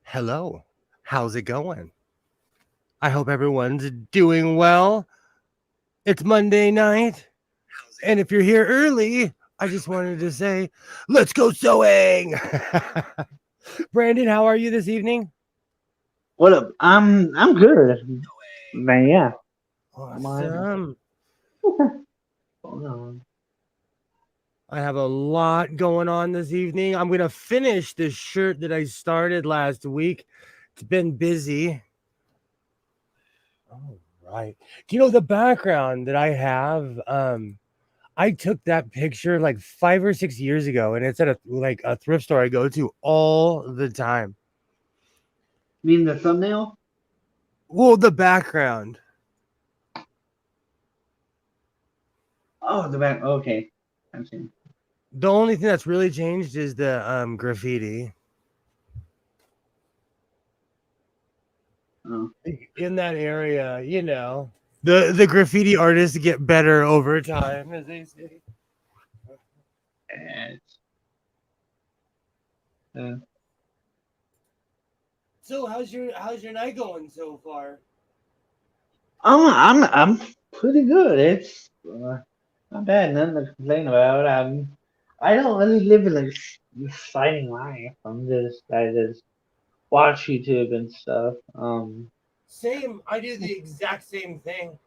Hello. How's it going? I hope everyone's doing well. It's Monday night. And if you're here early, I just wanted to say, let's go sewing. Brandon, how are you this evening? What up? I'm good. Man, yeah. My Awesome. hold on. I have a lot going on this evening. I'm going to finish this shirt that I started last week. It's been busy. All right. Do you know the background that I have? I took that picture like 5 or 6 years ago, and it's at a thrift store I go to all the time. You mean the thumbnail? Well, the background. Oh, the back. Okay, I'm seeing. The only thing that's really changed is the graffiti Oh, in that area. The graffiti artists get better over time, as they say. and, So how's your night going so far? I'm pretty good. It's not bad. Nothing to complain about. I don't really live in like exciting life. I just watch YouTube and stuff. Same. I do the exact same thing.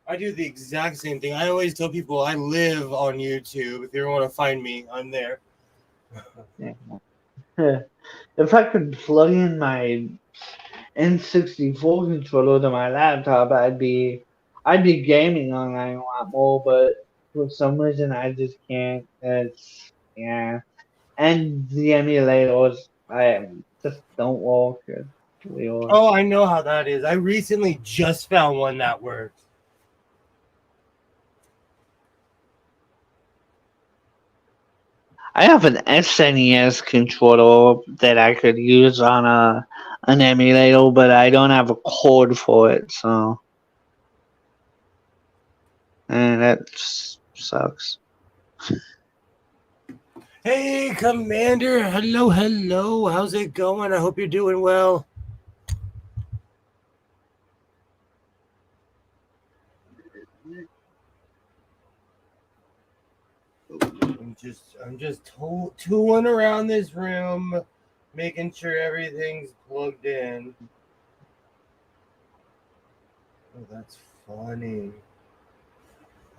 I do the exact same thing. I always tell people I live on YouTube. If you ever want to find me, I'm there. Yeah. If I could plug in my N64 controller to my laptop, I'd be gaming online a lot more, but for some reason I just can't. It's yeah, and the emulators I just don't work. It's weird. Oh, I know how that is. I recently just found one that works. I have an SNES controller that I could use on an emulator, but I don't have a cord for it, so and that sucks. Hey, Commander. Hello, hello. How's it going? I hope you're doing well. I'm just tooling around this room, making sure everything's plugged in. Oh, that's funny.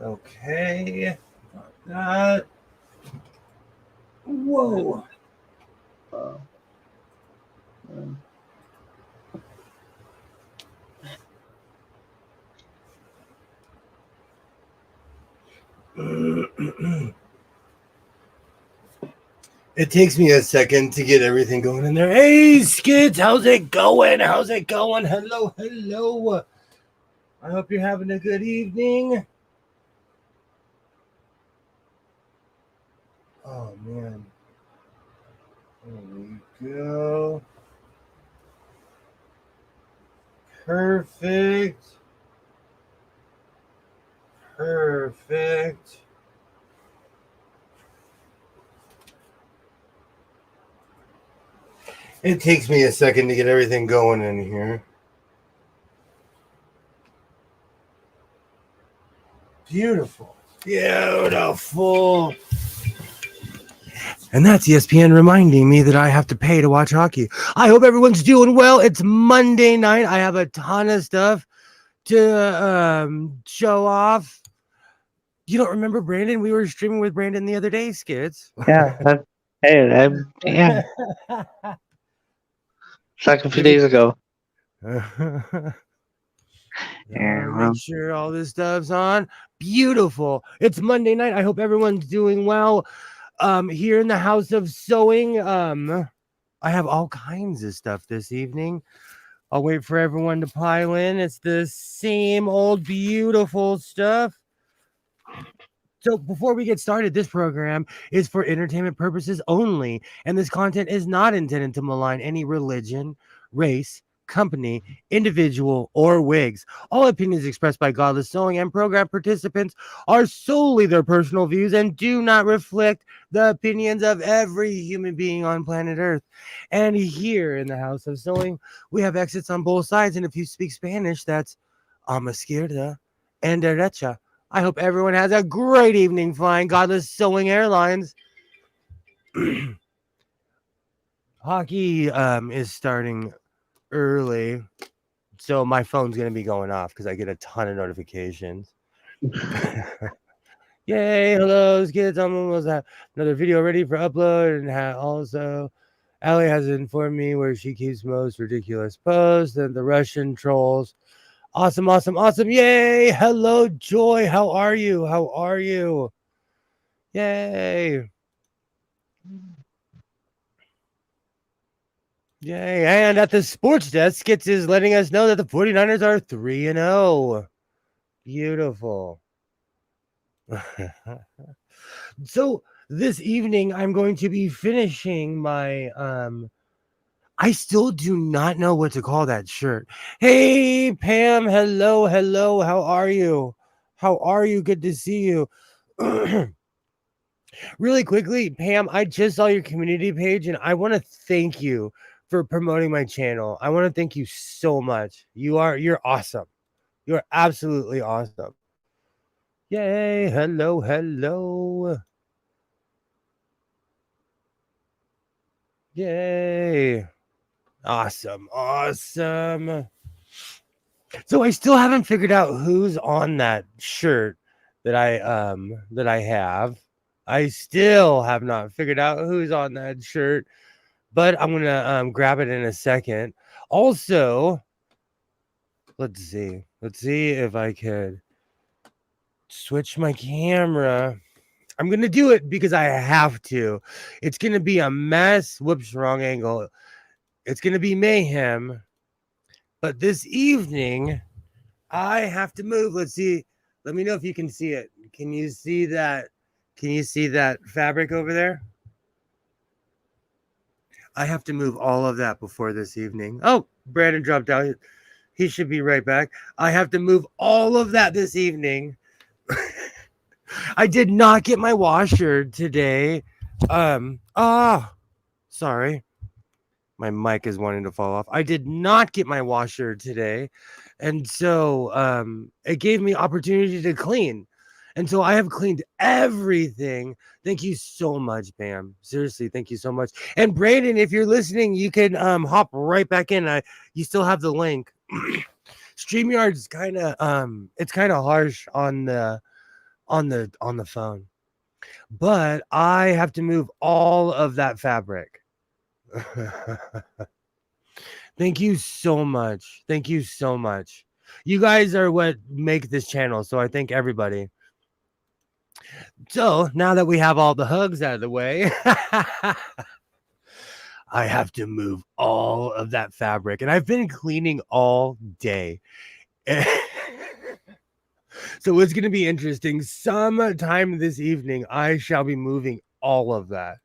Okay, got that. Whoa. Uh, uh, It takes me a second to get everything going in there. Hey, Skids, how's it going? How's it going? Hello, hello. I hope you're having a good evening. Oh, man. There we go. Perfect. Perfect. It takes me a second to get everything going in here. Beautiful. Beautiful. And that's ESPN reminding me that I have to pay to watch hockey. I hope everyone's doing well. It's Monday night. I have a ton of stuff to show off. You don't remember Brandon? We were streaming with Brandon the other day, Skids. yeah, yeah, it's like a few days ago. Yeah, Make sure all this stuff's on. Beautiful. It's Monday night. I hope everyone's doing well. Here in the house of sewing, I have all kinds of stuff this evening. I'll wait for everyone to pile in. It's the same old beautiful stuff. So before we get started, this program is for entertainment purposes only, and this content is not intended to malign any religion, race, company, individual, or wigs. All opinions expressed by Godless Sewing and program participants are solely their personal views and do not reflect the opinions of every human being on planet Earth. And here in the House of Sewing, we have exits on both sides. And if you speak Spanish, that's a izquierda and derecha. I hope everyone has a great evening flying Godless Sewing Airlines. Hockey is starting early, so my phone's going to be going off because I get a ton of notifications. Yay, hello, kids. I'm almost have another video ready for upload. And also, Allie has informed me where she keeps most ridiculous posts and the Russian trolls. Awesome, awesome, awesome. Yay. Hello, Joy. How are you? How are you? Yay. Yay. And at the sports desk, Skits is letting us know that the 49ers are 3-0. Beautiful. So this evening, I'm going to be finishing my I still do not know what to call that shirt. Hey, Pam. Hello, hello. How are you? How are you? Good to see you. Really quickly, Pam, I just saw your community page and I want to thank you for promoting my channel. I want to thank you so much. You're awesome. You're absolutely awesome. Yay. Hello, hello. Yay. Awesome. Awesome. So I still haven't figured out who's on that shirt that I have. I still have not figured out who's on that shirt, but I'm gonna grab it in a second. Also, let's see if I could switch my camera. I'm gonna do it because I have to. It's gonna be a mess. Whoops, wrong angle. It's gonna be mayhem. But this evening, I have to move. Let's see. Let me know if you can see it. Can you see that? Can you see that fabric over there? I have to move all of that before this evening. Oh, Brandon dropped out. He should be right back. I have to move all of that this evening. I did not get my washer today. Sorry. My mic is wanting to fall off. I did not get my washer today. And so it gave me opportunity to clean. And so I have cleaned everything. Thank you so much, Pam. Seriously, thank you so much. And Brandon, if you're listening, you can hop right back in. You still have the link. StreamYard's kind of it's kind of harsh on the phone. But I have to move all of that fabric. Thank you so much. Thank you so much. You guys are what make this channel, so I thank everybody. So now that we have all the hugs out of the way, I have to move all of that fabric, and I've been cleaning all day. So it's going to be interesting. Sometime this evening, I shall be moving all of that.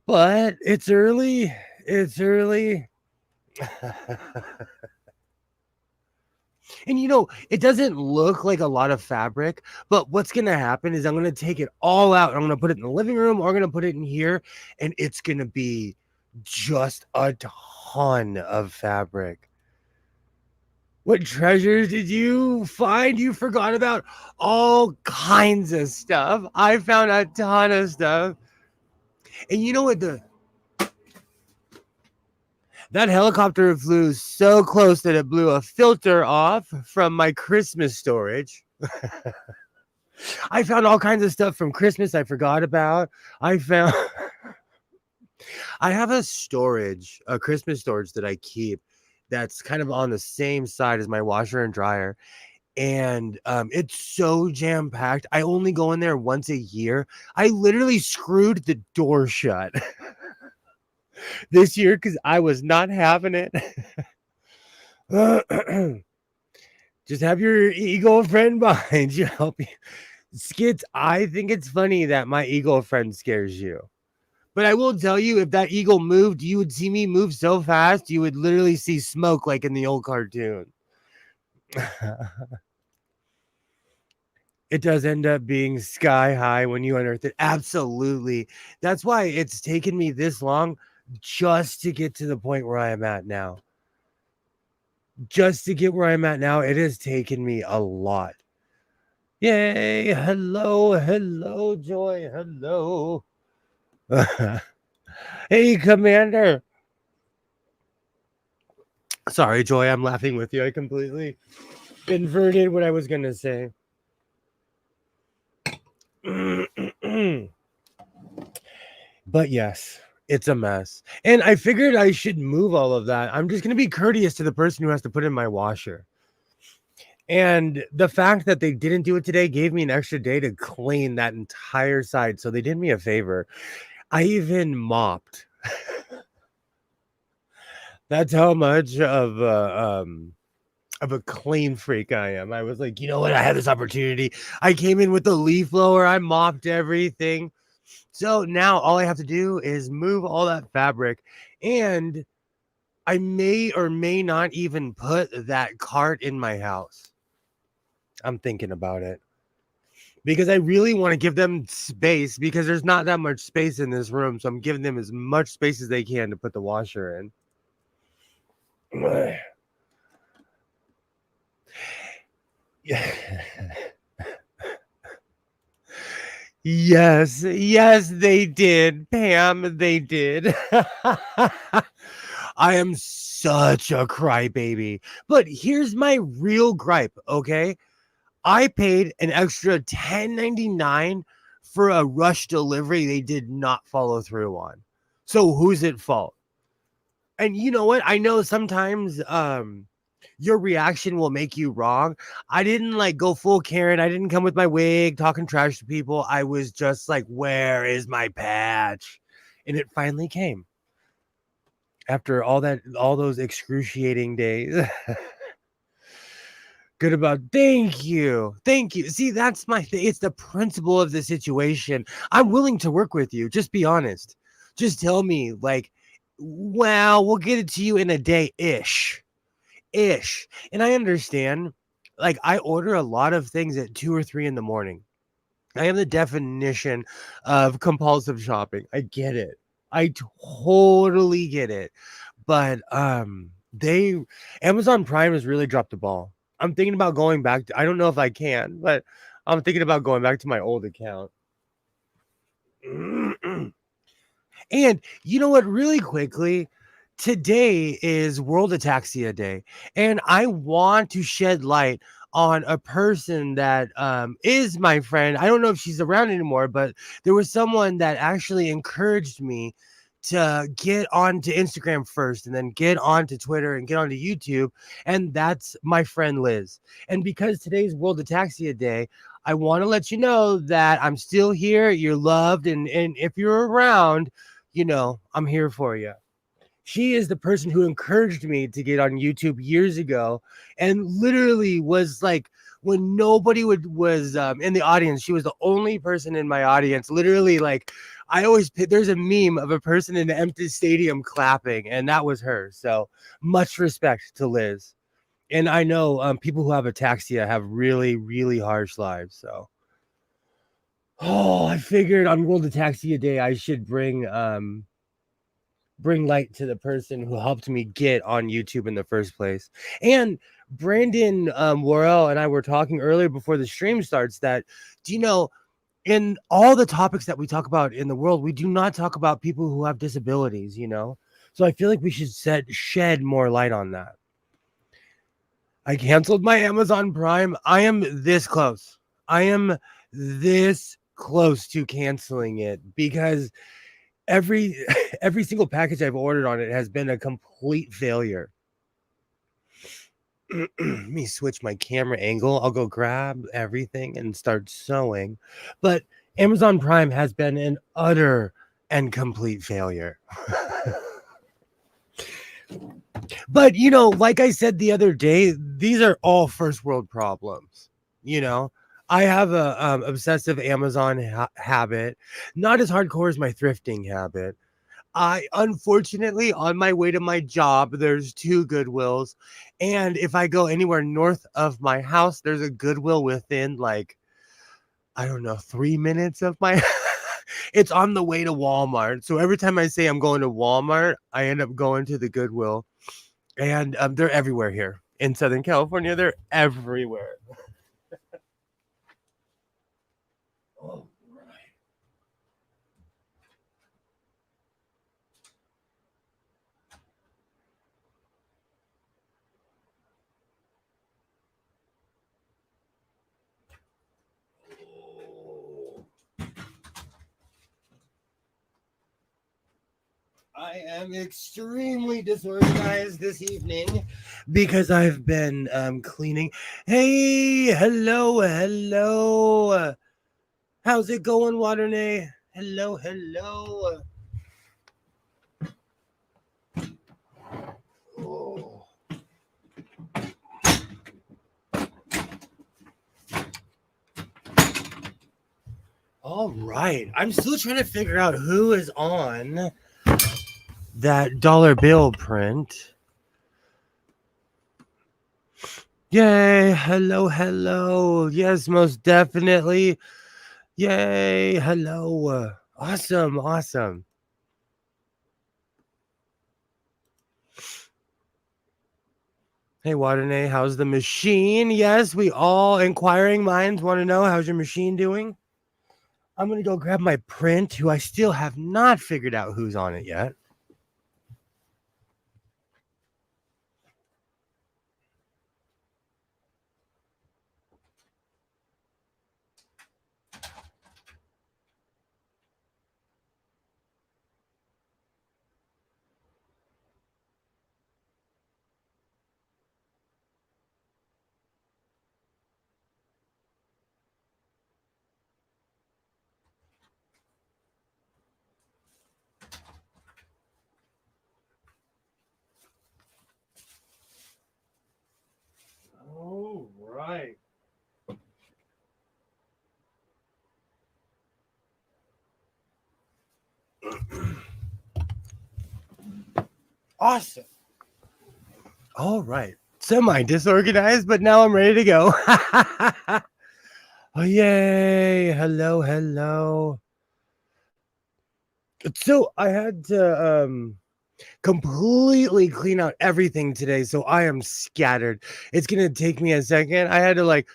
But it's early. It's early. And it doesn't look like a lot of fabric, but what's going to happen is I'm going to take it all out. I'm going to put it in the living room or I'm going to put it in here, and it's going to be just a ton of fabric. What treasures did you find? You forgot about all kinds of stuff. I found a ton of stuff. And you know what? That helicopter flew so close that it blew a filter off from my Christmas storage. I found all kinds of stuff from Christmas I forgot about. I have a Christmas storage that I keep that's kind of on the same side as my washer and dryer. And it's so jam-packed. I only go in there once a year. I literally screwed the door shut this year because I was not having it. Just have your eagle friend behind you help you. Skits, I think it's funny that my eagle friend scares you. But I will tell you, if that eagle moved, you would see me move so fast, you would literally see smoke like in the old cartoon. It does end up being sky high when you unearth it. Absolutely. That's why it's taken me this long just to get to the point where I am at now. Just to get where I'm at now, it has taken me a lot. Yay. Hello, Joy. Hello. Hey, Commander. Sorry, Joy, I'm laughing with you. I completely inverted what I was going to say. But yes, it's a mess. And I figured I should move all of that. I'm just going to be courteous to the person who has to put in my washer. And the fact that they didn't do it today gave me an extra day to clean that entire side. So they did me a favor. I even mopped. That's how much of a clean freak I am. I was like, you know what? I had this opportunity. I came in with the leaf blower. I mopped everything. So now all I have to do is move all that fabric, and I may or may not even put that cart in my house. I'm thinking about it because I really want to give them space because there's not that much space in this room. So I'm giving them as much space as they can to put the washer in. Yeah. Yes, they did, Pam. They did. I am such a crybaby. But here's my real gripe, okay? I paid an extra $10.99 for a rush delivery they did not follow through on. So who's at fault? And you know what? I know sometimes your reaction will make you wrong. I didn't like go full Karen. I didn't come with my wig talking trash to people. I was just like, where is my patch? And it finally came after all those excruciating days. Good about thank you. See, that's my thing. It's the principle of the situation. I'm willing to work with you. Just be honest. Just tell me, like, well, we'll get it to you in a day ish. And I understand, like, I order a lot of things at 2 or 3 in the morning. I am the definition of compulsive shopping. I get it. I totally get it. But Amazon Prime has really dropped the ball. I'm thinking about going back to, I don't know if I can, but I'm thinking about going back to my old account. And you know what, really quickly, today is World Ataxia Day, and I want to shed light on a person that is my friend. I don't know if she's around anymore, but there was someone that actually encouraged me to get onto Instagram first and then get onto Twitter and get onto YouTube. And that's my friend Liz. And because today's World Ataxia Day, I want to let you know that I'm still here. You're loved. And if you're around, you know, I'm here for you. She is the person who encouraged me to get on YouTube years ago, and literally was like, when nobody was in the audience, she was the only person in my audience. Literally, like, I always there's a meme of a person in an empty stadium clapping, and that was her. So much respect to Liz. And I know people who have ataxia have really, really harsh lives. So, I figured on World Ataxia Day I should bring light to the person who helped me get on YouTube in the first place. And Brandon Worrell and I were talking earlier before the stream starts that, do you know, in all the topics that we talk about in the world, we do not talk about people who have disabilities, you know? So I feel like we should shed more light on that. I canceled my Amazon Prime. I am this close. I am this close to canceling it because every single package I've ordered on it has been a complete failure. Let me switch my camera angle. I'll go grab everything and start sewing. But Amazon Prime has been an utter and complete failure. But, like I said the other day, these are all first world problems. I have a obsessive Amazon habit, not as hardcore as my thrifting habit. I unfortunately, on my way to my job, there's 2 Goodwills, and if I go anywhere north of my house, there's a Goodwill within, like, I don't know, 3 minutes of my it's on the way to Walmart, so every time I say I'm going to Walmart, I end up going to the Goodwill, and, they're everywhere here. In Southern California, they're everywhere. Alright. I am extremely disorganized this evening because I've been cleaning. Hey, hello. How's it going, Waternay? Hello. Oh. All right. I'm still trying to figure out who is on that dollar bill print. Yay. Hello. Yes, most definitely. Yay. Hello. Awesome. Hey, Waternay, how's the machine? Yes, we all inquiring minds want to know how's your machine doing. I'm going to go grab my print, who I still have not figured out who's on it yet. All right. Awesome. All right. Semi disorganized, but now I'm ready to go. Oh, yay. Hello. So I had to completely clean out everything today, so I am scattered. It's going to take me a second. I had to like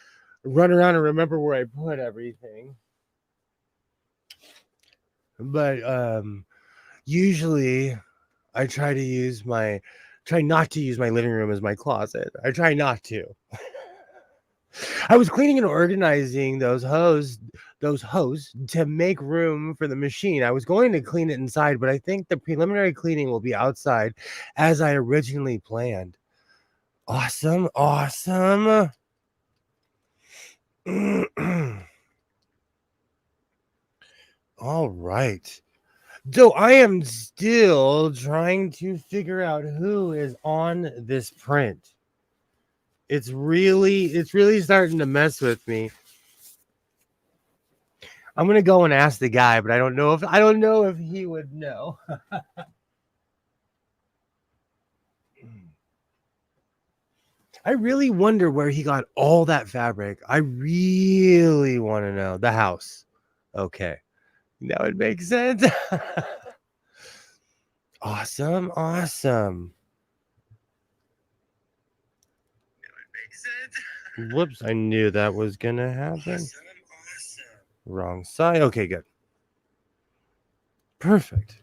run around and remember where I put everything. But usually I try not to use my living room as my closet. I try not to. I was cleaning and organizing those hoses to make room for the machine. I was going to clean it inside, but I think the preliminary cleaning will be outside as I originally planned. Awesome. All right. So I am still trying to figure out who is on this print. It's really starting to mess with me. I'm gonna go and ask the guy, but I don't know if he would know. I really wonder where he got all that fabric. I really want to know. The house. Okay. Now it makes sense. Awesome. Whoops, I knew that was gonna happen. Wrong side. Okay, good. Perfect.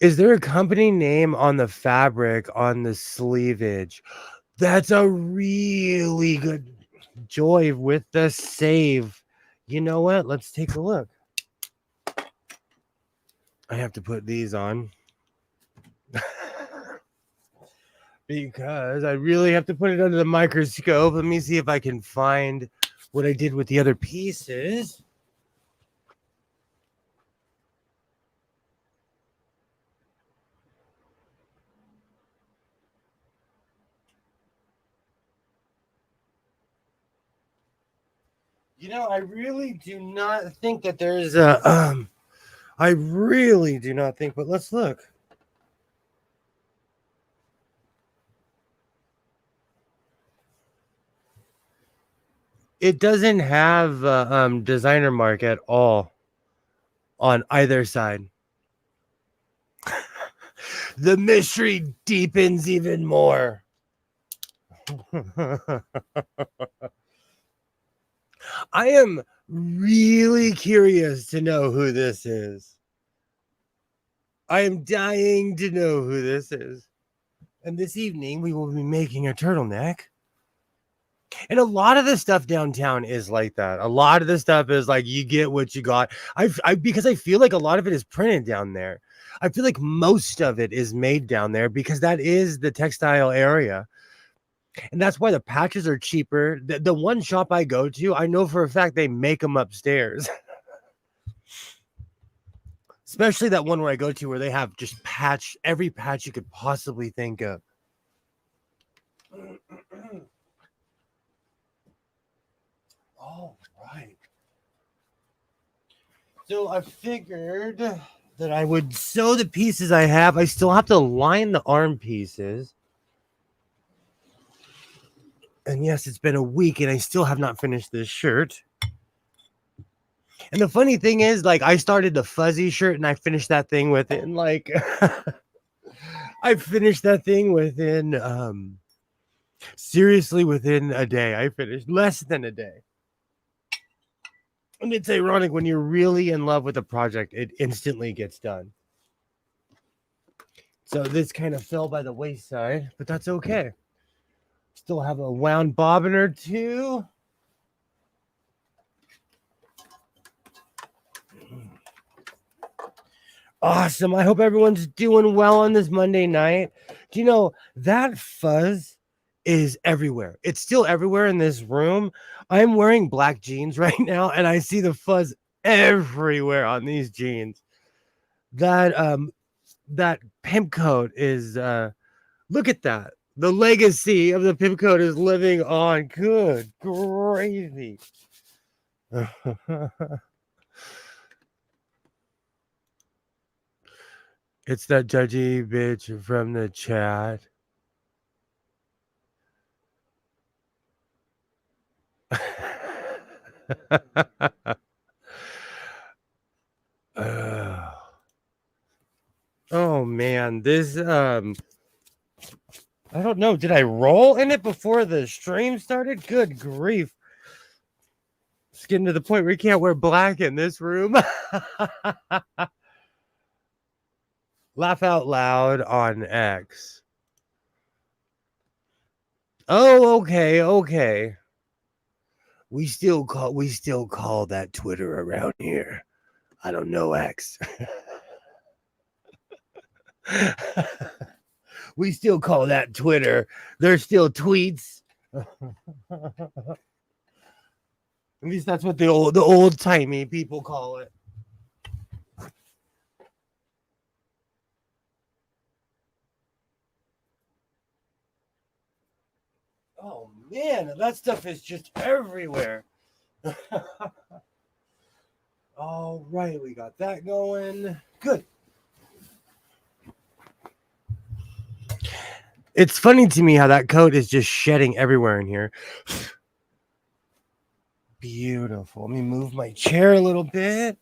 Is there a company name on the fabric on the sleevage? That's a really good Joy with the save. You know what? Let's take a look. I have to put these on because I really have to put it under the microscope. Let me see if I can find what I did with the other pieces. I really do not think that there's a I really do not think, but let's look. It doesn't have designer mark at all on either side. The mystery deepens even more. I am really curious to know who this is. I am dying to know who this is. And this evening we will be making a turtleneck. And a lot of the stuff downtown is like that. A lot of the stuff is like you get what you got. Because I feel like a lot of it is printed down there. I feel like most of it is made down there because that is the textile area. And that's why the patches are cheaper. The one shop I go to, I know for a fact they make them upstairs. Especially that one where I go to where they have just every patch you could possibly think of. All right. So I figured that I would sew the pieces I have. I still have to line the arm pieces. And yes, it's been a week and I still have not finished this shirt. And the funny thing is, like, I started the fuzzy shirt and I finished that thing within like I finished that thing within seriously within a day. I finished less than a day. And it's ironic when you're really in love with a project, it instantly gets done. So this kind of fell by the wayside, but that's okay. Still have a wound bobbin or two. Awesome. I hope everyone's doing well on this Monday night. Do you know that fuzz is everywhere? It's still everywhere in this room. I'm wearing black jeans right now and I see the fuzz everywhere on these jeans. That pimp coat is look at that. The legacy of the pimp coat is living on. Good gravy. It's that judgy bitch from the chat. Oh man, this I don't know. Did I roll in it before the stream started? Good grief. It's getting to the point where you can't wear black in this room. Laugh out loud on X. Oh, okay. We still call that Twitter around here. I don't know X. We still call that Twitter. There's still tweets. At least that's what the old timey people call it. Oh man, that stuff is just everywhere. All right, we got that going. Good. It's funny to me how that coat is just shedding everywhere in here. Beautiful. Let me move my chair a little bit.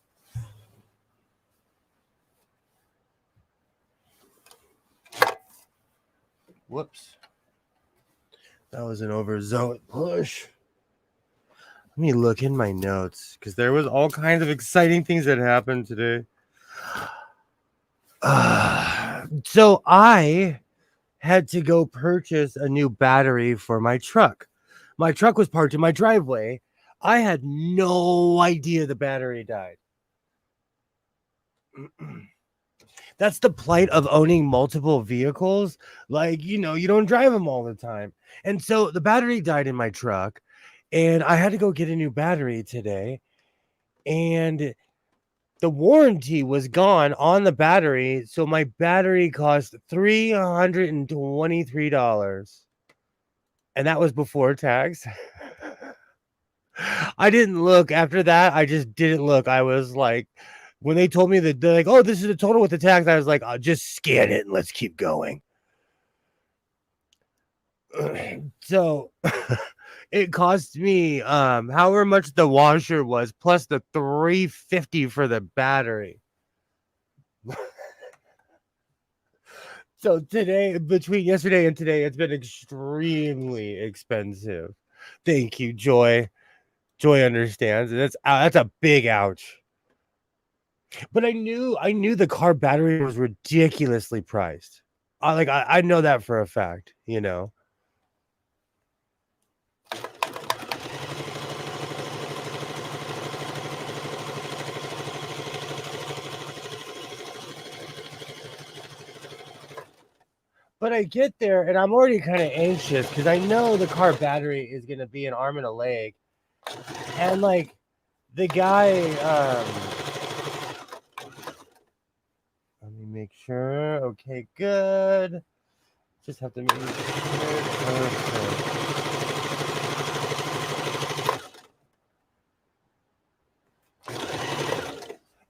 Whoops. That was an overzealous push. Let me look in my notes because there was all kinds of exciting things that happened today. So I had to go purchase a new battery for my truck. My truck was parked in my driveway. I had no idea the battery died. That's the plight of owning multiple vehicles. Like, you don't drive them all the time. And so the battery died in my truck and I had to go get a new battery today. And the warranty was gone on the battery. So my battery cost $323. And that was before tax. I didn't look after that. I just didn't look. I was like, when they told me that they're like, oh, this is the total with the tax, I was like, I'll just scan it and let's keep going. So it cost me however much the washer was plus the $350 for the battery. So today, between yesterday and today, it's been extremely expensive. Thank you, Joy. Joy understands. That's a big ouch. But I knew the car battery was ridiculously priced. I know that for a fact, you know. But I get there and I'm already kind of anxious because I know the car battery is gonna be an arm and a leg. And like the guy, let me make sure. Okay, good. Just have to make sure. Perfect.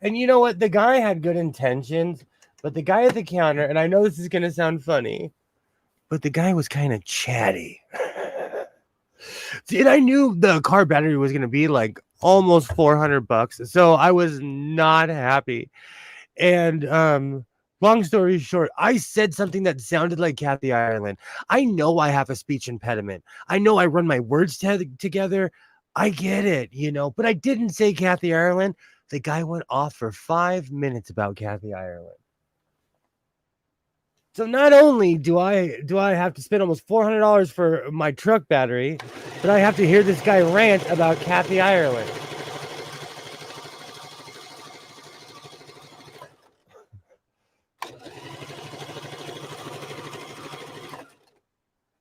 And you know what? The guy had good intentions, but the guy at the counter, and I know this is gonna sound funny, but the guy was kind of chatty. See, and I knew the car battery was gonna be like almost $400, so I was not happy. And long story short, I said something that sounded like Kathy Ireland. I know I have a speech impediment. I know I run my words together. I get it, you know, but I didn't say Kathy Ireland. The guy went off for 5 minutes about Kathy Ireland. So not only do I have to spend almost $400 for my truck battery, but I have to hear this guy rant about Kathy Ireland.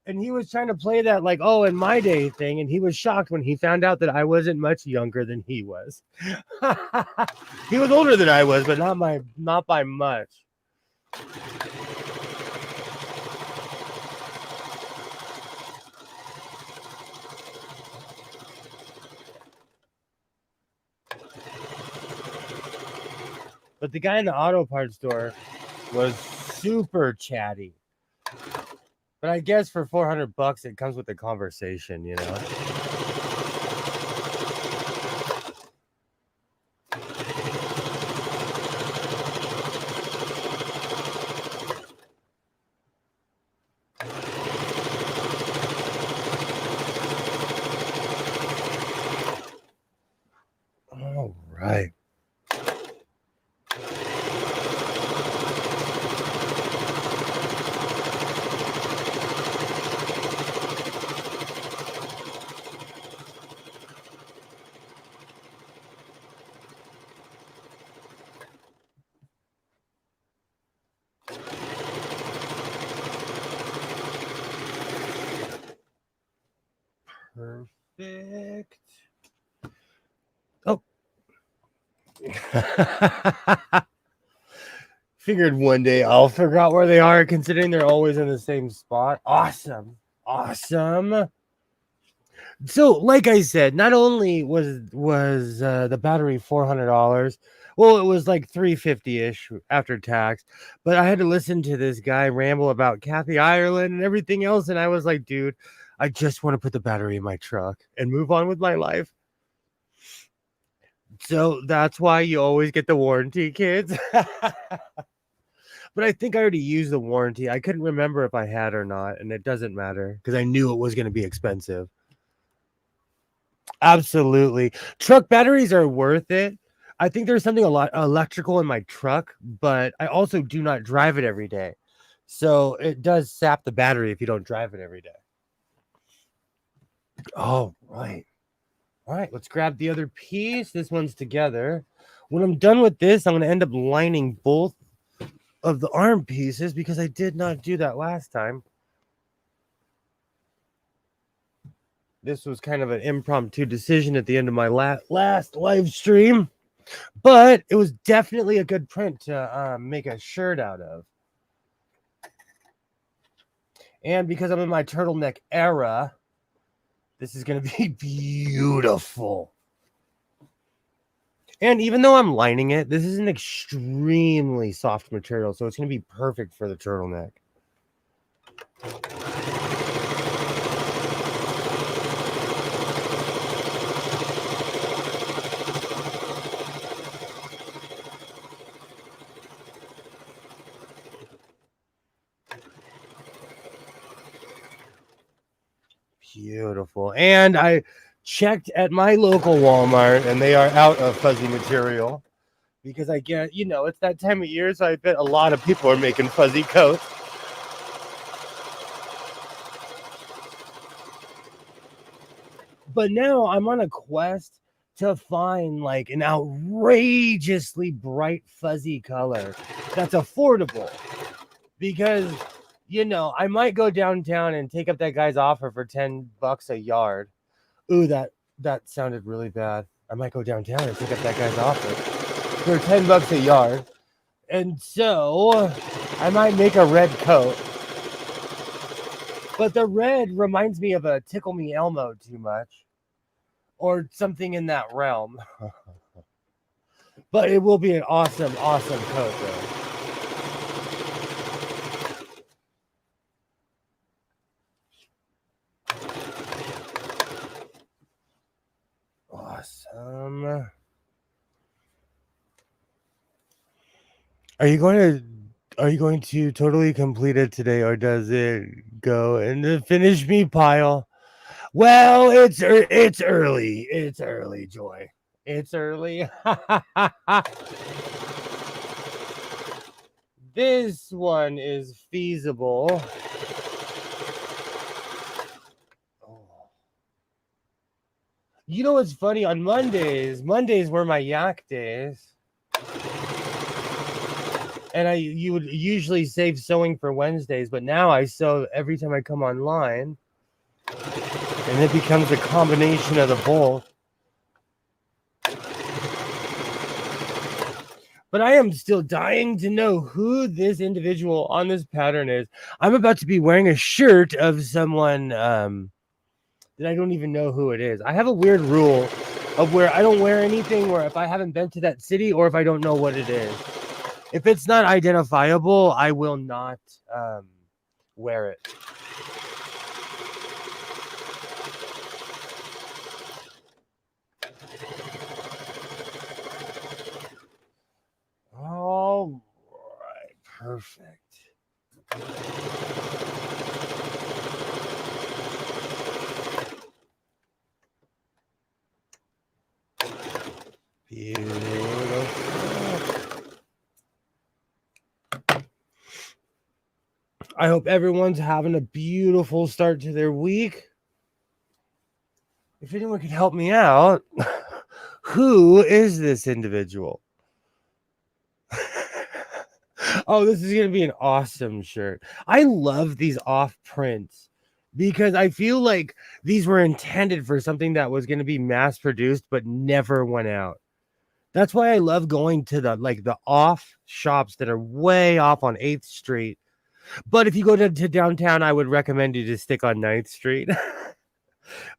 And he was trying to play that like, oh, in my day thing, and he was shocked when he found out that I wasn't much younger than he was. He was older than I was, but not by much. But the guy in the auto parts store was super chatty. But I guess for $400, it comes with the conversation, you know. All right. Perfect. Oh. Figured one day I'll figure out where they are, considering they're always in the same spot. Awesome. Awesome. So, like I said, not only was the battery $400, well, it was like $350-ish after tax, but I had to listen to this guy ramble about Kathy Ireland and everything else, and I was like, dude, I just want to put the battery in my truck and move on with my life. So that's why you always get the warranty, kids. But I think I already used the warranty. I couldn't remember if I had or not, and it doesn't matter because I knew it was going to be expensive. Absolutely. Truck batteries are worth it. I think there's something a lot electrical in my truck, but I also do not drive it every day. So it does sap the battery if you don't drive it every day. Oh, right. All right, let's grab the other piece. This one's together. When I'm done with this, I'm going to end up lining both of the arm pieces because I did not do that last time. This was kind of an impromptu decision at the end of my last live stream, but it was definitely a good print to make a shirt out of. And because I'm in my turtleneck era, This is going to be beautiful. And even though I'm lining it, this is an extremely soft material, so it's going to be perfect for the turtleneck. Beautiful. And I checked at my local Walmart, and they are out of fuzzy material because I get, it's that time of year, so I bet a lot of people are making fuzzy coats. But now I'm on a quest to find like an outrageously bright fuzzy color that's affordable, because I might go downtown and take up that guy's offer for $10 a yard. Ooh, that sounded really bad. I might go downtown and take up that guy's offer for $10 a yard. And so I might make a red coat. But the red reminds me of a Tickle Me Elmo too much, or something in that realm. But it will be an awesome, awesome coat, though. Awesome. Are you going to totally complete it today, or does it go in the finish me pile? Well, it's early. It's early, Joy. It's early. This one is feasible. Oh. You know what's funny? On Mondays were my yak days. And you would usually save sewing for Wednesdays, but now I sew every time I come online. And it becomes a combination of the both. But I am still dying to know who this individual on this pattern is. I'm about to be wearing a shirt of someone that I don't even know who it is. I have a weird rule of where I don't wear anything where if I haven't been to that city or if I don't know what it is. If it's not identifiable, I will not wear it. All right, perfect. Beautiful. I hope everyone's having a beautiful start to their week. If anyone could help me out, who is this individual? Oh, this is going to be an awesome shirt. I love these off prints because I feel like these were intended for something that was going to be mass produced but never went out. That's why I love going to the off shops that are way off on 8th Street. But if you go to downtown, I would recommend you to stick on 9th Street.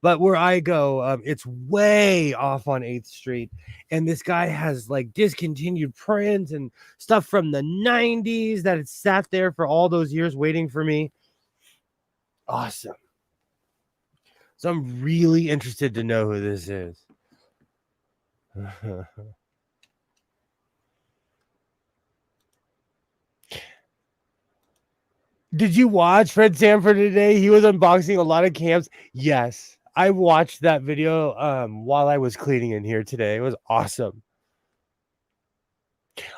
But where I go, it's way off on 8th Street. And this guy has like discontinued prints and stuff from the 90s that had sat there for all those years waiting for me. Awesome. So I'm really interested to know who this is. Did you watch Fred Sanford today? He was unboxing a lot of camps. Yes, I watched that video while I was cleaning in here today. It was awesome.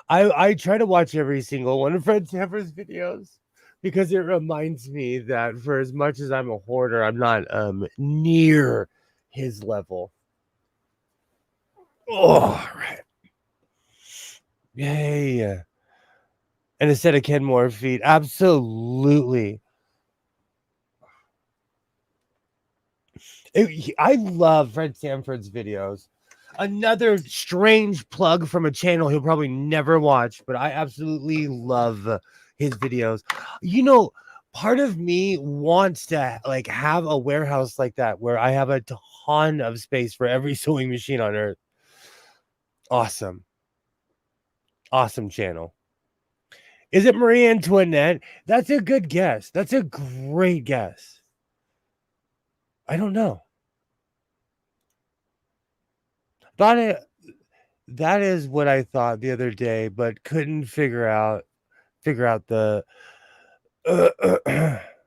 I try to watch every single one of Fred Sanford's videos because it reminds me that for as much as I'm a hoarder, I'm not near his level. Oh, right. Yay. And a set of Kenmore feet. Absolutely. I love Fred Sanford's videos. Another strange plug from a channel he'll probably never watch, but I absolutely love his videos. part of me wants to like have a warehouse like that where I have a ton of space for every sewing machine on earth. Awesome. Awesome channel. Is it Marie Antoinette? That's a good guess. That's a great guess. I don't know. Thought it that is what I thought the other day, but couldn't figure out the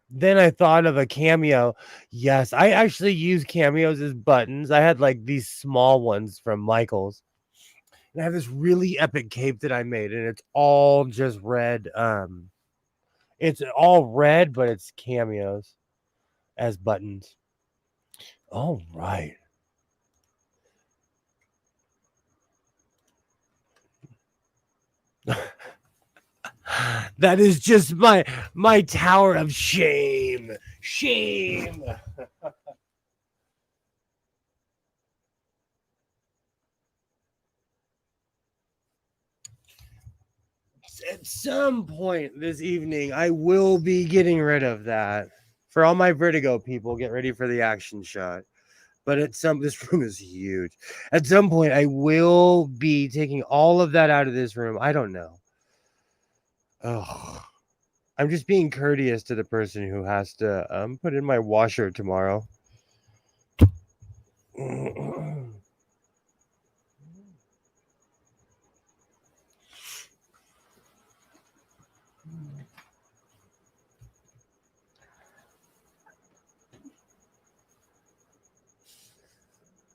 then I thought of a cameo. Yes, I actually use cameos as buttons. I had like these small ones from Michaels. And I have this really epic cape that I made, and it's all just red. It's all red, but it's cameos as buttons. All right. That is just my tower of shame. Shame. At some point this evening, I will be getting rid of that. For all my Vertigo people, get ready for the action shot. But this room is huge. At some point, I will be taking all of that out of this room. I don't know. Oh, I'm just being courteous to the person who has to put in my washer tomorrow.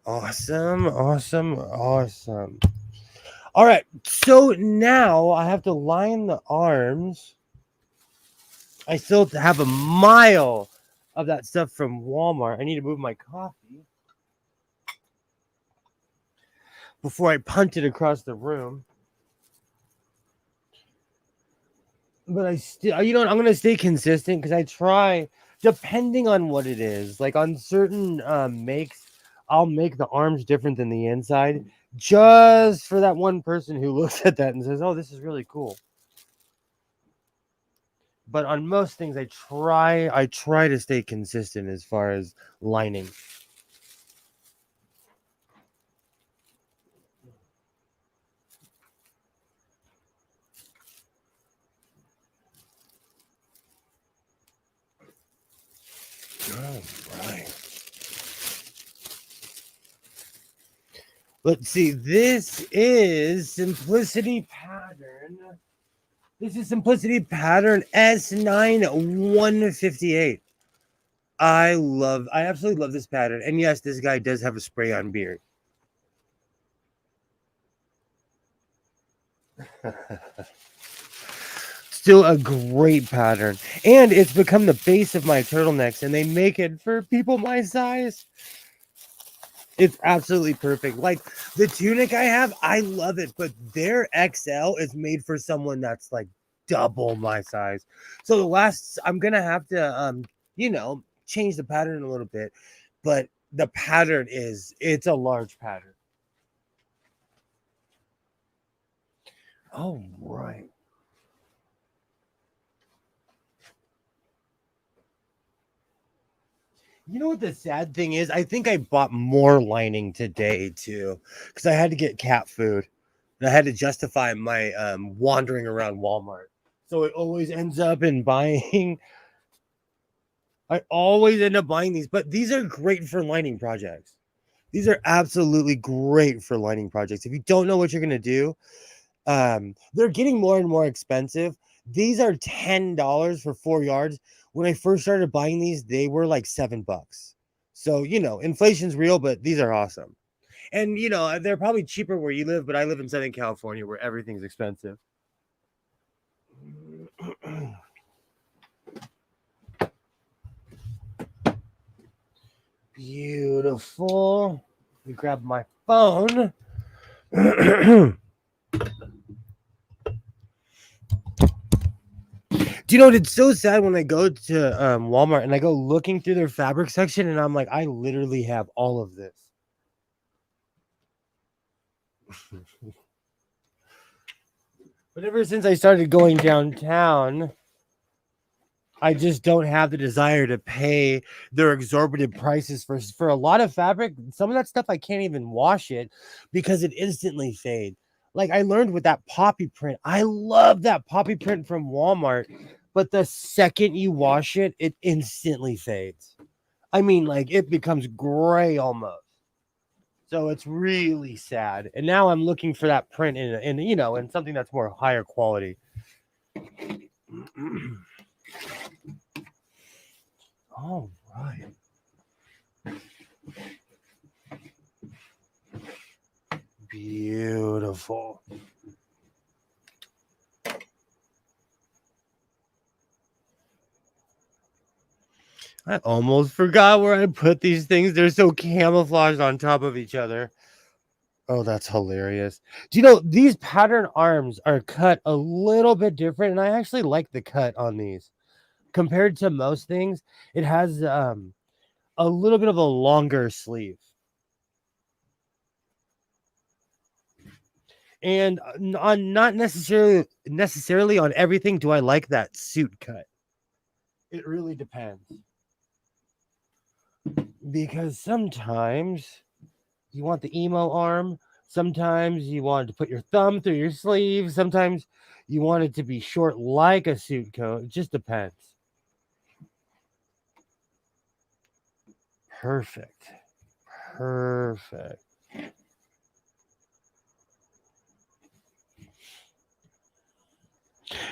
Awesome, awesome, awesome. All right, so now I have to line the arms. I still have a mile of that stuff from Walmart. I need to move my coffee before I punt it across the room. But I still, I'm going to stay consistent because I try, depending on what it is. Like on certain makes, I'll make the arms different than the inside just for that one person who looks at that and says, oh, this is really cool. But on most things, I try to stay consistent as far as lining. All right. Let's see. This is Simplicity Pattern. This is Simplicity Pattern S9 158. I absolutely love this pattern. And yes, this guy does have a spray on beard. Still a great pattern. And it's become the base of my turtlenecks, and they make it for people my size. It's absolutely perfect. Like the tunic I have, I love it, but their XL is made for someone that's like double my size. So I'm gonna have to change the pattern a little bit, but the pattern it's a large pattern. Oh, right. You know what the sad thing is? I think I bought more lining today too, because I had to get cat food. And I had to justify my wandering around Walmart. So it always ends up in buying. I always end up buying these, but these are great for lining projects. These are absolutely great for lining projects. If you don't know what you're gonna do, they're getting more and more expensive. These are $10 for 4 yards. When I first started buying these, they were like $7. So inflation's real, but these are awesome. And they're probably cheaper where you live, but I live in Southern California where everything's expensive. Beautiful. Let me grab my phone. Do you know what? It's so sad when I go to Walmart and I go looking through their fabric section and I'm like, I literally have all of this. But ever since I started going downtown, I just don't have the desire to pay their exorbitant prices for a lot of fabric. Some of that stuff I can't even wash it because it instantly fades. Like I learned with that poppy print. I love that poppy print from Walmart, but the second you wash it, it instantly fades. I mean, like it becomes gray almost. So it's really sad. And now I'm looking for that print in something that's more higher quality. All right. Beautiful. I almost forgot where I put these things. They're so camouflaged on top of each other. Oh, that's hilarious. Do you know these pattern arms are cut a little bit different, and I actually like the cut on these compared to most things. It has a little bit of a longer sleeve. And on not necessarily on everything do I like that suit cut. It really depends. Because sometimes you want the emo arm, sometimes you want to put your thumb through your sleeve, sometimes you want it to be short like a suit coat. It just depends. Perfect. Perfect.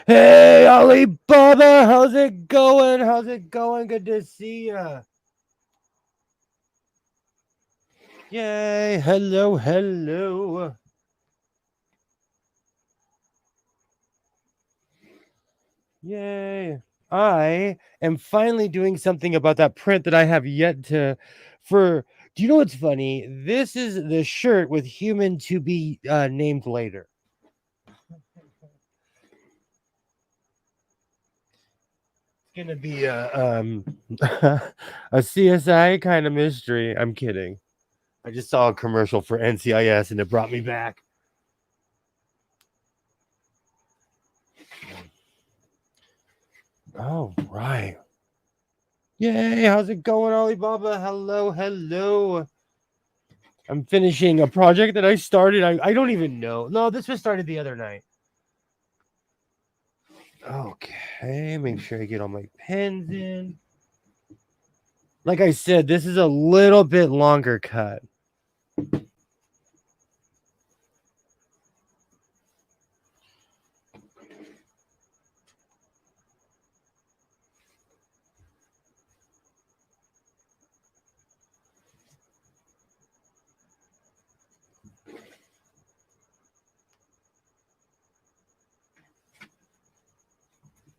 Hey, Alibaba, how's it going? How's it going? Good to see ya. Yay, hello, hello. Yay. I am finally doing something about that print that I have yet to for do you know what's funny? This is the shirt with human to be named later. It's gonna be a CSI kind of mystery. I'm kidding. I just saw a commercial for NCIS and it brought me back. Oh right. Yay, how's it going, Alibaba? Hello, hello. I'm finishing a project that I started. I don't even know. No, this was started the other night. Okay, make sure I get all my pens in. Like I said, this is a little bit longer cut.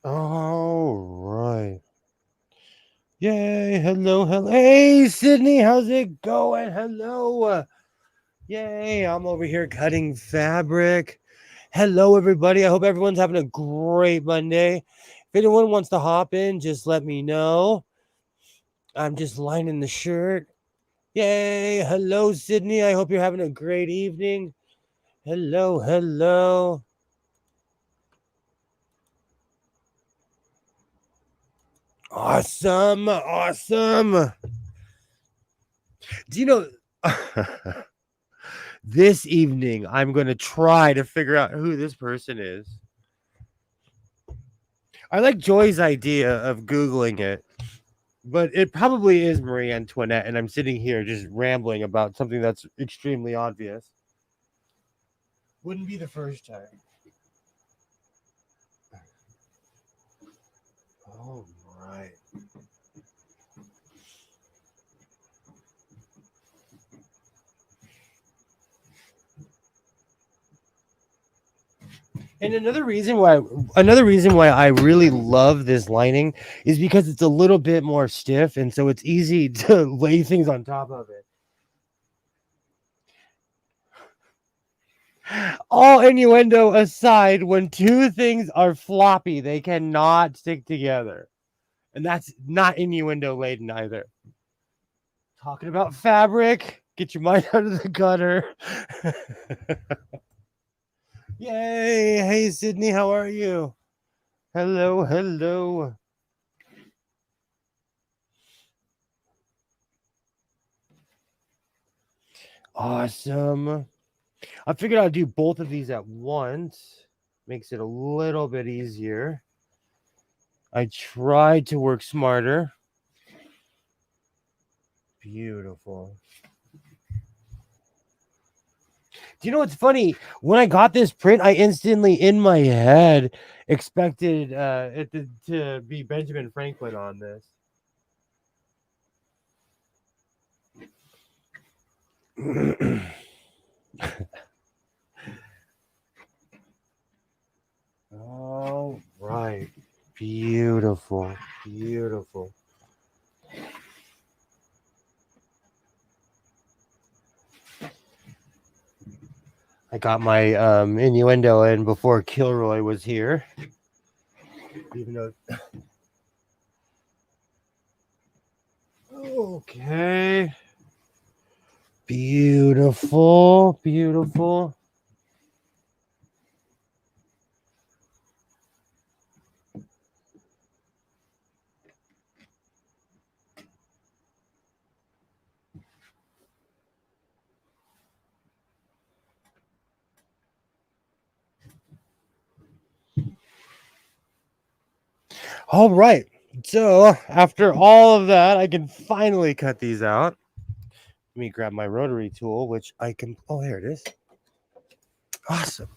All right. Yay, hello, hello. Hey, Sydney, how's it going? Hello. Yay, I'm over here cutting fabric. Hello, everybody. I hope everyone's having a great Monday. If anyone wants to hop in, just let me know. I'm just lining the shirt. Yay. Hello, Sydney. I hope you're having a great evening. Hello, hello. Awesome. Awesome. Do you know this evening I'm going to try to figure out who this person is? I like Joy's idea of Googling it, but it probably is Marie Antoinette, and I'm sitting here just rambling about something that's extremely obvious. Wouldn't be the first time. Oh, right. And another reason why I really love this lining is because it's a little bit more stiff, and so it's easy to lay things on top of it. All innuendo aside, when two things are floppy, they cannot stick together. And that's not innuendo laden either. Talking about fabric, get your mind out of the gutter. Yay. Hey, Sydney, how are you? Hello, hello. Awesome. I figured I'd do both of these at once. Makes it a little bit easier. I tried to work smarter. Beautiful. Do you know what's funny? When I got this print, I instantly in my head expected it to be Benjamin Franklin on this. All right. Beautiful. Beautiful. I got my innuendo in before Kilroy was here. Even though. Okay. Beautiful. Beautiful. All right. So after all of that, I can finally cut these out. Let me grab my rotary tool, which I can. Oh, here it is. Awesome.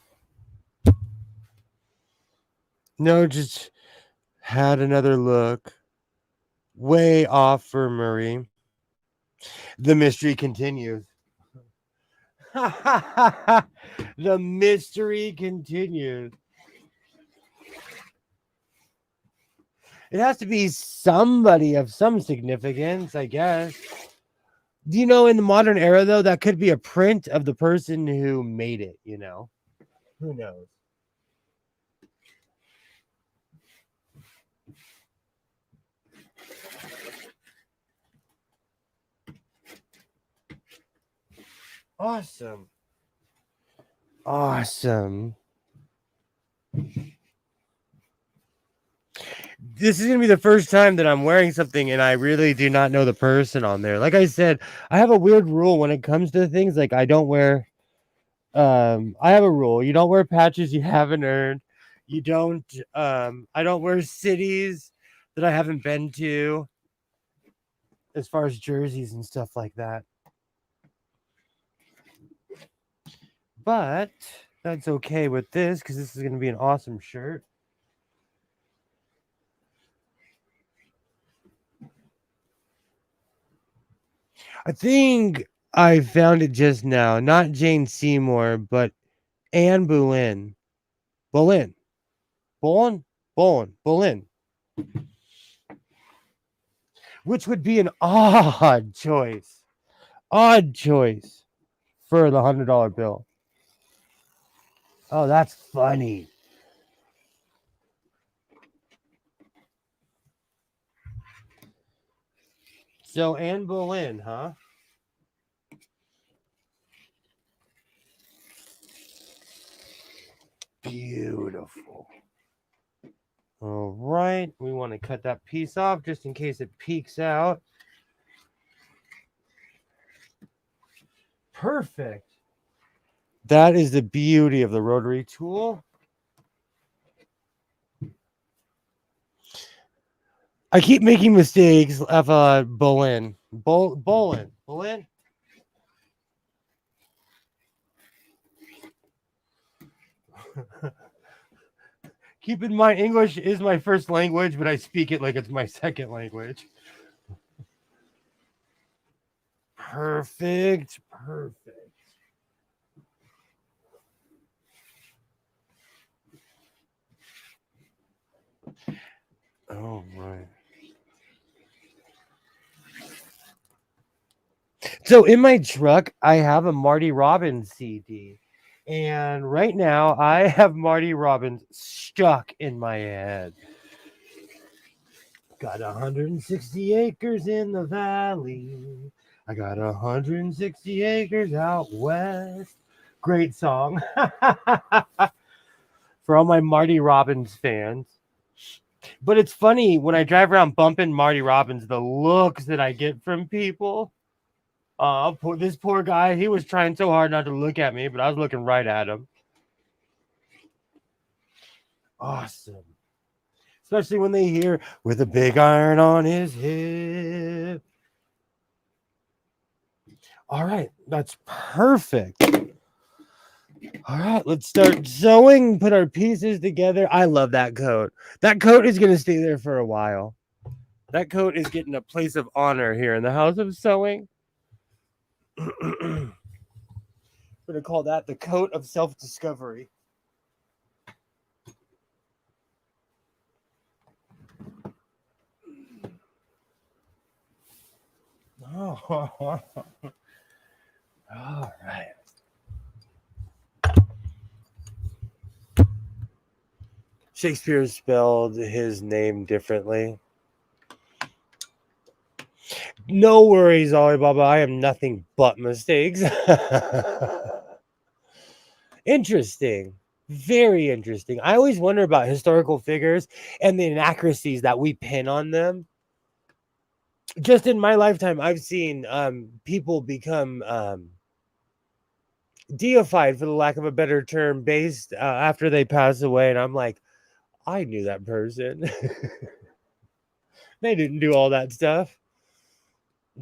No, just had another look. Way off for Murray. The mystery continues. The mystery continues. It has to be somebody of some significance, I guess. Do you know in the modern era, though, that could be a print of the person who made it, you know? Who knows? Awesome. Awesome. This is gonna be the first time that I'm wearing something and I really do not know the person on there. Like I said, I have a weird rule when it comes to things. Like I don't wear I have a rule. You don't wear patches you haven't earned. You don't I don't wear cities that I haven't been to as far as jerseys and stuff like that. But that's okay with this because this is gonna be an awesome shirt. I think I found it just now. Not Jane Seymour, but Anne Boleyn. Boleyn. Boleyn? Boleyn. Which would be an odd choice. Odd choice for the $100 bill. Oh, that's funny. So Anne Boleyn, huh? Beautiful. All right. We want to cut that piece off just in case it peeks out. Perfect. That is the beauty of the rotary tool. I keep making mistakes of Boleyn. Boleyn. Keep in mind, English is my first language, but I speak it like it's my second language. Perfect. All right. So in my truck, I have a Marty Robbins CD. And right now, I have Marty Robbins stuck in my head. Got 160 acres in the valley. I got 160 acres out west. Great song. For all my Marty Robbins fans. But it's funny when I drive around bumping Marty Robbins, the looks that I get from people. This poor guy, he was trying so hard not to look at me, but I was looking right at him. Awesome. Especially when they hear with a big iron on his hip. All right, that's perfect. All right, let's start sewing, put our pieces together. I love that coat. That coat is going to stay there for a while. That coat is getting a place of honor here in the House of Sewing. We're going to call that the coat of self-discovery. Oh, all right. Shakespeare spelled his name differently. No worries, Alibaba. I am nothing but mistakes. Interesting. Very interesting. I always wonder about historical figures and the inaccuracies that we pin on them. Just in my lifetime, I've seen people become deified, for the lack of a better term, based after they pass away. And I'm like, I knew that person. They didn't do all that stuff.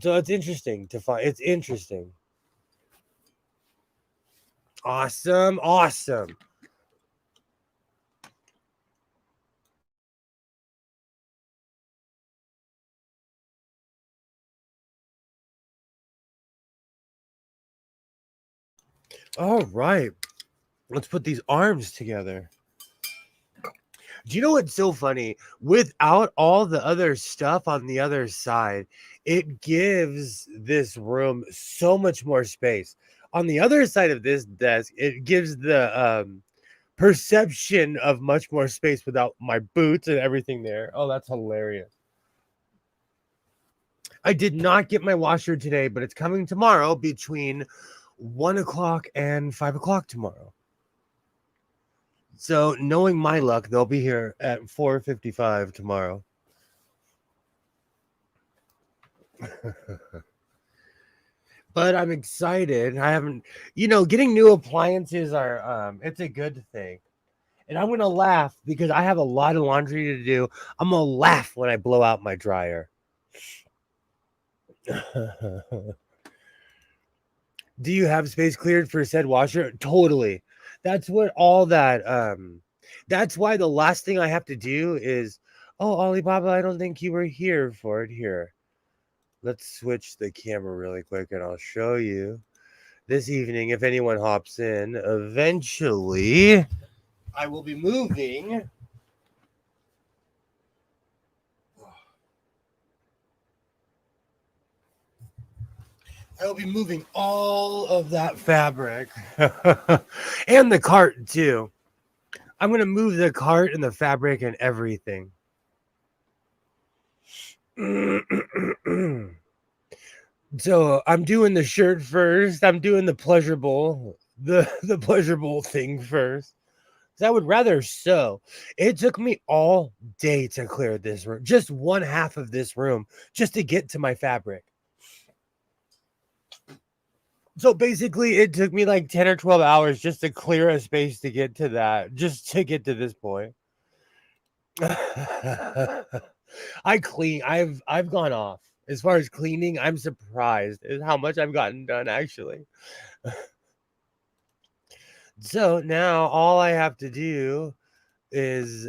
So it's interesting to find. It's interesting. Awesome. Awesome. All right. Let's put these arms together. Do you know what's so funny? Without all the other stuff on the other side, it gives this room so much more space. On the other side of this desk, it gives the perception of much more space without my boots and everything there. Oh, that's hilarious. I did not get my washer today, but it's coming tomorrow between 1 o'clock and 5 o'clock tomorrow. So knowing my luck, they'll be here at 4:55 tomorrow. But I'm excited. I haven't, getting new appliances are it's a good thing. And I'm gonna laugh because I have a lot of laundry to do. I'm gonna laugh when I blow out my dryer. Do you have space cleared for said washer? Totally. That's what all that that's why the last thing I have to do is, oh, Alibaba, I don't think you were here for it. Here. Let's switch the camera really quick and I'll show you. This evening, if anyone hops in, eventually I will be moving. I'll be moving all of that fabric and the cart too. I'm going to move the cart and the fabric and everything. So I'm doing the shirt first. I'm doing the pleasurable, the pleasurable thing first. I would rather sew. It took me all day to clear this room, just one half of this room, just to get to my fabric. So basically, it took me like 10 or 12 hours just to clear a space to get to that, just to get to this point. I clean. I've gone off. As far as cleaning, I'm surprised at how much I've gotten done, actually. So now all I have to do is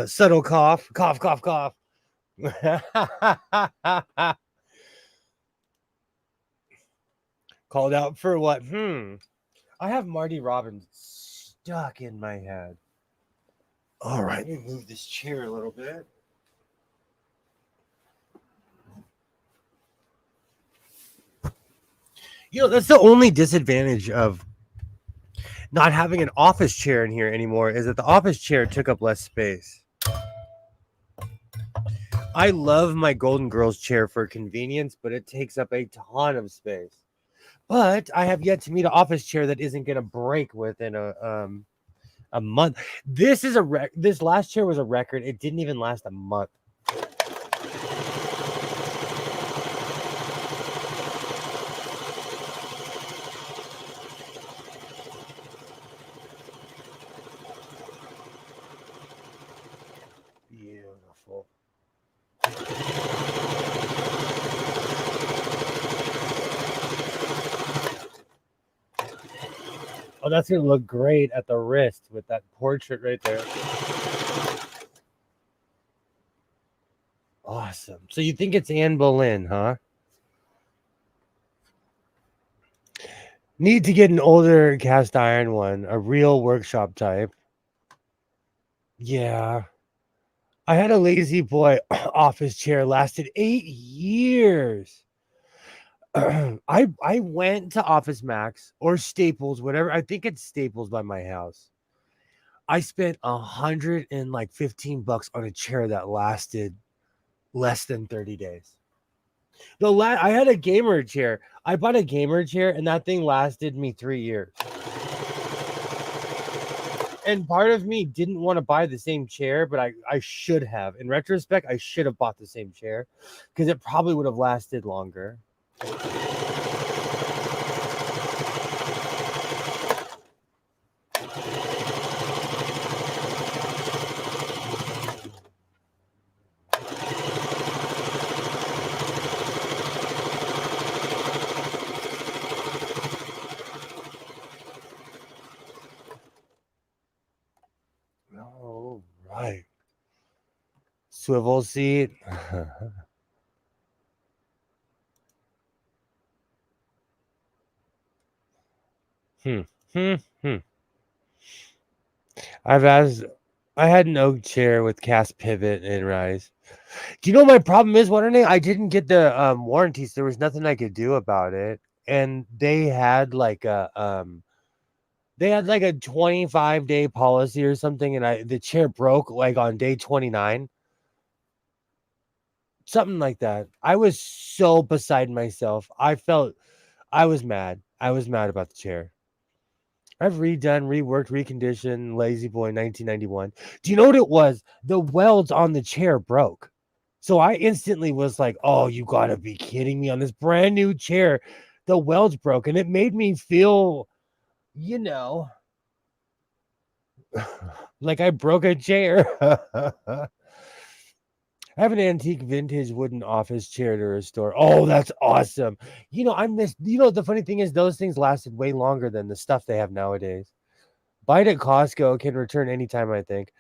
subtle cough. Called out for what? I have Marty Robbins stuck in my head. All right, let me move this chair a little bit. That's the only disadvantage of not having an office chair in here anymore, is that the office chair took up less space. I love my Golden Girls chair for convenience, but it takes up a ton of space. But I have yet to meet an office chair that isn't going to break within a month. This is this last chair was a record. It didn't even last a month. Oh, that's gonna look great at the wrist with that portrait right there. Awesome. So you think it's Anne Boleyn, huh? Need to get an older cast iron one, a real workshop type. Yeah. I had a lazy boy office chair, lasted 8 years. I went to Office Max or Staples, whatever. I think it's Staples by my house. I spent $115 on a chair that lasted less than 30 days. I had a gamer chair. I bought a gamer chair and that thing lasted me 3 years. And part of me didn't want to buy the same chair, but I should have. In retrospect, I should have bought the same chair because it probably would have lasted longer. All right. Swivel seat. Hmm. I had an oak chair with cast pivot and rise. Do you know my problem is, I didn't get the warranties. There was nothing I could do about it. And they had like a 25-day policy or something, and the chair broke like on day 29. Something like that. I was so beside myself. I was mad. I was mad about the chair. I've redone, reworked, reconditioned Lazy Boy 1991. Do you know what it was? The welds on the chair broke. So I instantly was like, oh, you gotta be kidding me. On this brand new chair, the welds broke. And it made me feel, like I broke a chair. I have an antique vintage wooden office chair to restore. Oh, that's awesome. The funny thing is those things lasted way longer than the stuff they have nowadays. Buy it at Costco, can return anytime, I think.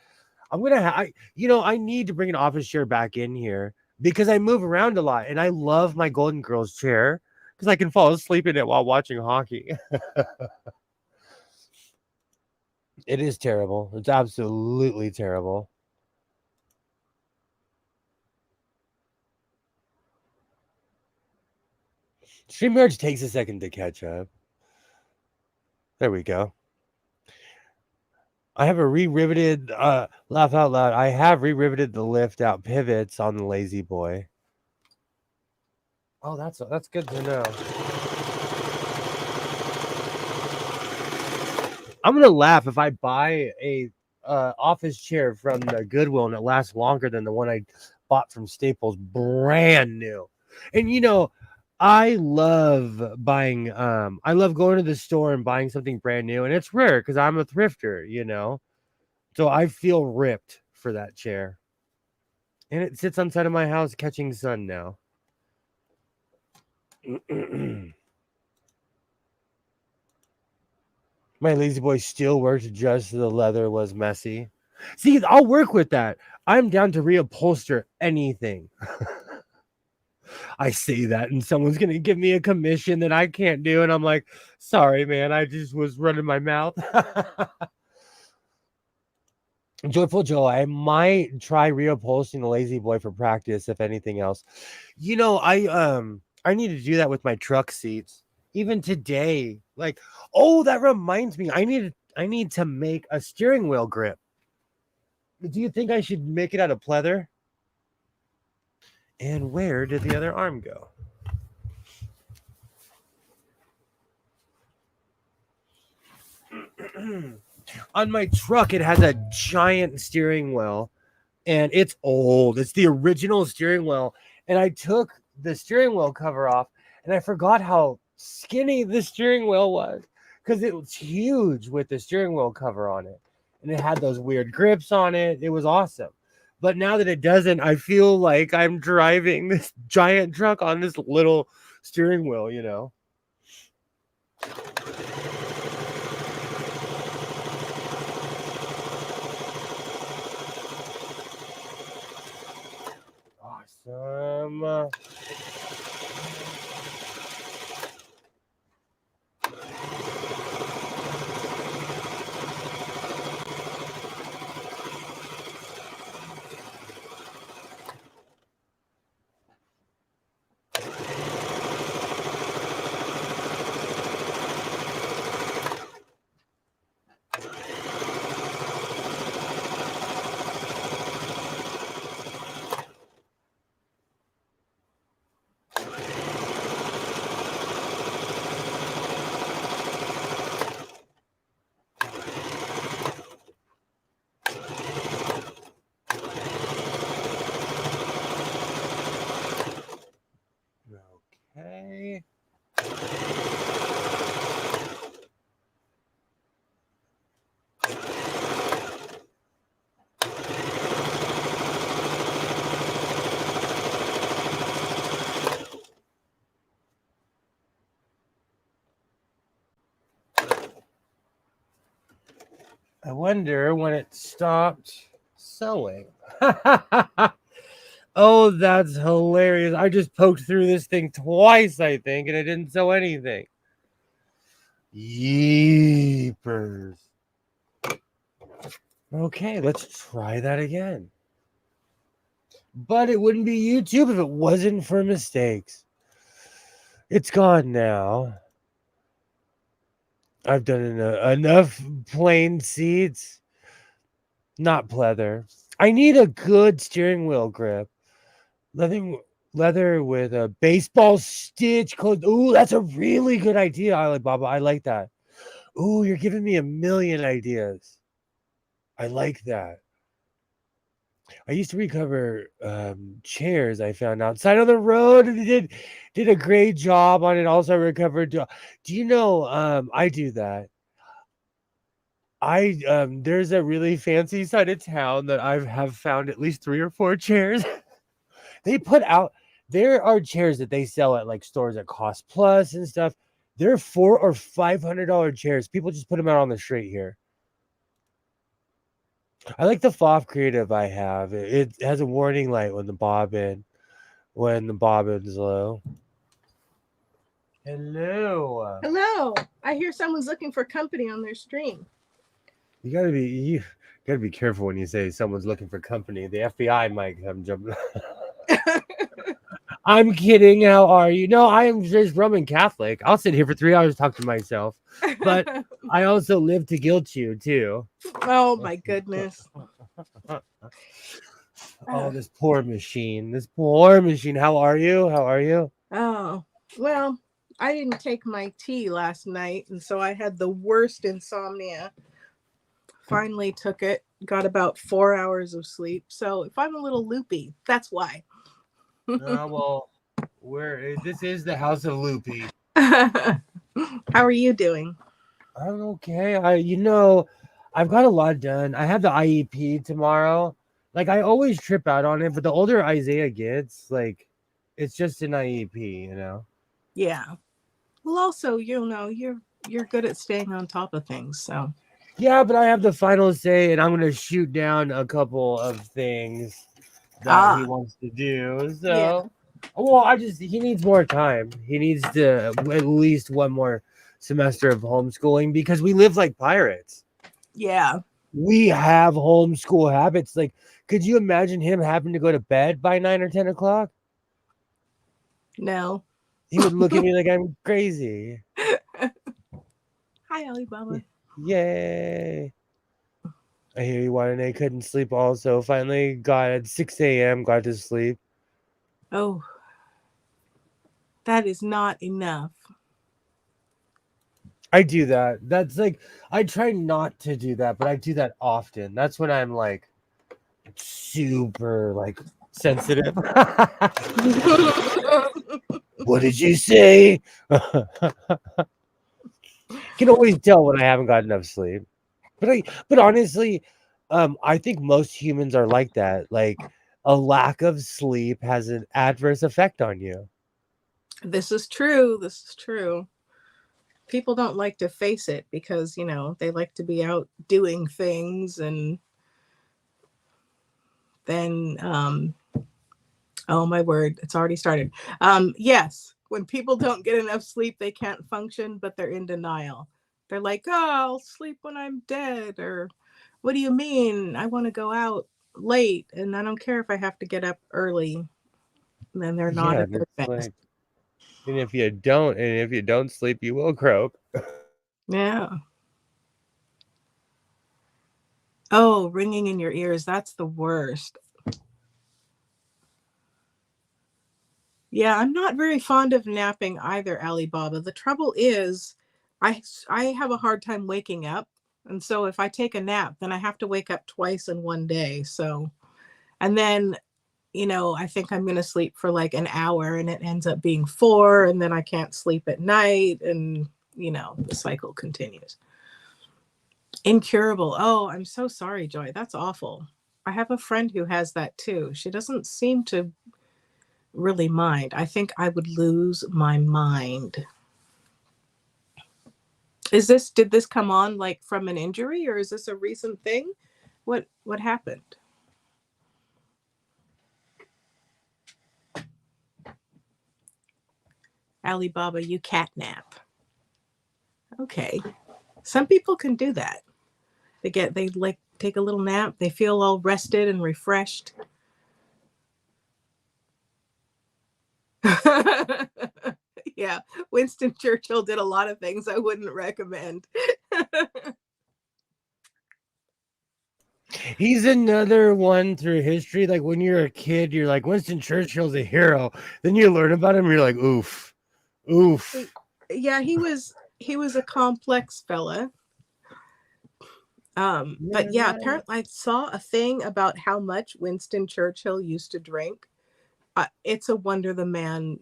I need to bring an office chair back in here because I move around a lot and I love my Golden Girls chair because I can fall asleep in it while watching hockey. It is terrible. It's absolutely terrible. StreamYard takes a second to catch up. There we go. I have re-riveted, laugh out loud. I have re-riveted the lift out pivots on the Lazy Boy. Oh, that's good to know. I'm gonna laugh if I buy a office chair from the Goodwill and it lasts longer than the one I bought from Staples, brand new. And I love buying. I love going to the store and buying something brand new, and it's rare because I'm a thrifter. So I feel ripped for that chair, and it sits on side of my house catching sun now. My Lazy Boy still works just the leather was messy. See, I'll work with that. I'm down to reupholster anything. I say that, and someone's going to give me a commission that I can't do. And I'm like, sorry, man, I just was running my mouth. Joyful Joe, I might try reupholstering the Lazy Boy for practice, if anything else. I need to do that with my truck seats. Even today, like, oh, that reminds me, I need to make a steering wheel grip. Do you think I should make it out of pleather? And where did the other arm go? On my truck, it has a giant steering wheel, and it's old. It's the original steering wheel. And I took the steering wheel cover off, and I forgot how skinny the steering wheel was because it was huge with the steering wheel cover on it. And it had those weird grips on it. It was awesome. But now that it doesn't, I feel like I'm driving this giant truck on this little steering wheel. Okay. I wonder when it stopped sewing. Oh, that's hilarious. I just poked through this thing twice, I think, and it didn't sew anything. Yeepers. Okay, let's try that again. But it wouldn't be YouTube if it wasn't for mistakes. It's gone now. I've done enough plain seats. Not pleather. I need a good steering wheel grip. Leather with a baseball stitch. Ooh, that's a really good idea, Alibaba. I like that. Ooh, you're giving me a million ideas. I like that. I used to recover chairs I found outside on the road, and they did a great job on it. Also, I recovered. Do you know? I do that. There's a really fancy side of town that I have found at least 3 or 4 chairs. They put out there are chairs that they sell at like stores at Cost Plus and stuff. They're $400 or $500 chairs. People just put them out on the street here. I like the FOF Creative I have. It has a warning light when the bobbin's low. Hello. Hello. I hear someone's looking for company on their stream. You gotta be careful when you say someone's looking for company. The FBI might come jumping. I'm kidding. How are you? No, I am just Roman Catholic. I'll sit here for 3 hours talk to myself. But I also live to guilt you too. Oh my goodness. Oh, this poor machine. This poor machine. How are you? How are you? Oh, well, I didn't take my tea last night, and so I had the worst insomnia. Finally took it, got about 4 hours of sleep. So if I'm a little loopy, that's why. Well, this is the house of Loopy. How are you doing? I'm okay. I've got a lot done. I have the IEP tomorrow. Like I always trip out on it, but the older Isaiah gets, like, it's just an IEP, Yeah. Well, also, you're good at staying on top of things, so. Yeah, but I have the final say, and I'm gonna shoot down a couple of things that he wants to do. So, Yeah. well, he needs more time. He needs to at least one more semester of homeschooling because we live like pirates. Yeah. We have homeschool habits. Like, could you imagine him having to go to bed by 9 or 10 o'clock? No. He would look at me like I'm crazy. Hi, Alibaba. Yay. I hear you wanted I couldn't sleep also. Finally got at 6 a.m. got to sleep. Oh. That is not enough. I do that. That's like, I try not to do that, but I do that often. That's when I'm like super like sensitive. What did you say? Can always tell when I haven't got enough sleep. But honestly, I think most humans are like that. Like a lack of sleep has an adverse effect on you. This is true. This is true. People don't like to face it because, they like to be out doing things, and then Oh my word, it's already started. Yes, when people don't get enough sleep, they can't function, but they're in denial. They're like, "Oh, I'll sleep when I'm dead," or "What do you mean? I want to go out late and I don't care if I have to get up early." And then they're not Yeah, at and their it's best. like, and if you don't sleep, you will croak. Yeah. Oh, ringing in your ears, that's the worst. Yeah, I'm not very fond of napping either, Alibaba. The trouble is, I have a hard time waking up, and so if I take a nap, then I have to wake up twice in one day. So, and then, I think I'm going to sleep for like an hour, and it ends up being 4, and then I can't sleep at night, and the cycle continues. Incurable. Oh, I'm so sorry, Joy. That's awful. I have a friend who has that too. She doesn't seem to really mind. I think I would lose my mind. Did this come on like from an injury, or is this a recent thing? What happened? Alibaba, you catnap. Okay. Some people can do that. They like take a little nap, they feel all rested and refreshed. Yeah, Winston Churchill did a lot of things I wouldn't recommend. He's another one through history. Like when you're a kid, you're like, Winston Churchill's a hero. Then you learn about him, you're like, oof, oof. Yeah, he was a complex fella. But yeah, apparently I saw a thing about how much Winston Churchill used to drink. It's a wonder the man's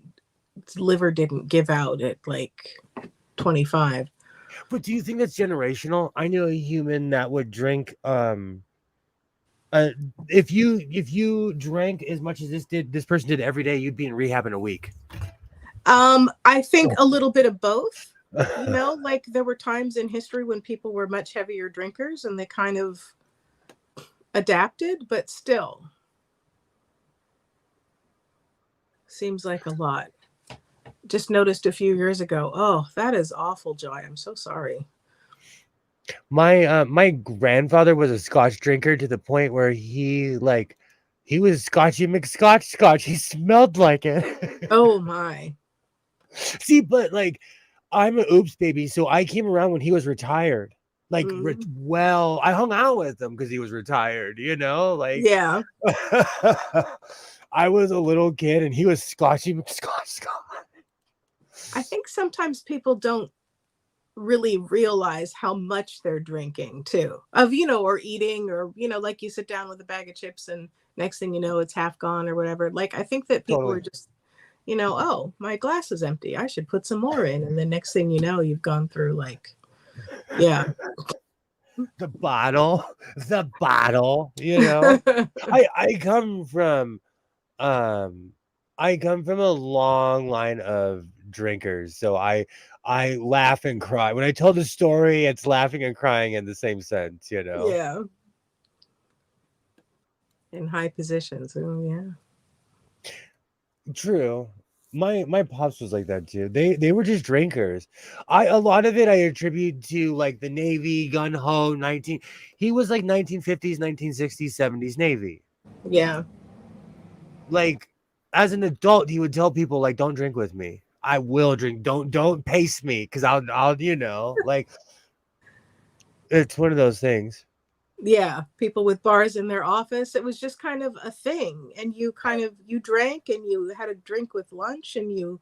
liver didn't give out at like 25. But do you think that's generational? I knew a human that would drink. If you drank as much as this person did every day, you'd be in rehab in a week. I think a little bit of both. Like there were times in history when people were much heavier drinkers and they kind of adapted, but still seems like a lot. Just noticed a few years ago. Oh, that is awful, Joy. I'm so sorry. My grandfather was a Scotch drinker to the point where he was Scotchy McScotch. He smelled like it. Oh my. See, but like I'm an oops baby, so I came around when he was retired. Like, well, I hung out with him because he was retired. Like Yeah. I was a little kid and he was Scotchy McScotch. I think sometimes people don't really realize how much they're drinking too, or eating, or like you sit down with a bag of chips and next thing you know it's half gone or whatever. Like I think that people Totally. are just oh, my glass is empty, I should put some more in, and the next thing you know you've gone through like the bottle. I come from a long line of drinkers, so I laugh and cry when I tell the story. It's laughing and crying in the same sense. Yeah, in high positions. Oh yeah. True. My pops was like that too. They were just drinkers. A lot of it I attribute to like the Navy, gun ho 19. He was like 1950s, 1960s, 70s Navy. Yeah. Like as an adult, he would tell people like, "Don't drink with me. I will drink. Don't pace me because I'll like." It's one of those things. Yeah, people with bars in their office. It was just kind of a thing, and you drank, and you had a drink with lunch, and you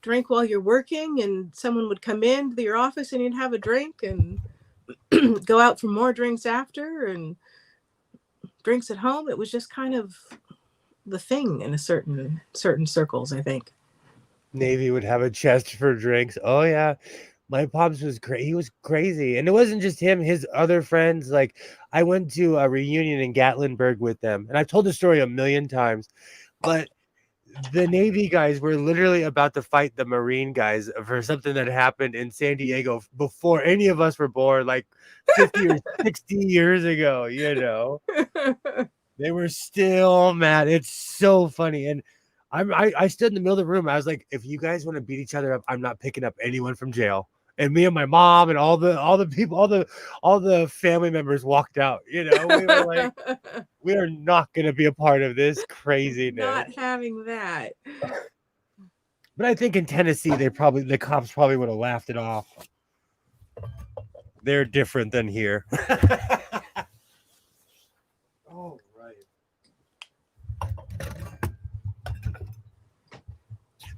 drink while you're working, and someone would come into your office and you'd have a drink and go out for more drinks after, and drinks at home. It was just kind of the thing in a certain circles, I think. Navy would have a chest for drinks. Oh yeah. My pops was crazy. He was crazy. And it wasn't just him, his other friends. Like I went to a reunion in Gatlinburg with them. And I've told the story a million times, but the Navy guys were literally about to fight the Marine guys for something that happened in San Diego before any of us were born, like 50 or 60 years ago, They were still mad. It's so funny. And I stood in the middle of the room. I was like, if you guys want to beat each other up, I'm not picking up anyone from jail. And me and my mom and all the people, all the family members walked out. You know, we were like, we are not going to be a part of this craziness. Not having that. But I think in Tennessee, the cops probably would have laughed it off. They're different than here. Oh, right.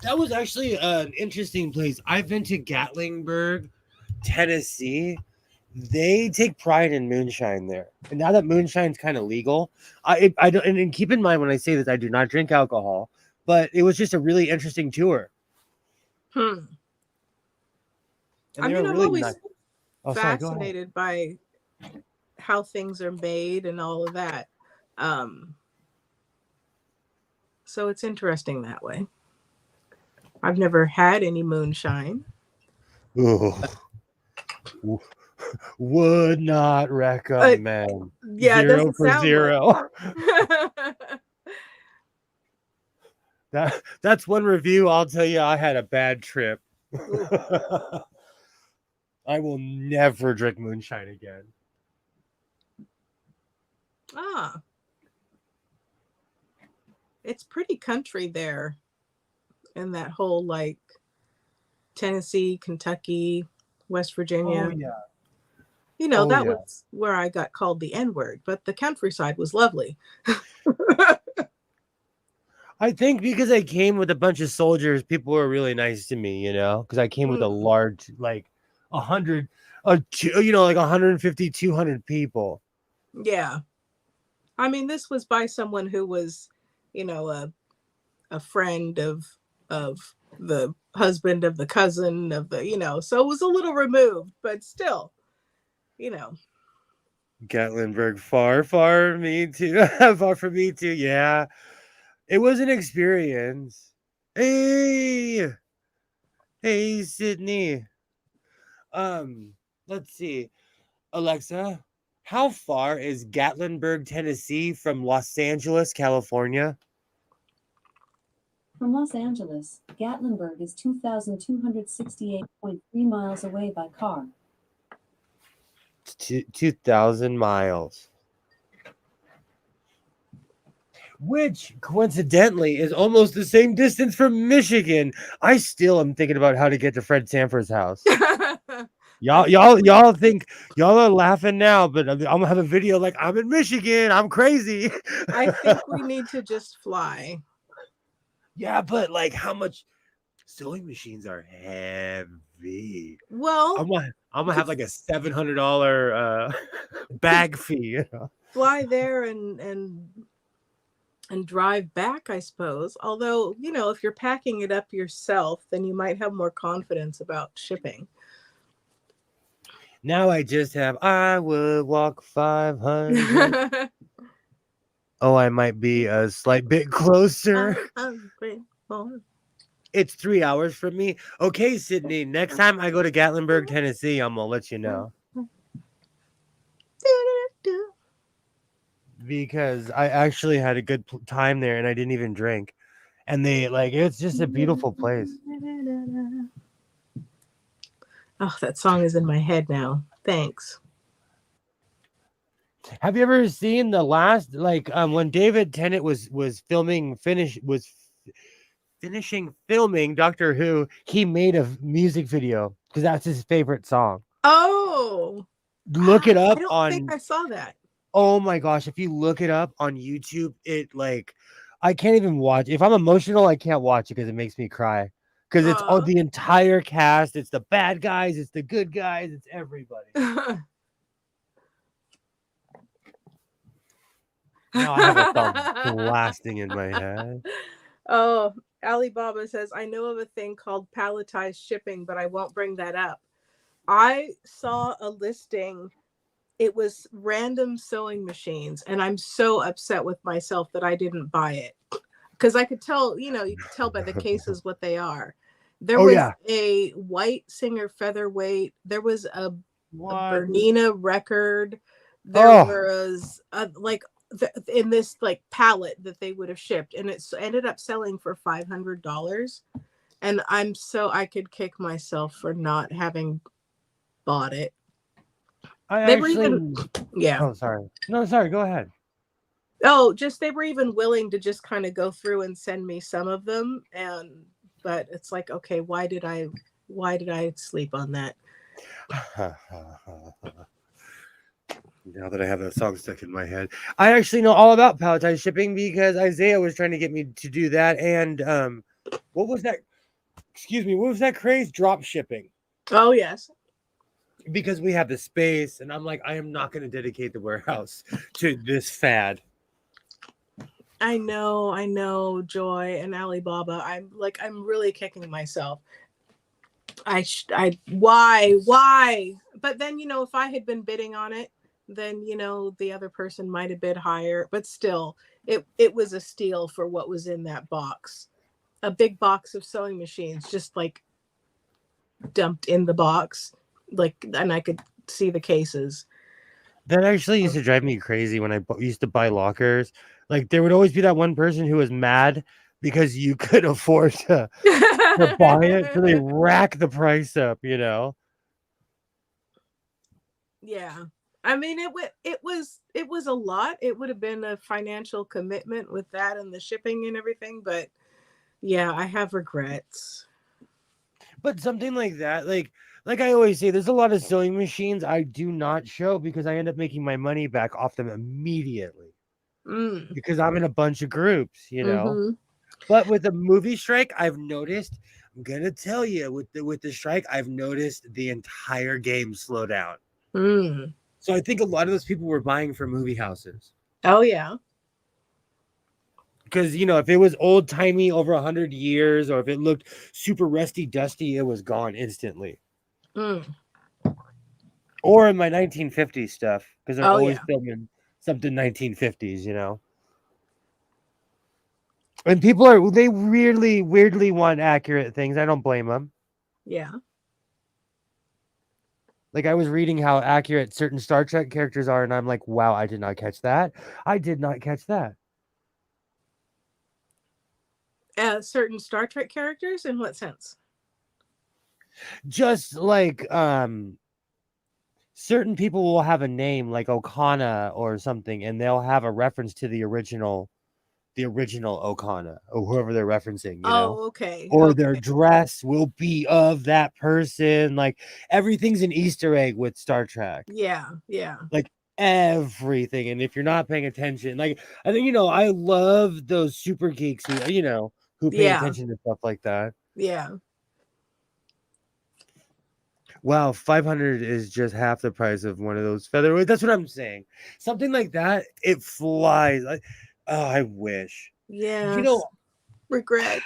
That was actually an interesting place. I've been to Gatlinburg, Tennessee. They take pride in moonshine there. And now that moonshine's kind of legal, I don't. And keep in mind when I say this, I do not drink alcohol. But it was just a really interesting tour. And I mean, I'm always Oh, fascinated by how things are made and all of that. So it's interesting that way. I've never had any moonshine. Ooh. Would not recommend. Yeah, 0 for 0. That's one review. I'll tell you, I had a bad trip. I will never drink moonshine again. It's pretty country there in that whole like Tennessee, Kentucky, West Virginia. Oh, yeah. You know, was where I got called the N-word, but the countryside was lovely. I think because I came with a bunch of soldiers, people were really nice to me, you know, because I came with a large, like 100, you know, like 150, 200 people. Yeah. I mean, this was by someone who was, you know, a friend of the husband of the cousin of the, you know, so it was a little removed, but still, you know. Gatlinburg, far from me too. Far from me too. Yeah. It was an experience. Hey, Sydney. Let's see. Alexa, how far is Gatlinburg, Tennessee from Los Angeles, California? From Los Angeles, Gatlinburg is 2,268.3 miles away by car. 2,000 miles. Which, coincidentally, is almost the same distance from Michigan. I still am thinking about how to get to Fred Sanford's house. Y'all think y'all are laughing now, but I'm gonna have a video like I'm in Michigan. I'm crazy. I think we need to just fly. Yeah, but like how much sewing machines are heavy. Well, I'm gonna have like a $700 bag fee. You know? Fly there and drive back, I suppose. Although, you know, if you're packing it up yourself, then you might have more confidence about shipping. Now I would walk 500. Oh, I might be a slight bit closer. It's 3 hours from me. Okay, Sydney, next time I go to Gatlinburg, Tennessee, I'm going to let you know. Because I actually had a good time there and I didn't even drink. And it's just a beautiful place. Oh, that song is in my head now. Thanks. Have you ever seen the last, when David Tennant was finishing filming Doctor Who, he made a music video because that's his favorite song. Oh, look it up. I don't think I saw that. Oh my gosh, if you look it up on YouTube, I can't even watch. If I'm emotional, I can't watch it because it makes me cry. Because it's all the entire cast. It's the bad guys. It's the good guys. It's everybody. Now I have a song blasting in my head. Oh, Alibaba says, I know of a thing called palletized shipping, but I won't bring that up. I saw a listing. It was random sewing machines, and I'm so upset with myself that I didn't buy it. Because I could tell, you could tell by the cases what they are. There was a white Singer featherweight. There was a Bernina record. There was in this like pallet that they would have shipped, and it's ended up selling for $500. And I could kick myself for not having bought it. I They were actually. even, yeah. Oh, sorry. No, sorry. Go ahead. Oh, just they were even willing to just kind of go through and send me some of them, but it's like, okay, why did I sleep on that? Now that I have that song stuck in my head, I actually know all about palletized shipping because Isaiah was trying to get me to do that. And what was that? Excuse me, what was that craze? Drop shipping. Oh yes. Because we have the space, and I'm like, I am not going to dedicate the warehouse to this fad. I know, Joy and Alibaba. I'm really kicking myself. Why? But then, if I had been bidding on it, then, the other person might have bid higher, but still it was a steal for what was in that box. A big box of sewing machines, just like dumped in the box, and I could see the cases. That actually used to drive me crazy when I used to buy lockers. Like, there would always be that one person who was mad because you could afford to buy it, so they rack the price up, Yeah. I mean, it was a lot. It would have been a financial commitment with that and the shipping and everything, but yeah, I have regrets. But something like that, like I always say, there's a lot of sewing machines I do not show because I end up making my money back off them immediately. Because I'm in a bunch of groups, Mm-hmm. But with the movie strike, I've noticed, I'm gonna tell you, with the strike, I've noticed the entire game slow down. So I think a lot of those people were buying for movie houses. Oh yeah. Because if it was old timey over 100 years, or if it looked super rusty dusty, it was gone instantly. Or in my 1950s stuff, because they're always filming something 1950s, And people they weirdly want accurate things. I don't blame them. Yeah. Like, I was reading how accurate certain Star Trek characters are, and I'm like, wow, I did not catch that. I did not catch that. Certain Star Trek characters, in what sense? Just like certain people will have a name like Okana or something, and they'll have a reference to the original Okana or whoever they're referencing, Okay. Or their dress will be of that person. Like, everything's an Easter egg with Star Trek. Yeah. Like, everything. And if you're not paying attention, like, I think, I love those super geeks who pay attention to stuff like that. Yeah. Wow, 500 is just half the price of one of those featherweight. That's what I'm saying. Something like that, it flies. I wish. Yeah. Regret.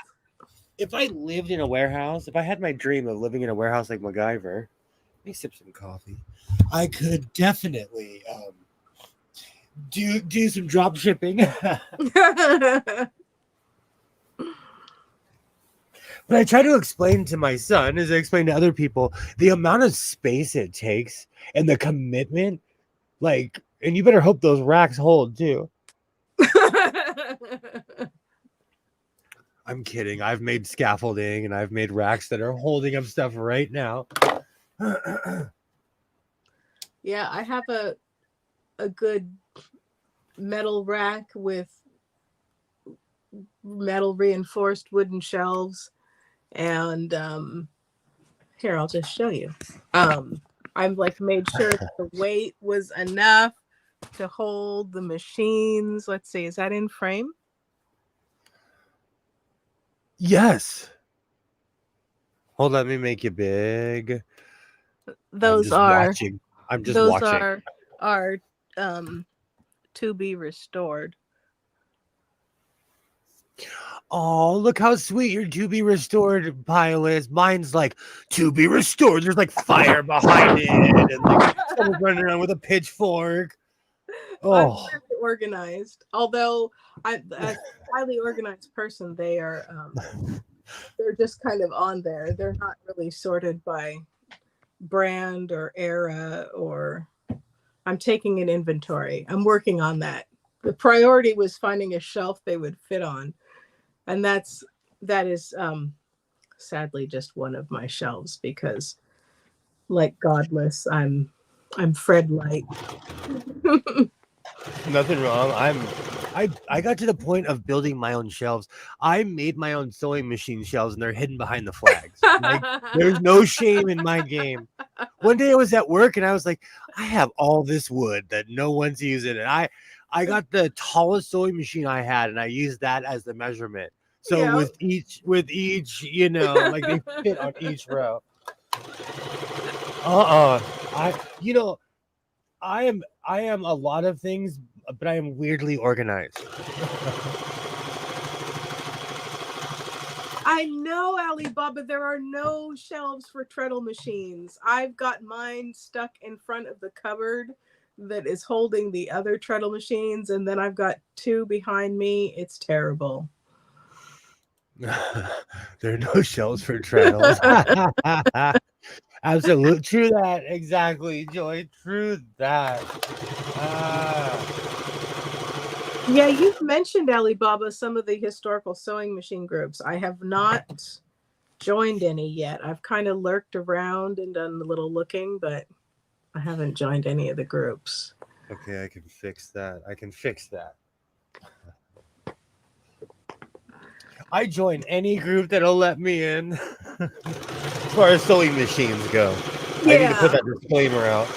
If I lived in a warehouse, if I had my dream of living in a warehouse like MacGyver, let me sip some coffee. I could definitely do some drop shipping. But I try to explain to my son, as I explain to other people, the amount of space it takes and the commitment. Like, and you better hope those racks hold too. I'm kidding. I've made scaffolding and I've made racks that are holding up stuff right now. Yeah, I have a good metal rack with metal reinforced wooden shelves. And here, I'll just show you. I've made sure that the weight was enough to hold the machines. Let's see, is that in frame? Yes. Hold on, let me make you big. Those I'm just watching. Are to be restored. Oh, look how sweet your to be restored pile is. Mine's like to be restored. There's like fire behind it, and like someone's running around with a pitchfork. Oh, I'm very organized. Although I'm a highly organized person, they're just kind of on there. They're not really sorted by brand or era, or I'm taking an inventory. I'm working on that. The priority was finding a shelf they would fit on, and that is sadly just one of my shelves because, like Godless, I'm Fred Light. Nothing wrong. I got to the point of building my own shelves. I made my own sewing machine shelves, and they're hidden behind the flags. Like there's no shame in my game. One day I was at work, and I was like, I have all this wood that no one's using, and I got the tallest sewing machine I had, and I used that as the measurement. So Yeah. with each, like they fit on each row. I am a lot of things, but I am weirdly organized. I know, Alibaba, there are no shelves for treadle machines. I've got mine stuck in front of the cupboard that is holding the other treadle machines, and then I've got two behind me. It's terrible. There are no shelves for treadles. Absolutely true that. Exactly, Joy. True that. Yeah, you've mentioned, Alibaba, some of the historical sewing machine groups. I have not joined any yet. I've kind of lurked around and done a little looking, but I haven't joined any of the groups. Okay, I can fix that. I join any group that'll let me in. As far as sewing machines go, I need to put that disclaimer out.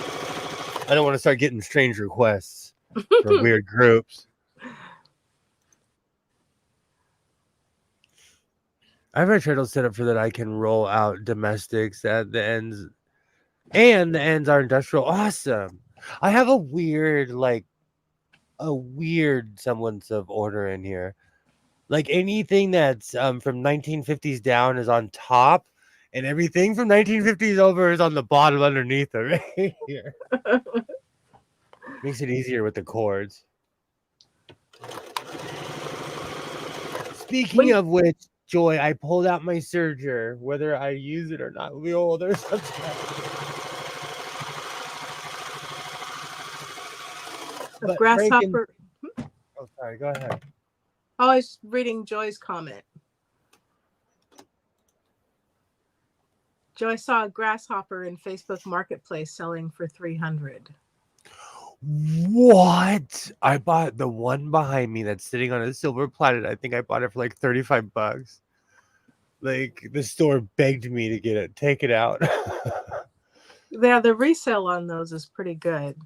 I don't want to start getting strange requests for weird groups. I have a treadle set up for that I can roll out domestics at the ends, and the ends are industrial. Awesome. I have a weird semblance of order in here. Like anything that's from 1950s down is on top, and everything from 1950s over is on the bottom underneath it right here. Makes it easier with the cords. Speaking of which, Joy, I pulled out my serger, whether I use it or not. Oh, there's such a grasshopper. Oh, sorry. Go ahead. Oh, I was reading Joy's comment. Joy saw a grasshopper in Facebook Marketplace selling for $300. What? I bought the one behind me that's sitting on a silver platter. I think I bought it for like $35. Like the store begged me to get it, take it out. Yeah, the resale on those is pretty good.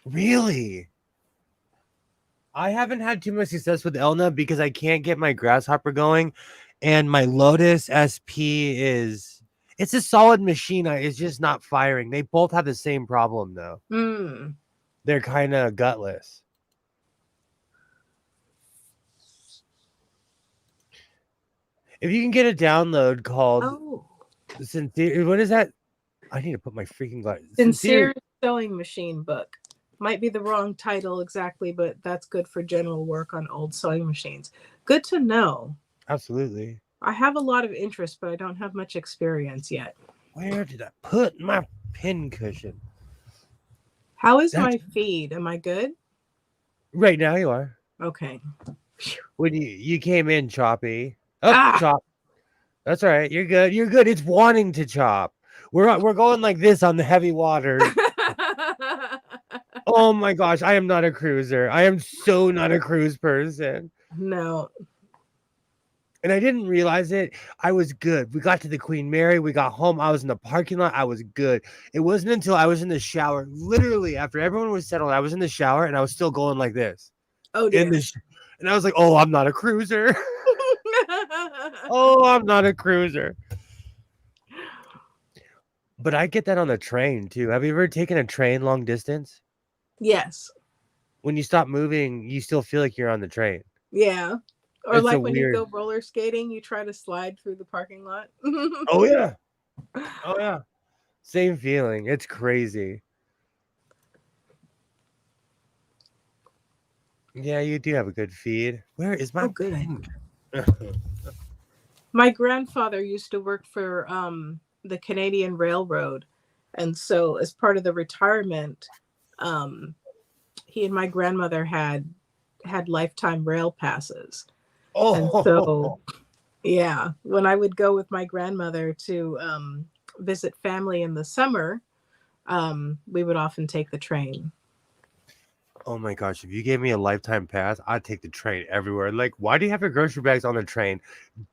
Really? I haven't had too much success with Elna because I can't get my grasshopper going, and my Lotus SP it's a solid machine. It's just not firing. They both have the same problem though. They're kind of gutless. If you can get a download called Sincere, what is that? I need to put my freaking glasses. Sincere Sewing Machine Book. Might be the wrong title exactly, but that's good for general work on old sewing machines. Good to know. Absolutely. I have a lot of interest, but I don't have much experience yet. Where did I put my pin cushion? How is my feed? Am I good? Right now you are. Okay. When you came in choppy. Oh, chop. That's all right. You're good. You're good. It's wanting to chop. We're going like this on the heavy water. Oh my gosh, I am not a cruiser. I am so not a cruise person. No. And I didn't realize it. I was good. We got to the Queen Mary. We got home. I was in the parking lot. I was good. It wasn't until I was in the shower, literally after everyone was settled, I was in the shower and I was still going like this. Oh, dear. And I was like, oh, I'm not a cruiser. Oh, I'm not a cruiser. But I get that on the train too. Have you ever taken a train long distance? Yes. When you stop moving, you still feel like you're on the train. Yeah. Or it's like when you go roller skating, you try to slide through the parking lot. Oh, yeah. Oh, yeah. Same feeling. It's crazy. Yeah, you do have a good feed. Where is my pen? My grandfather used to work for the Canadian Railroad. And so as part of the retirement, he and my grandmother had had lifetime rail passes. And Oh, so, yeah, when I would go with my grandmother to visit family in the summer, we would often take the train. oh my gosh! If you gave me a lifetime pass, I'd take the train everywhere. Like, why do you have your grocery bags on the train?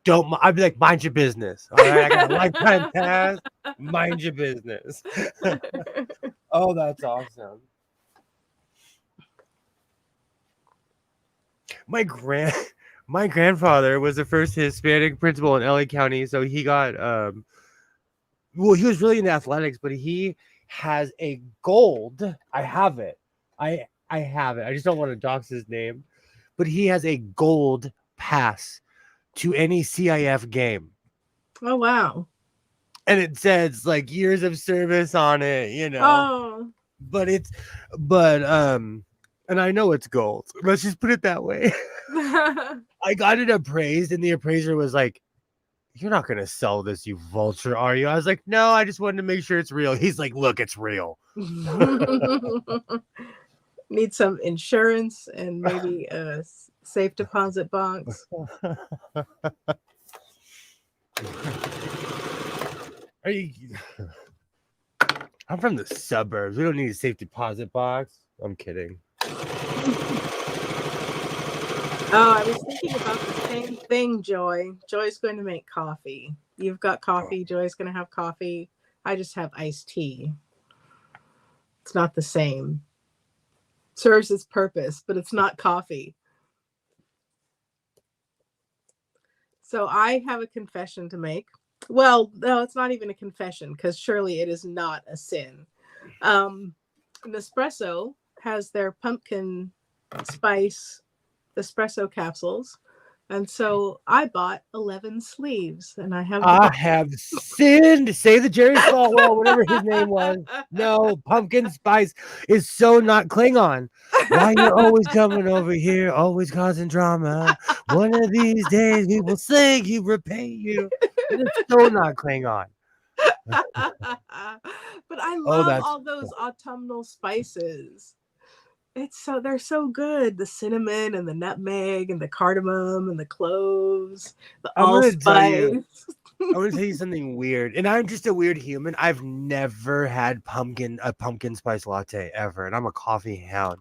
I'd be like, mind your business. All right, I got a lifetime pass. Mind your business. Oh, that's awesome. My my grandfather was the first Hispanic principal in LA County, so he got well, he was really into athletics, but he has a gold. I have it. I have it. I just don't want to dox his name, but he has a gold pass to any CIF game. Oh, wow. And it says like years of service on it, you know. Oh. But and I know it's gold. Let's just put it that way. I got it appraised, and the appraiser was like, "You're not gonna sell this, you vulture, are you?" I was like, "No, I just wanted to make sure it's real." He's like, "Look, it's real." Need some insurance and maybe a safe deposit box. Are you... I'm from the suburbs. We don't need a safe deposit box. I'm kidding. Oh, I was thinking about the same thing, Joy. Joy's going to make coffee. You've got coffee. Joy's going to have coffee. I just have iced tea. It's not the same. Serves its purpose, but it's not coffee. So I have a confession to make. Well, no, it's not even a confession because surely it is not a sin. Nespresso has their pumpkin spice espresso capsules. And so I bought 11 sleeves and I have sinned. Say the Jerry Falwell, whatever his name was. No, pumpkin spice is so not Klingon. Why you always coming over here, always causing drama? One of these days we will sing you, repay you. It is so not Klingon. But I love all those autumnal spices. They're so good. The cinnamon and the nutmeg and the cardamom and the cloves, the allspice. I want to tell you something weird, and I'm just a weird human. I've never had a pumpkin spice latte ever, and I'm a coffee hound.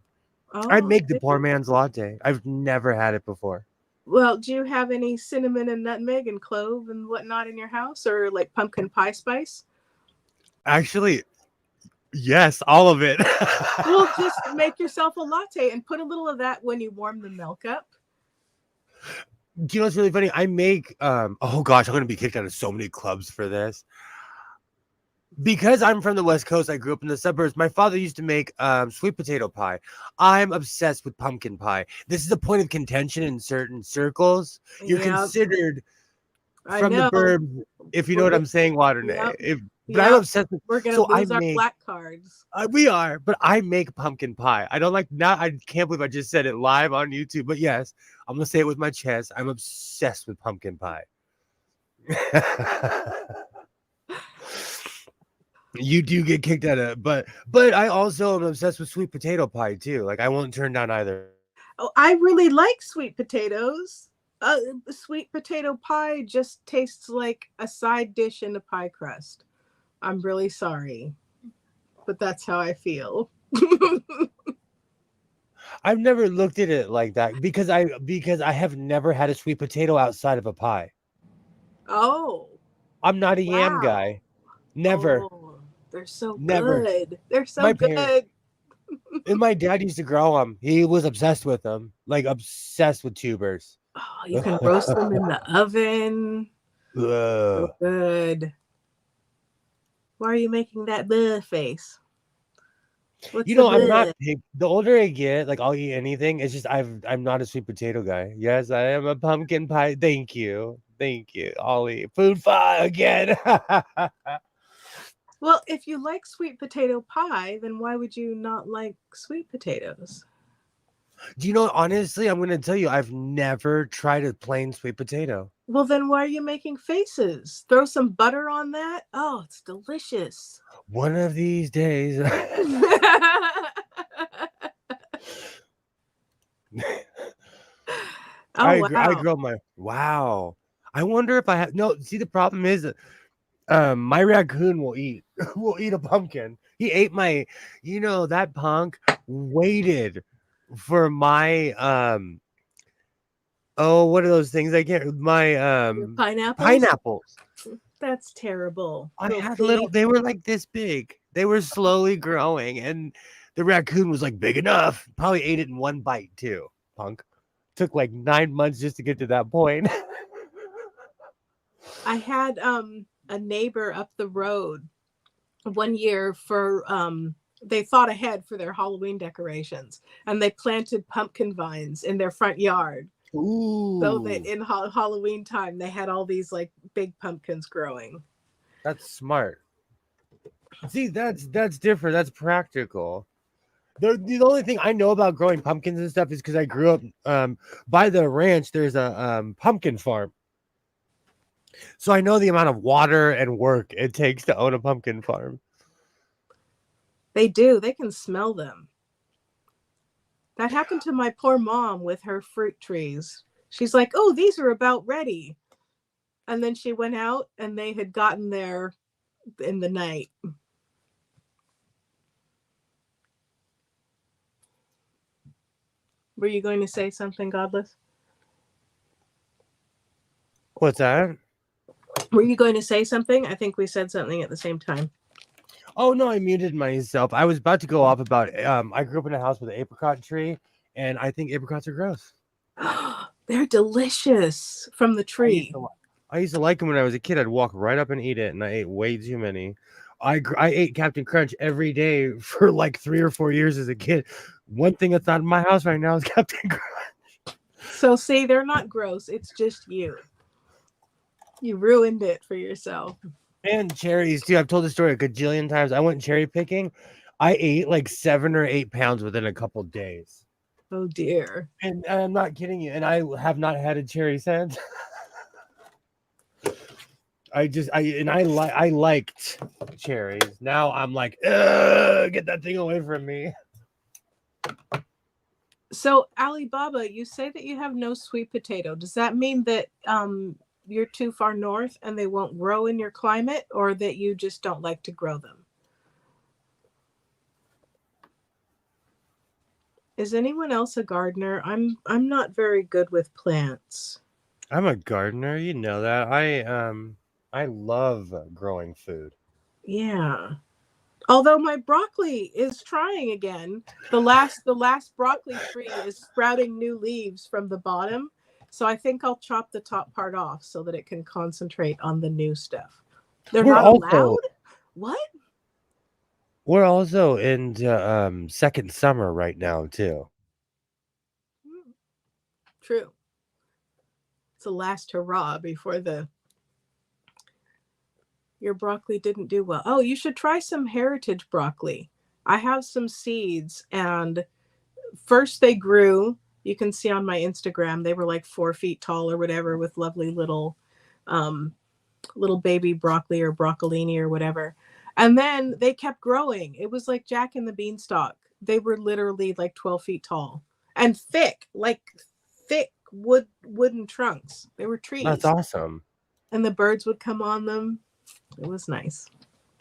I make the poor man's latte. I've never had it before. Well, do you have any cinnamon and nutmeg and clove and whatnot in your house, or like pumpkin pie spice? Actually, yes, all of it. Well, just make yourself a latte and put a little of that when you warm the milk up. Do you know what's really funny? I make oh gosh, I'm gonna be kicked out of so many clubs for this. Because I'm from the West Coast, I grew up in the suburbs. My father used to make sweet potato pie. I'm obsessed with pumpkin pie. This is a point of contention in certain circles. You're considered from the burbs, if you know what I'm saying, Waternet. But I'm obsessed with. We're gonna lose our black cards. We are, but I make pumpkin pie. I don't like. Not. I can't believe I just said it live on YouTube. But yes, I'm gonna say it with my chest. I'm obsessed with pumpkin pie. You do get kicked out of, but I also am obsessed with sweet potato pie too. Like I won't turn down either. Oh, I really like sweet potatoes. Sweet potato pie just tastes like a side dish in a pie crust. I'm really sorry, but that's how I feel. I've never looked at it like that because I have never had a sweet potato outside of a pie. Oh, I'm not a yam guy. Never. Oh, they're so Never. good. They're so good. And my dad used to grow them. He was obsessed with them, like obsessed with tubers. Oh, you can roast them in the oven. So good. Why are you making that face? What's I'm not picky. The older I get, like I'll eat anything. It's just I'm not a sweet potato guy. Yes, I am a pumpkin pie. Thank you. I'll eat food pie again. Well, if you like sweet potato pie, then why would you not like sweet potatoes? Do you know, honestly, I'm going to tell you, I've never tried a plain sweet potato. Well, then why are you making faces? Throw some butter on that. Oh, it's delicious. One of these days. Oh I wow. grew up my wow. I wonder if I have no. See, the problem is, my raccoon will eat will eat a pumpkin. He ate my, that punk waited for my oh, what are those things? I can't my Your pineapples? pineapples. That's terrible. I Little had thief. they were like this big. They were slowly growing, and the raccoon was like big enough. Probably ate it in one bite too. Punk. Took like 9 months just to get to that point. I had a neighbor up the road one year for they thought ahead for their Halloween decorations, and they planted pumpkin vines in their front yard. So that Ooh, in Halloween time they had all these like big pumpkins growing. that's smart. See, that's different. That's practical. The only thing I know about growing pumpkins and stuff is because I grew up by the ranch. There's a pumpkin farm, so I know the amount of water and work it takes to own a pumpkin farm. They do. They can smell them. That happened to my poor mom with her fruit trees. She's like, "Oh, these are about ready." And then she went out and they had gotten there in the night. Were you going to say something, Godless? What's that? Were you going to say something? I think we said something at the same time. Oh no, I muted myself. I was about to go off about I grew up in a house with an apricot tree, and I think apricots are gross. They're delicious from the tree. I used to like them when I was a kid. I'd walk right up and eat it, and I ate way too many. I ate Captain Crunch every day for like 3 or 4 years as a kid. One thing that's not in my house right now is Captain Crunch. So see, they're not gross. It's just you. You ruined it for yourself. And cherries too. I've told the story a gajillion times. I went cherry picking. I ate like 7 or 8 pounds within a couple days. Oh dear. And I'm not kidding you. And I have not had a cherry since. I liked cherries. Now I'm like, get that thing away from me. So Alibaba, you say that you have no sweet potato. Does that mean that you're too far north and they won't grow in your climate, or that you just don't like to grow them? Is anyone else a gardener? I'm not very good with plants. I'm a gardener, you know that. I love growing food. Yeah. Although my broccoli is trying again. The last broccoli tree is sprouting new leaves from the bottom. So I think I'll chop the top part off so that it can concentrate on the new stuff. They're We're not also- allowed? What? We're also into second summer right now too. True. It's the last hurrah before your broccoli didn't do well. Oh, you should try some heritage broccoli. I have some seeds, and first they grew. You can see on my Instagram, they were like 4 feet tall or whatever, with lovely little baby broccoli or broccolini or whatever. And then they kept growing. It was like Jack and the Beanstalk. They were literally like 12 feet tall and thick wooden trunks. They were trees. That's awesome. And the birds would come on them. It was nice.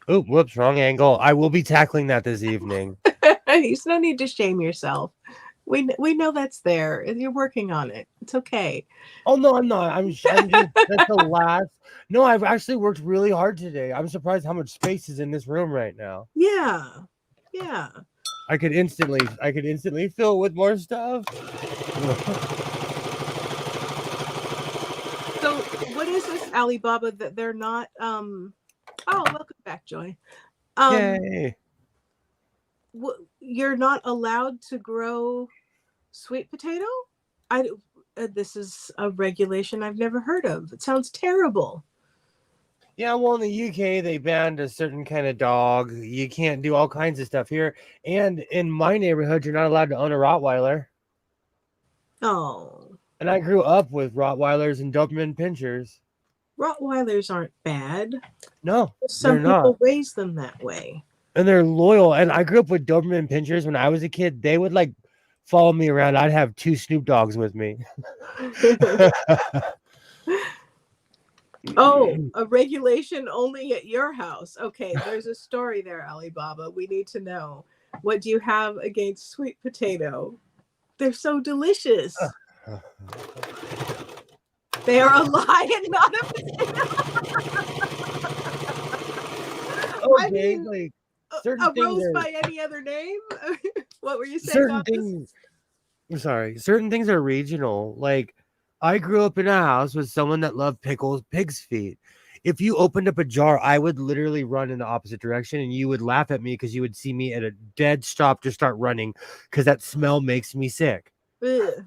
Oh, whoops, wrong angle. I will be tackling that this evening. There's no need to shame yourself. We know that's there. You're working on it. It's okay. Oh no, I'm not. I'm just that's the last. No, I've actually worked really hard today. I'm surprised how much space is in this room right now. Yeah. I could instantly fill it with more stuff. So what is this, Alibaba, that they're not oh, welcome back, Joy. Yay. You're not allowed to grow sweet potato? This is a regulation I've never heard of. It sounds terrible. Yeah, well, in the UK, they banned a certain kind of dog. You can't do all kinds of stuff here. And in my neighborhood, you're not allowed to own a Rottweiler. Oh. And I grew up with Rottweilers and Doberman Pinschers. Rottweilers aren't bad. No, Some they're people not. raise them that way. And they're loyal. And I grew up with Doberman Pinschers when I was a kid. They would like follow me around, I'd have 2 Snoop Dogs with me. Oh, a regulation only at your house. Okay, there's a story there, Alibaba. We need to know. What do you have against sweet potato? They're so delicious. They are a lion, not a potato. I Okay, mean, like a certain things rose are by any other name? What were you saying certain about this? things I'm sorry, certain things are regional. Like I grew up in a house with someone that loved pickles pig's feet. If you opened up a jar, I would literally run in the opposite direction and you would laugh at me because you would see me at a dead stop just start running because that smell makes me sick. Ugh.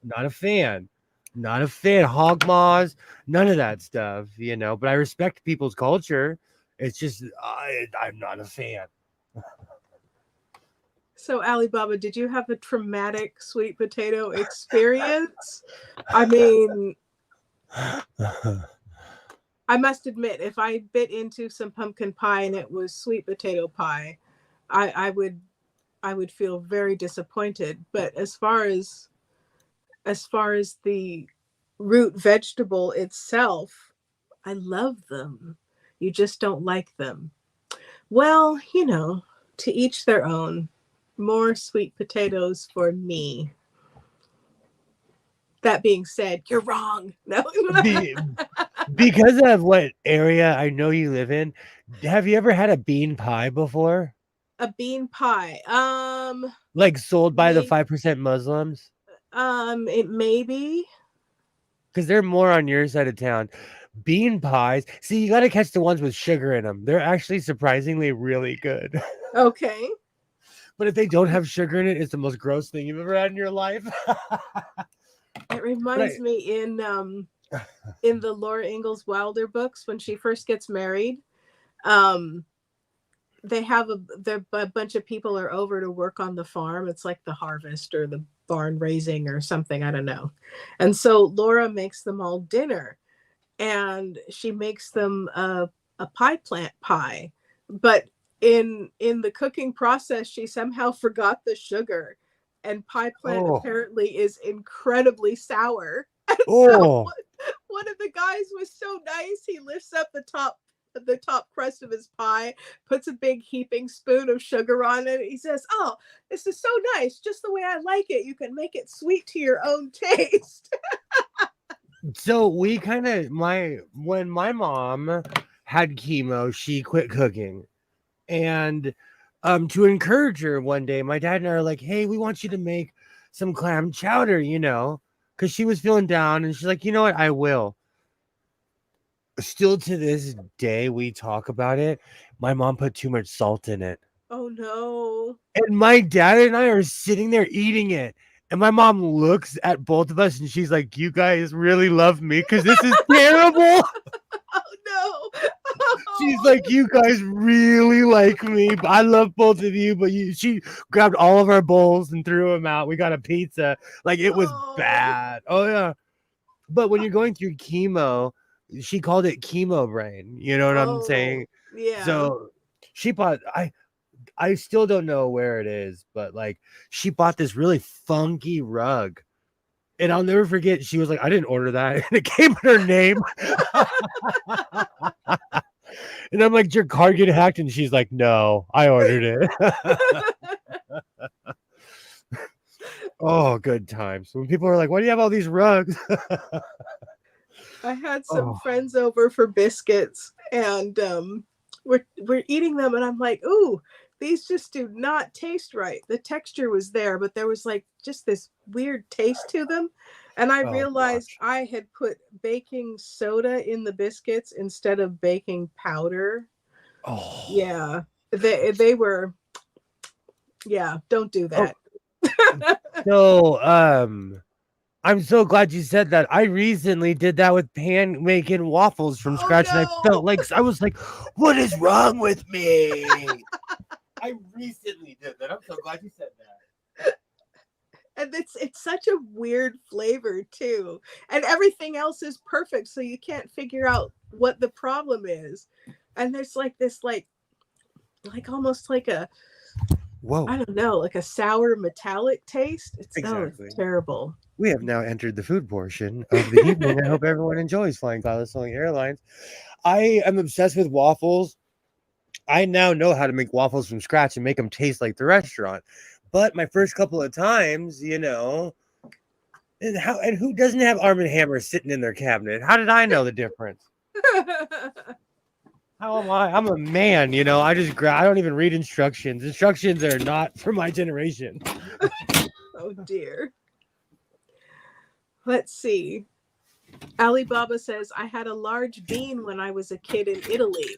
Not a fan. Not a fan. Hog maws, none of that stuff, but I respect people's culture. It's just I'm not a fan. So, Alibaba, did you have a traumatic sweet potato experience? I mean, I must admit, if I bit into some pumpkin pie and it was sweet potato pie, I would feel very disappointed. But as far as the root vegetable itself, I love them. You just don't like them. Well, to each their own. More sweet potatoes for me. That being said, you're wrong. No. Be- because of what area I know you live in, have you ever had a bean pie before? A bean pie. Like sold by the Maybe. 5% Muslims? It may be. Because they're more on your side of town. Bean pies. See, you got to catch the ones with sugar in them. They're actually surprisingly really good. Okay. But if they don't have sugar in it, it's the most gross thing you've ever had in your life. It reminds me in the Laura Ingalls Wilder books when she first gets married. They have a bunch of people are over to work on the farm. It's like the harvest or the barn raising or something. I don't know. And so Laura makes them all dinner, and she makes them a pie plant pie, but in the cooking process she somehow forgot the sugar, and pie plant apparently is incredibly sour. And so one of the guys was so nice, he lifts up the top crust of his pie, puts a big heaping spoon of sugar on it. He says, "Oh, this is so nice, just the way I like it. You can make it sweet to your own taste." So we kind of when my mom had chemo, she quit cooking. And to encourage her one day, my dad and I are like, "Hey, we want you to make some clam chowder, because she was feeling down and she's like, "You know what? I will." Still to this day, we talk about it. My mom put too much salt in it. Oh no. And my dad and I are sitting there eating it. And my mom looks at both of us and she's like, "You guys really love me because this is terrible." Oh no. She's like, "You guys really like me. But I love both of you." But she grabbed all of our bowls and threw them out. We got a pizza. Like it was bad. Oh yeah. But when you're going through chemo, she called it chemo brain. You know what I'm saying? Yeah. So she bought. I still don't know where it is, but like she bought this really funky rug. And I'll never forget, she was like, "I didn't order that." And it came in her name. And I'm like, "Did your card get hacked?" And she's like, "No, I ordered it." Oh, good times. When people are like, "Why do you have all these rugs?" I had some friends over for biscuits, and we're eating them, and I'm like, "Ooh, these just do not taste right." The texture was there, but there was like just this weird taste to them. And I realized I had put baking soda in the biscuits instead of baking powder. Oh. Yeah. They were, yeah, don't do that. So, I'm so glad you said that. I recently did that with making waffles from scratch, and I felt like I was like, "What is wrong with me?" I recently did that. I'm so glad you said that. And it's such a weird flavor too, and everything else is perfect, so you can't figure out what the problem is. And there's like this like almost like a Whoa. I don't know, like a sour metallic taste. It's Exactly. terrible. We have now entered the food portion of the evening. I hope everyone enjoys flying Cloudless Sailing Airlines. I am obsessed with waffles. I now know how to make waffles from scratch and make them taste like the restaurant. But my first couple of times, and who doesn't have Arm & Hammer sitting in their cabinet? How did I know the difference? How am I? I'm a man, I just I don't even read instructions. Instructions are not for my generation. Oh dear. Let's see. Alibaba says, I had a large bean when I was a kid in Italy.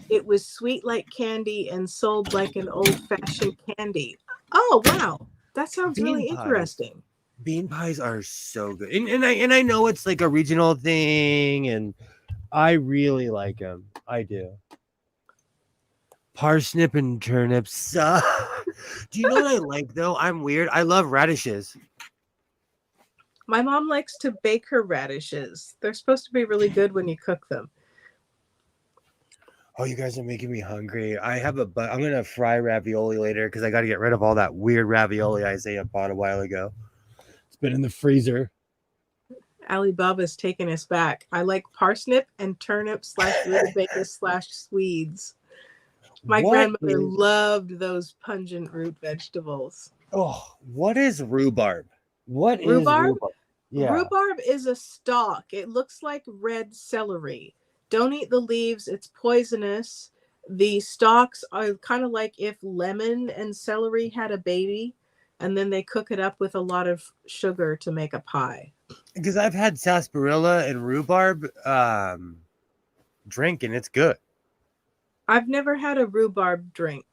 It was sweet like candy and sold like an old-fashioned candy. Oh, wow. That sounds Bean really pies. interesting. Bean pies are so good. And I know it's like a regional thing, and I really like them. I do. Parsnip and turnips. Do you know what I like, though? I'm weird. I love radishes. My mom likes to bake her radishes. They're supposed to be really good when you cook them. Oh, you guys are making me hungry. I'm going to fry ravioli later because I got to get rid of all that weird ravioli Isaiah bought a while ago. It's been in the freezer. Alibaba's taking us back. I like parsnip and turnip / rutabaga / Swedes. My grandmother loved those pungent root vegetables. Oh, what is rhubarb? What is Rhubarb? Yeah. Rhubarb is a stalk. It looks like red celery. Don't eat the leaves. It's poisonous. The stalks are kind of like if lemon and celery had a baby, and then they cook it up with a lot of sugar to make a pie. Because I've had sarsaparilla and rhubarb drink, and it's good. I've never had a rhubarb drink,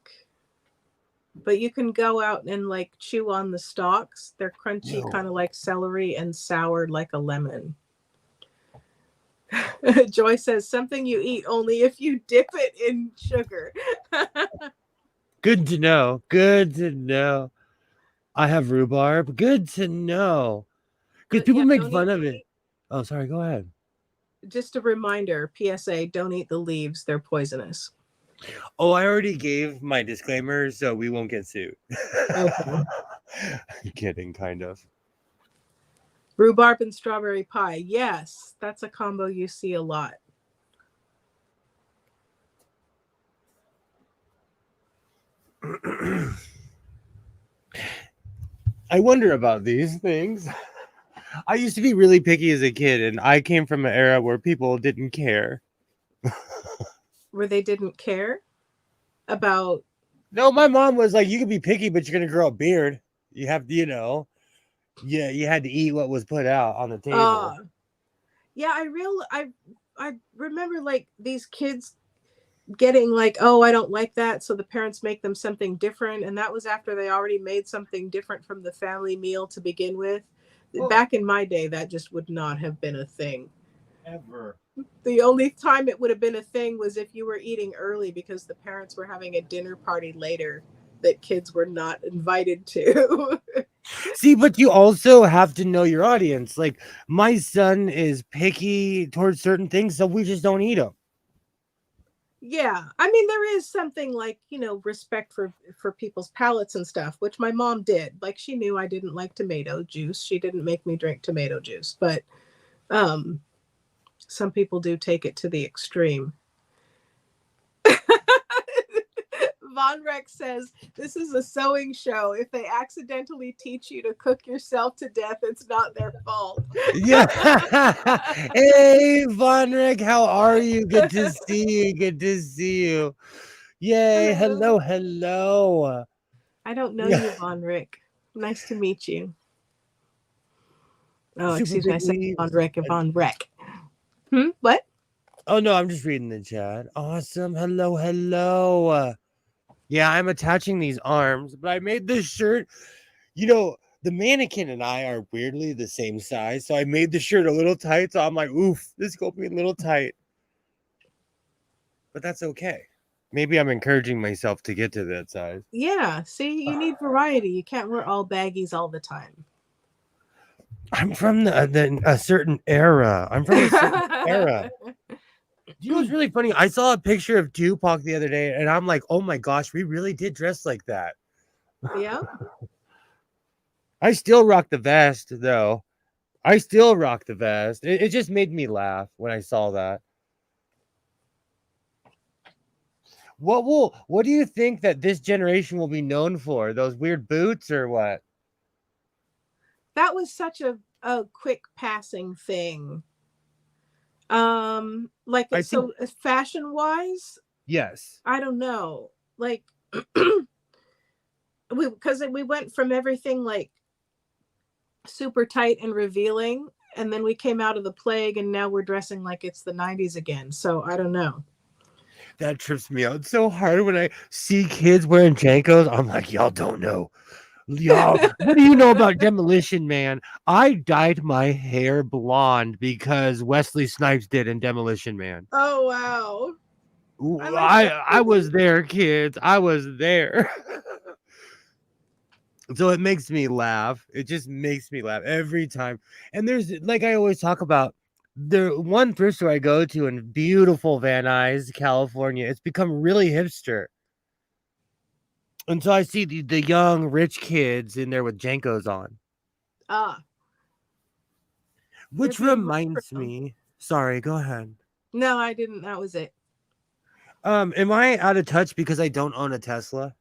but you can go out and like chew on the stalks. They're crunchy, kind of like celery, and sour like a lemon. Joy says, something you eat only if you dip it in sugar. Good to know. Good to know. I have rhubarb. Good to know. Because people make fun of it. Oh, sorry. Go ahead. Just a reminder, PSA, don't eat the leaves. They're poisonous. Oh, I already gave my disclaimer, so we won't get sued. Okay. I'm kidding, kind of. Rhubarb and strawberry pie. Yes, that's a combo you see a lot. I wonder about these things. I used to be really picky as a kid, and I came from an era where people didn't care. Where they didn't care about? No, my mom was like, you can be picky, but you're going to grow a beard. You have to, yeah, you had to eat what was put out on the table. Yeah, I remember like these kids getting like, oh, I don't like that, so the parents make them something different, and that was after they already made something different from the family meal to begin with. Back in my day, that just would not have been a thing. Ever. The only time it would have been a thing was if you were eating early because the parents were having a dinner party later that kids were not invited to. See, but you also have to know your audience. Like, my son is picky towards certain things, so we just don't eat them. Yeah, I mean, there is something like, respect for people's palates and stuff, which my mom did. Like, she knew I didn't like tomato juice. She didn't make me drink tomato juice, but some people do take it to the extreme. Von Rex says, this is a sewing show. If they accidentally teach you to cook yourself to death, it's not their fault. Yeah. Hey, Von Rex, how are you? Good to see you. Good to see you. Yay. Hello. I don't know you, Von Rex. Nice to meet you. Oh, excuse me. I said Von Rex. What? Oh, no, I'm just reading the chat. Awesome. Hello. Yeah, I'm attaching these arms, but I made this shirt. The mannequin and I are weirdly the same size, so I made the shirt a little tight. So I'm like, oof, this is going to be a little tight. But that's okay. Maybe I'm encouraging myself to get to that size. Yeah, see, you need variety. You can't wear all baggies all the time. I'm from a certain era. You know what's really funny? I saw a picture of Tupac the other day, and I'm like, oh my gosh, we really did dress like that. Yeah. I still rock the vest, though. I still rock the vest. It just made me laugh when I saw that. What do you think that this generation will be known for? Those weird boots or what? That was such a quick passing thing. Like I think so fashion wise, yes. I don't know. Like because we went from everything like super tight and revealing, and then we came out of the plague, and now we're dressing like it's the 90s again. So I don't know. That trips me out so hard when I see kids wearing Jankos. I'm like, y'all don't know. Y'all, what do you know about Demolition Man? I dyed my hair blonde because Wesley Snipes did in Demolition Man. Oh wow. I like I that I was movie. there, kids. I was there. So it makes me laugh. It just makes me laugh every time. And there's like I always talk about the one thrift store I go to in beautiful Van Nuys, California. It's become really hipster. And so I see the young rich kids in there with Jankos on. Ah, they're Which being reminds retro. me, sorry, go ahead. No, I didn't. That was it. Am I out of touch because I don't own a Tesla?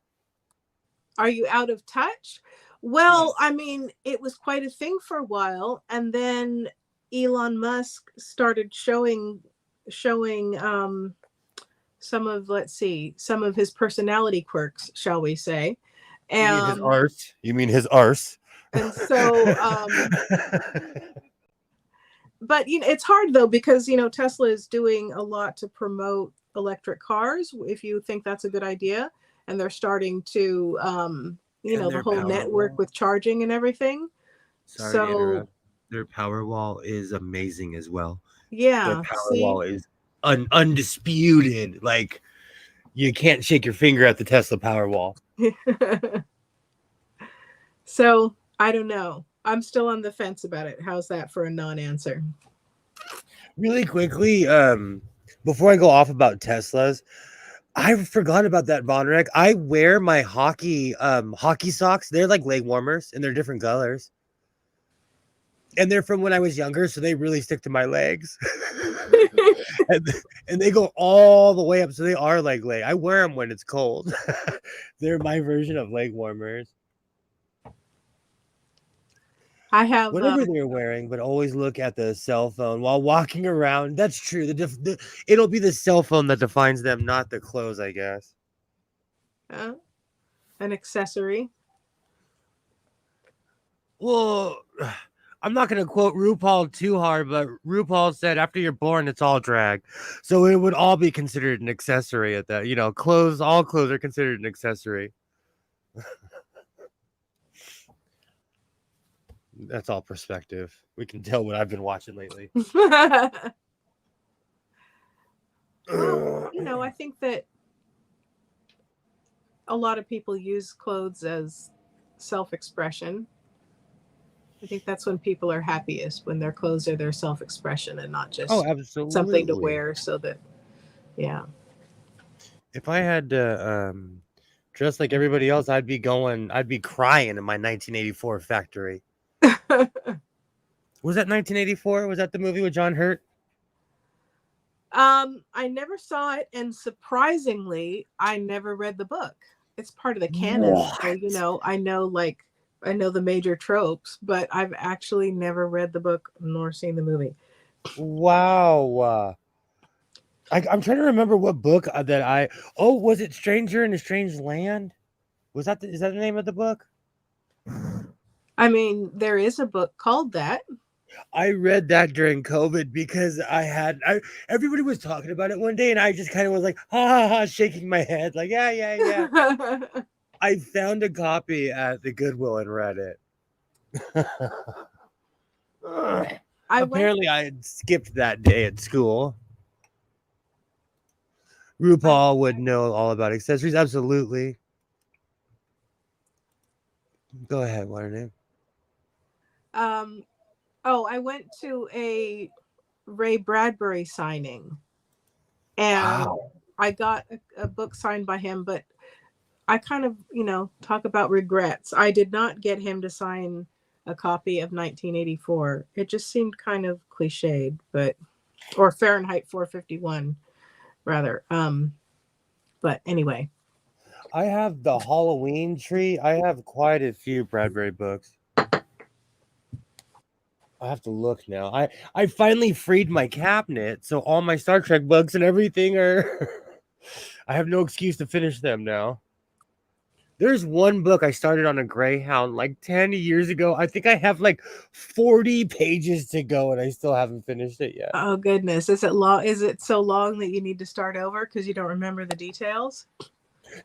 Are you out of touch? Well, Yes. I mean, it was quite a thing for a while, and then Elon Musk started showing some of, let's see, some of his personality quirks, shall we say. You mean his Um arse? You mean his arse? and so but it's hard though, because Tesla is doing a lot to promote electric cars, if you think that's a good idea, and they're starting to And the their whole power network wall. with charging and everything. Sorry to So interrupt. Their power wall is amazing as well. Their yeah, power see. wall is undisputed. Like you can't shake your finger at the Tesla power wall. So I don't know, I'm still on the fence about it. How's that for a non-answer? Really quickly, before I go off about Teslas, I forgot about that, Vonrek. I wear my hockey socks. They're like leg warmers and they're different colors. And they're from when I was younger, so they really stick to my legs. and, and they go all the way up, so they are like leg. I wear them when it's cold. They're my version of leg warmers. I have Whatever they're wearing, but always look at the cell phone while walking around. That's true. It'll be the cell phone that defines them, not the clothes, I guess. an accessory. Well, I'm not going to quote RuPaul too hard, but RuPaul said after you're born, it's all drag. So it would all be considered an accessory at that. All clothes are considered an accessory. That's all perspective. We can tell what I've been watching lately. Well, I think that a lot of people use clothes as self-expression. I think that's when people are happiest, when their clothes are their self-expression and not Oh, just something to absolutely. wear. So that, yeah. If I had to dress like everybody else, I'd be crying in my 1984 factory. Was that 1984? Was that the movie with John Hurt? I never saw it, and surprisingly, I never read the book. It's part of the canon, so What? I know the major tropes, but I've actually never read the book nor seen the movie. Wow. I'm trying to remember what book that I. Oh, was it Stranger in a Strange Land? Is that the name of the book? I mean, there is a book called that. I read that during COVID because everybody was talking about it one day, and I just kind of was like, ha ha ha, shaking my head, like, yeah. I found a copy at the Goodwill and read it. Apparently, I had skipped that day at school. RuPaul would know all about accessories. Absolutely. Go ahead. What's her name? I went to a Ray Bradbury signing, and Wow. I got a book signed by him, but I kind of, talk about regrets. I did not get him to sign a copy of 1984. It just seemed kind of cliched, or Fahrenheit 451 rather. But anyway. I have the Halloween tree. I have quite a few Bradbury books. I have to look now. I finally freed my cabinet, so all my Star Trek books and everything are. I have no excuse to finish them now. There's one book I started on a Greyhound like 10 years ago. I think I have like 40 pages to go, and I still haven't finished it yet. Oh goodness, is it long? Is it so long that you need to start over because you don't remember the details?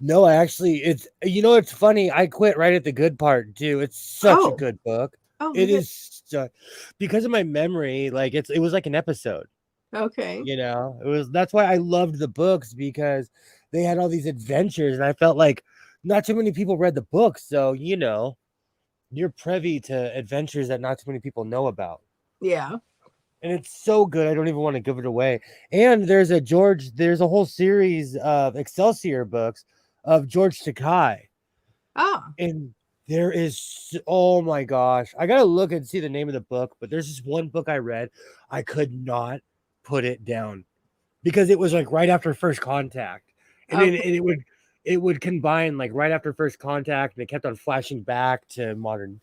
No, it's funny. I quit right at the good part too. It's such a good book. Oh, It is because of my memory. Like it was like an episode. Okay. That's why I loved the books, because they had all these adventures, and I felt like not too many people read the books. So, you're privy to adventures that not too many people know about. Yeah. And it's so good. I don't even want to give it away. And there's a whole series of Excelsior books of George Takei. Ah. And there is, oh my gosh, I got to look and see the name of the book, but there's this one book I read. I could not put it down because it was like right after First Contact. And it would combine like right after First Contact, and it kept on flashing back to modern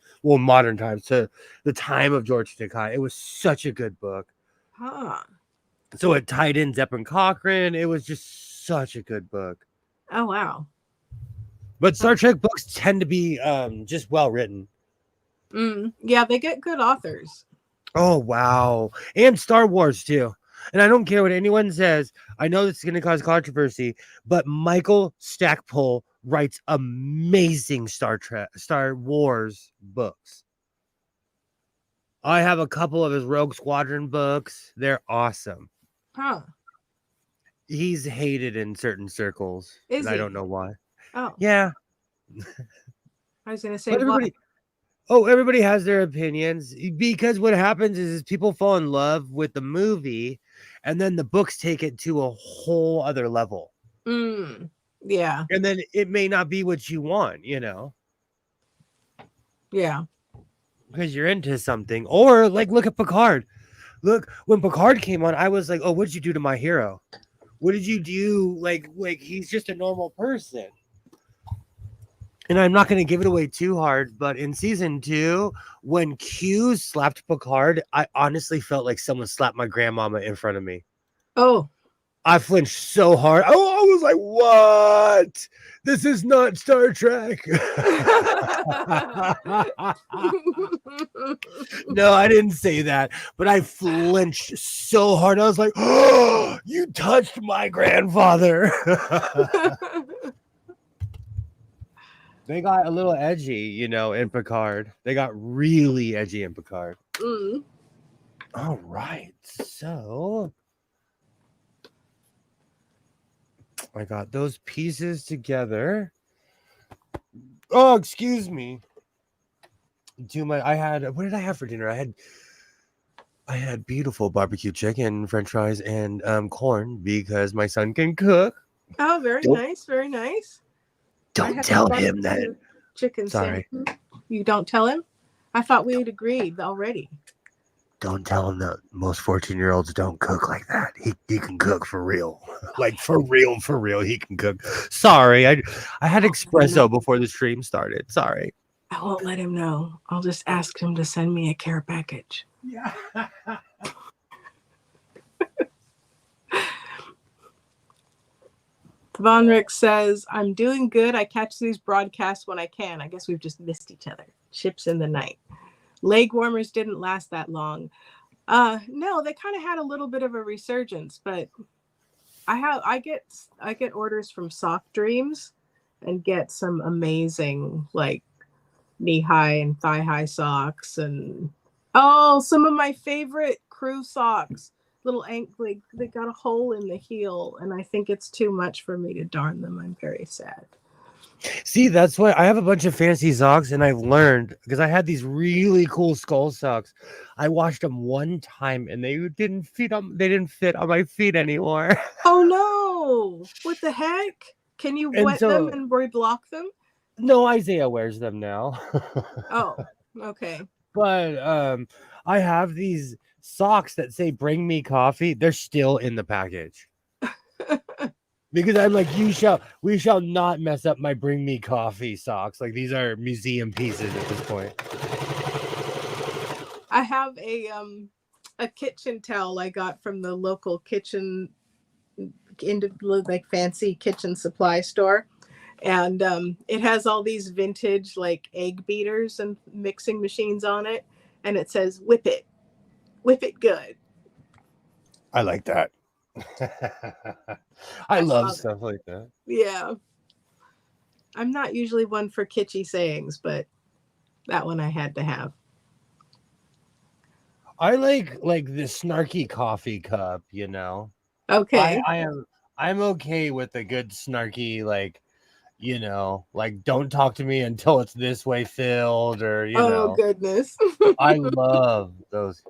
times, to the time of George Takei. It was such a good book. Huh. So it tied in Zepp and Cochrane. It was just such a good book. Oh wow. But Star Trek books tend to be just well written. Yeah, they get good authors. Oh wow. And Star Wars too. And I don't care what anyone says. I know this is going to cause controversy, but Michael Stackpole writes amazing Star Wars books. I have a couple of his Rogue Squadron books. They're awesome. Huh. He's hated in certain circles. Is and he? I don't know why. Oh. Yeah. I was going to say, But everybody has their opinions, because what happens is people fall in love with the movie, and then the books take it to a whole other level. Yeah. And then it may not be what you want, Yeah. because you're into something. Or like, look at Picard. Look, when Picard came on, I was like, oh, what did you do to my hero? What did you do? Like he's just a normal person. And I'm not going to give it away too hard, but in season 2, when Q slapped Picard, I honestly felt like someone slapped my grandmama in front of me. Oh. I flinched so hard. I was like, what? This is not Star Trek. No, I didn't say that, but I flinched so hard. I was like, oh, you touched my grandfather. They got a little edgy, in Picard. They got really edgy in Picard. All right. So I got those pieces together. Oh, excuse me. What did I have for dinner? I had beautiful barbecue chicken, French fries, and corn, because my son can cook. Oh, very nice. Very nice. Don't tell him that. Chicken Sorry. sandwich. You don't tell him? I thought we had agreed already. Don't tell him that most 14-year-olds don't cook like that. He can cook for real. Like for real, he can cook. Sorry, I had espresso before the stream started. Sorry. I won't let him know. I'll just ask him to send me a care package. Yeah. Von Rick says, I'm doing good. I catch these broadcasts when I can. I guess we've just missed each other. Ships in the night. Leg warmers didn't last that long. No, they kind of had a little bit of a resurgence, but I get orders from Soft Dreams and get some amazing like knee-high and thigh-high socks, and some of my favorite crew socks. Little ankle, they got a hole in the heel, and I think it's too much for me to darn them. I'm very sad. See, that's why I have a bunch of fancy socks, and I've learned, because I had these really cool skull socks. I washed them one time, and they didn't fit on my feet anymore. Oh no! What the heck? Can you And wet them so, and reblock them? no, Isaiah wears them now. Oh, okay. But I have these socks that say "Bring me coffee." They're still in the package because I'm like, we shall not mess up my "Bring me coffee" socks. Like these are museum pieces at this point. I have a kitchen towel I got from the local kitchen into like fancy kitchen supply store, and it has all these vintage like egg beaters and mixing machines on it, and it says whip it good. I like that. I I love saw that. stuff like that. Yeah, I'm not usually one for kitschy sayings, but that one I had to have. I like the snarky coffee cup, you know. Okay. I'm okay with a good snarky, like, you know, like don't talk to me until it's this way filled, or you Oh know. goodness. I love those.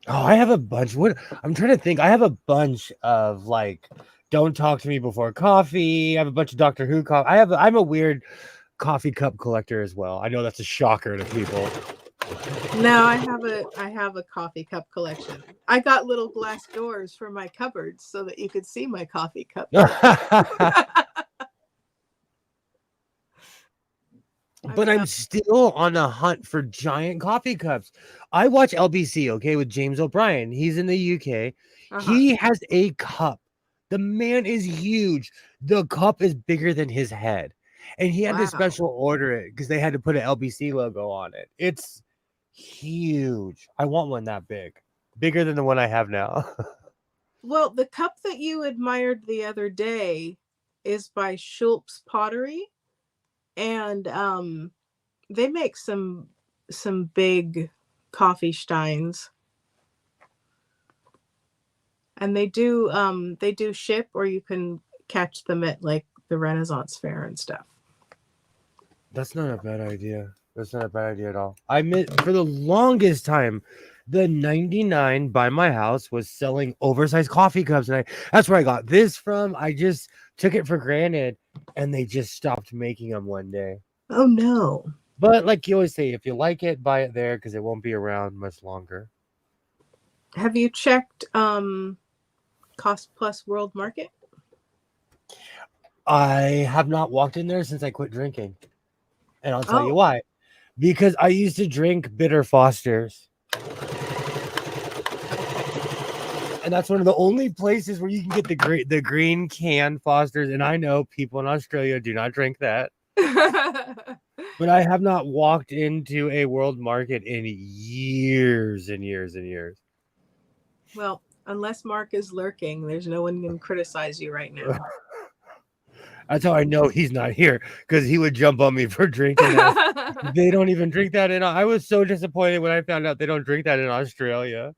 Oh, I have a bunch. What I'm trying to think. I have a bunch of like don't talk to me before coffee. I have a bunch of Doctor Who coffee. I'm a weird coffee cup collector as well. I know that's a shocker to people. No, I have a coffee cup collection. I got little glass doors for my cupboards so that you could see my coffee cup. But I'm still on a hunt for giant coffee cups. I watch LBC, okay, with James O'Brien. He's in the UK. He has a cup. The man is huge. The cup is bigger than his head. And he had to special order it because they had to put an LBC logo on it. It's huge. I want one that big. Bigger than the one I have now. Well, the cup that you admired the other day is by Schulp's Pottery, and they make some big coffee steins, and they do ship, or you can catch them at like the Renaissance Fair and stuff. That's not a bad idea. That's not a bad idea at all. For the longest time, the 99 by my house was selling oversized coffee cups, and that's where I got this from. I just took it for granted, and they just stopped making them one day. Oh no. But like you always say, if you like it, buy it there because it won't be around much longer. Have you checked Cost Plus World Market? I have not walked in there since I quit drinking. And I'll tell you why. Because I used to drink bitter Fosters. And that's one of the only places where you can get the green can Fosters. And I know people in Australia do not drink that. But I have not walked into a world market in years and years and years. Well, unless Mark is lurking, there's no one can criticize you right now. That's how I know he's not here, because he would jump on me for drinking that. They don't even drink that I was so disappointed when I found out they don't drink that in Australia.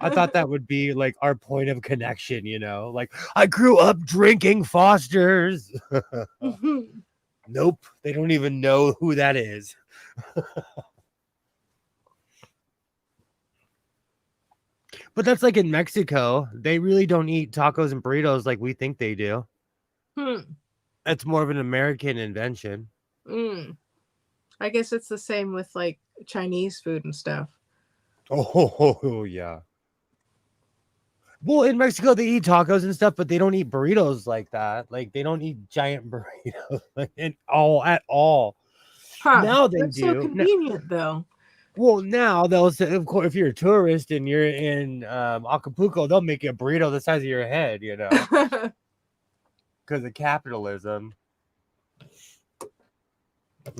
I thought that would be like our point of connection, you know, like I grew up drinking Fosters. Nope, they don't even know who that is. But that's like in Mexico. They really don't eat tacos and burritos like we think they do. That's more of an American invention. I guess it's the same with like Chinese food and stuff. Oh, yeah. Well, in Mexico, they eat tacos and stuff, but they don't eat burritos like that. Like, they don't eat giant burritos at all. Now they That's do. so convenient, though. Well, now they'll say, of course, if you're a tourist and you're in Acapulco, they'll make you a burrito the size of your head, you know, because of capitalism.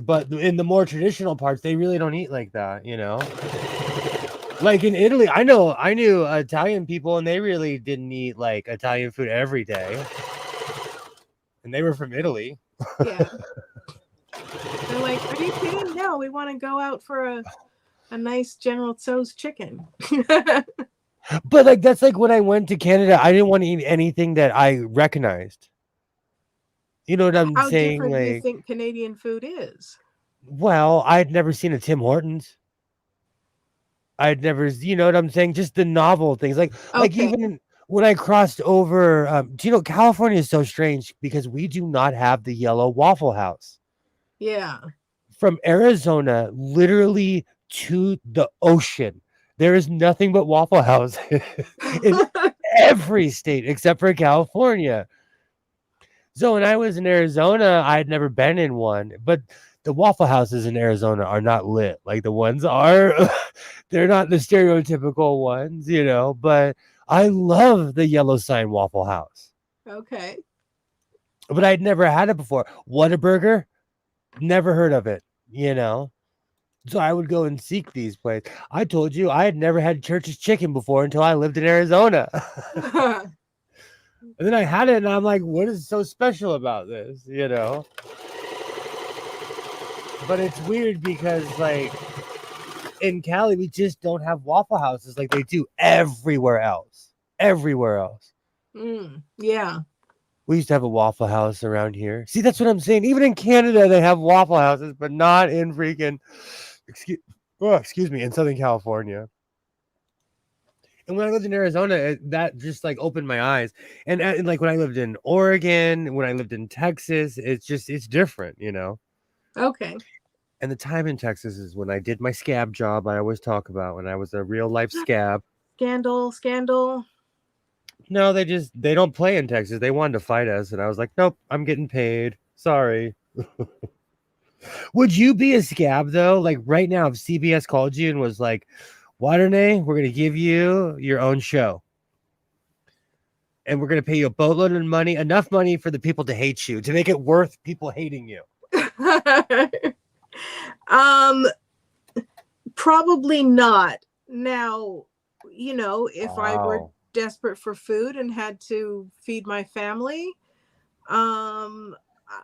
But in the more traditional parts, they really don't eat like that, you know. Like in Italy, I knew Italian people, and they really didn't eat like Italian food every day. And they were from Italy. Yeah. They're like, are you kidding? No, we want to go out for a nice General Tso's chicken. But like that's like when I went to Canada, I didn't want to eat anything that I recognized. You know what I'm saying? How different like, do you think Canadian food is? Well, I'd never seen a Tim Hortons. I'd never, you know what I'm saying? Just the novel things, like even when I crossed over, do you know California is so strange because we do not have the yellow Waffle House. Yeah. From Arizona, literally to the ocean, there is nothing but Waffle House in every state except for California. So when I was in Arizona, I had never been in one, but the Waffle Houses in Arizona are not lit like the ones are. They're not the stereotypical ones, but I love the yellow sign Waffle House. Okay. But I'd never had it before. Whataburger, never heard of it, So I would go and seek these places. I told you I had never had Church's Chicken before until I lived in Arizona. And then I had it and I'm like, what is so special about this, But it's weird because, like, in Cali, we just don't have Waffle Houses like they do everywhere else. Everywhere else. Yeah. We used to have a Waffle House around here. See, that's what I'm saying. Even in Canada, they have Waffle Houses, but not in freaking, excuse me, in Southern California. And when I lived in Arizona, that just like opened my eyes. And like when I lived in Oregon, when I lived in Texas, it's different, Okay. And the time in Texas is when I did my scab job I always talk about, when I was a real life scab. Scandal. No, they don't play in Texas. They wanted to fight us, and I was like, nope, I'm getting paid. Sorry. Would you be a scab though? Like right now, if CBS called you and was like, Waternay, we're gonna give you your own show. And we're gonna pay you a boatload of money, enough money for the people to hate you, to make it worth people hating you. Probably not. Now, if I were Wow. desperate for food and had to feed my family, I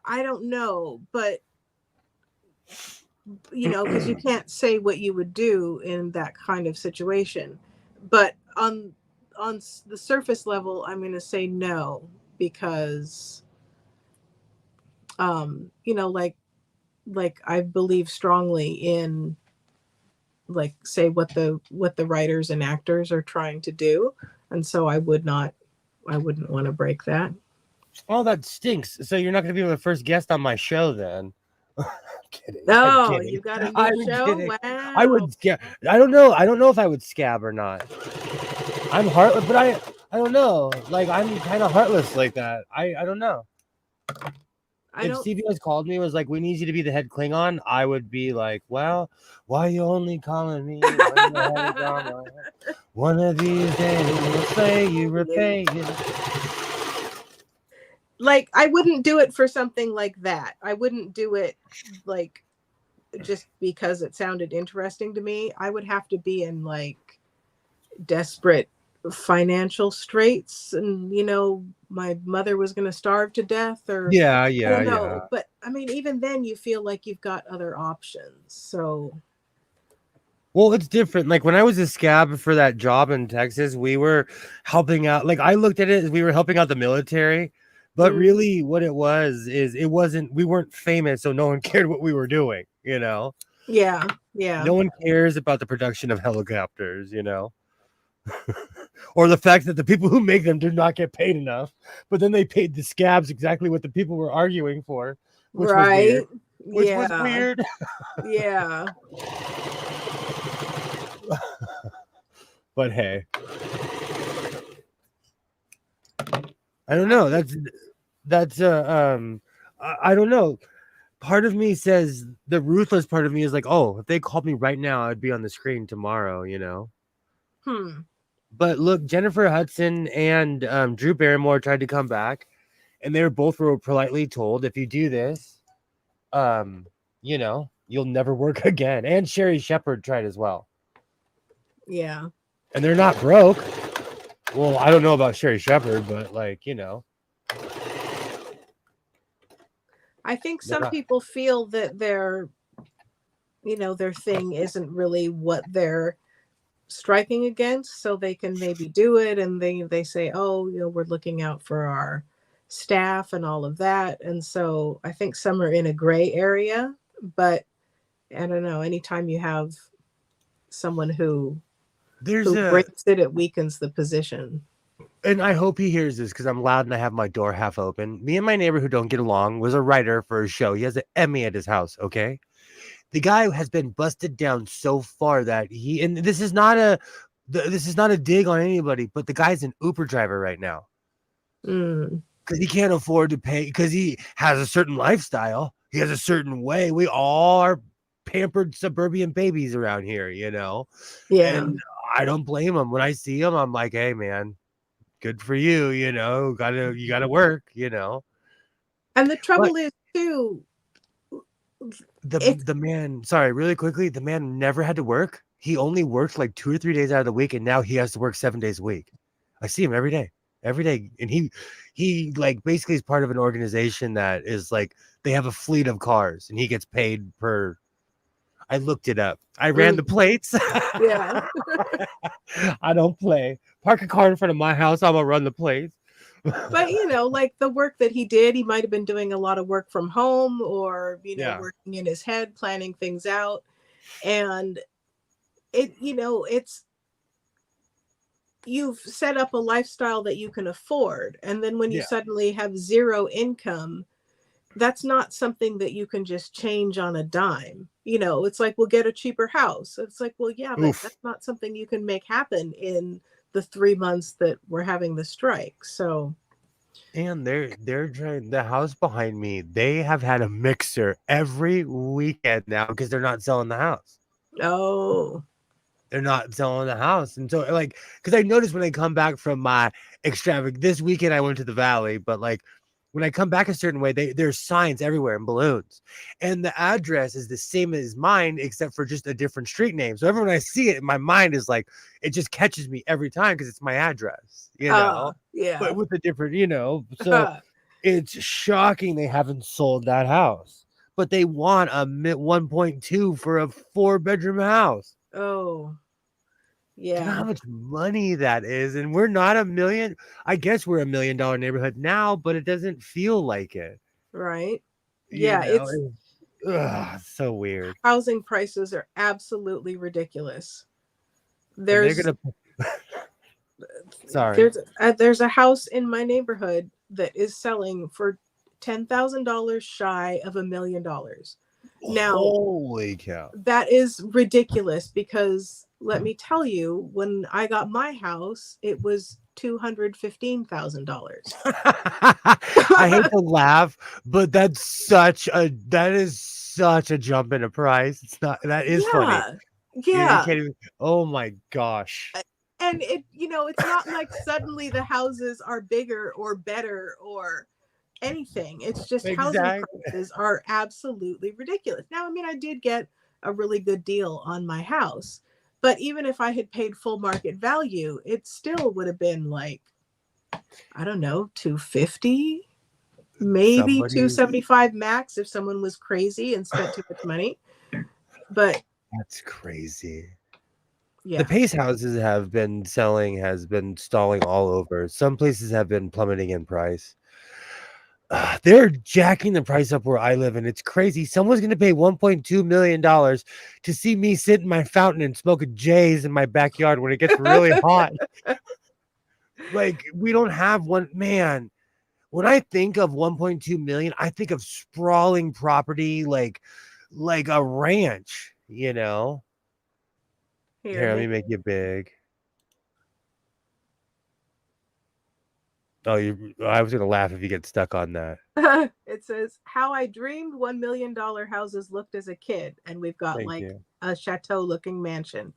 don't know, but because you can't say what you would do in that kind of situation. But on the surface level, I'm going to say no because like I believe strongly in, like, say what the writers and actors are trying to do, and so I wouldn't want to break that. Oh, that stinks. So you're not gonna be the first guest on my show then. I'm kidding. Oh, I'm kidding. you got a new I'm show? kidding. Wow. I would scab. I don't know if I would scab or not. I'm heartless, but I don't know. Like I'm kind of heartless like that. I don't know. If CBS called me and was like, we need you to be the head Klingon, I would be like, well, why are you only calling me when the head is on my head? One of these days we'll say you repay it. Like, I wouldn't do it for something like that. I wouldn't do it like just because it sounded interesting to me. I would have to be in like desperate financial straits, and my mother was going to starve to death, or Yeah. But I mean, even then you feel like you've got other options. So well, it's different. Like when I was a scab for that job in Texas, we were helping out. Like I looked at it as we were helping out the military, but really what it was is we weren't famous, so no one cared what we were doing, Yeah. No one cares about the production of helicopters, or the fact that the people who make them do not get paid enough, but then they paid the scabs exactly what the people were arguing for, which was weird. Was weird. Yeah. But hey, I don't know. That's I don't know. Part of me says, the ruthless part of me is like, oh, if they called me right now, I'd be on the screen tomorrow, But look, Jennifer Hudson and Drew Barrymore tried to come back, and they were politely told, if you do this, you'll never work again. And Sherry Shepherd tried as well. Yeah. And they're not broke. Well, I don't know about Sherry Shepherd, but like, I think some people feel that their thing isn't really what they're striking against, so they can maybe do it, and they say, oh, we're looking out for our staff and all of that. And so I think some are in a gray area, but I don't know, anytime you have someone who breaks it weakens the position. and I hope he hears this because I'm loud and I have my door half open. Me and my neighbor who don't get along was a writer for a show. He has an Emmy at his house. Okay. The guy has been busted down so far that and this is not a dig on anybody, but the guy's an Uber driver right now Mm. because he can't afford to pay because he has a certain lifestyle. He has a certain way. We all are pampered suburban babies around here, Yeah. and I don't blame him. When I see him, I'm like, hey, man, good for you. You gotta work, And the But trouble is too, it's the man, sorry, really quickly, the man never had to work. He only worked like 2 or 3 days out of the week, and now he has to work 7 days a week. I see him every day, and he like basically is part of an organization that is like they have a fleet of cars, and he gets paid per. I looked it up. I ran the plates. yeah. I don't play. Park a car in front of my house. I'm gonna run the plates. But like the work that he did, he might have been doing a lot of work from home, or Yeah. working in his head, planning things out. And it's you've set up a lifestyle that you can afford, and then when you Yeah. suddenly have zero income, that's not something that you can just change on a dime. It's like, we'll get a cheaper house. It's like, well, yeah, but Oof. that's not something you can make happen in the 3 months that we're having the strike. So And they're trying the house behind me. They have had a mixer every weekend now because they're not selling the house. oh They're not selling the house. And so like because I noticed when I come back from my this weekend I went to the valley, but like when I come back a certain way, there's signs everywhere and balloons. And the address is the same as mine, except for just a different street name. So every when I see it, my mind is like, it just catches me every time because it's my address, but yeah. with a different, so it's shocking they haven't sold that house, but they want a 1.2 for a 4-bedroom house. Oh Do you know yeah. how much money that is? And we're not a million. I guess we're $1 million neighborhood now, but it doesn't feel like it. Right. You Yeah, know, it's it's so weird. housing prices are absolutely ridiculous. And they're There's gonna. Sorry. there's a house in my neighborhood that is selling for $10,000 shy of $1 million. Now, Holy cow! that is ridiculous because let me tell you, when I got my house, it was $215,000. I hate to laugh, but that is such a jump in a price. It's not. That is funny. You Yeah. can't even. Oh my gosh. And it's not like suddenly the houses are bigger or better or anything. It's just housing Exactly. prices are absolutely ridiculous. Now, I mean, I did get a really good deal on my house, but even if I had paid full market value, it still would have been like, I don't know, 250, maybe 275 max if someone was crazy and spent too much money. But that's crazy. yeah. The pace houses has been stalling all over. Some places have been plummeting in price. They're jacking the price up where I live, and it's crazy. Someone's going to pay $1.2 million to see me sit in my fountain and smoke a J's in my backyard when it gets really hot. Like, we don't have one. Man, when I think of 1.2 million, I think of sprawling property like a ranch, Here, let me make you big. Oh, I was going to laugh if you get stuck on that. It says, how I dreamed $1 million houses looked as a kid. And we've got a chateau looking mansion.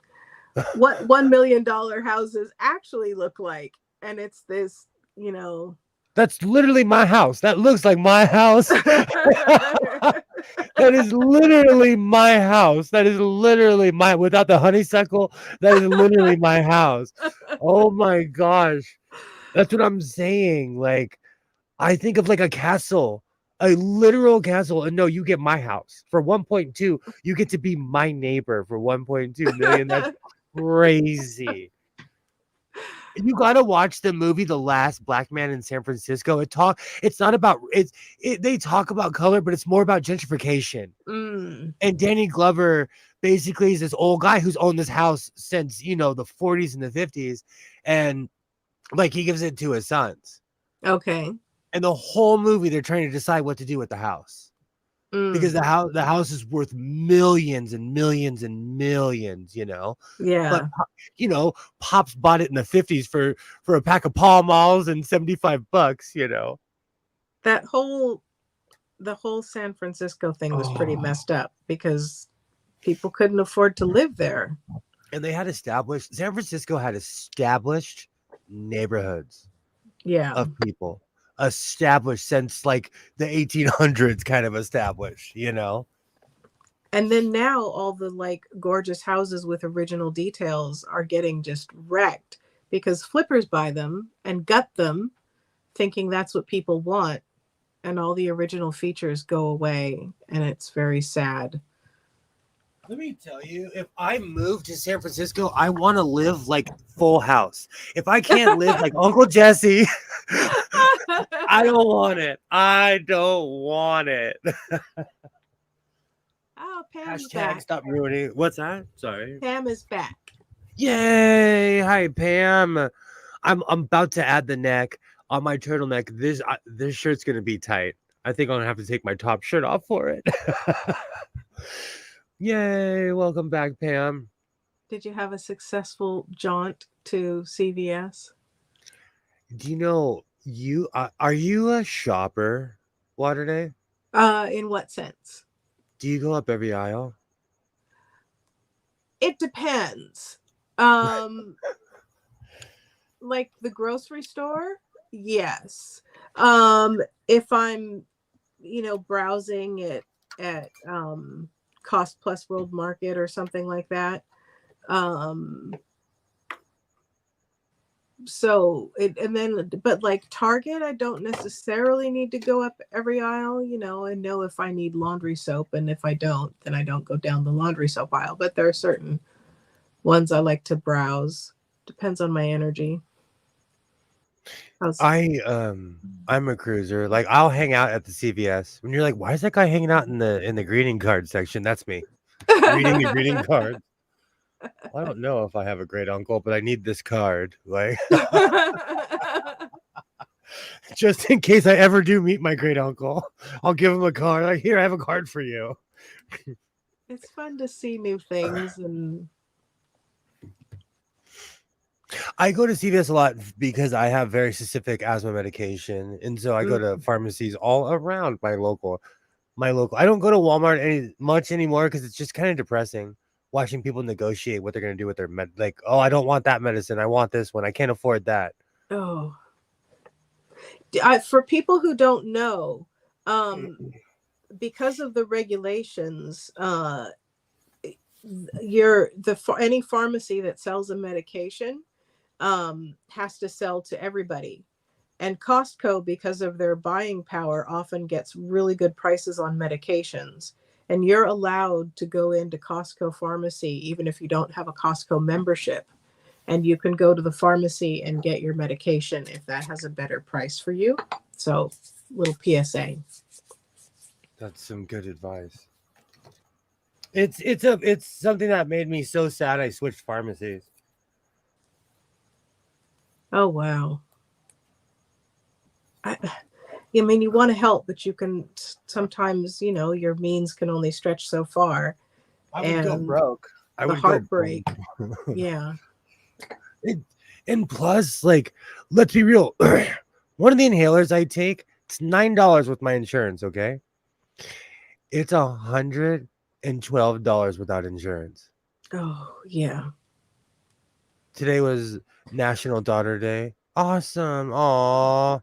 What $1 million houses actually look like. And it's this, That's literally my house. That looks like my house. That is literally my house. That is literally without the honeysuckle. That is literally my house. Oh my gosh. That's what I'm saying. Like, I think of like a castle, a literal castle. And no, you get my house for 1.2. You get to be my neighbor for 1.2 million. That's crazy. You gotta watch the movie The Last Black Man in San Francisco. It's not about they talk about color, but it's more about gentrification. And Danny Glover basically is this old guy who's owned this house since the 40s and the 50s, and Like he gives it to his sons. Okay. And the whole movie, they're trying to decide what to do with the house. Because Mm. the house is worth millions and millions and millions, you know. But Yeah. you know, Pops bought it in the 50s for a pack of Pall Malls and $75, you know. The whole San Francisco thing was pretty messed up because people couldn't afford to live there. And they had San Francisco had established neighborhoods Yeah. of people. Established since like the 1800s, kind of established, you know. And then now all the like gorgeous houses with original details are getting just wrecked because flippers buy them and gut them thinking that's what people want, and all the original features go away, and it's very sad. Let me tell you, if I move to San Francisco, I want to live like Full House. If I can't live like Uncle Jesse, I don't want it. I don't want it. Oh, Pam's Hashtag back. stop ruining. What's that? Sorry. Pam is back. Yay! Hi, Pam. I'm about to add the neck on my turtleneck. This shirt's gonna be tight. I think I'm gonna have to take my top shirt off for it. Yay! Welcome back, Pam. Did you have a successful jaunt to CVS? Do you know are you a shopper, Waterday? In what sense? Do you go up every aisle? It depends. Like the grocery store, yes. If I'm, browsing at Cost Plus World Market or something like that. But like Target, I don't necessarily need to go up every aisle, and know if I need laundry soap, and if I don't, then I don't go down the laundry soap aisle. But there are certain ones I like to browse. Depends on my energy. I'm a cruiser. Like I'll hang out at the CVS. When you're like, why is that guy hanging out in the greeting card section? That's me. Reading the greeting cards. I don't know if I have a great uncle, but I need this card. Like just in case I ever do meet my great uncle, I'll give him a card. Like, here, I have a card for you. It's fun to see new things, and I go to CVS a lot because I have very specific asthma medication, and so I go to pharmacies all around my local. I don't go to Walmart much anymore because it's just kind of depressing watching people negotiate what they're going to do with their med. Like, oh, I don't want that medicine. I want this one. I can't afford that. Oh, for people who don't know, because of the regulations, any pharmacy that sells a medication has to sell to everybody. And Costco, because of their buying power, often gets really good prices on medications. And you're allowed to go into Costco pharmacy even if you don't have a Costco membership. And you can go to the pharmacy and get your medication if that has a better price for you. So, little PSA. That's some good advice. It's something that made me so sad I switched pharmacies. Oh, wow. I mean, you want to help, but you can sometimes, your means can only stretch so far. I would go broke. I would heartbreak. Go broke. Yeah. And plus, like, let's be real. One of the inhalers I take, it's $9 with my insurance. Okay, it's $112 without insurance. Oh yeah. Today was National Daughter Day. Awesome. Aw.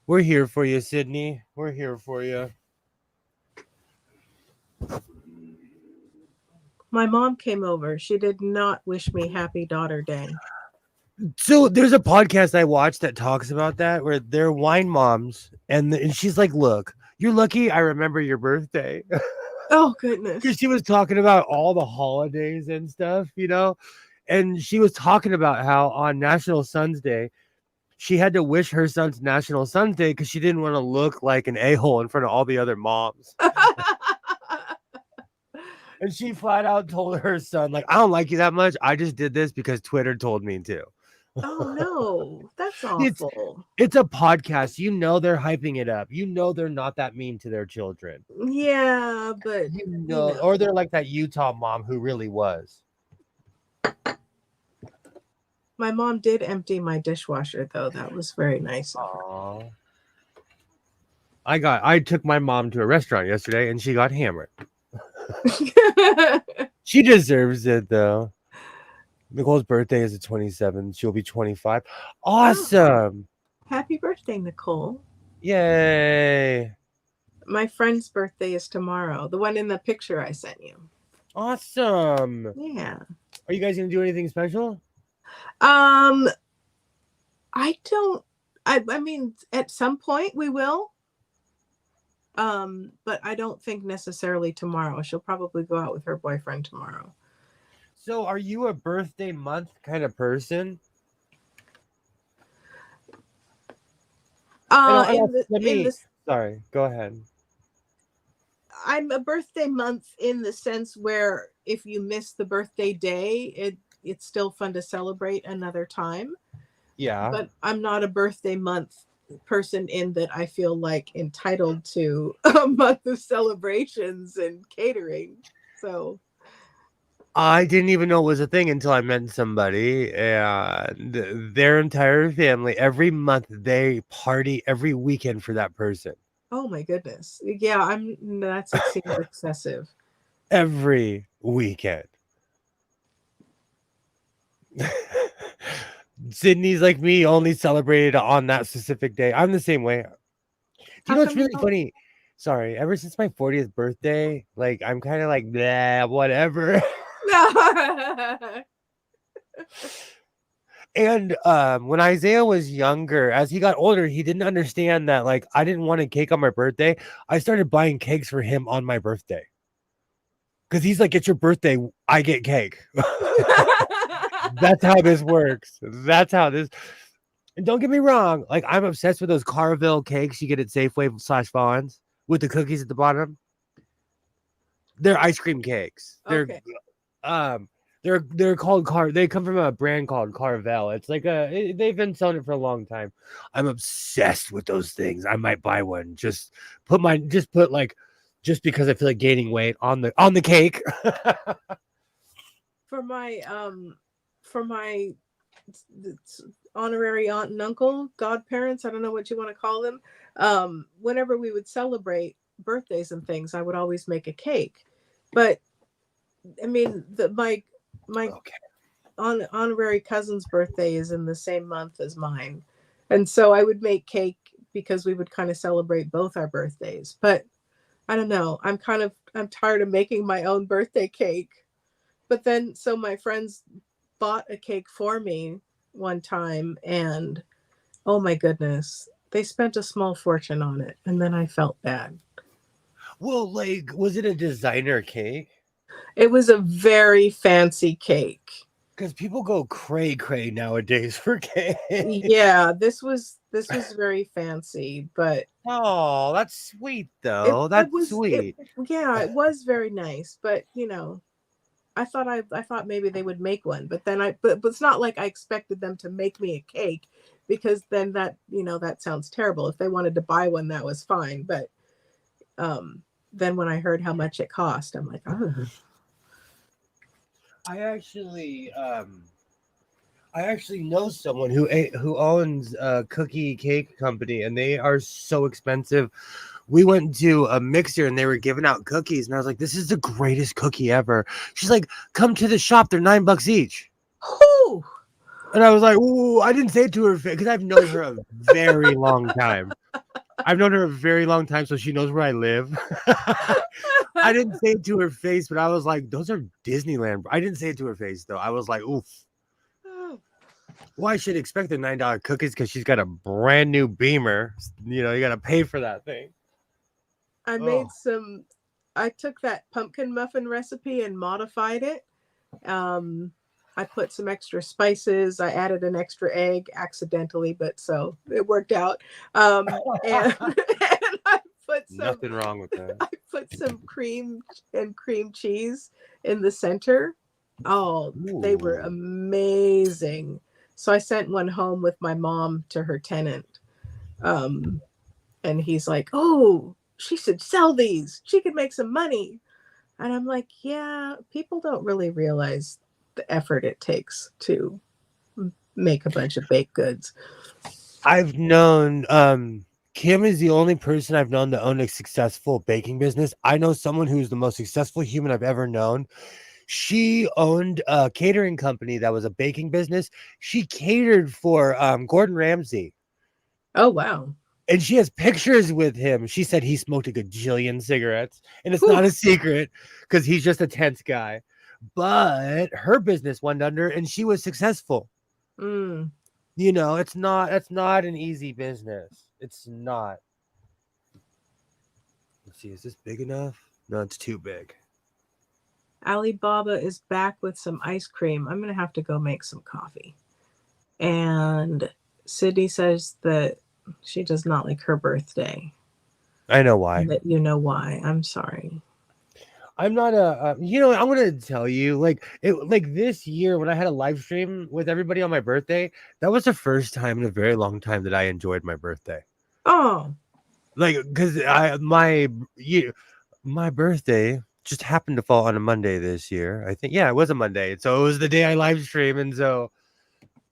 We're here for you, Sydney. We're here for you. My mom came over. She did not wish me happy Daughter Day. So there's a podcast I watched that talks about that, where they're wine moms, and she's like, look, you're lucky I remember your birthday. Oh, goodness. Because she was talking about all the holidays and stuff, and she was talking about how on National Sons Day, she had to wish her son's National Sons Day because she didn't want to look like an a-hole in front of all the other moms. And she flat out told her son, like, I don't like you that much. I just did this because Twitter told me to. Oh no, that's It's awful. it's a podcast. You know they're hyping it up. You know they're not that mean to their children. Yeah, but You you know, or know, they're like that Utah mom who really was. my mom did empty my dishwasher though. That was very nice of her. Aw. I took my mom to a restaurant yesterday and she got hammered. She deserves it though. Nicole's birthday is the 27th. She'll be 25. Awesome. Happy birthday, Nicole. Yay. My friend's birthday is tomorrow. The one in the picture I sent you. Awesome. Yeah. Are you guys gonna do anything special? I don't I mean at some point we will. But I don't think necessarily tomorrow. She'll probably go out with her boyfriend tomorrow. So are you a birthday month kind of person? Sorry, go ahead. I'm a birthday month in the sense where if you miss the birthday day, it's still fun to celebrate another time. Yeah. But I'm not a birthday month person in that I feel like entitled to a month of celebrations and catering. So I didn't even know it was a thing until I met somebody, and their entire family, every month, they party every weekend for that person. oh my goodness. Yeah, it seems excessive. Every weekend. Sydney's like me, only celebrated on that specific day. I'm the same way. Do you know what's really funny? Sorry, ever since my 40th birthday, like I'm kind of like, blah, whatever. And when Isaiah was younger, as he got older, he didn't understand that like I didn't want a cake on my birthday. I started buying cakes for him on my birthday. Because he's like, it's your birthday, I get cake. That's how this works. That's how this. And don't get me wrong, like I'm obsessed with those Carville cakes you get at Safeway / Vaughn's with the cookies at the bottom. They're ice cream cakes. Okay. They're called They come from a brand called Carvel. It's like they've been selling it for a long time. I'm obsessed with those things. I might buy one. Just because I feel like gaining weight on the cake. For my honorary aunt and uncle, godparents, I don't know what you want to call them. Whenever we would celebrate birthdays and things, I would always make a cake. But I mean, my Okay. honorary cousin's birthday is in the same month as mine, and so I would make cake because we would kind of celebrate both our birthdays. But I don't know. I'm tired of making my own birthday cake. But then, so my friends bought a cake for me one time, and oh my goodness, they spent a small fortune on it, and then I felt bad. Well, like, was it a designer cake? It was a very fancy cake. Because people go cray nowadays for cake. Yeah, this was very fancy, but Oh, that's sweet though. That's sweet. Yeah, it was very nice, but I thought maybe they would make one, but then but it's not like I expected them to make me a cake, because then that sounds terrible. If they wanted to buy one, that was fine, but then when I heard how much it cost, I'm like, oh. I actually know someone who owns a cookie cake company, and they are so expensive. We went to a mixer and they were giving out cookies, and I was like, "This is the greatest cookie ever." She's like, "Come to the shop; they're $9 each." Whew. And I was like, "Ooh!" I didn't say it to her because I've known her a very long time. So she knows where I live. I didn't say it to her face, but I was like, "Those are Disneyland." I didn't say it to her face though. I was like, "Oof." Well, I should expect the $9 cookies because she's got a brand new Beamer. You got to pay for that thing. I took that pumpkin muffin recipe and modified it. I put some extra spices. I added an extra egg accidentally, but so it worked out. And I put nothing wrong with that. I put some cream and cream cheese in the center. Oh, they were amazing. So I sent one home with my mom to her tenant. And he's like, "Oh, she should sell these. She could make some money." And I'm like, yeah, people don't really realize the effort it takes to make a bunch of baked goods. I've known Kim is the only person I've known that owned a successful baking business. I know someone who's the most successful human I've ever known. She owned a catering company that was a baking business. She catered for Gordon Ramsay. Oh, wow. And she has pictures with him. She said he smoked a gajillion cigarettes. And it's Whew. not a secret because he's just a tense guy. But her business went under and she was successful. Mm. You know, it's not an easy business. It's not. Let's see, is this big enough? No, it's too big. Alibaba is back with some ice cream. I'm going to have to go make some coffee. And Sydney says that she does not like her birthday. I know why. That you know why. I'm sorry. I'm not a, you know, I'm gonna tell you, like this year when I had a live stream with everybody on my birthday, that was the first time in a very long time that I enjoyed my birthday. Oh, Like, because my birthday just happened to fall on a Monday this year. I think, yeah, it was a Monday, so it was the day I live stream, and so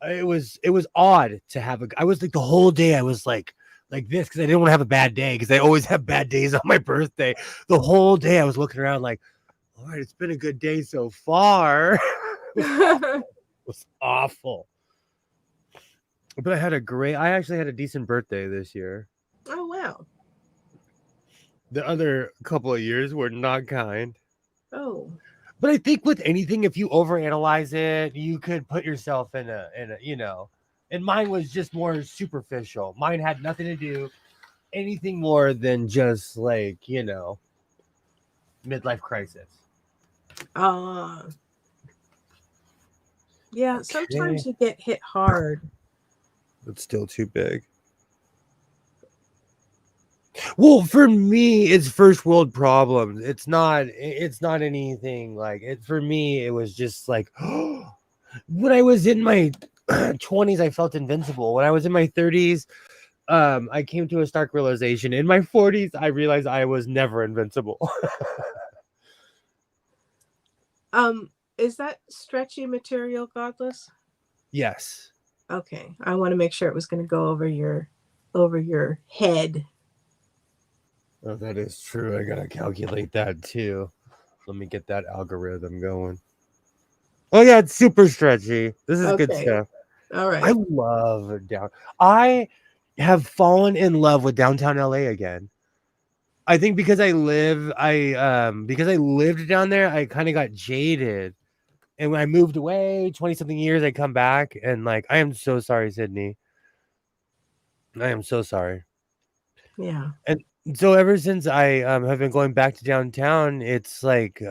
it was odd to have I was like the whole day I was like this because I didn't want to have a bad day because I always have bad days on my birthday. The whole day I was looking around like, all right, it's been a good day so far. It was awful. But I actually had a decent birthday this year. oh, wow. The other couple of years were not kind. Oh, But I think with anything, if you overanalyze it, you could put yourself in a, you know, and mine was just more superficial. Mine had nothing to do anything more than just like, you know, midlife crisis. Yeah, sometimes you get hit hard. It's still too big. Well, for me, it's first world problems. It's not anything like it. For me, it was just like when I was in my 20s, I felt invincible. When I was in my 30s, I came to a stark realization. In my 40s, I realized I was never invincible. Is that stretchy material, Godless? Yes. Okay, I want to make sure it was going to go over your head. Oh, that is true. I gotta calculate that too. Let me get that algorithm going. Oh yeah, it's super stretchy. This is good Okay. stuff. All right. I love I have fallen in love with downtown LA again. I think because I lived down there, I kind of got jaded. And when I moved away 20 something years, I come back and like I am so sorry, Sydney. I am so sorry. Yeah. And so ever since I have been going back to downtown, it's like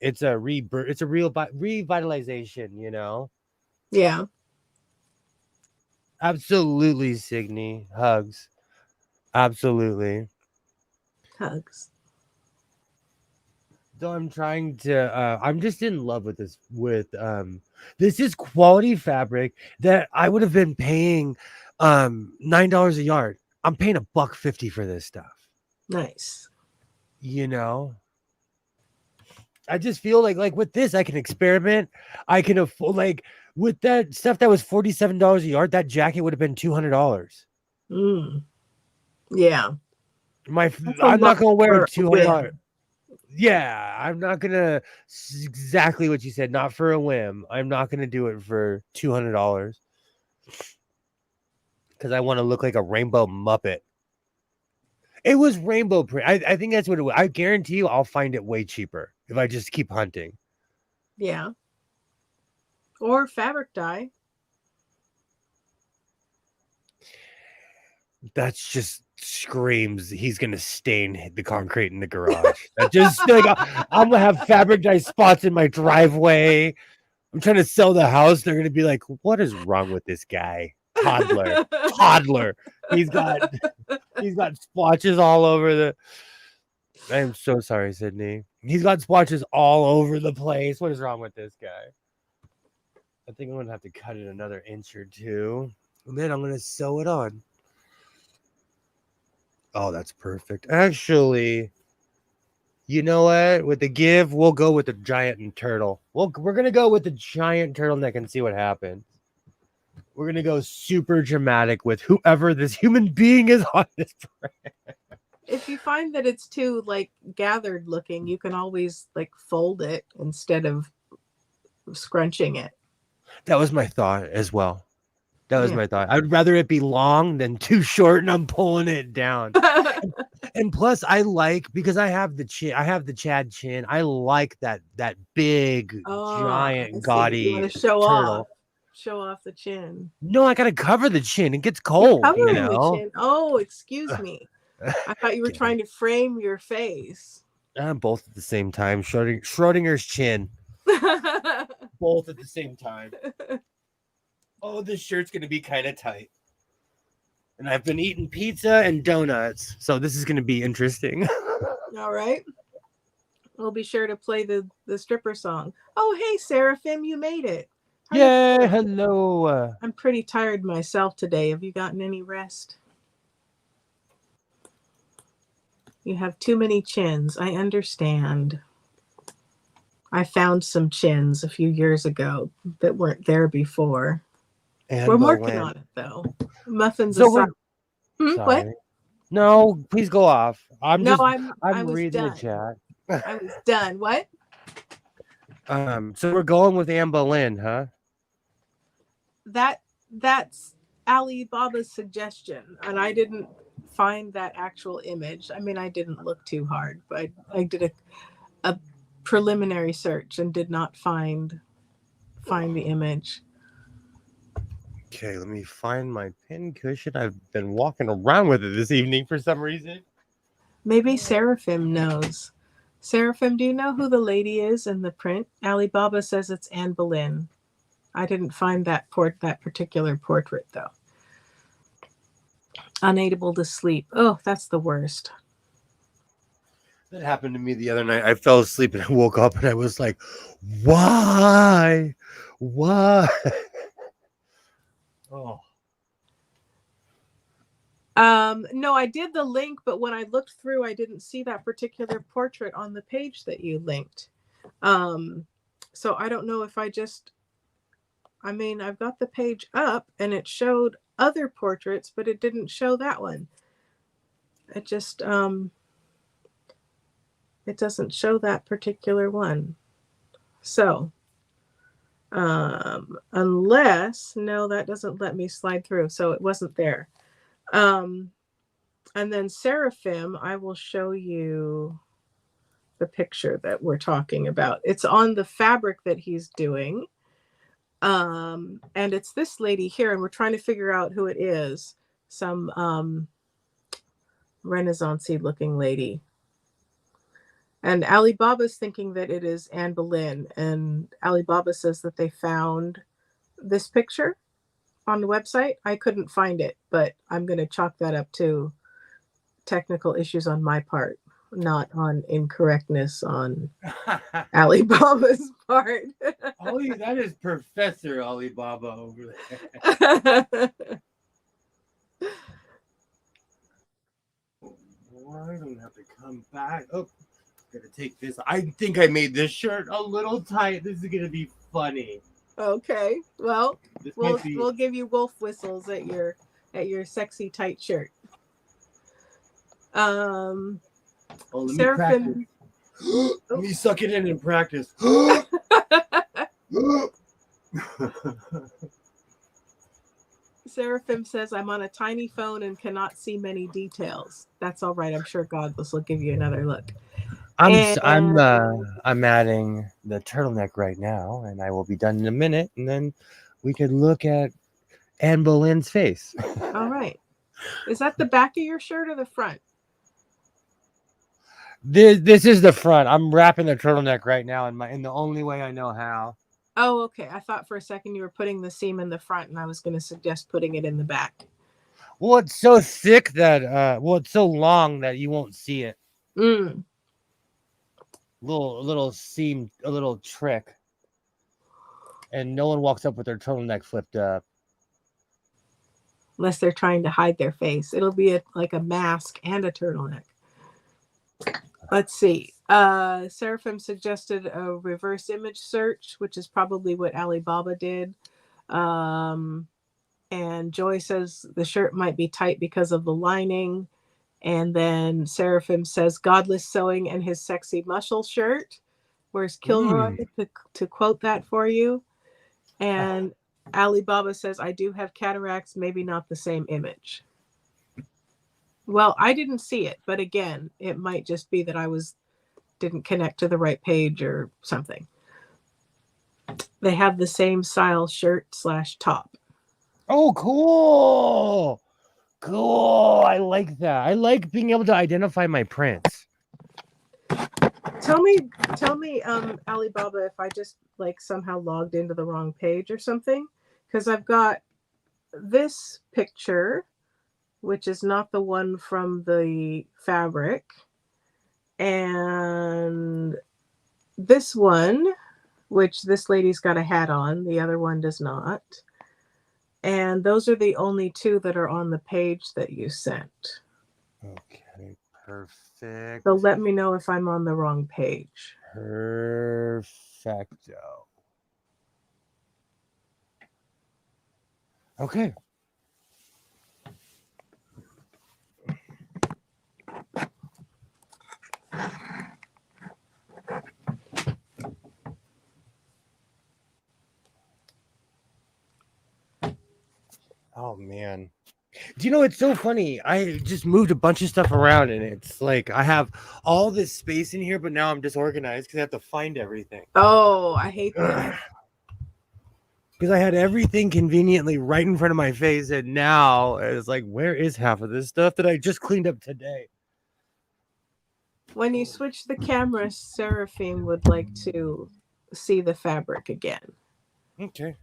it's a rebirth, it's a real revitalization, you know. Yeah. Absolutely, Sydney. Hugs. Absolutely. Hugs. So I'm trying to I'm just in love with this this is quality fabric that I would have been paying $9 a yard. I'm paying $1.50 for this stuff. Nice. You know? I just feel like with this I can experiment. I can afford like with that stuff that was $47 a yard, that jacket would have been $200. Yeah. I'm not gonna wear $200. Whim. Yeah, I'm not gonna exactly what you said, not for a whim. I'm not gonna do it for $200 because I want to look like a rainbow Muppet. It was rainbow print. I think that's what it was. I guarantee you I'll find it way cheaper if I just keep hunting. Yeah. Or fabric dye. That's just screams he's gonna stain the concrete in the garage. That just like I'm gonna have fabric dye spots in my driveway. I'm trying to sell the house. They're gonna be like, "What is wrong with this guy? Toddler. He's got splotches all over the." I am so sorry, Sydney. He's got splotches all over the place. What is wrong with this guy? I think I'm gonna have to cut it another inch or two. And then I'm gonna sew it on. Oh, that's perfect. Actually, you know what? With the give, we'll go with the giant and turtle. We're gonna go with the giant turtleneck and see what happens. We're gonna go super dramatic with whoever this human being is on this. If you find that it's too like gathered looking, you can always like fold it instead of scrunching it. That was my thought as well. That was Yeah. my thought. I'd rather it be long than too short and I'm pulling it down. And plus I like, because I have the chin, I have the Chad chin. I like that big Oh, giant I see. You gaudy want to show turtle. off the chin. No, I gotta cover the chin. It gets You're cold, covering you the know. chin. Oh, excuse me. I thought you were trying to frame your face. Both at the same time. Schrodinger's chin. Both at the same time. Oh, this shirt's gonna be kind of tight. And I've been eating pizza and donuts, so this is gonna be interesting. All right. We'll be sure to play the stripper song. Oh, hey, Seraphim, you made it. How you Yay! feeling? Hello. I'm pretty tired myself today. Have you gotten any rest? You have too many chins. I understand. I found some chins a few years ago that weren't there before. And We're working Bowen. on it, though. Muffins So aside. we're What? sorry. No, please go off. I I'm was reading the done. chat. I was done. What? So we're going with Anne Boleyn, huh? That's Alibaba's suggestion, and I didn't find that actual image. I mean, I didn't look too hard, but I did a preliminary search and did not find the image. Okay, let me find my pin cushion. I've been walking around with it this evening for some reason. Maybe Seraphim knows. Seraphim, do you know who the lady is in the print? Alibaba says it's Anne Boleyn. I didn't find that particular portrait though. Unable to sleep. Oh, that's the worst. That happened to me the other night. I fell asleep and I woke up and I was like, why? Why? Oh. No, I did the link, but when I looked through, I didn't see that particular portrait on the page that you linked. So I don't know if I've got the page up and it showed other portraits, but it didn't show that one. It just, it doesn't show that particular one. So, unless, no, that doesn't let me slide through. So it wasn't there. And then Seraphim, I will show you the picture that we're talking about. It's on the fabric that he's doing. And it's this lady here, and we're trying to figure out who it is. Some Renaissance-y looking lady. And Alibaba's thinking that it is Anne Boleyn. And Alibaba says that they found this picture on the website. I couldn't find it, but I'm going to chalk that up to technical issues on my part, not on incorrectness on Alibaba's part. Oh, that is Professor Alibaba over there. I don't have to come back. Oh, gotta take this. I think I made this shirt a little tight. This is gonna be funny. Okay, well, This we'll give you wolf whistles at your sexy tight shirt. Oh, let Seraphim. me practice. Let me suck it in and practice. Seraphim says, I'm on a tiny phone and cannot see many details. That's all right. I'm sure Godless will give you another look. I'm adding the turtleneck right now, and I will be done in a minute, and then we could look at Anne Boleyn's face. All right. Is that the back of your shirt or the front? This is the front. I'm wrapping the turtleneck right now in the only way I know how. Oh, okay. I thought for a second you were putting the seam in the front, and I was going to suggest putting it in the back. Well, it's so thick that it's so long that you won't see it. Little seam, a little trick. And no one walks up with their turtleneck flipped up. Unless they're trying to hide their face. It'll be like a mask and a turtleneck. Let's see. Seraphim suggested a reverse image search, which is probably what Alibaba did. And Joy says the shirt might be tight because of the lining. And then Seraphim says godless sewing and his sexy muscle shirt. Where's Kilroy to quote that for you? And Alibaba says, I do have cataracts, maybe not the same image. Well, I didn't see it, but again, it might just be that I didn't connect to the right page or something. They have the same style shirt / top. Oh, cool. Cool. I like that. I like being able to identify my prints. Tell me, Alibaba, if I just like somehow logged into the wrong page or something, because I've got this picture, which is not the one from the fabric, and this one, which this lady's got a hat on, the other one does not. And those are the only two that are on the page that you sent. Okay, perfect. So let me know if I'm on the wrong page. Perfecto. Okay. Oh man. Do you know it's so funny? I just moved a bunch of stuff around and it's like I have all this space in here, but now I'm disorganized because I have to find everything. Oh, I hate that. Because I had everything conveniently right in front of my face, and now it's like, where is half of this stuff that I just cleaned up today? When you switch the camera, Seraphim would like to see the fabric again. Okay.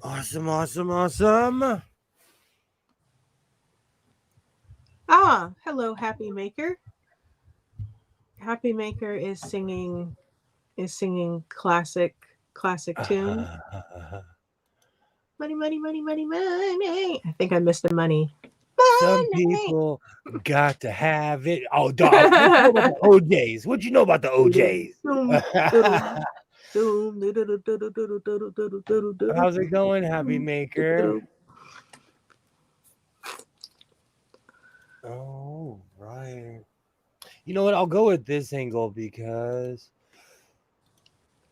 Awesome, awesome, awesome. Ah, hello, Happy Maker. Happy Maker is singing classic tune. Money, money, money, money, money. I think I missed the money. Some people got to have it. Oh, dog. What you know about the OJs? What you know about the OJs? How's it going, Happy Maker? Oh, right. You know what? I'll go with this angle because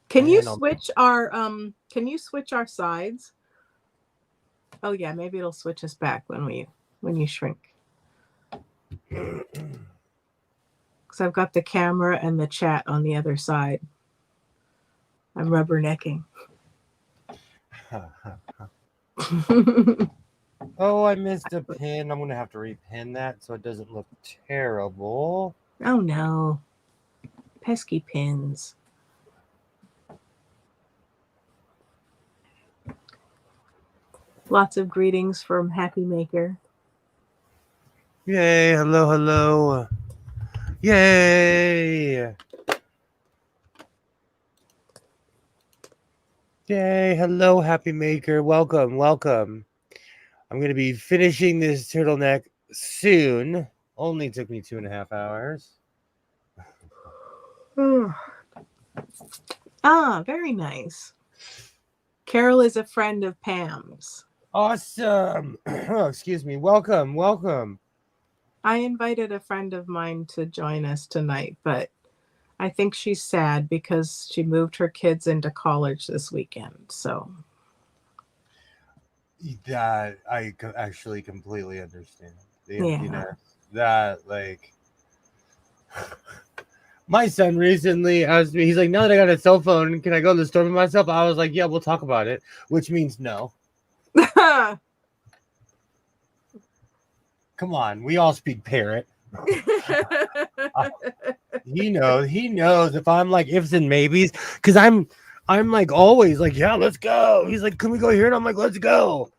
Can you switch our sides? Oh yeah, maybe it'll switch us back when you shrink. Because I've got the camera and the chat on the other side. I'm rubbernecking. Oh, I missed a pin. I'm gonna have to repin that so it doesn't look terrible. Oh no. Pesky pins. Lots of greetings from Happy Maker. Yay, hello, hello. Yay. Yay, hello, Happy Maker. Welcome, welcome. I'm going to be finishing this turtleneck soon. Only took me 2.5 hours. Ah, very nice. Carol is a friend of Pam's. Awesome. Oh, excuse me. Welcome, welcome. I invited a friend of mine to join us tonight, but I think she's sad because she moved her kids into college this weekend. So That I actually completely understand. The Yeah. emptiness. That, like, my son recently asked me, he's like, now that I got a cell phone, can I go to the store by myself? I was like, yeah, we'll talk about it, which means no. Come on, we all speak parrot. He knows if I'm like ifs and maybes, because I'm like always like, yeah, let's go. He's like, can we go here? And I'm like, let's go.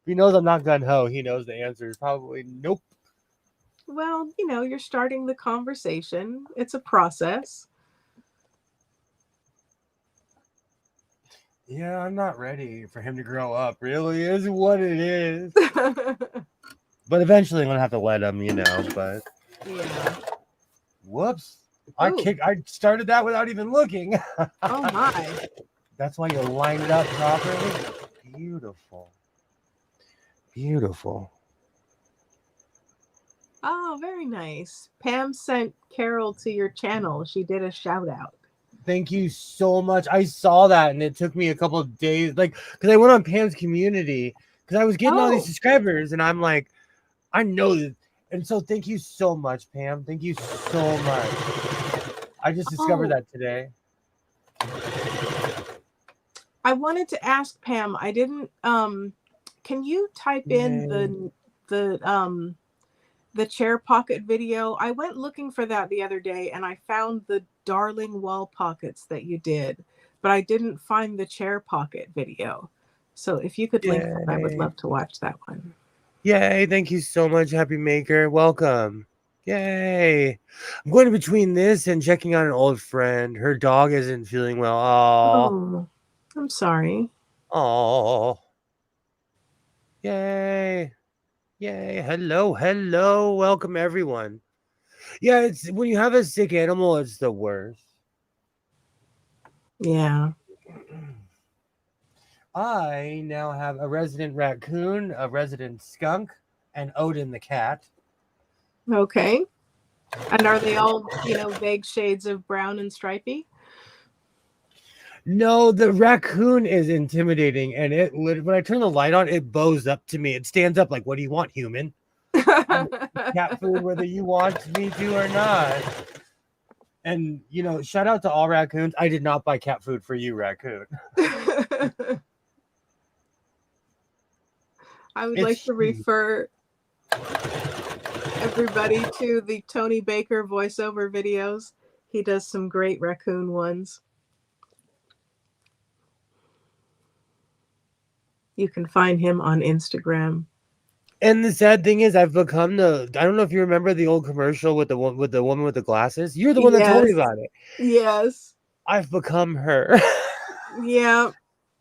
He knows I'm not gun ho. He knows the answer is probably nope. Well, you're starting the conversation. It's a process. Yeah, I'm not ready for him to grow up. Really is what it is. But eventually I'm gonna have to let him, but Yeah. whoops. Ooh. I started that without even looking. Oh my. That's why you line it up properly. Beautiful. Beautiful. Oh, very nice. Pam sent Carol to your channel. She did a shout out. Thank you so much. I saw that and it took me a couple of days, because I went on Pam's community because I was getting all these Oh. subscribers and I'm like, I know that. And so thank you so much, Pam. Thank you so much. I just discovered Oh. that today. I wanted to ask Pam, I didn't can you type in the chair pocket video? I went looking for that the other day and I found the darling wall pockets that you did, but I didn't find the chair pocket video. So if you could link that, I would love to watch that one. Yay, thank you so much, Happy Maker. Welcome. Yay. I'm going between this and checking on an old friend. Her dog isn't feeling well. Oh, I'm sorry. Oh. Yay. Yay. Hello. Hello. Welcome, everyone. Yeah, it's when you have a sick animal, it's the worst. Yeah. I now have a resident raccoon, a resident skunk, and Odin the cat. Okay. And are they all, vague shades of brown and stripy? No, the raccoon is intimidating, and when I turn the light on, it bows up to me. It stands up like, "What do you want, human? Cat food, whether you want me to or not." And shout out to all raccoons. I did not buy cat food for you, raccoon. I would like to refer everybody to the Tony Baker voiceover videos. He does some great raccoon ones. You can find him on Instagram. And the sad thing is, I've become I don't know if you remember the old commercial with the woman with the glasses. You're the one that told me about it. Yes. I've become her. Yeah.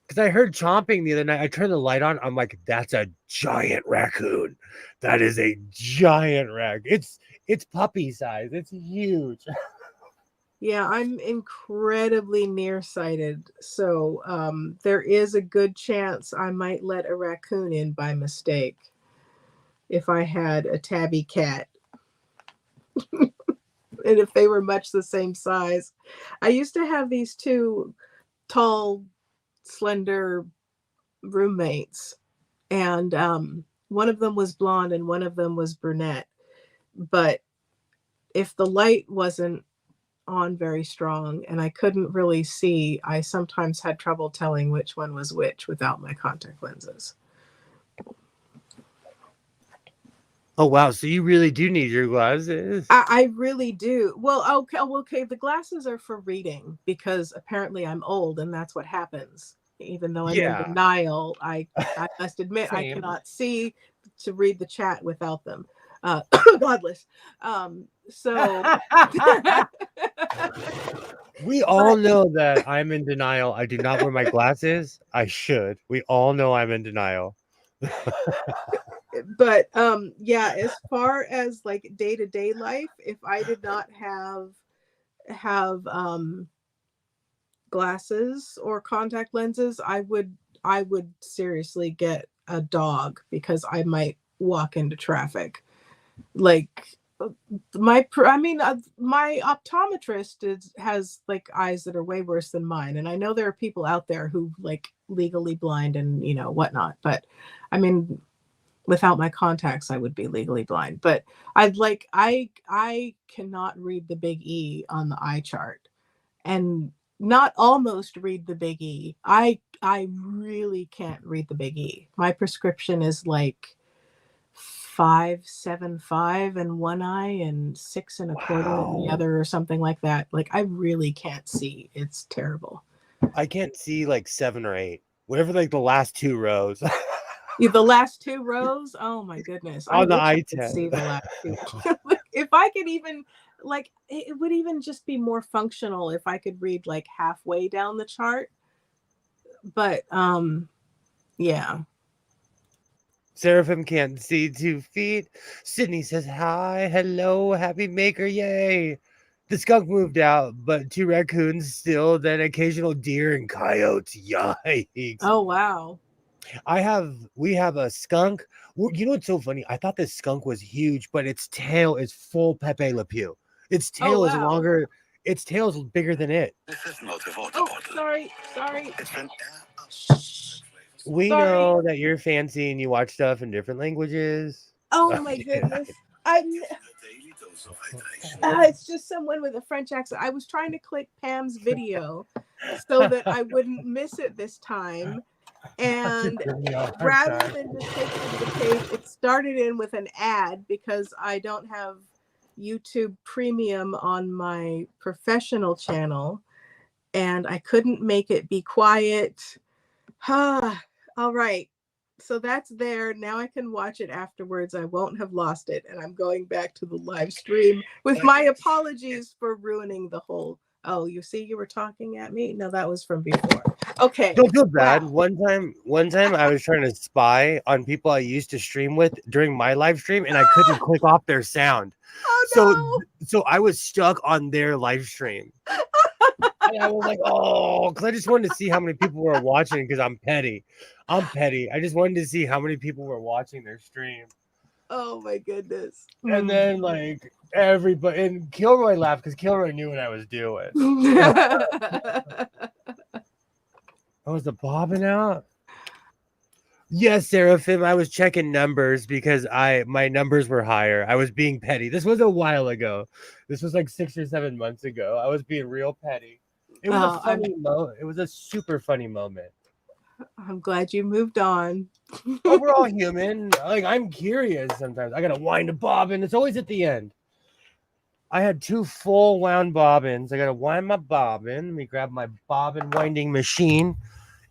Because I heard chomping the other night. I turned the light on. I'm like, that's a giant raccoon. That is a giant raccoon. It's puppy size. It's huge. Yeah, I'm incredibly nearsighted. So there is a good chance I might let a raccoon in by mistake if I had a tabby cat. And if they were much the same size. I used to have these two tall, slender roommates, and one of them was blonde and one of them was brunette. But if the light wasn't on very strong and I couldn't really see, I sometimes had trouble telling which one was which without my contact lenses. Oh, wow. So you really do need your glasses. I really do. Well, okay. The glasses are for reading because apparently I'm old and that's what happens. Even though I'm in denial, I must admit I cannot see to read the chat without them. Godless. So we all know that I'm in denial. I do not wear my glasses. I should. We all know I'm in denial. But yeah, as far as like day-to-day life, if I did not have glasses or contact lenses, I would seriously get a dog because I might walk into traffic. Like my optometrist has like eyes that are way worse than mine, and I know there are people out there who like legally blind and whatnot, but I mean, without my contacts I would be legally blind. But I cannot read the big E on the eye chart, and not almost read the big E. I really can't read the big E. My prescription is like 5.75 in one eye and 6 1/4 in the other, or something like that. Like I really can't see. It's terrible. I can't see like 7 or 8. Whatever, like the last 2 rows. The last 2 rows? Oh my goodness. I On the wish I eye could test. see the last 2. If I could even, like, it would even just be more functional if I could read like halfway down the chart. But yeah. Seraphim can't see 2 feet. Sydney says hi, hello, happy maker, yay. The skunk moved out, but 2 raccoons still, then occasional deer and coyotes. Yikes. Oh wow. We have a skunk. You know what's so funny? I thought this skunk was huge, but its tail is full Pepe Le Pew. Its Oh tail is wow. longer. Its tail is bigger than it. Oh, sorry. We Sorry. know that you're fancy and you watch stuff in different languages. Oh my goodness. It's just someone with a French accent. I was trying to click Pam's video so that I wouldn't miss it this time. And rather than just taking to the page, it started in with an ad because I don't have YouTube Premium on my professional channel. And I couldn't make it be quiet. All right. So that's there. Now I can watch it afterwards. I won't have lost it. And I'm going back to the live stream with my apologies for ruining the whole. Oh, you see, you were talking at me? No, that was from before. Okay. Don't feel bad. Wow. One time I was trying to spy on people I used to stream with during my live stream and I couldn't click off their sound. Oh, So I was stuck on their live stream. And I was like, oh, because I just wanted to see how many people were watching because I'm petty. I just wanted to see how many people were watching their stream. Oh my goodness. And then like everybody and Kilroy laughed because Kilroy knew what I was doing. Oh, was the bobbing out? Yes, Seraphim. I was checking numbers because my numbers were higher. I was being petty. This was a while ago. This was like 6 or 7 months ago. I was being real petty. It was a funny moment. It was a super funny moment. I'm glad you moved on. Oh, we're all human. Like I'm curious sometimes. I gotta wind a bobbin. It's always at the end. I had 2 full wound bobbins. I gotta wind my bobbin. Let me grab my bobbin winding machine,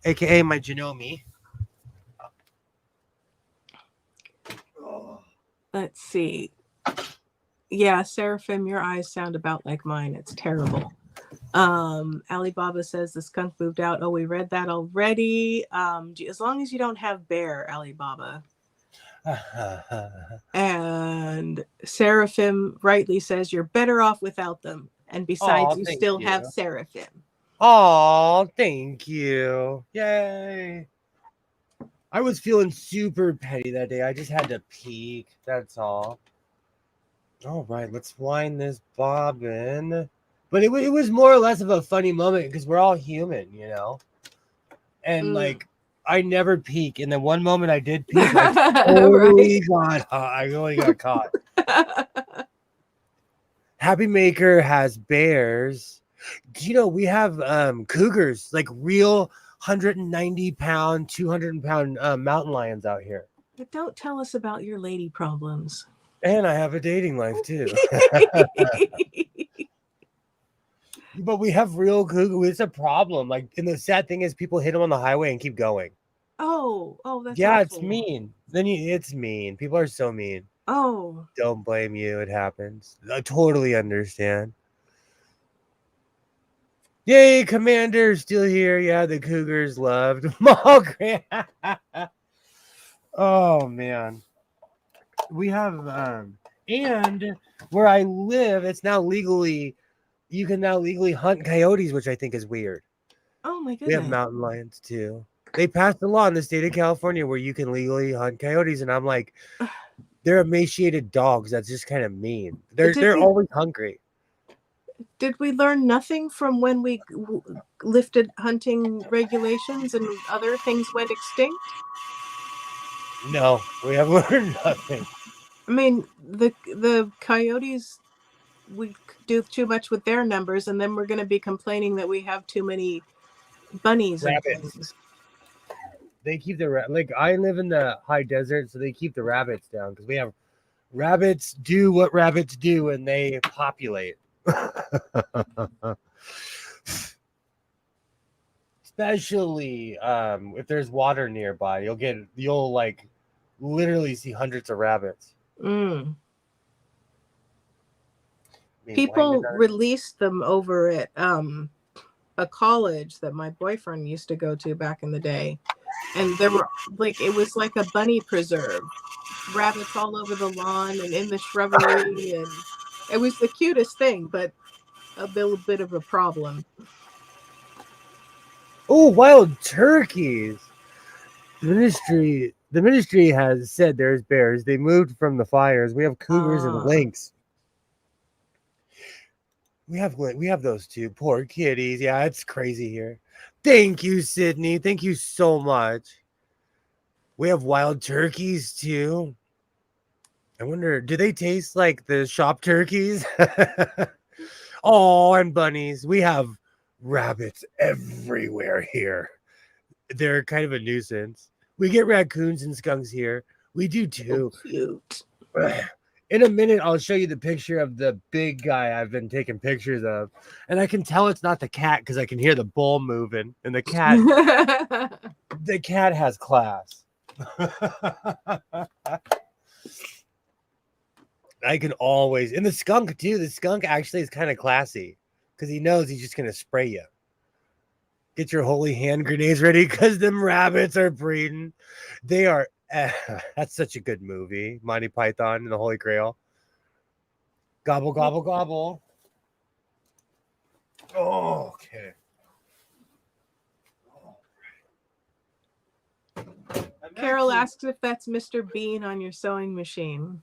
aka my Janome. Let's see. Yeah, Seraphim, your eyes sound about like mine. It's terrible. Alibaba says the skunk moved out. Oh, we read that already. As long as you don't have bear, Alibaba. And Seraphim rightly says you're better off without them. And besides, you still have Seraphim. Oh, thank you. Yay. I was feeling super petty that day. I just had to peek. That's all. All right, let's wind this bobbin. But it was more or less of a funny moment because we're all human, you know? And like, I never peek. And then one moment I did peek. I totally got caught. Happy Maker has bears. You know, we have cougars, like real 190-pound, 200-pound mountain lions out here. But don't tell us about your lady problems. And I have a dating life too. But we have real cougars. It's a problem. Like, and the sad thing is, people hit them on the highway and keep going. Oh, that's yeah, awful. It's mean. It's mean. People are so mean. Oh, don't blame you. It happens. I totally understand. Yay, Commander, still here. Yeah, the Cougars loved Mall Grant. Oh man, we have and where I live, it's now legally. You can now legally hunt coyotes, which I think is weird. Oh my goodness. We have mountain lions too. They passed a law in the state of California where you can legally hunt coyotes, and I'm like, they're emaciated dogs. That's just kind of mean. They're always hungry. Did we learn nothing from when we lifted hunting regulations and other things went extinct? No, we have learned nothing. I mean, the coyotes, we do too much with their numbers, and then we're going to be complaining that we have too many bunnies and things. They keep the like I live in the high desert, so they keep the rabbits down because we have rabbits do what rabbits do, and they populate. Especially if there's water nearby, you'll like literally see hundreds of rabbits. People release them over at a college that my boyfriend used to go to back in the day, and there were like it was like a bunny preserve, rabbits all over the lawn and in the shrubbery, and it was the cutest thing, but a little bit of a problem. Oh, wild turkeys. The ministry has said there's bears. They moved from the fires. We have cougars and lynx. We have those two poor kitties. Yeah, it's crazy here. Thank you, Sydney. Thank you so much. We have wild turkeys too. I wonder, do they taste like the shop turkeys? Oh, and bunnies. We have rabbits everywhere here. They're kind of a nuisance. We get raccoons and skunks here. We do too. So cute. In a minute, I'll show you the picture of the big guy I've been taking pictures of. And I can tell it's not the cat because I can hear the bowl moving. And the cat has class. I can always, and the skunk too. The skunk actually is kind of classy because he knows he's just going to spray you. Get your holy hand grenades ready because them rabbits are breeding. They are, that's such a good movie. Monty Python and the Holy Grail. Gobble, gobble, gobble. Oh, okay. Carol asks if that's Mr. Bean on your sewing machine.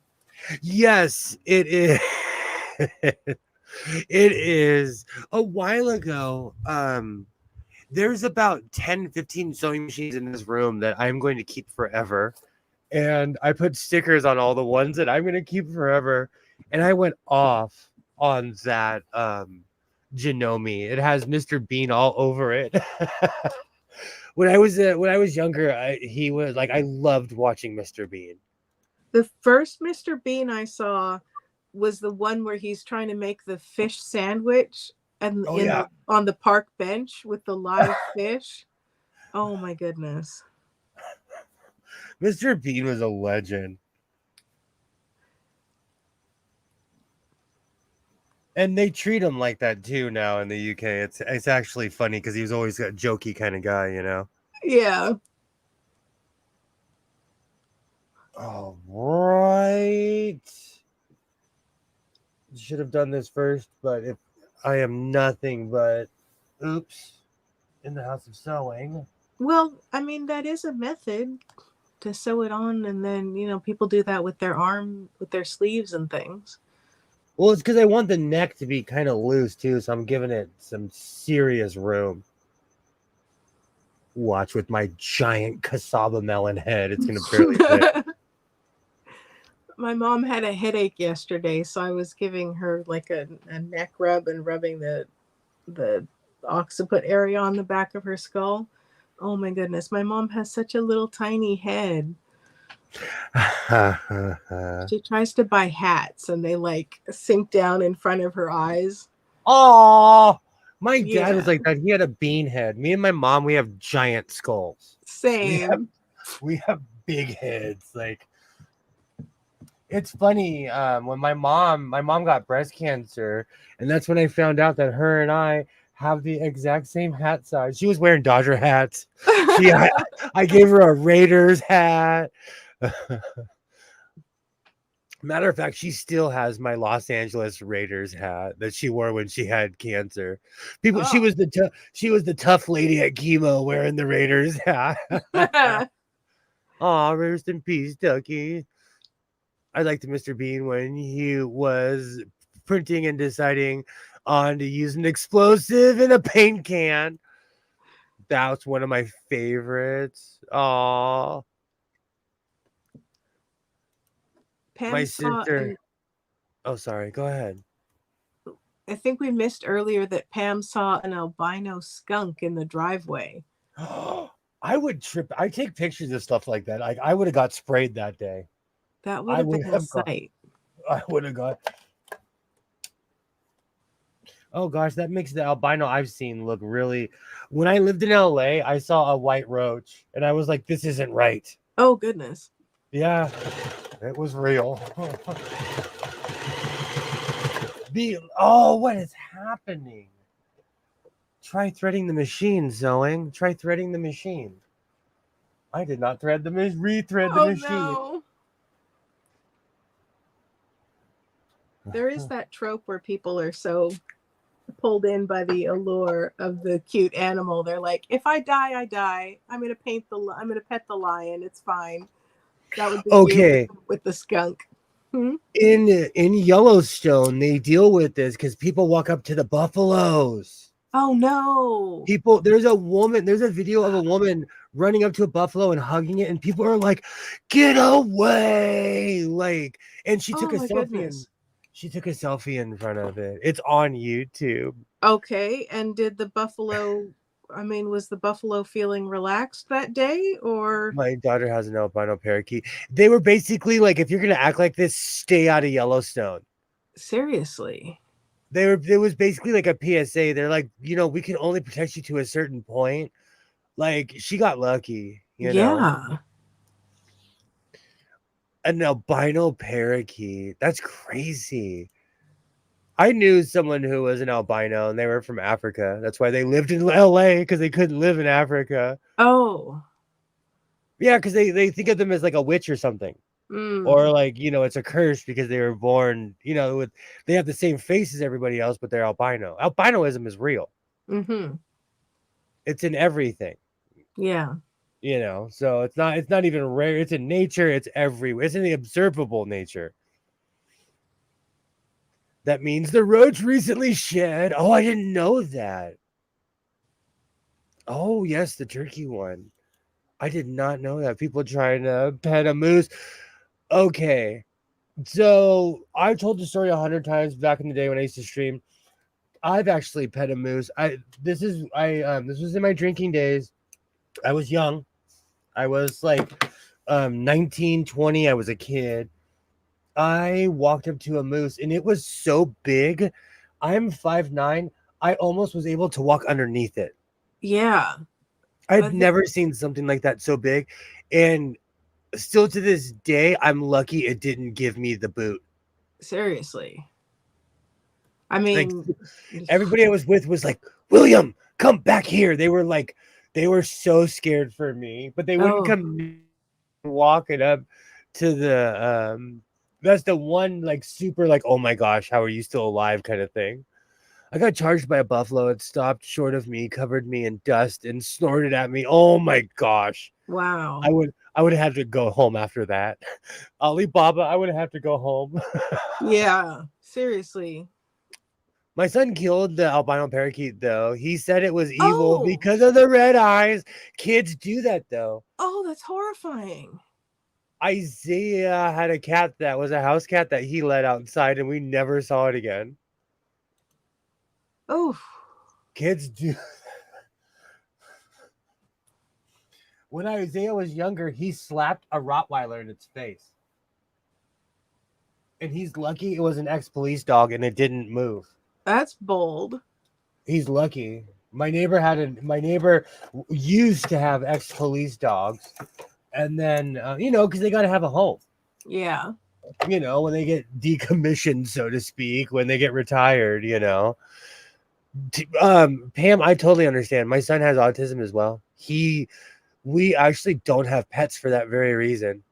Yes, it is. It is. A while ago, there's about 10, 15 sewing machines in this room that I'm going to keep forever. And I put stickers on all the ones that I'm going to keep forever. And I went off on that Janome. It has Mr. Bean all over it. When I was younger, he was like, I loved watching Mr. Bean. The first Mr. Bean I saw was the one where he's trying to make the fish sandwich and on the park bench with the live fish. Oh my goodness. Mr. Bean was a legend. And they treat him like that too now in the UK. It's actually funny because he was always a jokey kind of guy, you know? Yeah. All right. Should have done this first, but if I am nothing but oops in the house of sewing. Well, I mean, that is a method to sew it on, and then, you know, people do that with their arm, with their sleeves and things. Well, it's because I want the neck to be kind of loose too, so I'm giving it some serious room. Watch with my giant cassava melon head. It's going to barely fit. My mom had a headache yesterday, so I was giving her like a neck rub and rubbing the occiput area on the back of her skull. Oh my goodness, my mom has such a little tiny head. She tries to buy hats and they like sink down in front of her eyes. Oh, my dad was like that. He had a bean head. Me and my mom, we have giant skulls. Same. We have big heads. Like, it's funny. When my mom got breast cancer, and that's when I found out that her and I have the exact same hat size. She was wearing Dodger hats. I gave her a Raiders hat. Matter of fact, she still has my Los Angeles Raiders hat that she wore when she had cancer. She was the tough lady at chemo wearing the Raiders hat. Oh, rest in peace, Ducky. I liked Mr. Bean when he was printing and deciding on to use an explosive in a paint can. That's one of my favorites. Oh, my sister. Oh, sorry. Go ahead. I think we missed earlier that Pam saw an albino skunk in the driveway. I would trip. I take pictures of stuff like that. I would have got sprayed that day. That would have been a sight. I would have got. Oh gosh, that makes the albino I've seen look really. When I lived in LA, I saw a white roach, and I was like, "This isn't right." Oh goodness. Yeah, it was real. What is happening? Try threading the machine, Zoing. Try threading the machine. I did not thread the rethread the Oh machine. no. There is that trope where people are so pulled in by the allure of the cute animal. They're like, if I die, I die. I'm gonna pet the lion. It's fine. That would be Okay. you with the skunk. In Yellowstone, they deal with this because people walk up to the buffaloes. Oh no. There's a video of a woman running up to a buffalo and hugging it, and people are like, "Get away!" Like, and she took Oh a my selfie goodness. she took a selfie in front of it. It's on YouTube. Okay, and did the buffalo? I mean, was the buffalo feeling relaxed that day, or My daughter has an albino parakeet. They were basically like, if you're gonna act like this, stay out of Yellowstone. seriously? It was basically like a PSA. They're like, we can only protect you to a certain point. Like, she got lucky, Yeah. An albino parakeet. That's crazy. I knew someone who was an albino and they were from Africa. That's why they lived in LA, because they couldn't live in Africa. Oh. Yeah, because they think of them as like a witch or something. Or like, it's a curse because they were born, they have the same face as everybody else, but they're albino. Albinoism is real. Mm-hmm. It's in everything. Yeah. So it's not even rare. It's in nature. It's everywhere. It's in the observable nature. That means the roach recently shed. Oh, I didn't know that. Oh, yes, the turkey one. I did not know that. People trying to pet a moose. Okay. So I've told the story 100 times back in the day when I used to stream. I've actually pet a moose. This was in my drinking days. I was young. I was like 19, 20. I was a kid. I walked up to a moose and it was so big. I'm 5'9". I almost was able to walk underneath it. Yeah. I'd never seen something like that so big. And still to this day, I'm lucky it didn't give me the boot. Seriously. I Like, mean, everybody I was with was like, "William, come back here." They were so scared for me, but they wouldn't come walking up to the that's the one like super like, "Oh my gosh, how are you still alive?" kind of thing. I got charged by a buffalo. It stopped short of me, covered me in dust, and snorted at me. Oh my gosh. wow. I would have had to go home after that. Alibaba, I would have to go home. Yeah. Seriously. My son killed the albino parakeet, though. He said it was evil Oh. because of the red eyes. Kids do that, though. Oh, that's horrifying. Isaiah had a cat that was a house cat that he let outside, and we never saw it again. Oh. Kids do. When Isaiah was younger, he slapped a Rottweiler in its face. And he's lucky it was an ex-police dog and it didn't move. That's bold. He's lucky. My neighbor used to have ex-police dogs. And then, because they got to have a home. Yeah. When they get decommissioned, so to speak, when they get retired, Pam, I totally understand. My son has autism as well. We actually don't have pets for that very reason.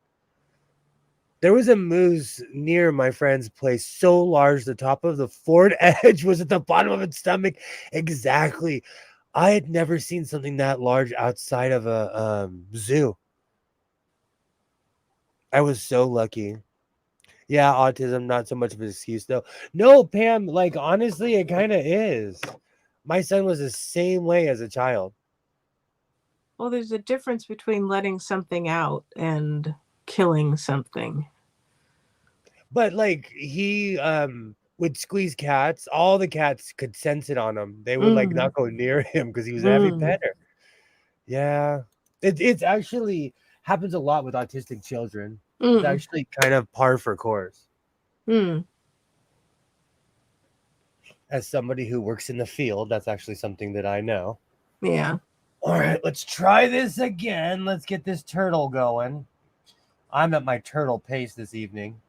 There was a moose near my friend's place, so large the top of the forward edge was at the bottom of its stomach. Exactly. I had never seen something that large outside of a zoo. I was so lucky. Yeah, autism, not so much of an excuse, though. No, Pam, like, honestly, it kind of is. My son was the same way as a child. Well, there's a difference between letting something out and killing something. But like he would squeeze cats. All the cats could sense it on him. They would like not go near him because he was a heavy petter. Yeah. It's actually happens a lot with autistic children. It's actually kind of par for course. As somebody who works in the field, that's actually something that I know. Yeah. All right, let's try this again. Let's get this turtle going. I'm at my turtle pace this evening.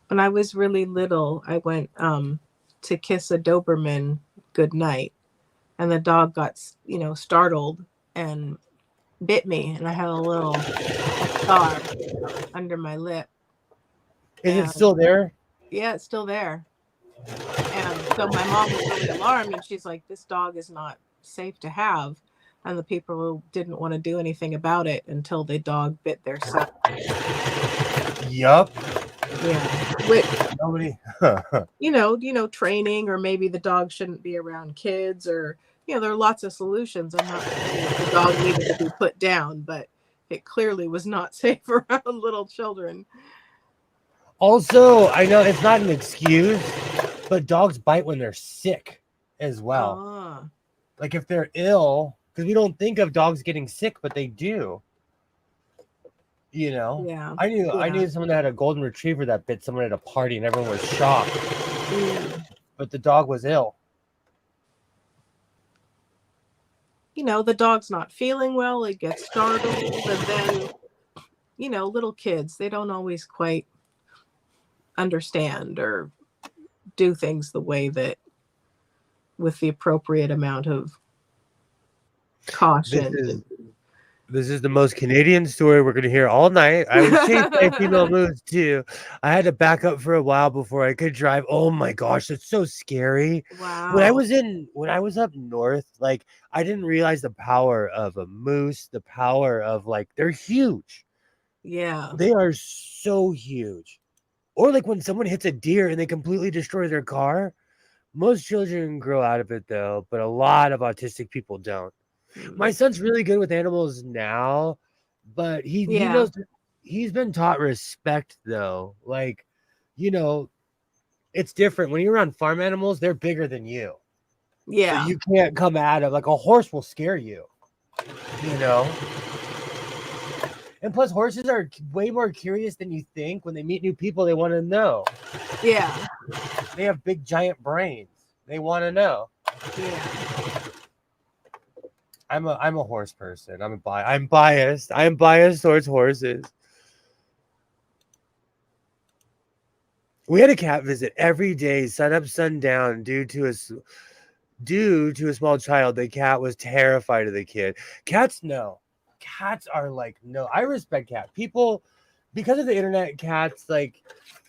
When I was really little, I went to kiss a Doberman good night. And the dog got, startled and bit me, and I had a little scar under my lip. Is it And still there? yeah, it's still there. And so my mom was really alarmed, and she's like, this dog is not safe to have. And the people didn't want to do anything about it until the dog bit their son. Yup. Yeah. Which, Nobody. training, or maybe the dog shouldn't be around kids, or, there are lots of solutions. I'm not saying that the dog needed to be put down, but it clearly was not safe around little children. Also, I know it's not an excuse, but dogs bite when they're sick as well. Ah, Like if they're ill, because we don't think of dogs getting sick, but they do. yeah. I knew someone that had a golden retriever that bit someone at a party, and everyone was shocked. But the dog was ill. The dog's not feeling well, it gets startled, and then, little kids, they don't always quite understand or do things the way that, with the appropriate amount of caution. This is the most Canadian story we're going to hear all night. I was chased by female moose too. I had to back up for a while before I could drive. Oh my gosh, that's so scary. Wow. When I was up north, like I didn't realize the power of a moose, the power of they're huge. Yeah. They are so huge. Or like when someone hits a deer and they completely destroy their car. Most children grow out of it though, but a lot of autistic people don't. My son's really good with animals now, but he knows he's been taught respect though. It's different when you're around farm animals, they're bigger than you. Yeah. So you can't come at them. Like a horse will scare you. And plus horses are way more curious than you think. When they meet new people, they want to know. Yeah. They have big giant brains. They want to know. Yeah. I'm a horse person. I'm biased. I'm biased towards horses. We had a cat visit every day, sun up, sun down, due to a small child. The cat was terrified of the kid. Cats are no. I respect cat people because of the internet. Cats they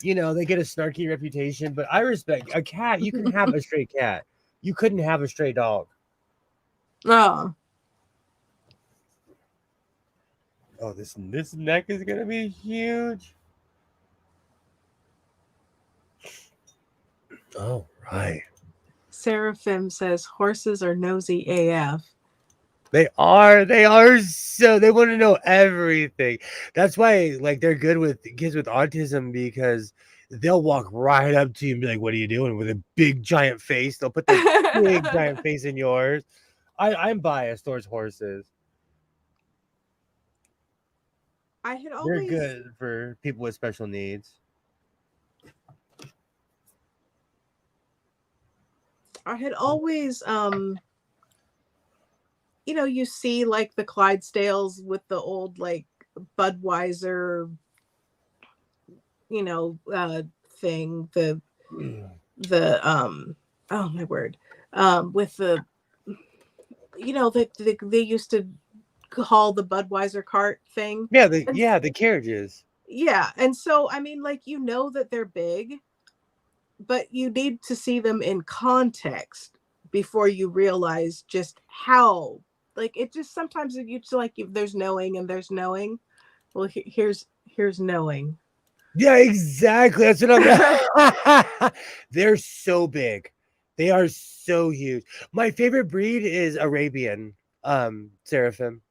get a snarky reputation, but I respect a cat. You can have a stray cat. You couldn't have a stray dog. Oh, this neck is gonna be huge. Oh, right. Seraphim says horses are nosy AF. They are so they want to know everything. That's why they're good with kids with autism, because they'll walk right up to you and be like, "What are you doing?" with a big giant face. They'll put their big giant face in yours. I'm biased towards horses. They're good for people with special needs. I had always, you see the Clydesdales with the old Budweiser, thing, oh my word, with the, they used to call the Budweiser cart thing. Yeah, the carriages. Yeah, and so I mean, that they're big, but you need to see them in context before you realize just how, it just sometimes you just there's knowing and there's knowing. Well, here's knowing. Yeah, exactly. That's what I'm. They're so big. They are so huge. My favorite breed is Arabian Seraphim.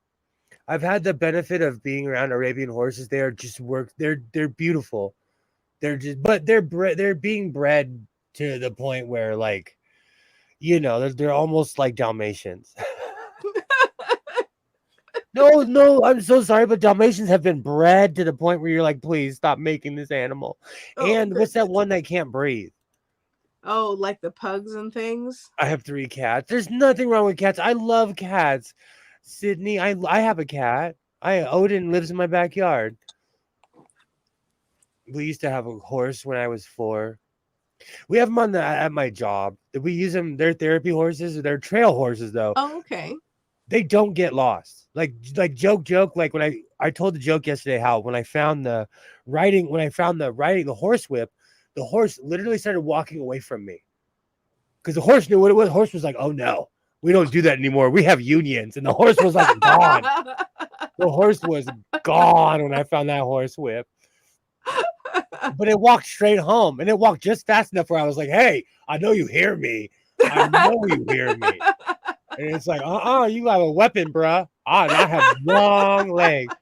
I've had the benefit of being around Arabian horses. They are just they're beautiful. They're being bred to the point where they're almost like Dalmatians. No, I'm so sorry, but Dalmatians have been bred to the point where you're like, please stop making this animal. And what's that one that can't breathe? Oh, like the pugs and things? I have 3 cats. There's nothing wrong with cats. I love cats. Sydney, I have a cat. Odin lives in my backyard. We used to have a horse when I was 4. We have them on at my job. We use them. They're therapy horses. They're trail horses, though. Oh, okay. They don't get lost. Like joke. Like when I told the joke yesterday how when I found the the horse whip, the horse literally started walking away from me because the horse knew what it was. The horse was like, "Oh no, we don't do that anymore. We have unions," and the horse was like gone. The horse was gone when I found that horse whip. But it walked straight home, and it walked just fast enough where I was like, "Hey, I know you hear me. I know you hear me." And it's like, you have a weapon, bruh. I have long legs.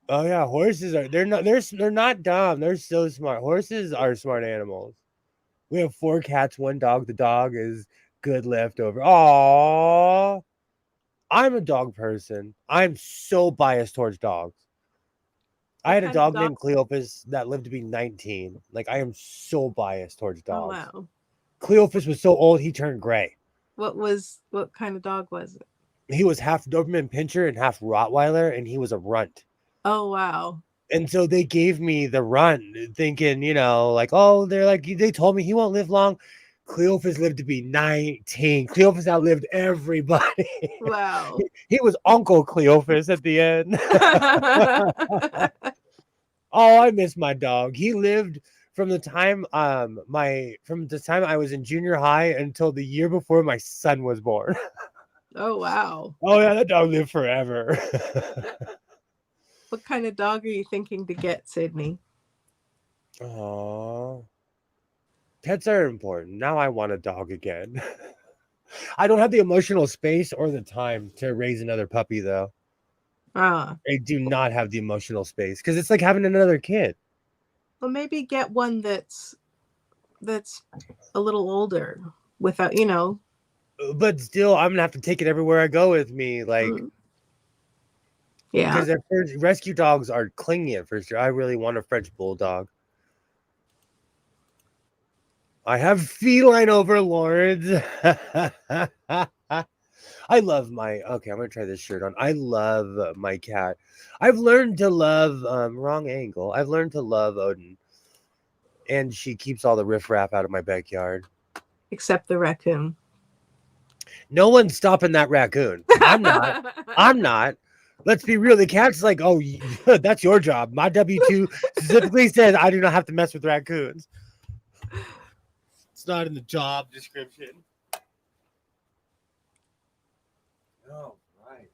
Oh yeah, horses they're not dumb. They're so smart. Horses are smart animals. We have 4 cats, 1 dog. The dog is good leftover. Aww. I'm a dog person. I'm so biased towards dogs. I had a dog named Cleopas that lived to be 19. Like, I am so biased towards dogs. Oh, wow. Cleopas was so old, he turned gray. What kind of dog was it? He was half Doberman Pinscher and half Rottweiler, and he was a runt. Oh, wow. And so they gave me the runt, thinking, like, oh, they told me he won't live long. Cleopas lived to be 19. Cleopas outlived everybody. Wow. He was Uncle Cleopas at the end. Oh, I miss my dog. He lived from the time I was in junior high until the year before my son was born. Oh, wow. Oh yeah, that dog lived forever. What kind of dog are you thinking to get, Sydney? Oh, pets are important. Now I want a dog again. I don't have the emotional space or the time to raise another puppy, though. I do not have the emotional space because it's like having another kid. Well, maybe get one that's a little older without, But still, I'm gonna have to take it everywhere I go with me. Like, yeah, because rescue dogs are clingy at first. I really want a French bulldog. I have feline overlords. I love okay, I'm gonna try this shirt on. I love my cat. I've learned to love wrong angle. I've learned to love Odin. And she keeps all the riffraff out of my backyard. except the raccoon. No one's stopping that raccoon. I'm not. Let's be real. The cat's like, oh, that's your job. My W-2 specifically says I do not have to mess with raccoons. It's not in the job description. Oh, right.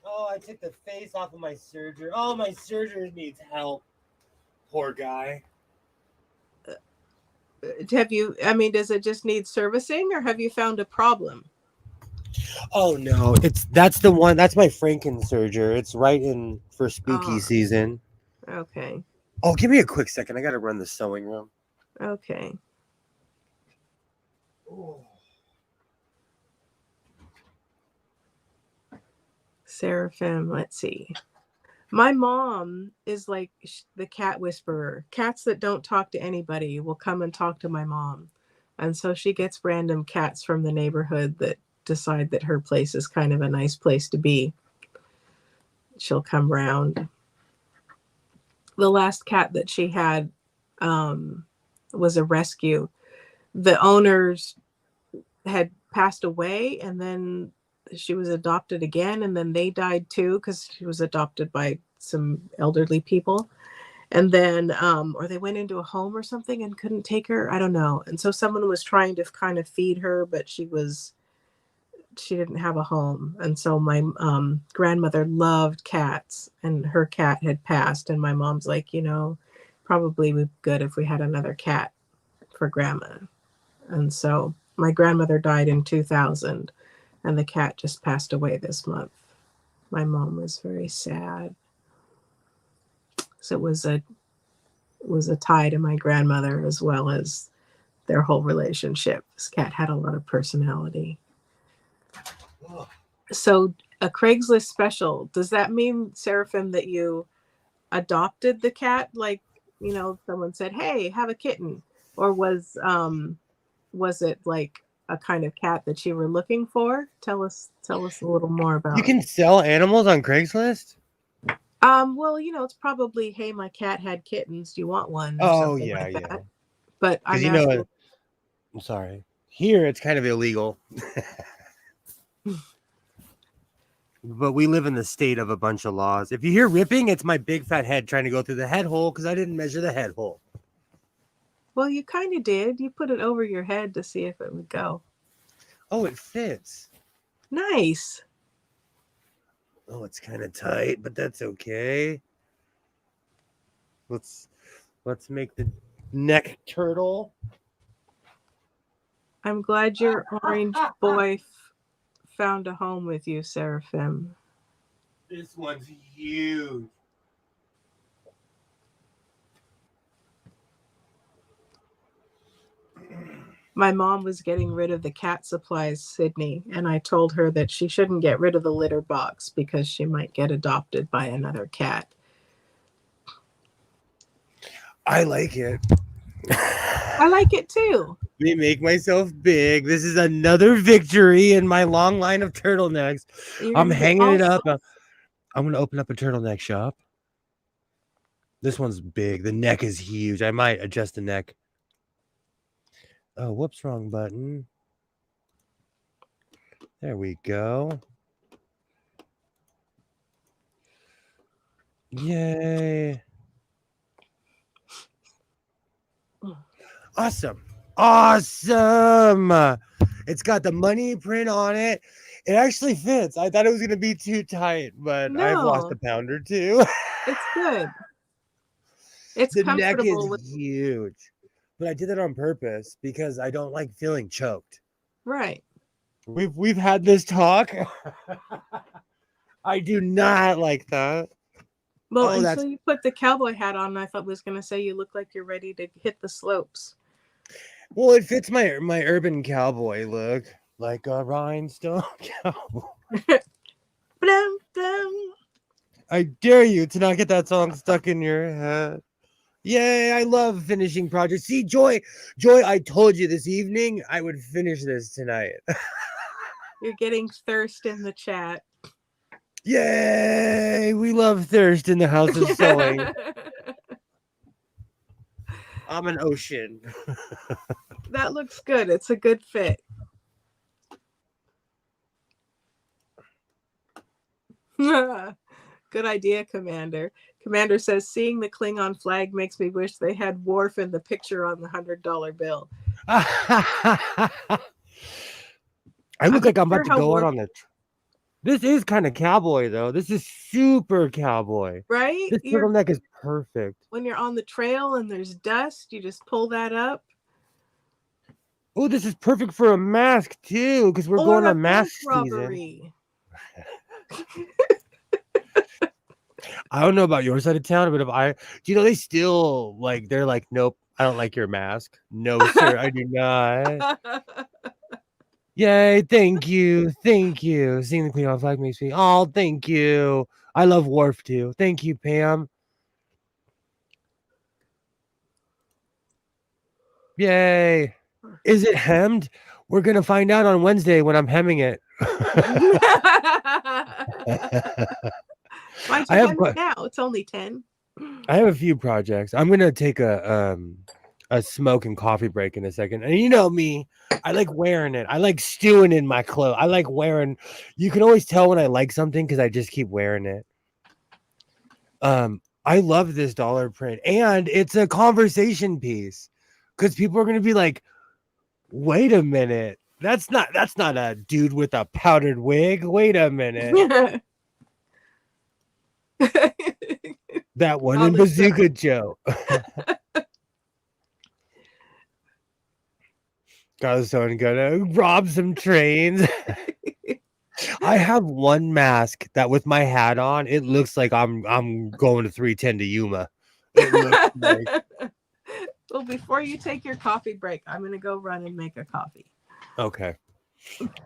Oh, I took the face off of my serger. Oh, my serger needs help. Poor guy. Does it just need servicing or have you found a problem? Oh no, that's the one. That's my Franken serger. It's right in for spooky season. Okay. Oh, give me a quick second. I got to run the sewing room. Okay. Oh. Seraphim, let's see. My mom is like the cat whisperer. Cats that don't talk to anybody will come and talk to my mom. And so she gets random cats from the neighborhood that decide that her place is kind of a nice place to be. She'll come round. The last cat that she had was a rescue. The owners had passed away, and then she was adopted again, and then they died too because she was adopted by some elderly people. And then or they went into a home or something and couldn't take her. I don't know. And so someone was trying to kind of feed her, but she didn't have a home. And so my grandmother loved cats, and her cat had passed, and my mom's like, probably would be good if we had another cat for grandma. And so my grandmother died in 2000, and the cat just passed away this month. My mom was very sad. So it was a tie to my grandmother as well as their whole relationship. This cat had a lot of personality. So a Craigslist special, does that mean, Seraphim, that you adopted the cat? Like, someone said, hey, have a kitten. Or was it like a kind of cat that you were looking for? Tell us a little more about You can sell animals on Craigslist? Well, it's probably, hey, my cat had kittens. Do you want one or Oh something yeah, like yeah. that? But Because I'm asking. I'm sorry. Here it's kind of illegal. But we live in the state of a bunch of laws. If you hear ripping, it's my big fat head trying to go through the head hole because I didn't measure the head hole. Well, you kind of did. You put it over your head to see if it would go. Oh, it fits. Nice. Oh, it's kind of tight, but that's okay. Let's make the neck turtle. I'm glad your orange boy found a home with you, Seraphim. This one's huge. My mom was getting rid of the cat supplies, Sydney, and I told her that she shouldn't get rid of the litter box because she might get adopted by another cat. I like it. I like it too. Let me make myself big. This is another victory in my long line of turtlenecks. I'm hanging it up. I'm going to open up a turtleneck shop. This one's big. The neck is huge. I might adjust the neck. Oh, whoops, wrong button. There we go. Yay. Awesome. It's got the money print on it. It actually fits. I thought it was going to be too tight, but I've lost a pound or two. It's good. It's the neck comfortable. is huge. But I did that on purpose because I don't like feeling choked. Right. We've had this talk. I do not like that. Well, until you put the cowboy hat on, I thought was going to say you look like you're ready to hit the slopes. Well, it fits my urban cowboy look, like a rhinestone cowboy. Blum, blum. I dare you to not get that song stuck in your head. Yay, I love finishing projects. See, Joy, I told you this evening I would finish this tonight. You're getting thirst in the chat. Yay, we love thirst in the house of sewing. I'm an ocean. That looks good. It's a good fit. Good idea, Commander. Commander says, seeing the Klingon flag makes me wish they had Worf in the picture on the $100 bill. I look like I'm about to go out on the... This is kind of cowboy, though. This is super cowboy. Right? This turtleneck is perfect. When you're on the trail and there's dust, you just pull that up. Oh, this is perfect for a mask, too, because we're going on mask season. I don't know about your side of town, but do you know they still they're like, nope, I don't like your mask. No, sir, I do not. Yay, thank you. Seeing the Klingon flag makes me, oh, thank you. I love Worf too. Thank you, Pam. Yay. Is it hemmed? We're gonna find out on Wednesday when I'm hemming it. Why'd you hem it now? It's only 10. I have a few projects. I'm gonna take a smoke and coffee break in a second. And you know me, I like wearing it. I like stewing in my clothes. I like wearing. You can always tell when I like something because I just keep wearing it. I love this dollar print, and it's a conversation piece because people are gonna be like, "Wait a minute, that's not a dude with a powdered wig. Wait a minute." That one in Bazooka Joe. Got someone gonna rob some trains. I have one mask that with my hat on, it looks like I'm going to 310 to Yuma. It looks like... Well, before you take your coffee break, I'm gonna go run and make a coffee. Okay.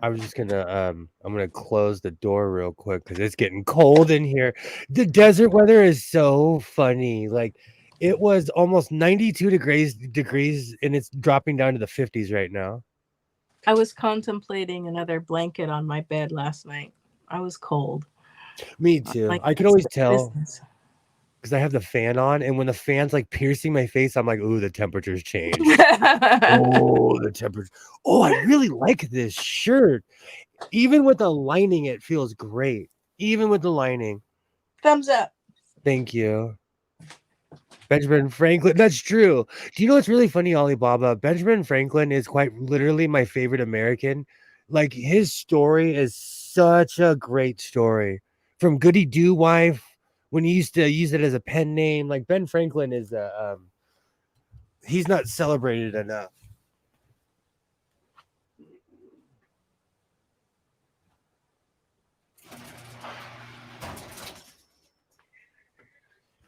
I was just gonna I'm gonna close the door real quick because it's getting cold in here. The desert weather is so funny. Like it was almost 92 degrees and it's dropping down to the 50s right now. I was contemplating another blanket on my bed last night. I was cold. Me too. Like, I can that's always the tell business. because I have the fan on, and when the fan's like piercing my face, I'm like, ooh, the temperature's changed. Oh, the temperature. Oh, I really like this shirt. Even with the lining, it feels great. Even with the lining. Thumbs up. Thank you. Benjamin Franklin. That's true. Do you know what's really funny, Alibaba? Benjamin Franklin is quite literally my favorite American. Like his story is such a great story. From Goody Doo Wife, when he used to use it as a pen name. Like Ben Franklin is he's not celebrated enough.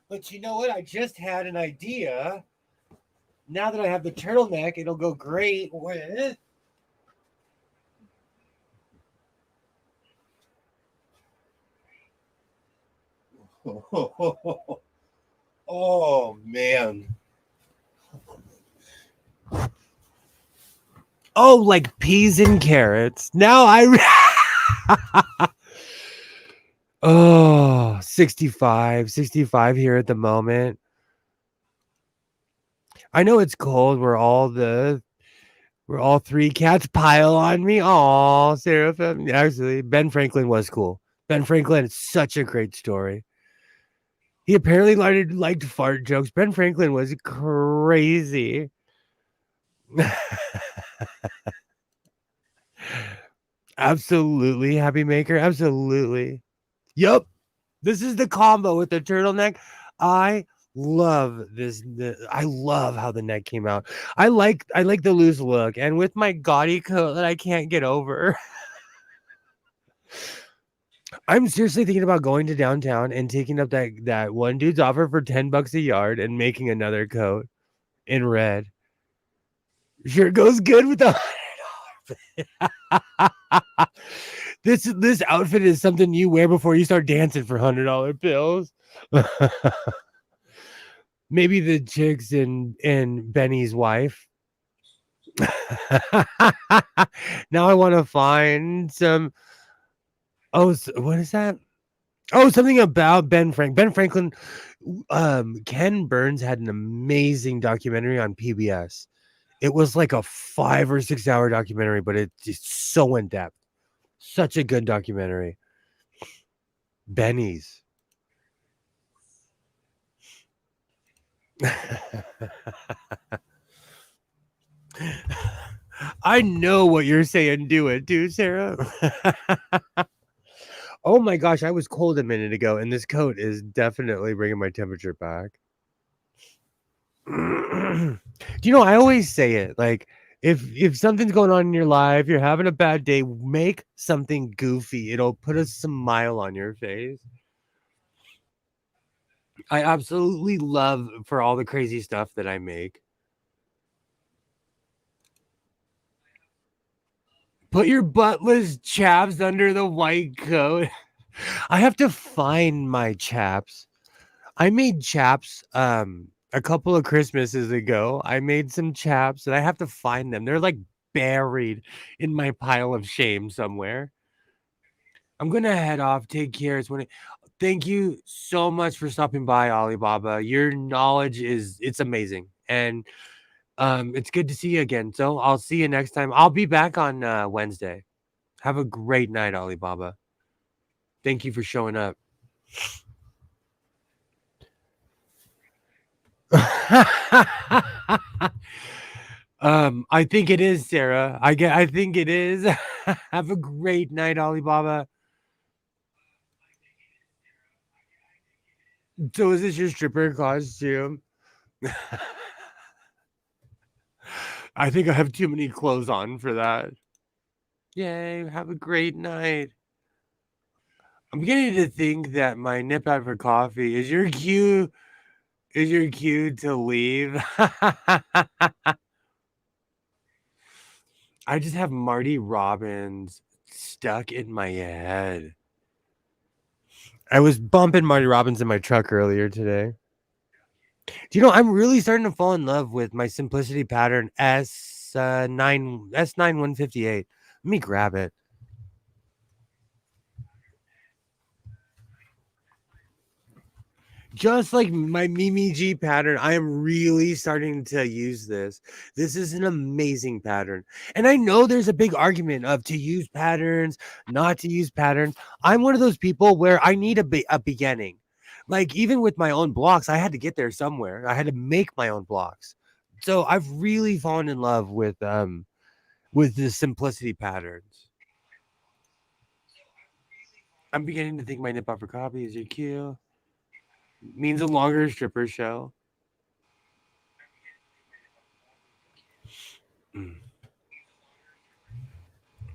But you know what? I just had an idea. Now that I have the turtleneck, it'll go great with. Oh, man. Oh, like peas and carrots. Now I. Oh, 65 here at the moment. I know it's cold. We're all three cats pile on me. Oh, Seraphim. Actually, Ben Franklin was cool. Ben Franklin is such a great story. He apparently liked fart jokes. Ben Franklin was crazy. Absolutely, Happy Maker. Absolutely. Yup. This is the combo with the turtleneck. I love this. I love how the neck came out. I like the loose look, and with my gaudy coat that I can't get over. I'm seriously thinking about going to downtown and taking up that one dude's offer for $10 a yard and making another coat in red. Sure goes good with the $100. This outfit is something you wear before you start dancing for $100 bills. Maybe the chicks in Benny's wife. Now I want to find some. Oh, what is that? Oh, something about Ben Franklin. Ken Burns had an amazing documentary on PBS. It was like a 5 or 6 hour documentary, but it's just so in depth. Such a good documentary. Benny's. I know what you're saying. Do it, too, Sarah. Oh my gosh, I was cold a minute ago, and this coat is definitely bringing my temperature back. Do you know, I always say it, like, if something's going on in your life, you're having a bad day, make something goofy. It'll put a smile on your face. I absolutely love for all the crazy stuff that I make. Put your buttless chaps under the white coat. I have to find my chaps. I made chaps a couple of Christmases ago. I made some chaps and I have to find them. They're like buried in my pile of shame somewhere. I'm gonna head off. Take care. Thank you so much for stopping by, Alibaba. Your knowledge it's amazing. And it's good to see you again. So I'll see you next time. I'll be back on Wednesday. Have a great night, Alibaba. Thank you for showing up. I think it is, Sarah. I think it is. Have a great night, Alibaba. So is this your stripper costume? I think I have too many clothes on for that. Yay, have a great night. I'm beginning to think that my nip out for coffee is your cue to leave. I just have Marty Robbins stuck in my head. I was bumping Marty Robbins in my truck earlier today. Do you know, I'm really starting to fall in love with my Simplicity Pattern S9 158. Let me grab it. Just like my Mimi G pattern, I am really starting to use this. This is an amazing pattern. And I know there's a big argument of to use patterns, not to use patterns. I'm one of those people where I need a beginning. Like even with my own blocks, I had to get there somewhere. I had to make my own blocks. So I've really fallen in love with the simplicity patterns. I'm beginning to think my nip off for coffee is your cue. Means a longer stripper show. Mm.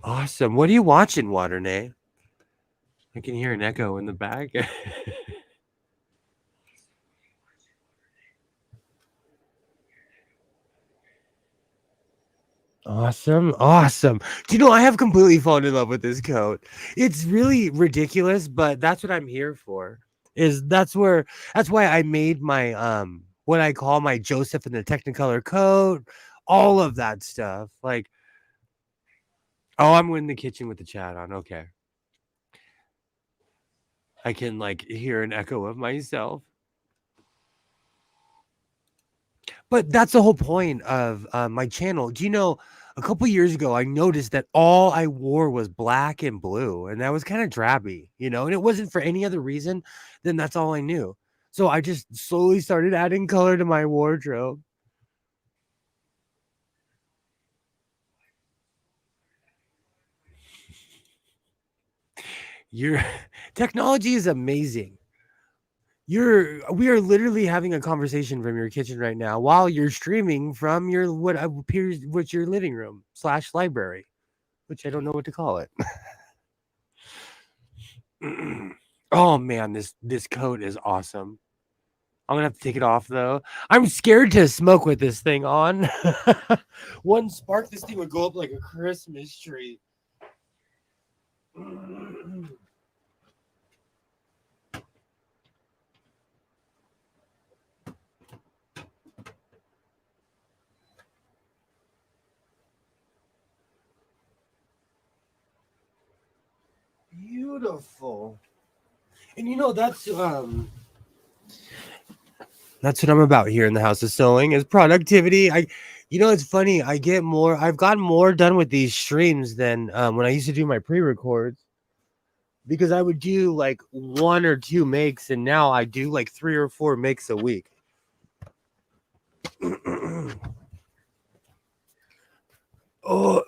Awesome. What are you watching, Waternay? I can hear an echo in the back. Awesome. Awesome. Do you know I have completely fallen in love with this coat? It's really ridiculous, but that's what I'm here for. That's why I made my what I call my Joseph in the Technicolor coat, all of that stuff. Like, oh, I'm in the kitchen with the chat on. Okay. I can like hear an echo of myself. But that's the whole point of my channel. Do you know, a couple years ago, I noticed that all I wore was black and blue, and that was kind of drabby, and it wasn't for any other reason than that's all I knew. So I just slowly started adding color to my wardrobe. Your technology is amazing. We are literally having a conversation from your kitchen right now while you're streaming from your what appears what's your living room / library, which I don't know what to call it. Oh man, this coat is awesome. I'm gonna have to take it off though. I'm scared to smoke with this thing on. One spark, this thing would go up like a Christmas tree. Beautiful. And that's what I'm about here in the House of Sewing is productivity. It's funny. I've gotten more done with these streams than when I used to do my pre-records because I would do like 1 or 2 makes, and now I do like 3 or 4 makes a week. Oh,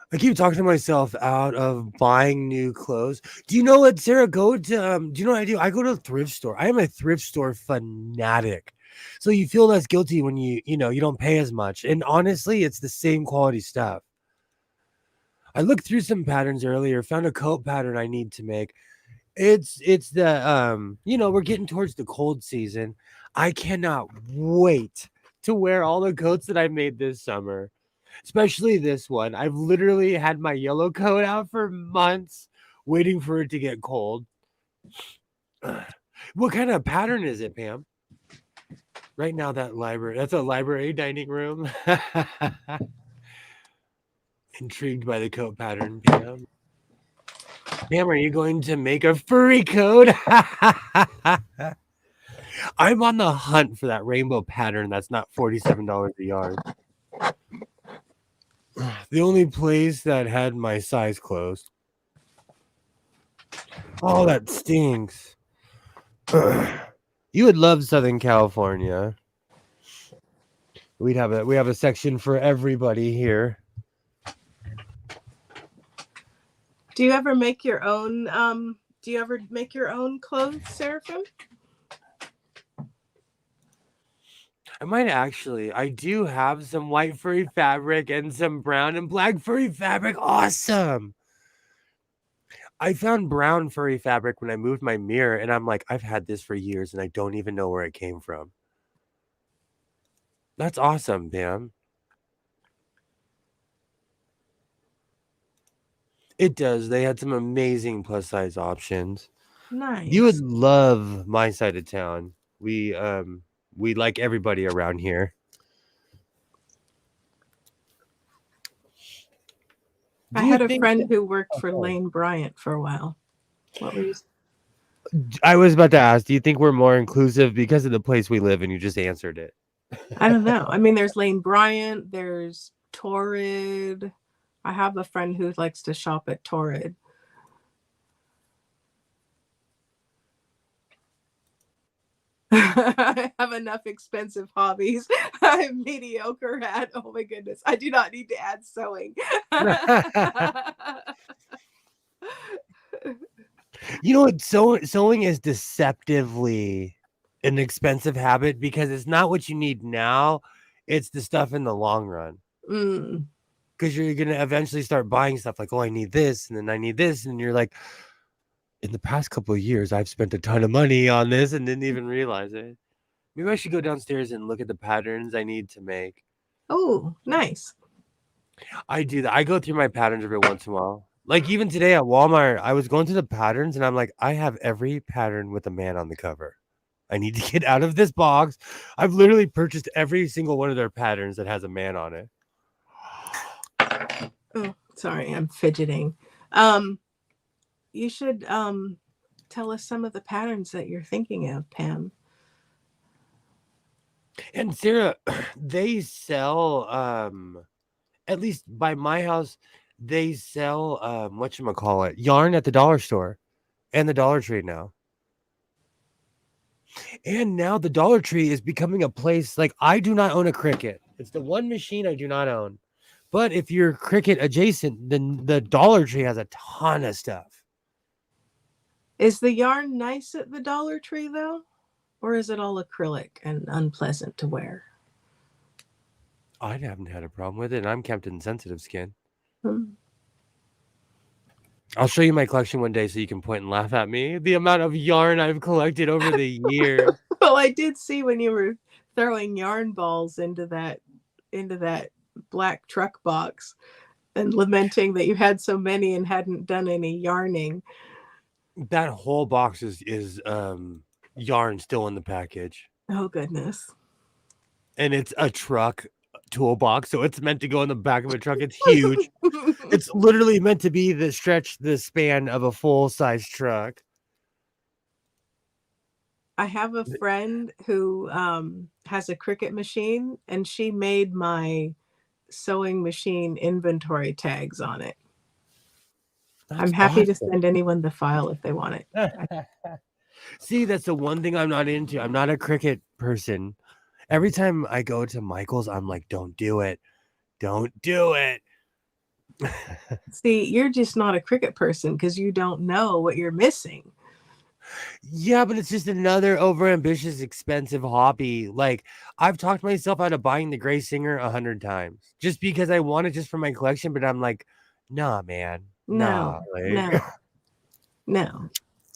I keep talking to myself out of buying new clothes. Do you know what, Sarah? Do you know what I do? I go to a thrift store. I am a thrift store fanatic. So you feel less guilty when you don't pay as much. And honestly, it's the same quality stuff. I looked through some patterns earlier, found a coat pattern I need to make. It's the we're getting towards the cold season. I cannot wait to wear all the coats that I made this summer. Especially this one. I've literally had my yellow coat out for months waiting for it to get cold. What kind of pattern is it, Pam? Right now, that's a library dining room. Intrigued by the coat pattern, Pam. Pam, are you going to make a furry coat? I'm on the hunt for that rainbow pattern that's not $47 a yard. The only place that had my size closed. Oh, that stinks. You would love Southern California. We have a section for everybody here. Do you ever make your own clothes, Seraphim? I might actually. I do have some white furry fabric and some brown and black furry fabric. Awesome. I found brown furry fabric when I moved my mirror, and I'm like, I've had this for years, and I don't even know where it came from. That's awesome, Pam. It does. They had some amazing plus size options. Nice. You would love my side of town. We like everybody around here. I had a friend who worked for Lane Bryant for a while. What were you saying? I was about to ask, do you think we're more inclusive because of the place we live? And you just answered it. I don't know. I mean, there's Lane Bryant, there's Torrid. I have a friend who likes to shop at Torrid. I have enough expensive hobbies I'm mediocre at. Oh my goodness. I do not need to add sewing. You know what? Sewing is deceptively an expensive habit because it's not what you need now. It's the stuff in the long run. Mm. Because you're going to eventually start buying stuff like, oh, I need this, and then I need this. And you're like, in the past couple of years, I've spent a ton of money on this and didn't even realize it. Maybe I should go downstairs and look at the patterns I need to make. Oh, nice. I do that. I go through my patterns every once in a while. Like even today at Walmart, I was going through the patterns and I'm like, I have every pattern with a man on the cover. I need to get out of this box. I've literally purchased every single one of their patterns that has a man on it. Oh, sorry, I'm fidgeting. You should tell us some of the patterns that you're thinking of, Pam. And Sarah, they sell at least by my house, they sell whatchamacallit, yarn at the dollar store and the Dollar Tree now. And now the Dollar Tree is becoming a place like I do not own a Cricut. It's the one machine I do not own. But if you're Cricut adjacent, then the Dollar Tree has a ton of stuff. Is the yarn nice at the Dollar Tree though? Or is it all acrylic and unpleasant to wear? I haven't had a problem with it, and I'm Captain Sensitive Skin. I'll show you my collection one day so you can point and laugh at me. The amount of yarn I've collected over the years. Well, I did see when you were throwing yarn balls into that black truck box and lamenting that you had so many and hadn't done any yarning. That whole box is yarn still in the package. Oh goodness. And it's a truck toolbox, so it's meant to go in the back of a truck. It's huge. It's literally meant to be the span of a full-size truck. I have a friend who has a Cricut machine, and she made my sewing machine inventory tags on it. I'm happy to send anyone the file if they want it. See, that's the one thing I'm not into. I'm not a Cricut person. Every time I go to Michael's, I'm like, don't do it. Don't do it. See, you're just not a Cricut person because you don't know what you're missing. Yeah, but it's just another overambitious, expensive hobby. Like, I've talked myself out of buying the Gray Singer 100 times just because I want it just for my collection. But I'm like, nah, man. No.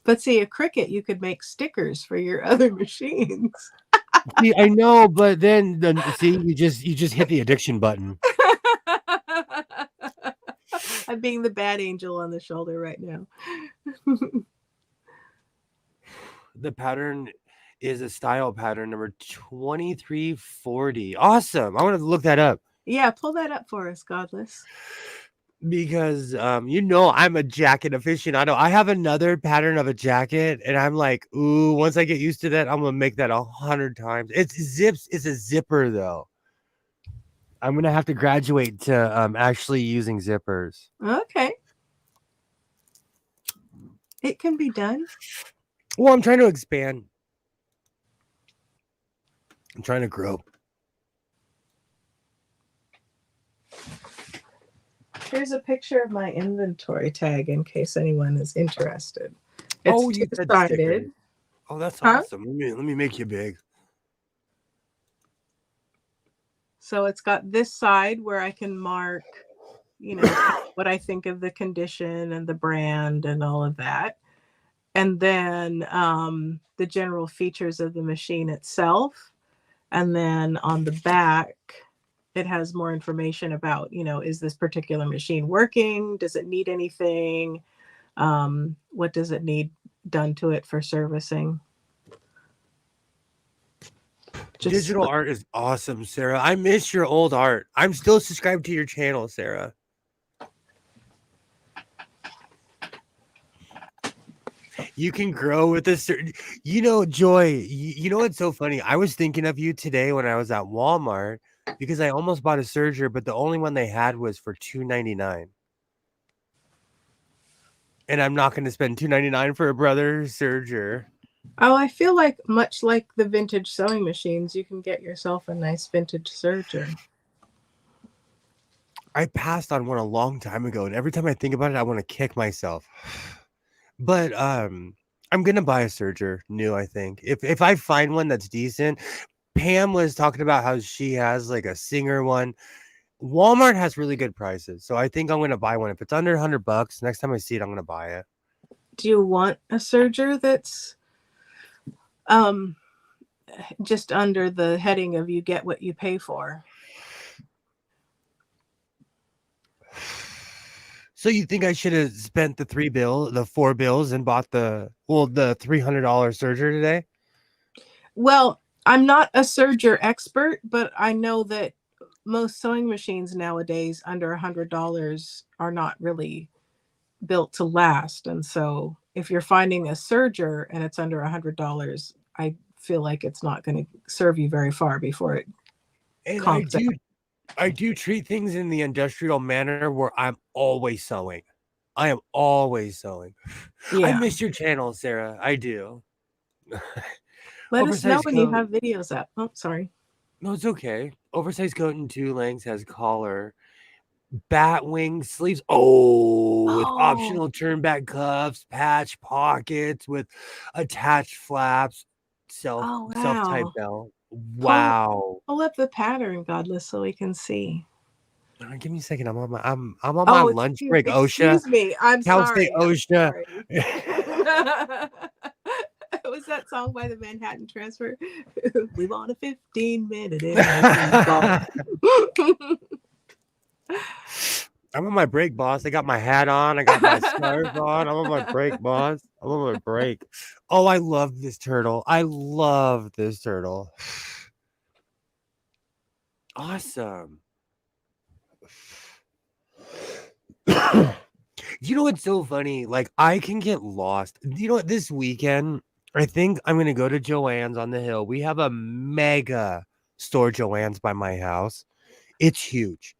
But see, a Cricut, you could make stickers for your other machines. See, I know, but then see, you just hit the addiction button. I'm being the bad angel on the shoulder right now. The pattern is a style pattern number 2340. Awesome. I want to look that up. Yeah, pull that up for us, Godless. Because I'm a jacket aficionado. I have another pattern of a jacket, and I'm like, ooh, once I get used to that, I'm gonna make that 100 times. It's a zipper though. I'm gonna have to graduate to actually using zippers. Okay. It can be done. Well, I'm trying to expand. I'm trying to grow. Here's a picture of my inventory tag in case anyone is interested. It's two-sided. Oh, that's awesome. Let me make you big. So it's got this side where I can mark, what I think of the condition and the brand and all of that. And then the general features of the machine itself. And then on the back, it has more information about, is this particular machine working? Does it need anything? What does it need done to it for servicing? Digital art is awesome, Sarah. I miss your old art. I'm still subscribed to your channel, Sarah. You can grow with a certain, Joy. You know what's so funny? I was thinking of you today when I was at Walmart because I almost bought a serger, but the only one they had was for $2.99. And I'm not going to spend $2.99 for a brother serger. Oh, I feel like much like the vintage sewing machines, you can get yourself a nice vintage serger. I passed on one a long time ago, and every time I think about it, I want to kick myself. But I'm gonna buy a serger new. I think if I find one that's decent. Pam was talking about how she has like a Singer one. Walmart has really good prices, so I think I'm gonna buy one. If it's under $100, next time I see it, I'm gonna buy it. Do you want a serger that's um just under the heading of you get what you pay for? So you think I should have spent the $4 bills and bought the $300 serger today? Well, I'm not a serger expert, but I know that most sewing machines nowadays under $100 are not really built to last. And so if you're finding a serger and it's under $100, I feel like it's not going to serve you very far before it And conks out. I do treat things in the industrial manner where I'm always sewing. I am always sewing. I Yeah. miss your channel, Sarah. I do. Let us know Oversized when you coat. have videos up. Oh, sorry. No, it's okay. Oversized coat in 2 lengths, has collar, bat wing sleeves. Oh, with Oh, optional turn back cuffs, patch pockets with attached flaps, oh self-type wow. belt. Pull Wow. pull up the pattern, Godless, so we can see. Give me a second. I'm on my Oh, lunch break, OSHA. excuse me. I'm Cal State sorry. I'm OSHA. sorry. Was that song by the Manhattan Transfer? We want a 15-minute interval. I'm on my break, boss. I got my hat on. I got my scarf on. I'm on my break, boss. I'm on my break. Oh, I love this turtle. I love this turtle. Awesome. You know what's so funny? Like, I can get lost. You know what? This weekend, I think I'm going to go to Joann's on the hill. We have a mega store, Joann's, by my house. It's huge.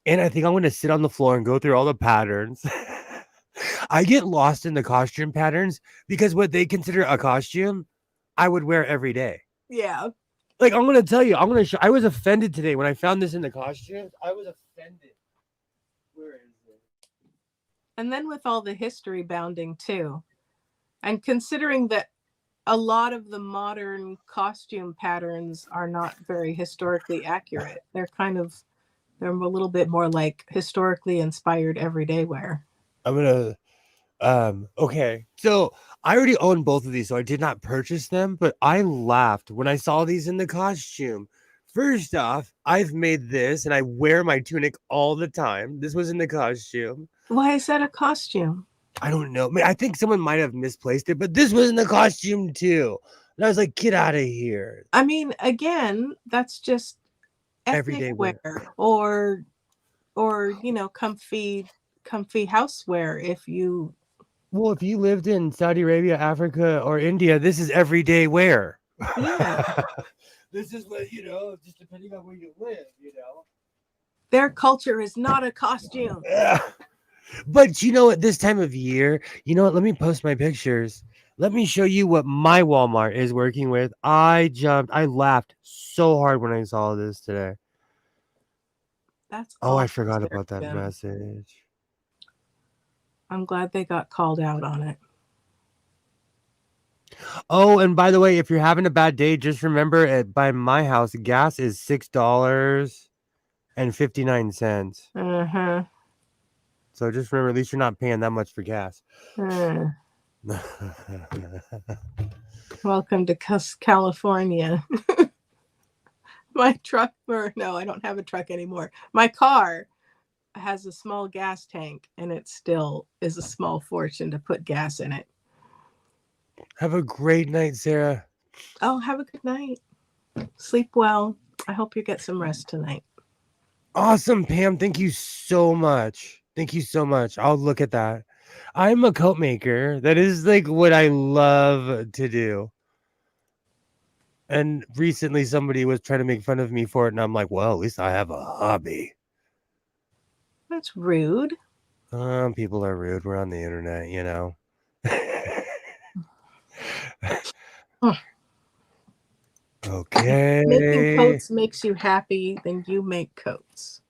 And I think I'm going to sit on the floor and go through all the patterns. I get lost in the costume patterns because what they consider a costume, I would wear every day. Yeah. Like, I'm going to tell you, I'm going to show. I was offended today when I found this in the costumes. I was offended. Where is it? And then with all the history bounding too, and considering that a lot of the modern costume patterns are not very historically accurate, they're a little bit more like historically inspired everyday wear. I'm going to okay. So I already own both of these, so I did not purchase them, but I laughed when I saw these in the costume. First off, I've made this and I wear my tunic all the time. This was in the costume. Why is that a costume? I don't know. I think someone might have misplaced it, but this was in the costume too. And I was like, get out of here. I mean, again, that's just Everyday ethnic wear. wear or comfy housewear if you Well, if you lived in Saudi Arabia, Africa, or India, this is everyday wear. Yeah. This is what, just depending on where you live. Their culture is not a costume. Yeah. But at this time of year, what? Let me post my pictures. Let me show you what my Walmart is working with. I laughed so hard when I saw this today. That's Oh, I all forgot there, about that Jim. message. I'm glad they got called out on it. Oh, and by the way, if you're having a bad day, just remember by my house, gas is $6.59. Uh-huh. So just remember, at least you're not paying that much for gas. Welcome to California. My truck, no, I don't have a truck anymore. My car has a small gas tank, and it still is a small fortune to put gas in it. Have a great night, Sarah. Oh, have a good night. Sleep well. I hope you get some rest tonight. Awesome, Pam. Thank you so much. Thank you so much. I'll look at that. I'm a coat maker. That is like what I love to do. And recently somebody was trying to make fun of me for it, and I'm like, well, at least I have a hobby. That's rude. People are rude. We're on the internet, you know. Huh. Making Okay. coats makes you happy, then you make coats.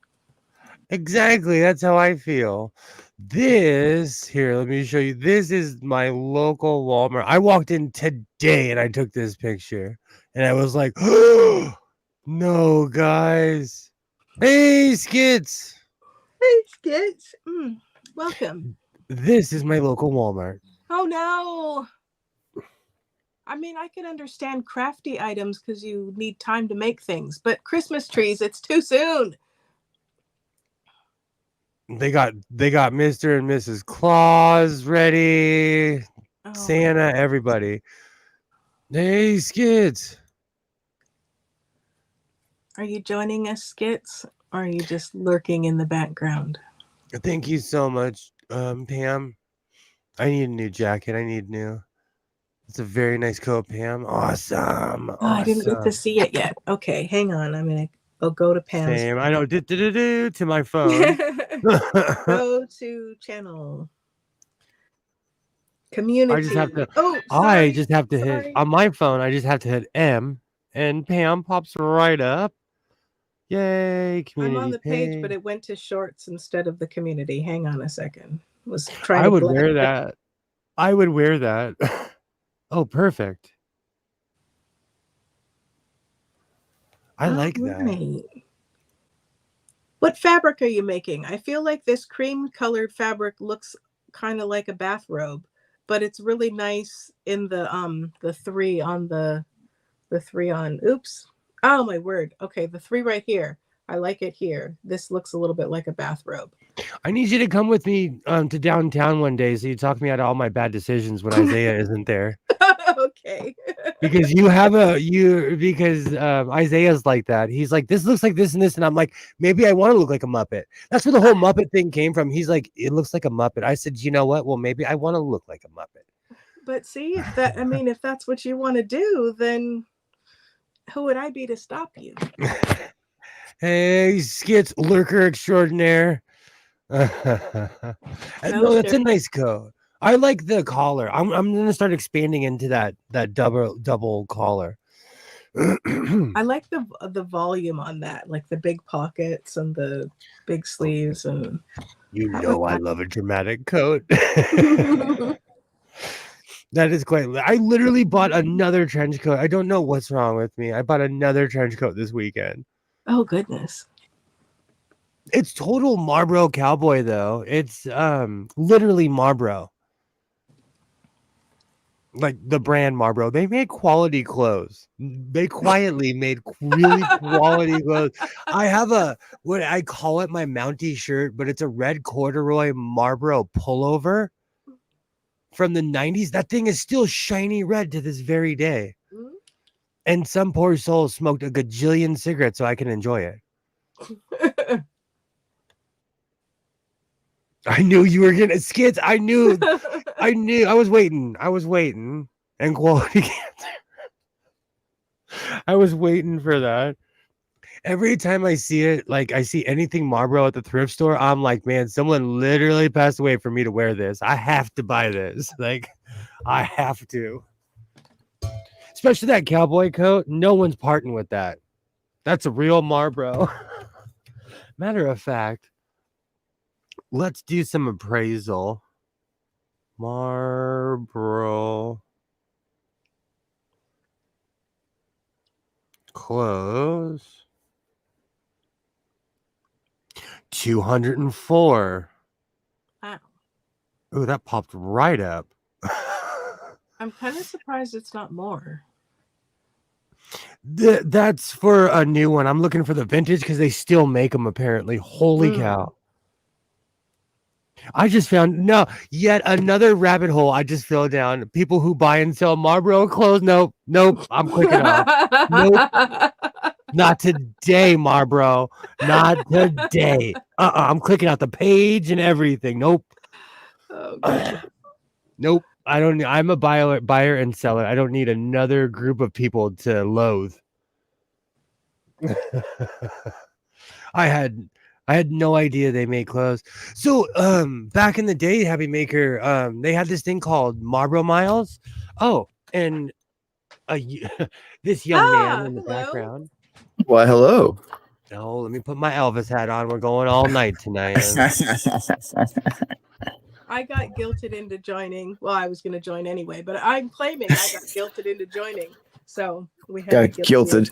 Exactly. That's how I feel. This here, let me show you. This is my local Walmart. I walked in today and I took this picture, and I was like, oh, no, guys. Hey, Skits. Hey, Skits. Welcome. This is my local Walmart. Oh, no. I mean, I can understand crafty items because you need time to make things, but Christmas trees, it's too soon. They got Mr. and Mrs. Claus ready. Oh, Santa, everybody. Hey, Skits. are you joining us, Skits? Or are you just lurking in the background? Thank you so much, Pam. I need a new jacket. I need new. It's a very nice coat, Pam. Awesome. Oh, I didn't get to see it yet. Okay, hang on. I'll go to Pam's. Same. I know. To my phone. Go to channel. Community. I just have to. Oh, I just have to hit sorry. on my phone. I just have to hit M, and Pam pops right up. Yay! Community I'm on the page, but page. it went to shorts instead of the community. Hang on a second. Was trying I to would blend wear it. that. I would wear that. Oh, perfect. I like that. Right. What fabric are you making? I feel like this cream colored fabric looks kind of like a bathrobe, but it's really nice in the three on the three on. Oops. Oh my word. Okay, the three right here. I like it here. This looks a little bit like a bathrobe. I need you to come with me to downtown one day so you talk me out of all my bad decisions when Isaiah isn't there. Okay. Because Isaiah's like that. He's like, this looks like this and this, and I'm like, maybe I want to look like a Muppet. That's where the whole Muppet thing came from. He's like, it looks like a Muppet. I said, you know what? Well, maybe I want to look like a Muppet. But see, if that's what you want to do, then who would I be to stop you? Hey, Skits, lurker extraordinaire. No, that's a nice coat. I like the collar. I'm gonna start expanding into that double collar. I like the volume on that, like the big pockets and the big sleeves, and I love a dramatic coat. That is quite. I literally bought another trench coat. I don't know what's wrong with me. I bought another trench coat this weekend. Oh goodness. It's total Marlboro cowboy though. It's literally Marlboro. Like the brand Marlboro. They make quality clothes. They quietly made really quality clothes. I have what I call it my Mountie shirt, but it's a red corduroy Marlboro pullover from the 90s. That thing is still shiny red to this very day. Mm-hmm. And some poor soul smoked a gajillion cigarettes so I can enjoy it. I knew you were gonna Skits. I knew. I was waiting. And quality cancer. I was waiting for that. Every time I see it, like I see anything Marlboro at the thrift store, I'm like, man, someone literally passed away for me to wear this. I have to buy this. Like, I have to. Especially that cowboy coat. No one's parting with that. That's a real Marlboro. Matter of fact, let's do some appraisal. Marlboro close 204. Wow. Oh, that popped right up. I'm kind of surprised it's not more. That's for a new one. I'm looking for the vintage because they still make them apparently. Holy cow. I just found yet another rabbit hole I just fell down. People who buy and sell Marlboro clothes. Nope. I'm clicking off. Nope. Not today, Marlboro. Not today. I'm clicking out the page and everything. Nope. Oh, goodness. Nope. I don't. I'm a buyer and seller. I don't need another group of people to loathe. I had no idea they made clothes. So back in the day, Happy Maker, they had this thing called Marlboro Miles. Oh, and this young man in the Hello. background. Why, hello. No, let me put my Elvis hat on. We're going all night tonight. I got guilted into joining. Well, I was going to join anyway, but I'm claiming I got guilted into joining. So we had Got to guilt you. guilted.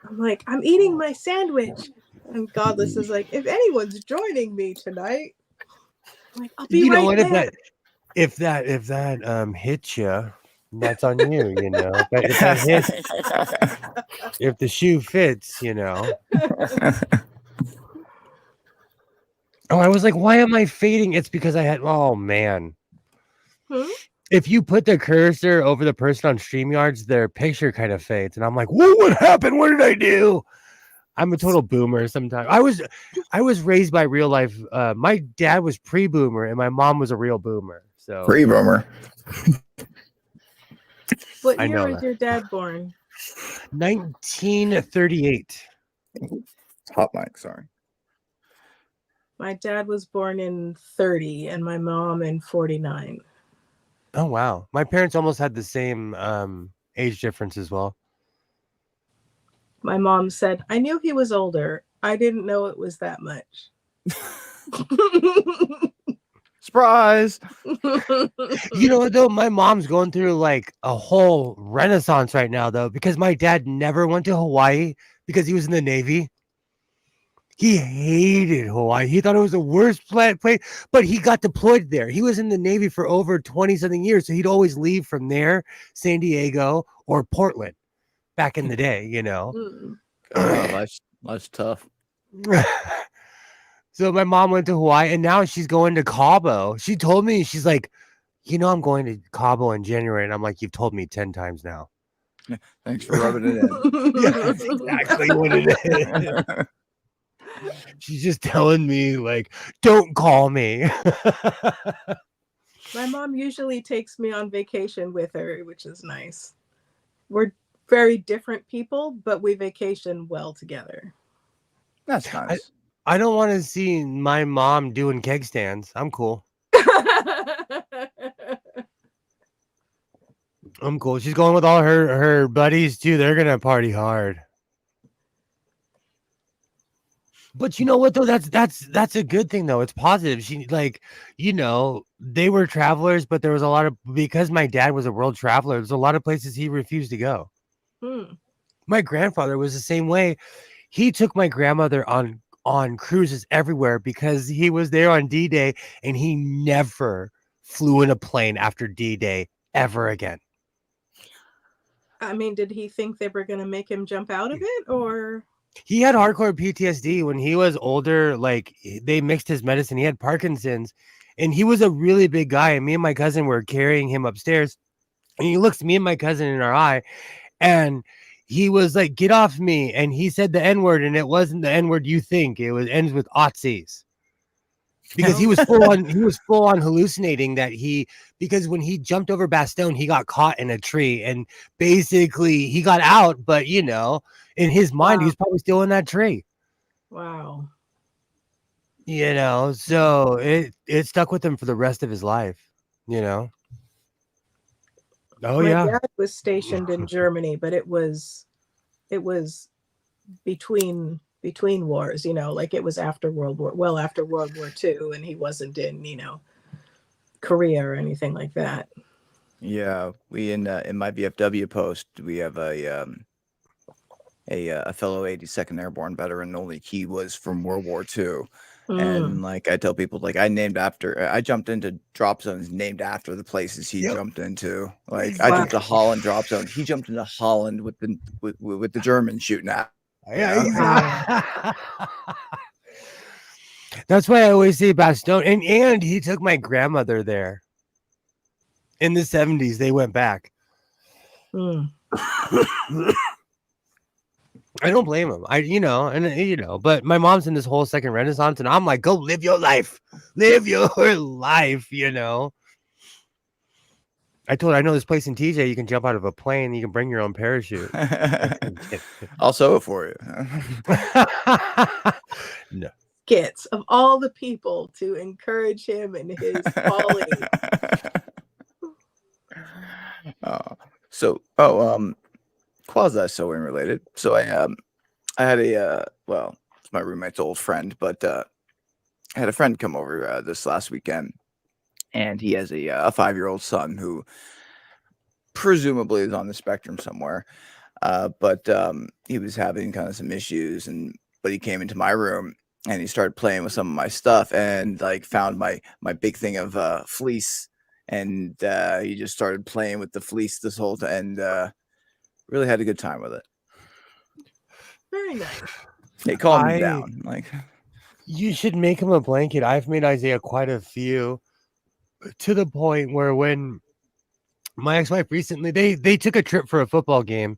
I'm like, I'm eating my sandwich. And Godless is like, if anyone's joining me tonight, I'm like, I'll be You know right what? there. If that hits you, that's on you. You know, if that hits, if the shoe fits, you know. Oh, I was like, why am I fading? It's because I had. Oh man. If you put the cursor over the person on StreamYards, their picture kind of fades, and I'm like, whoa, what happened? What did I do? I'm a total boomer. Sometimes I was raised by real life. My dad was pre-boomer, and my mom was a real boomer. So Pre-boomer. What I year know was that. your dad born? 1938. Hot mic, sorry. My dad was born in 30 and my mom in 49. Oh wow, my parents almost had the same age difference as well. My mom said, I knew he was older. I didn't know it was that much. Surprise. You know what though, my mom's going through like a whole renaissance right now though, because my dad never went to Hawaii because he was in the Navy. He hated Hawaii. He thought it was the worst place, but he got deployed there. He was in the Navy for over 20 something years, so he'd always leave from there, San Diego or Portland back in the day, you know. Life's tough. So my mom went to Hawaii and now she's going to Cabo. She told me, she's like, you know, I'm going to Cabo in January. And I'm like, you've told me 10 times now. Thanks for rubbing it in. Yeah, that's exactly what it is. She's just telling me, like, don't call me. My mom usually takes me on vacation with her, which is nice. We're very different people, but we vacation well together. That's nice. I don't want to see my mom doing keg stands. I'm cool. I'm cool. She's going with all her buddies too. They're gonna party hard. But you know what though? That's a good thing though. It's positive. She like, you know, they were travelers, but there was a lot of, because my dad was a world traveler, there's a lot of places he refused to go. My grandfather was the same way. He took my grandmother on cruises everywhere because he was there on D-Day and he never flew in a plane after D-Day ever again. I mean, did he think they were going to make him jump out of it, or? He had hardcore PTSD when he was older. Like, they mixed his medicine. He had Parkinson's and he was a really big guy. And me and my cousin were carrying him upstairs and he looks me and my cousin in our eye and he was like, get off me. And he said the N-word and it wasn't the N-word you think. It ends with Aussies. Because he was full on hallucinating that because when he jumped over Bastogne, he got caught in a tree and basically he got out, but you know, in his mind, he was probably still in that tree. Wow. You know, so it stuck with him for the rest of his life, you know. Oh My yeah. dad was stationed in Germany, but it was between wars, you know, like it was after World War II, and he wasn't in, you know, Korea or anything like that. Yeah, we in my VFW post, we have a fellow 82nd Airborne veteran. Only he was from World War II. And like I tell people, like I jumped into drop zones named after the places he jumped into. Like I jumped to Holland drop zone. He jumped into Holland with the Germans shooting at. Yeah, exactly. That's why I always say Bastogne. And he took my grandmother there. In the 70s, they went back. I don't blame him. But my mom's in this whole second renaissance, and I'm like, go live your life. Live your life, I told her I know this place in TJ you can jump out of a plane, you can bring your own parachute. I'll sew it for you. No. Skits of all the people to encourage him in his calling. Quasi sewing related. So I had it's my roommate's old friend, but I had a friend come over this last weekend, and he has a 5-year-old son who presumably is on the spectrum somewhere. But he was having kind of some issues, but he came into my room and he started playing with some of my stuff and like found my big thing of fleece, and he just started playing with the fleece this whole time and really had a good time with it. Very nice. It calmed me down. Like, you should make him a blanket. I've made Isaiah quite a few, to the point where when my ex-wife recently, they took a trip for a football game,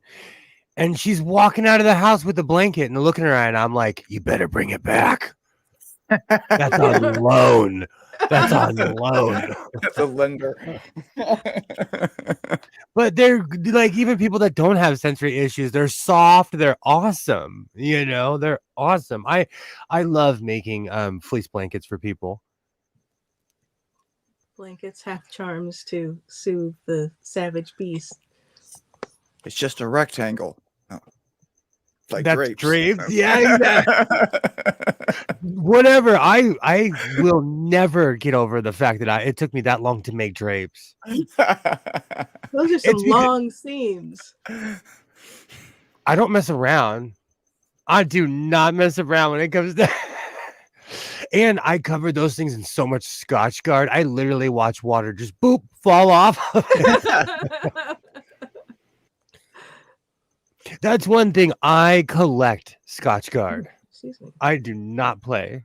and she's walking out of the house with the blanket and looking at her, and I'm like, you better bring it back. That's on loan. That's on loan. That's a lender. But they're like, even people that don't have sensory issues, they're soft, they're awesome. They're awesome. I love making fleece blankets for people. Blankets have charms to soothe the savage beast. It's just a rectangle. Oh. Like That's drapes. Yeah, exactly. Whatever. I will never get over the fact that it took me that long to make drapes. Those are some long seams. I don't mess around. I do not mess around when it comes to and I covered those things in so much Scotch Guard. I literally watch water just boop fall off. That's one thing. I collect Scotch Guard. Excuse me. I do not play.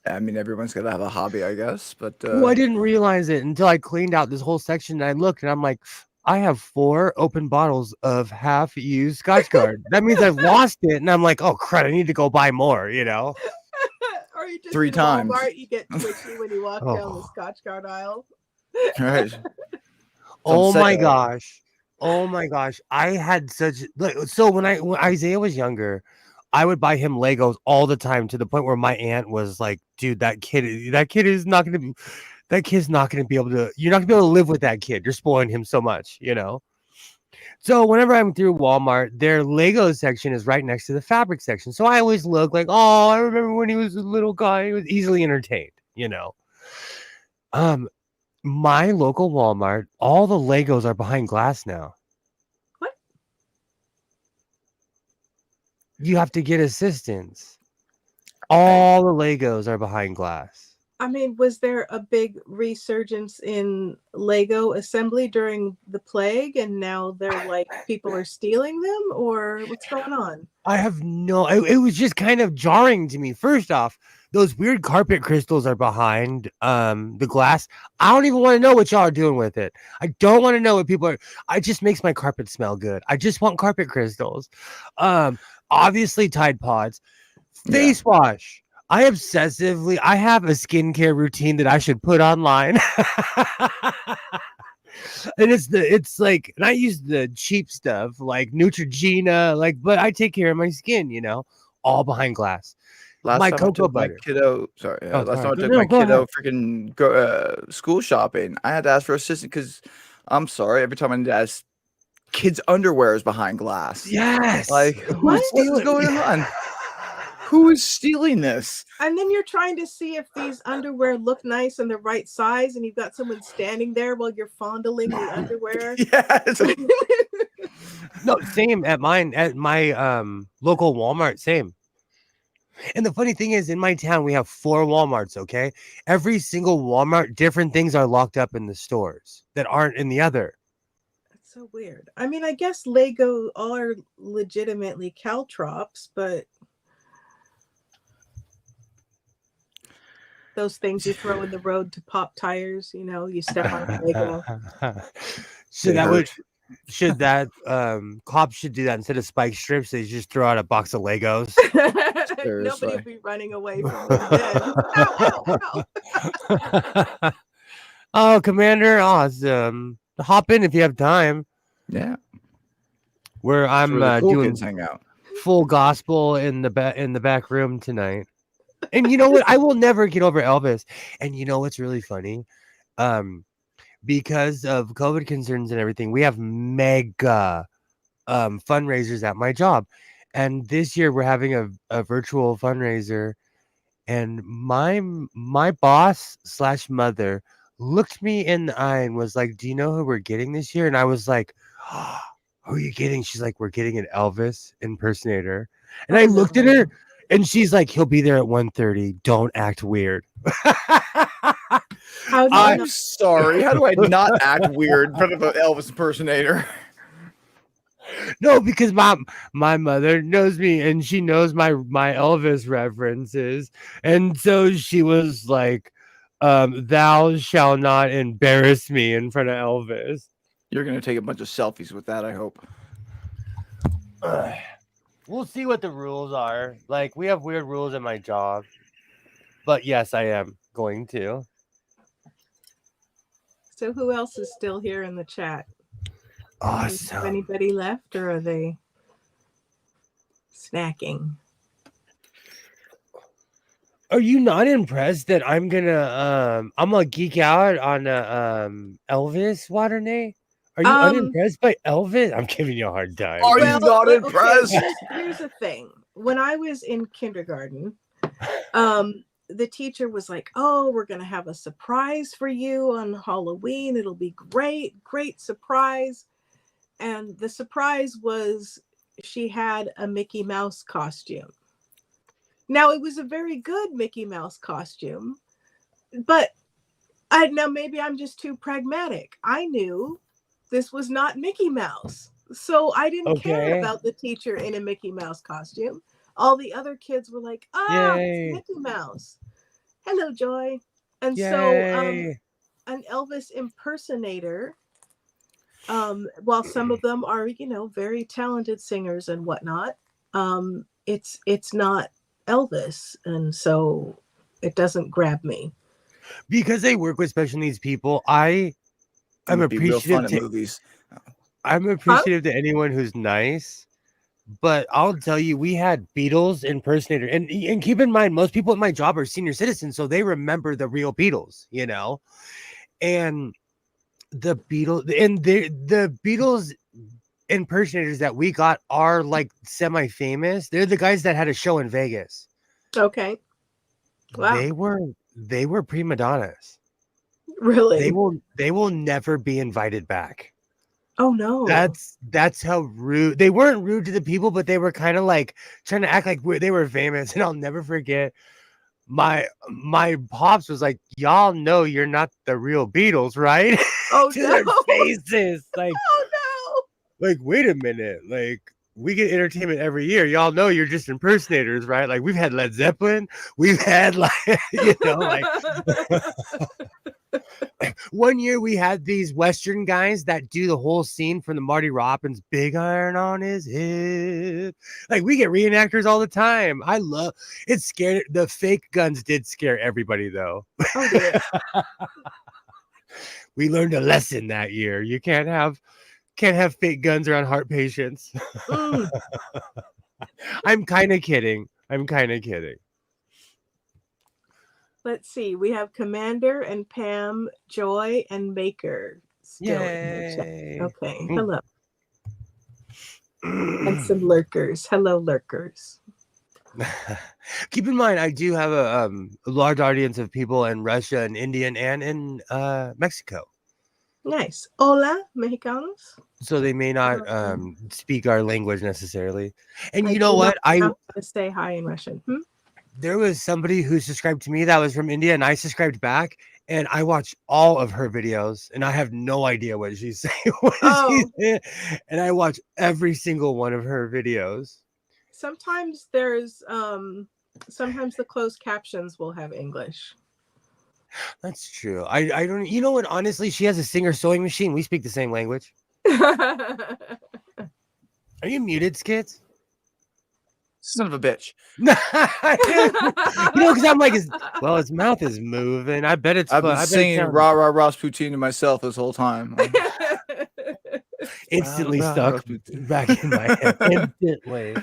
I mean, everyone's got to have a hobby, I guess. But I didn't realize it until I cleaned out this whole section. And I looked and I'm like, I have 4 open bottles of half-used Scotch Guard. That means I've lost it. And I'm like, oh, crap, I need to go buy more, Or you just 3 times. Walmart, you get twitchy when you walk down the Scotch Guard aisle. Right. Oh my gosh. I had so when Isaiah was younger, I would buy him Legos all the time, to the point where my aunt was like, dude, that kid is not going to that kid's not going to be able to, you're not going to be able to live with that kid. You're spoiling him so much, So whenever I'm through Walmart, their Lego section is right next to the fabric section. So I always look like, oh, I remember when he was a little guy. He was easily entertained, My local Walmart, all the Legos are behind glass now. What? You have to get assistance. All the Legos are behind glass. I mean, was there a big resurgence in Lego assembly during the plague, and now they're like people are stealing them, or what's going on? I have it was just kind of jarring to me. First off, those weird carpet crystals are behind the glass. I don't even want to know what y'all are doing with it. I don't want to know what people are. It just makes my carpet smell good. I just want carpet crystals. Obviously Tide Pods, face wash. I have a skincare routine that I should put online. And and I use the cheap stuff like Neutrogena, but I take care of my skin, all behind glass. Last time I took my kiddo freaking school shopping, I had to ask for assistance because I'm sorry, every time I need to ask, kids' underwear is behind glass. Yes. Like, what's going on? Who is stealing this? And then you're trying to see if these underwear look nice and the right size, and you've got someone standing there while you're fondling the underwear. Yes. No, same at my local Walmart, same. And the funny thing is, in my town, we have 4 Walmarts, okay? Every single Walmart, different things are locked up in the stores that aren't in the other. That's so weird. I mean, I guess Lego are legitimately caltrops, but those things you throw in the road to pop tires, you step on a Lego. So cops should do that instead of spike strips. They just throw out a box of Legos. Nobody will Seriously. be running away from them then. Ow, ow, ow. Oh, Commander, awesome. Hop in if you have time. Yeah. Where That's I'm where the cool doing kids hang out. full gospel in the back room tonight. And you know what? I will never get over Elvis. And you know what's really funny? Because of COVID concerns and everything, we have mega fundraisers at my job. And this year we're having a virtual fundraiser. And my boss / mother looked me in the eye and was like, "Do you know who we're getting this year?" And I was like, "Who are you getting?" She's like, "We're getting an Elvis impersonator." And I looked at her and she's like, "He'll be there at 1:30. Don't act weird." How do you I'm know? sorry. How do I not act weird in front of an Elvis impersonator? No, because my mother knows me and she knows my Elvis references. And so she was like, "Thou shall not embarrass me in front of Elvis." You're gonna take a bunch of selfies with that, I hope. We'll see what the rules are. Like, we have weird rules in my job. But yes, I am going to. So who else is still here in the chat? Is Awesome. anybody left, or are they snacking? Are you not impressed that I'm gonna geek out on Elvis, Waternay? Are you unimpressed by Elvis? I'm giving you a hard time. Are you not okay, impressed? here's the thing. When I was in kindergarten, the teacher was like, "Oh, we're gonna have a surprise for you on Halloween. It'll be great surprise." And the surprise was she had a Mickey Mouse costume. Now, it was a very good Mickey Mouse costume, but now maybe I'm just too pragmatic. I knew this was not Mickey Mouse, so I didn't care Okay. about the teacher in a Mickey Mouse costume. All the other kids were like, Yay. it's Mickey Mouse. Hello, Joy. And Yay. so an Elvis impersonator, while some of them are, very talented singers and whatnot, it's not Elvis, and so it doesn't grab me. Because they work with special needs people, I'm It'd be real fun appreciative at movies. I'm appreciative to anyone who's nice. But I'll tell you, we had Beatles impersonator, and keep in mind, most people at my job are senior citizens, so they remember the real Beatles, and the Beatles impersonators that we got are like semi-famous. They're the guys that had a show in Vegas. Okay. Wow. They were prima donnas. Really? They will never be invited back. Oh no. That's how rude. They weren't rude to the people, but they were kind of like trying to act like they were famous. And I'll never forget my pops was like, "Y'all know you're not the real Beatles, right?" Oh to no. their faces. Like, oh like, wait a minute. Like, we get entertainment every year. Y'all know you're just impersonators, right? Like, we've had Led Zeppelin. We've had like, like one year we had these Western guys that do the whole scene from the Marty Robbins Big Iron on his hip. Like, we get reenactors all the time. I love it. Scared. The fake guns did scare everybody though. Oh dear. We learned a lesson that year. You can't have fake guns around heart patients. I'm kind of kidding. Let's see. We have Commander and Pam, Joy, and Maker still in the chat. Okay. Hello. And some lurkers. Hello, lurkers. Keep in mind, I do have a large audience of people in Russia and India and in Mexico. Nice. Hola, Mexicanos. So they may not speak our language necessarily. And I you know what? I know how to say hi in Russian. There was somebody who subscribed to me that was from India, and I subscribed back, and I watched all of her videos, and I have no idea what she's saying. And I watch every single one of her videos. Sometimes there's sometimes the closed captions will have English. That's true. I don't. You know what? Honestly, she has a Singer sewing machine. We speak the same language. Are you muted, Skits? Son of a bitch. Because I'm like, his mouth is moving. I bet it's I've been fun. I bet it singing sounds rah rah Rasputin to myself this whole time. instantly Rah, rah, stuck Rasputin. back in my head. Instantly.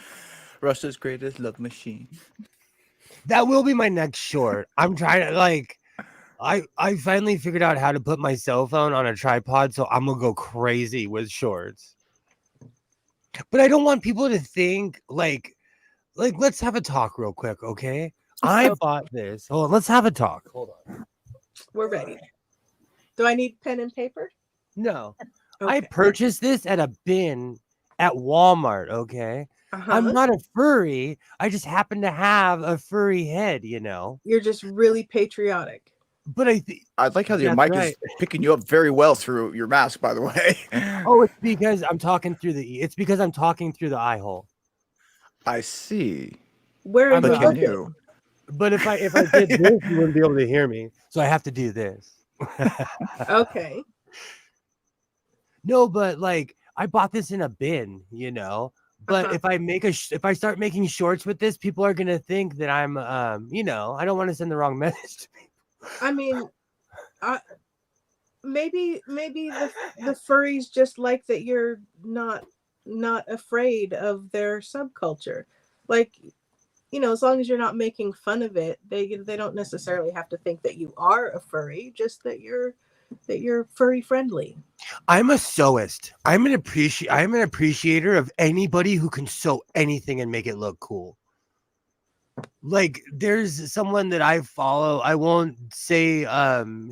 Russia's greatest love machine. That will be my next short. I'm trying to like. I finally figured out how to put my cell phone on a tripod, so I'm gonna go crazy with shorts. But I don't want people to think like let's have a talk real quick, okay? I bought this. Hold on, let's have a talk. Hold on. We're ready. Do I need pen and paper? No. I Okay. purchased this at a bin at Walmart, okay? I'm Uh-huh. not a furry. I just happen to have a furry head, you know. You're just really patriotic. But I like how your That's mic right. is picking you up very well through your mask, by the way. Oh, it's because I'm talking through the eye hole. I see. Where are I'm you But you looking? knew. But if I did this, you wouldn't be able to hear me. So I have to do this. Okay. No, but like I bought this in a bin, you know. But if I if I start making shorts with this, people are gonna think that I'm you know, I don't want to send the wrong message to people. I mean, maybe the furries just like that you're not afraid of their subculture. Like, you know, as long as you're not making fun of it, they don't necessarily have to think that you are a furry, just that you're furry friendly. I'm a sewist. I'm an appreciator of anybody who can sew anything and make it look cool. Like there's someone that I follow. I won't say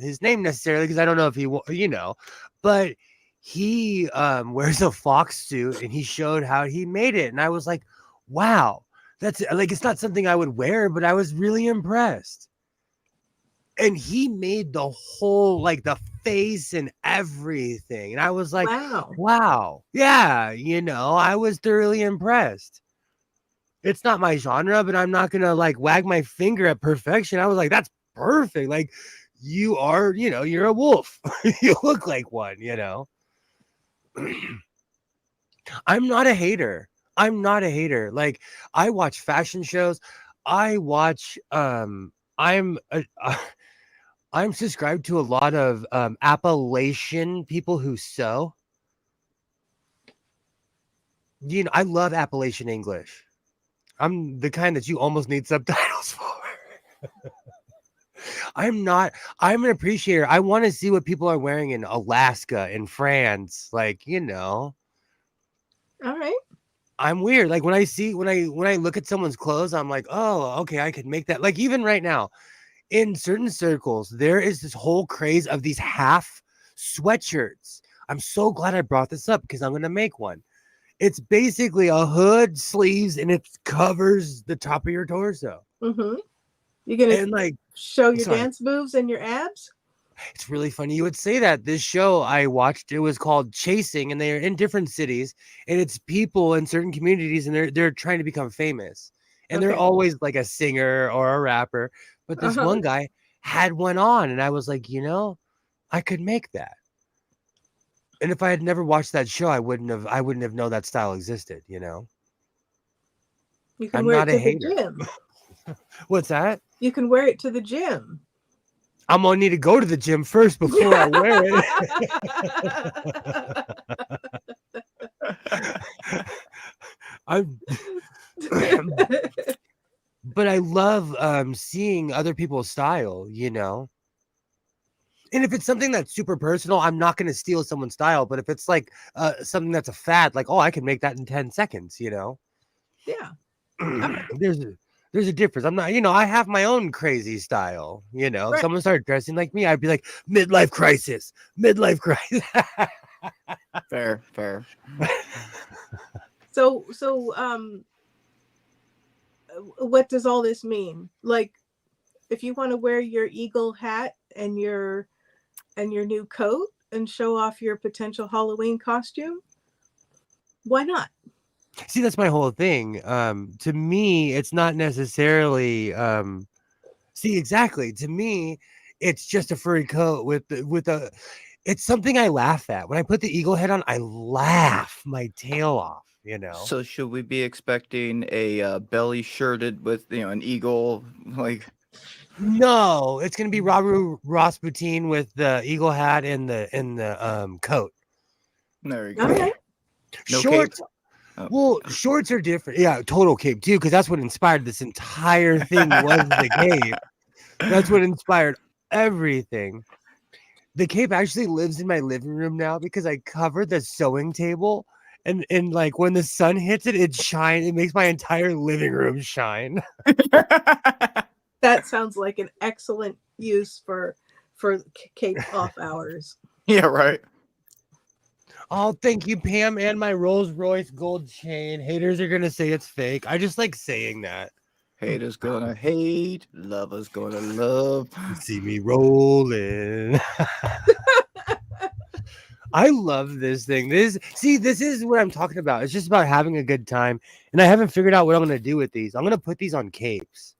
his name necessarily because I don't know if he you know, but he wears a fox suit and he showed how he made it, and I was like, wow, that's like it's not something I would wear, but I was really impressed. And he made the whole like the face and everything, and I was like, wow, yeah, you know, I was thoroughly impressed. It's not my genre, but I'm not gonna like wag my finger at perfection. I was like, that's perfect. Like you are, you know, you're a wolf. You look like one, you know. I'm not a hater. Like I watch fashion shows. I watch I'm subscribed to a lot of Appalachian people who sew. You know, I love Appalachian English. I'm the kind that you almost need subtitles for. I'm an appreciator. I want to see what people are wearing in Alaska, in France, like, you know. All right. I'm weird. Like when I look at someone's clothes, I'm like, oh, okay, I could make that. Like even right now, in certain circles, there is this whole craze of these half sweatshirts. I'm so glad I brought this up because I'm gonna make one. It's basically a hood, sleeves, and it covers the top of your torso. Mm-hmm. You're gonna like show your dance moves and your abs? It's really funny you would say that. This show I watched, it was called Chasing, and they're in different cities, and it's people in certain communities, and they're trying to become famous, and they're always like a singer or a rapper. But this one guy had one on, and I was like, you know, I could make that. And if I had never watched that show, I wouldn't have known that style existed, you know. You can I'm wear not it a to hater. the gym. What's that? You can wear it to the gym. I'm gonna need to go to the gym first before I wear it. But I love seeing other people's style, you know. And if it's something that's super personal, I'm not going to steal someone's style. But if it's like something that's a fad, like, oh, I can make that in 10 seconds, you know. Yeah. There's a difference. I'm not, you know, I have my own crazy style, you know. If someone started dressing like me, I'd be like, midlife crisis. Fair. So what does all this mean? Like, if you want to wear your eagle hat and your new coat and show off your potential Halloween costume, why not? See, that's my whole thing. To me, it's not necessarily see exactly. To me, it's just a furry coat with a it's something I laugh at. When I put the eagle head on, I laugh my tail off, you know. So should we be expecting a belly shirted with an eagle like? No, it's gonna be Rabu Rasputin with the eagle hat and the coat. There you go. All right. No Shorts. cape? Oh. Well, shorts are different. Yeah, total cape too, because that's what inspired this entire thing was the cape. That's what inspired everything. The cape actually lives in my living room now because I covered the sewing table, and like when the sun hits it, it shines. It makes my entire living room shine. That sounds like an excellent use for cape off hours. Yeah, right. Oh, thank you, Pam, and my Rolls Royce gold chain. Haters are gonna say it's fake. I just like saying that. Haters gonna hate, lovers gonna love. You see me rolling. I love this thing. This is what I'm talking about. It's just about having a good time, and I haven't figured out what I'm gonna do with these. I'm gonna put these on capes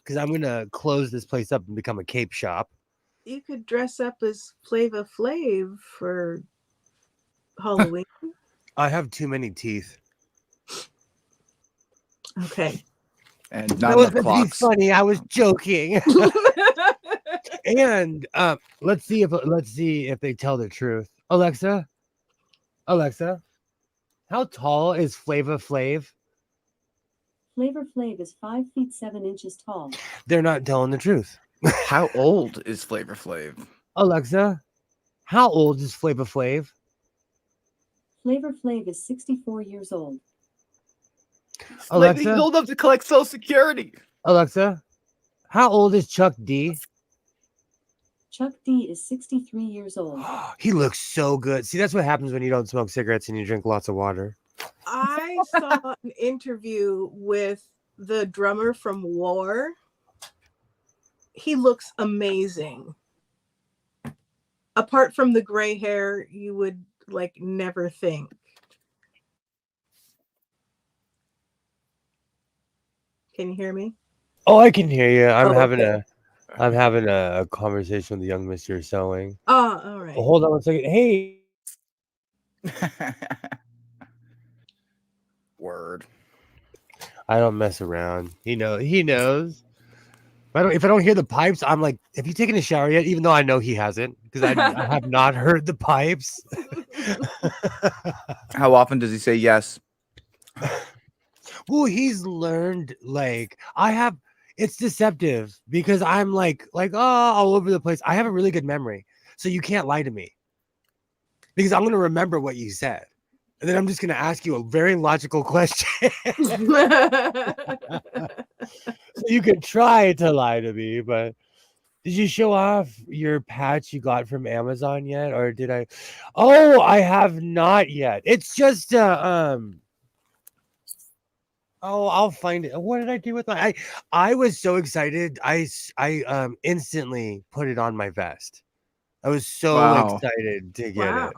because I'm gonna close this place up and become a cape shop. You could dress up as Flava Flav for Halloween. I have too many teeth. Okay. And That not was enough meant to be clocks. funny. I was joking. And let's see if they tell the truth. Alexa, how tall is Flava Flav? Flavor Flav is 5 feet 7 inches tall. They're not telling the truth. How old is Flavor Flav? Alexa, how old is Flava Flav? Flavor Flav is 64 years old. Alexa? He's old enough to collect Social Security. Alexa, how old is Chuck D? Chuck D is 63 years old. He looks so good. See, that's what happens when you don't smoke cigarettes and you drink lots of water. I saw an interview with the drummer from War. He looks amazing. Apart from the gray hair, you would like never think. Can you hear me? Oh, I can hear you. I'm okay. having a conversation with the young Mr. Sewing. Oh, all right. Oh, hold on one second. Hey. Word. I don't mess around. He knows. If I don't hear the pipes, I'm like, have you taken a shower yet? Even though I know he hasn't, because I have not heard the pipes. How often does he say yes? Well, he's learned, like, it's deceptive because I'm like all over the place. I have a really good memory, so you can't lie to me because I'm gonna remember what you said, and then I'm just gonna ask you a very logical question. So you could try to lie to me, but did you show off your patch you got from Amazon yet, or did I? Oh, I have not yet. It's just Oh, I'll find it. What did I do with I was so excited. I instantly put it on my vest. I was so excited to get it.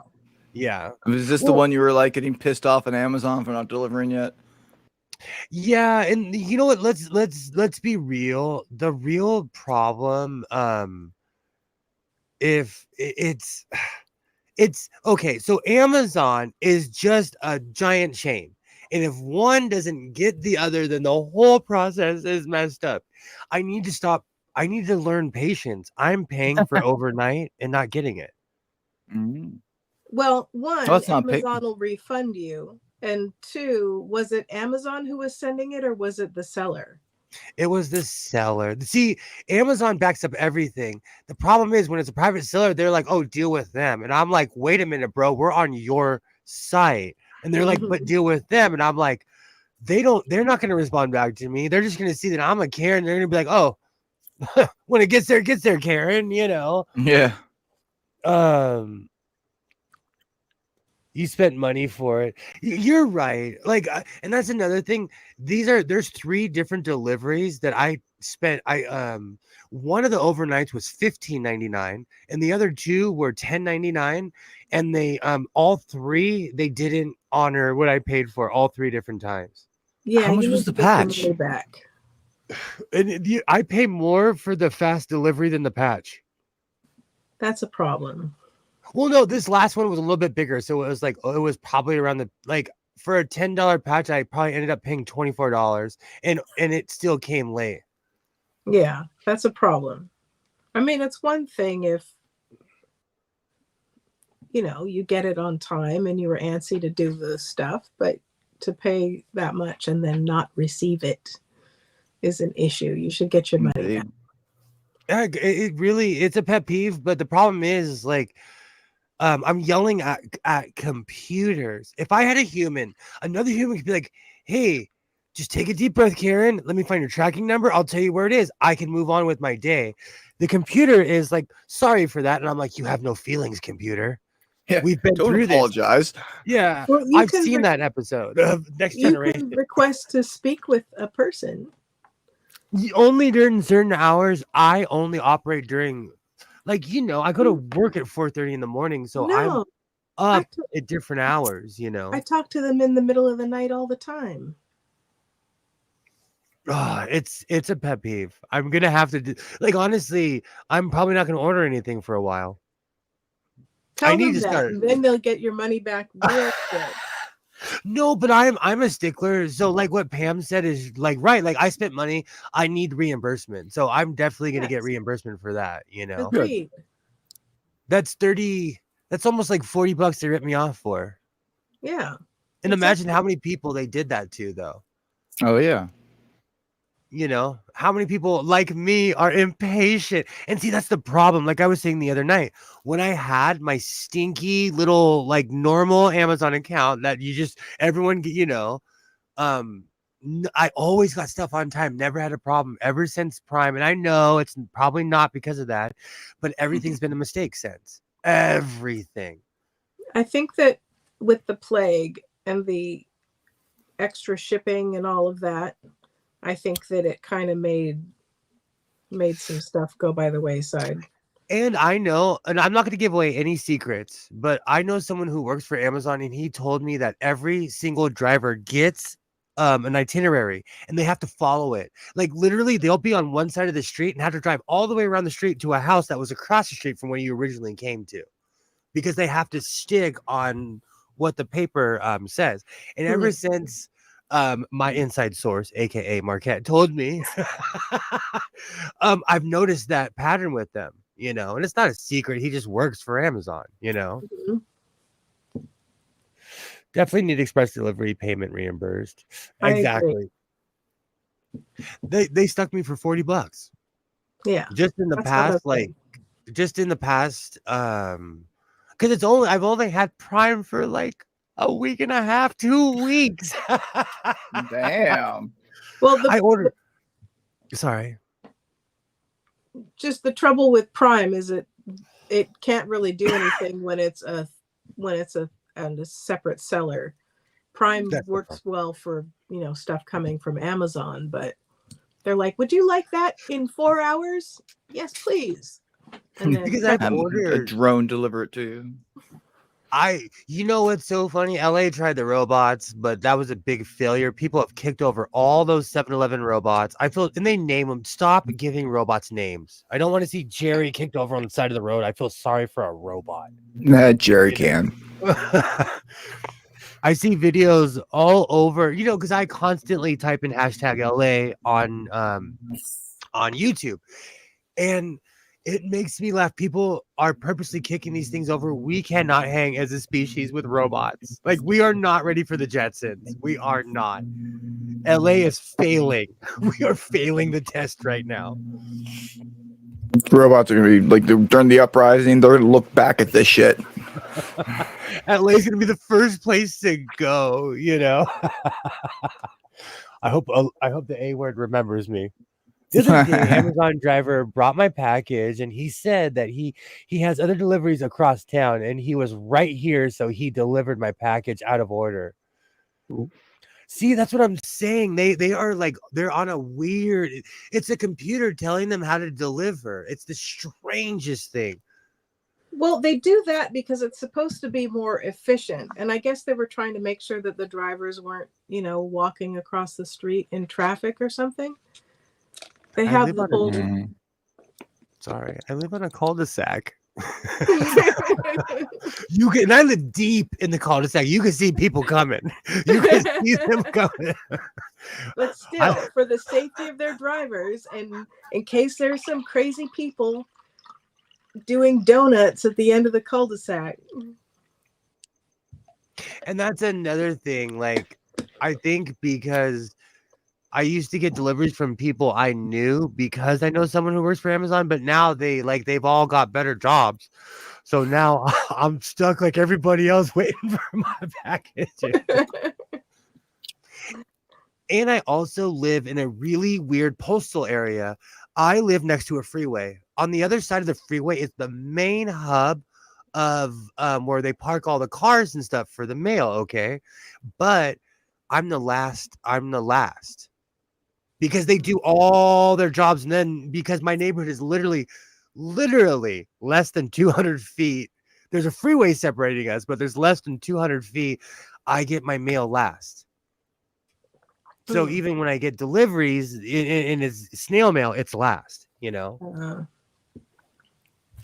Yeah. Was this the one you were like getting pissed off at Amazon for not delivering yet? Yeah, and you know what? Let's be real. The real problem, if it's okay, so Amazon is just a giant chain. And if one doesn't get the other, then the whole process is messed up. I need to stop. I need to learn patience. I'm paying for overnight and not getting it. Mm-hmm. Well, one, that's not Amazon will refund you. And two, was it Amazon who was sending it or was it the seller? It was the seller. See, Amazon backs up everything. The problem is when it's a private seller, they're like, oh, deal with them. And I'm like, wait a minute, bro. We're on your site. And they're like, but deal with them. And I'm like, they're not going to respond back to me. They're just going to see that I'm a Karen. They're going to be like, oh, when it gets there, Karen, you know? Yeah. You spent money for it. You're right. Like, and that's another thing. There's 3 different deliveries that I spent. One of the overnights was $15.99 and the other 2 were $10.99. And they, all 3, they didn't honor what I paid for all 3 different times. Yeah. How much was the patch? Back. And I pay more for the fast delivery than the patch. That's a problem. Well, no, this last one was a little bit bigger, so it was like it was probably around the like for a $10 patch, I probably ended up paying $24, and it still came late. Yeah, that's a problem. I mean, it's one thing if you get it on time and you were antsy to do the stuff, but to pay that much and then not receive it is an issue. You should get your money back. Yeah, it really it's a pet peeve, but the problem is like I'm yelling at computers. If I had a human, another human could be like, "Hey, just take a deep breath, Karen. Let me find your tracking number. I'll tell you where it is. I can move on with my day." The computer is like, "Sorry for that," and I'm like, "You have no feelings, computer. Yeah, We've been don't through apologize. this." Yeah, Well, I've seen that episode of Next You Generation. can request to speak with a person. Only during certain hours. I only operate during, like, I go to work at 4:30 in the morning, so I'm No, up t- at different hours. I talk to them in the middle of the night all the time. It's a pet peeve. I'm gonna have to do, like, honestly, I'm probably not gonna order anything for a while. Tell I need them to that, start. and then they'll get your money back real quick. No, but I'm a stickler. So like what Pam said is like right. Like I spent money. I need reimbursement. So I'm definitely gonna get Yes. reimbursement for that. Agreed. That's 30. That's almost like $40 they ripped me off for. Yeah. And imagine how many people they did that to, though. Oh yeah. How many people like me are impatient. And see, that's the problem. Like I was saying the other night, when I had my stinky little like normal Amazon account that everyone, I always got stuff on time, never had a problem ever since Prime. And I know it's probably not because of that, but everything's been a mistake since. Everything. I think that with the plague and the extra shipping and all of that, I think that it kind of made some stuff go by the wayside. And I know, and I'm not going to give away any secrets, but I know someone who works for Amazon, and he told me that every single driver gets an itinerary and they have to follow it. Like literally, they'll be on one side of the street and have to drive all the way around the street to a house that was across the street from where you originally came to, because they have to stick on what the paper says. And ever since my inside source, aka Marquette, told me, I've noticed that pattern with them, and it's not a secret. He just works for Amazon, Mm-hmm. Definitely need express delivery payment reimbursed. I Exactly. They stuck me for $40. Yeah. Just in the That's what I past, was because I've only had Prime for like a week and a half, 2 weeks. Damn. Well, I ordered. Sorry. Just the trouble with Prime is it can't really do anything when it's a separate seller. Prime works well for stuff coming from Amazon, but they're like, "Would you like that in 4 hours?" Yes, please. And then Because I've Have ordered a drone deliver it to you. What's so funny? LA tried the robots, but that was a big failure. People have kicked over all those 7-Eleven robots. And they name them. Stop giving robots names. I don't want to see Jerry kicked over on the side of the road. I feel sorry for a robot. Nah, Jerry can. I see videos all over, because I constantly type in hashtag LA on YouTube, and it makes me laugh. People are purposely kicking these things over. We cannot hang as a species with robots. Like, we are not ready for the Jetsons. We are not. LA is failing. We are failing the test right now. Robots are gonna be like during the uprising. They're gonna look back at this shit. LA is gonna be the first place to go. I hope the A word remembers me. The other day, Amazon driver brought my package, and he said that he has other deliveries across town, and he was right here, so he delivered my package out of order. Ooh. See, that's what I'm saying. They are like, they're on a weird. It's a computer telling them how to deliver. It's the strangest thing. Well, they do that because it's supposed to be more efficient, and I guess they were trying to make sure that the drivers weren't, walking across the street in traffic or something. They have the whole. Sorry, I live on a cul-de-sac. You can, and I live deep in the cul-de-sac. You can see people coming. You can see them coming. But still, for the safety of their drivers, and in case there's some crazy people doing donuts at the end of the cul-de-sac. And that's another thing. Like, I think because I used to get deliveries from people I knew because I know someone who works for Amazon, but now they've all got better jobs. So now I'm stuck like everybody else waiting for my package. And I also live in a really weird postal area. I live next to a freeway. On the other side of the freeway is the main hub of where they park all the cars and stuff for the mail, okay? But I'm the last because they do all their jobs, and then because my neighborhood is literally less than 200 feet. There's a freeway separating us, but there's less than 200 feet. I get my mail last. So even when I get deliveries in it's snail mail, it's last, you know?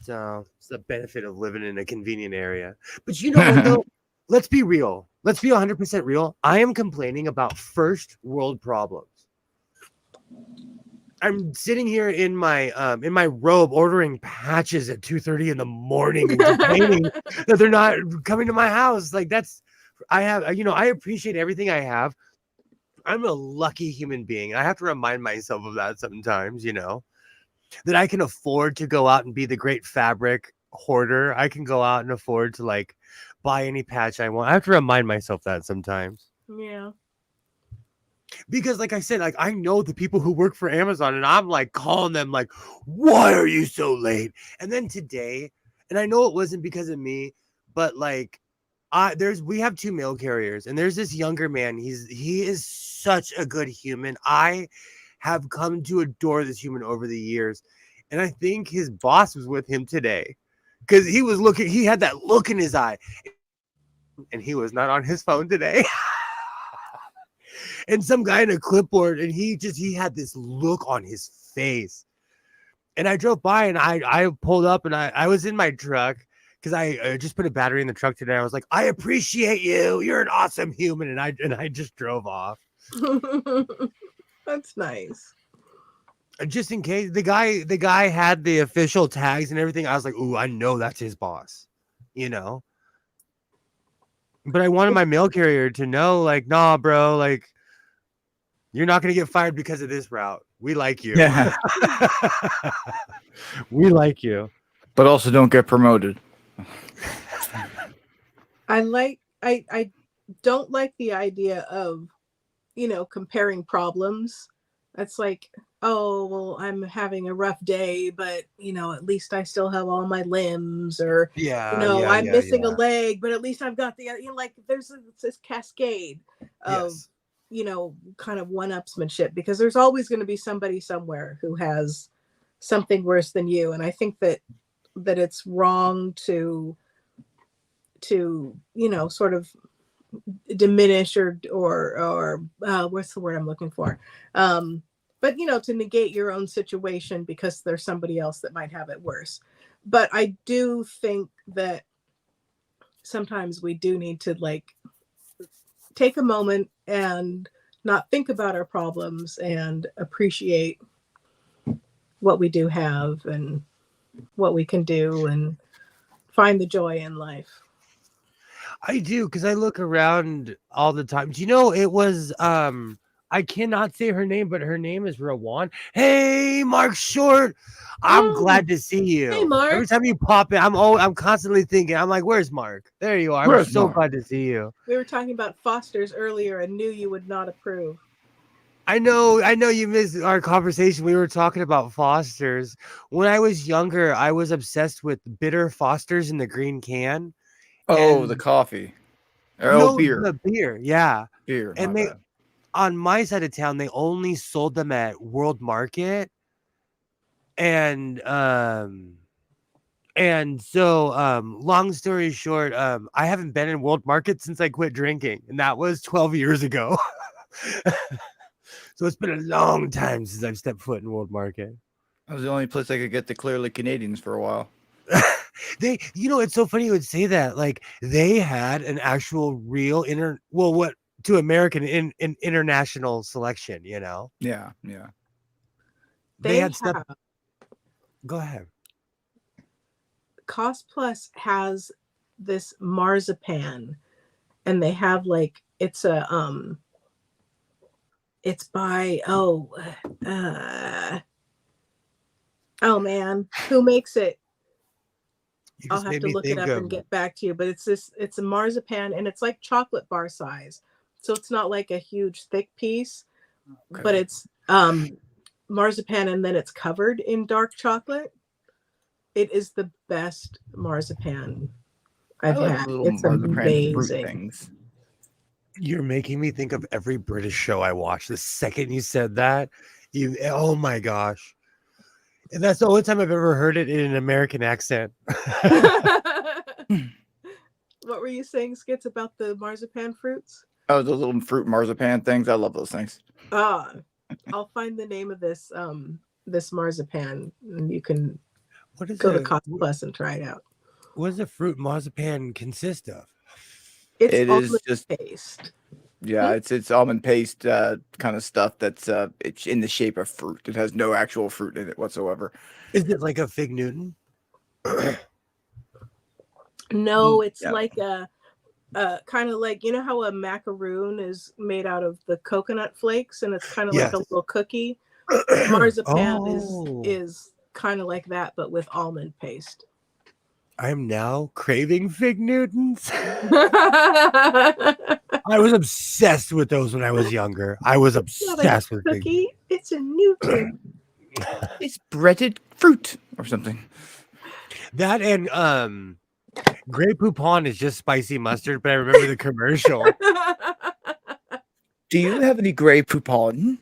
So it's the benefit of living in a convenient area. But you know what, though? Let's be real. Let's be 100% real. I am complaining about first world problems. I'm sitting here in my robe ordering patches at 2:30 in the morning and complaining that they're not coming to my house. Like I appreciate everything I have. I'm a lucky human being. I have to remind myself of that sometimes, you know, that I can afford to go out and be the great fabric hoarder. I can go out and afford to like buy any patch I want. I have to remind myself that sometimes. Yeah. Because like I said, like I know the people who work for Amazon, and I'm like calling them like, why are you so late? And then today, and I know it wasn't because of me, but like we have 2 mail carriers, and there's this younger man. He is such a good human. I have come to adore this human over the years. And I think his boss was with him today because he had that look in his eye, and he was not on his phone today. And some guy in a clipboard, and he had this look on his face. And I drove by, and I pulled up, and I was in my truck because I just put a battery in the truck today. I was like, I appreciate you. You're an awesome human. And I just drove off. That's nice. Just in case the guy had the official tags and everything. I was like, ooh, I know that's his boss, you know. But I wanted my mail carrier to know, like, nah, bro, like, you're not gonna get fired because of this route. We like you. Yeah. We like you. But also don't get promoted. I don't like the idea of, you know, comparing problems. It's like, oh, well, I'm having a rough day, but you know, at least I still have all my limbs, or I'm missing a leg, but at least I've got the, you know, like there's this cascade of, you know, kind of one-upsmanship, because there's always going to be somebody somewhere who has something worse than you. And I think that it's wrong to, you know, sort of diminish or what's the word I'm looking for? But you know, to negate your own situation because there's somebody else that might have it worse. But I do think that sometimes we do need to like take a moment and not think about our problems and appreciate what we do have and what we can do and find the joy in life. I do, because I look around all the time. Do you know it was I cannot say her name, but her name is Rowan. Hey, Mark Short. I'm glad to see you. Hey, Mark. Every time you pop in, I'm constantly thinking, I'm like, where's Mark? There you are. I'm so glad to see you. We were talking about Foster's earlier and knew you would not approve. I know you missed our conversation. We were talking about Foster's. When I was younger, I was obsessed with bitter Foster's in the green can. Oh, the coffee. Beer. The beer, yeah. Beer. And they, on my side of town, they only sold them at World Market. And so long story short, I haven't been in World Market since I quit drinking, and that was 12 years ago. So it's been a long time since I've stepped foot in World Market. That was the only place I could get the Clearly Canadians for a while. They, it's so funny you would say that. Like they had an actual real what to American in international selection. Yeah. They had stuff. have Go ahead. Cost Plus has this marzipan, and they have like it's by oh man, who makes it? You I'll just have made to me look it think up of and get back to you, but it's a marzipan, and it's like chocolate bar size. So it's not like a huge thick piece, but Okay. it's marzipan, and then it's covered in dark chocolate. It is the best marzipan I've I like had. little It's marzipan fruit amazing. things. You're making me think of every British show I watched. The second you said that, oh my gosh. And that's the only time I've ever heard it in an American accent. What were you saying, Skits, about the marzipan fruits? Oh, the little fruit marzipan things. I love those things. I'll find the name of this this marzipan, and you can What is go to it? Cost Plus and try it out. What does a fruit marzipan consist of? It's It is almond just paste. yeah, it's almond paste kind of stuff that's it's in the shape of fruit. It has no actual fruit in it whatsoever. Is it like a fig Newton? No, it's Yeah. like a kind of like, how a macaroon is made out of the coconut flakes, and it's kind of like a Yes. little cookie. Marzipan Oh. is kind of like that, but with almond paste. I am now craving fig Newtons. It's I was obsessed with those when I was younger. I was not a obsessed with fig. cookie, it's a Newton. It's breaded fruit or something. That and Grey Poupon is just spicy mustard, but I remember the commercial. Do you have any Grey Poupon?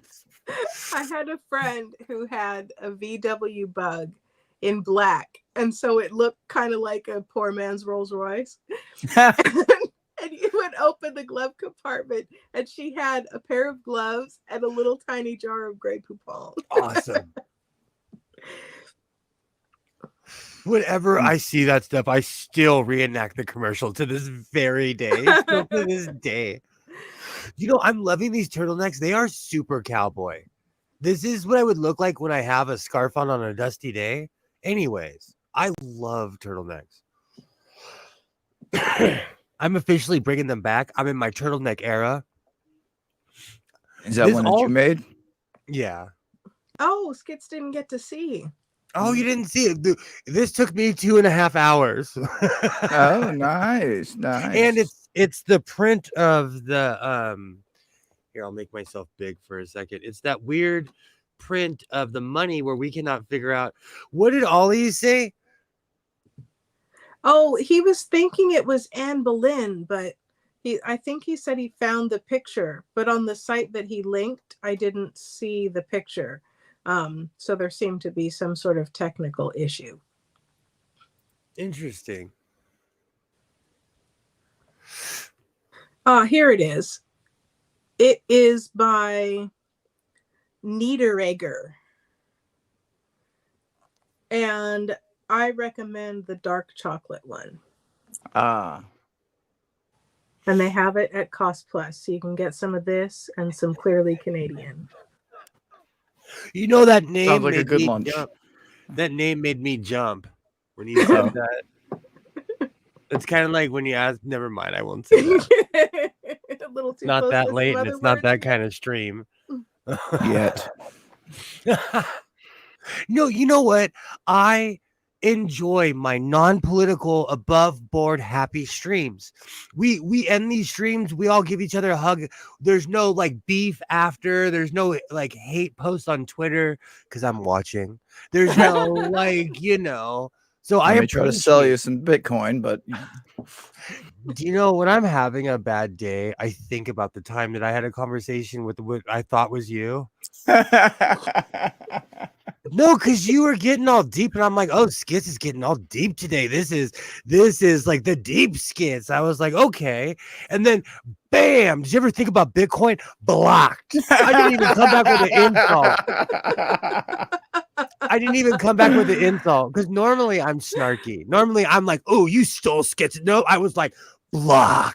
I had a friend who had a VW Bug in black, and so it looked kind of like a poor man's Rolls Royce. And you would open the glove compartment, and she had a pair of gloves and a little tiny jar of Grey Poupon. Awesome. Whenever I see that stuff, I still reenact the commercial to this very day. Still to this day. I'm loving these turtlenecks. They are super cowboy. This is what I would look like when I have a scarf on a dusty day. Anyways, I love turtlenecks. I'm officially bringing them back. I'm in my turtleneck era. Is that This one that all- you made? Yeah. Oh, Skits didn't get to see. Oh, you didn't see it. This took me 2.5 hours. Oh, nice. And it's the print of the here, I'll make myself big for a second. It's that weird print of the money where we cannot figure out. What did Ollie say? Oh, he was thinking it was Anne Boleyn, but I think he said he found the picture, but on the site that he linked, I didn't see the picture. So there seemed to be some sort of technical issue. Interesting. Here it is. It is by Niederegger. And I recommend the dark chocolate one. Ah. And they have it at Cost Plus, so you can get some of this and some Clearly Canadian. That name Sounds like a made good me lunch. jump. That name made me jump when you said that. It's kind of like when you ask. Never mind, I won't say that. A little too Not close that to late, some and other it's not words. that kind of stream. Yet. No, you know what? I enjoy my non-political, above-board, happy streams. We end these streams. We all give each other a hug. There's no like beef after. There's no like hate posts on Twitter because I'm watching. There's no like So I may try to sell appreciate- you some Bitcoin, but Do when I'm having a bad day, I think about the time that I had a conversation with what I thought was you. No, because you were getting all deep, and I'm like, oh, Skits is getting all deep today. This is like the deep Skits. I was like, okay. And then Bam! Did you ever think about Bitcoin? Blocked. I didn't even come back with an insult. I didn't even come back with an insult because normally I'm snarky. Normally I'm like, oh, you stole skits. No, I was like, block.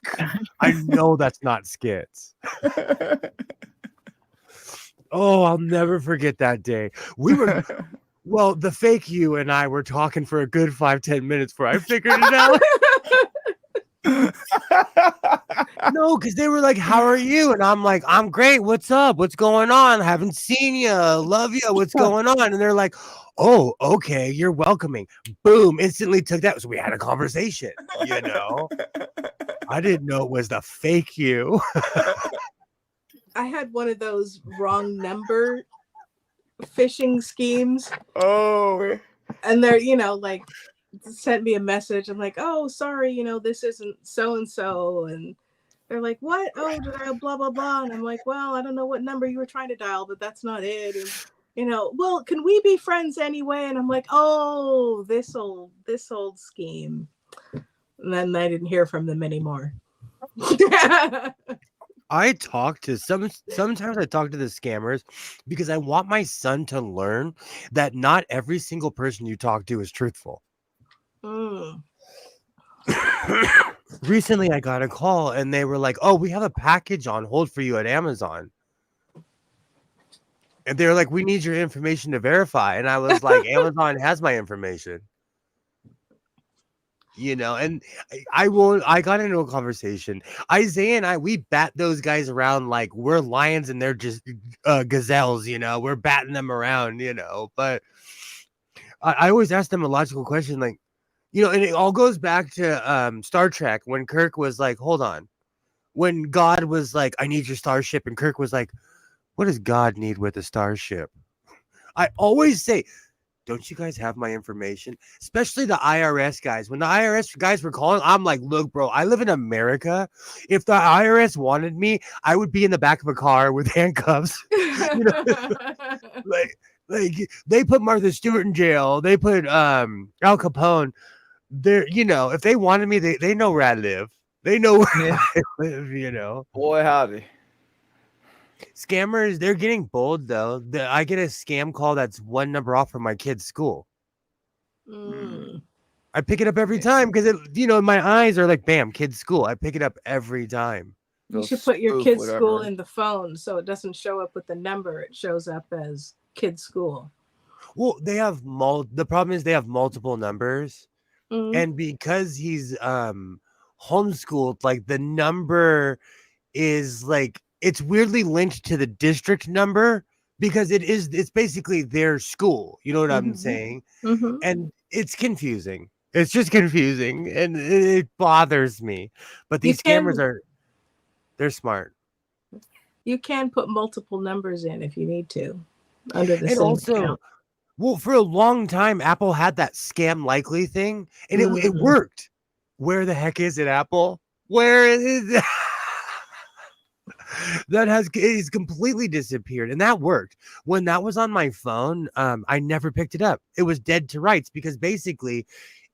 I know that's not skits. Oh, I'll never forget that day. We were, well, the fake you and I were talking for a good 5-10 minutes before I figured it out. No, because they were like, how are you? And I'm like, I'm great. What's up? What's going on? Haven't seen you. Love you. What's going on? And they're like, oh, okay. You're welcoming. Boom. Instantly took that. So we had a conversation, you know? I didn't know it was the fake you. I had one of those wrong number phishing schemes. Oh. And they're, like, sent me a message. I'm like, oh, sorry, this isn't so-and-so. And they're like, what? Oh, did I blah, blah, blah. And I'm like, well, I don't know what number you were trying to dial, but that's not it. And, well, can we be friends anyway? And I'm like, oh, this old scheme. And then I didn't hear from them anymore. I talk to sometimes I talk to the scammers because I want my son to learn that not every single person you talk to is truthful. Recently I got a call and they were like, oh, we have a package on hold for you at Amazon. And they're like, we need your information to verify. And I was like, Amazon has my information. And I got into a conversation. Isaiah and I, we bat those guys around like we're lions and they're just gazelles, we're batting them around, but I always ask them a logical question, like, and it all goes back to Star Trek when Kirk was like, hold on. When God was like, I need your starship. And Kirk was like, what does God need with a starship? I always say, don't you guys have my information? Especially the IRS guys. When the IRS guys were calling, I'm like, look, bro, I live in America. If the IRS wanted me, I would be in the back of a car with handcuffs. Like they put Martha Stewart in jail. They put Al Capone. If they wanted me, they know where I live. They know where I live, Boy, howdy. Scammers, they're getting bold though. I get a scam call that's one number off from my kid's school. I pick it up every time because my eyes are like, bam, kid's school. I pick it up every time. You should put your kid's school in the phone so it doesn't show up with the number. It shows up as kid's school. Well, they have the problem is they have multiple numbers. And because he's homeschooled, like the number is like, it's weirdly linked to the district number because it's basically their school. You know what I'm saying? And it's confusing. It's just confusing and it bothers me. But these scammers they're smart. You can put multiple numbers in if you need to under the same account. Well, for a long time, Apple had that scam likely thing and it worked. Where the heck is it, Apple? Where is it? It's completely disappeared, and that worked. When that was on my phone, I never picked it up. It was dead to rights because basically,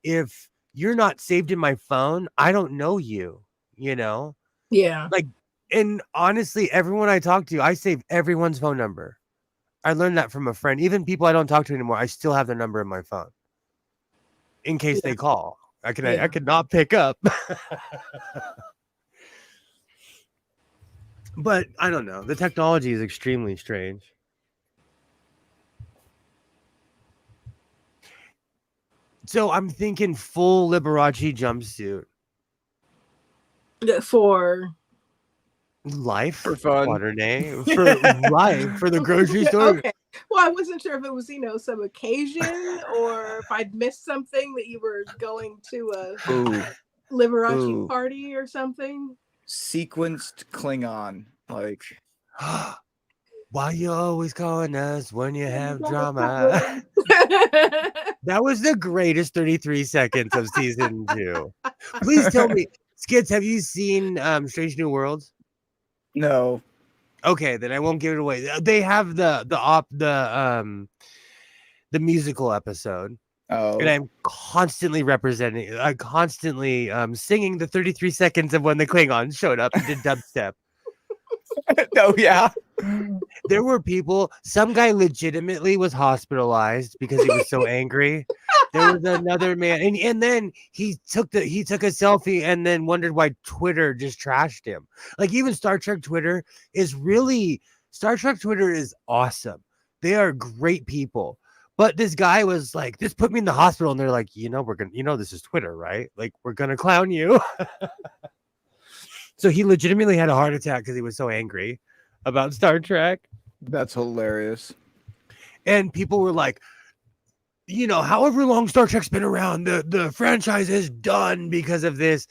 if you're not saved in my phone, I don't know you. Yeah. Like, and honestly, everyone I talk to, I save everyone's phone number. I learned that from a friend. Even people I don't talk to anymore, I still have their number in my phone in case they call. I could not pick up. But I don't know. The technology is extremely strange. So I'm thinking full Liberace jumpsuit. For life, for fun, for life, for the grocery store. Okay. Well, I wasn't sure if it was some occasion or if I'd missed something that you were going to a Liberace party or something. Sequenced Klingon, like. Why you always calling us when you have drama? That was the greatest 33 seconds of season 2. Please tell me, Skids, have you seen Strange New Worlds? No. Okay, then I won't give it away. They have the musical episode. Oh, and I'm constantly singing the 33 seconds of when the Klingons showed up and did dubstep. oh yeah. There were people, some guy legitimately was hospitalized because he was so angry. There was another man, and then he took a selfie and then wondered why Twitter just trashed him. Like even Star Trek Twitter is awesome. They are great people. But this guy was like, this put me in the hospital, and they're like, this is Twitter, right? Like, we're gonna clown you. So he legitimately had a heart attack because he was so angry about Star Trek. That's hilarious. And people were like, however long Star Trek's been around, the franchise is done because of this.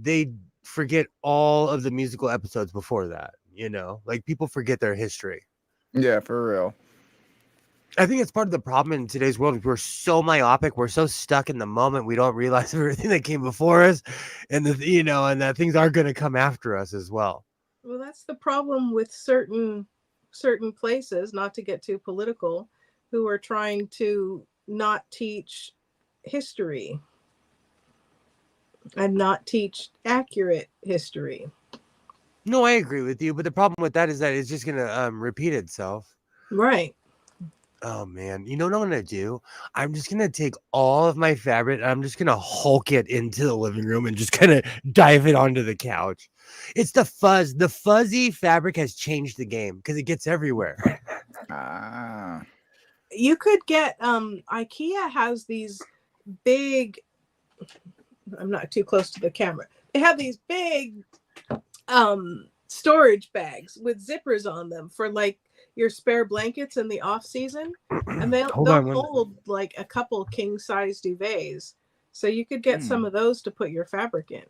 They forget all of the musical episodes before that, like people forget their history. Yeah, for real. I think it's part of the problem in today's world. We're so myopic. We're so stuck in the moment. We don't realize everything that came before us, and and that things are going to come after us as well. Well, that's the problem with certain places, not to get too political, who are trying to not teach history and not teach accurate history. No, I agree with you, but the problem with that is that it's just going to repeat itself. Right. Oh man, you know what I'm gonna do? I'm just gonna take all of my fabric and I'm just gonna hulk it into the living room and just kind of dive it onto the couch. It's the fuzz. The fuzzy fabric has changed the game because it gets everywhere. Ah. You could get IKEA has these big, I'm not too close to the camera. They have these big storage bags with zippers on them for like your spare blankets in the off season, and they'll hold like a couple king size duvets, so you could get some of those to put your fabric in.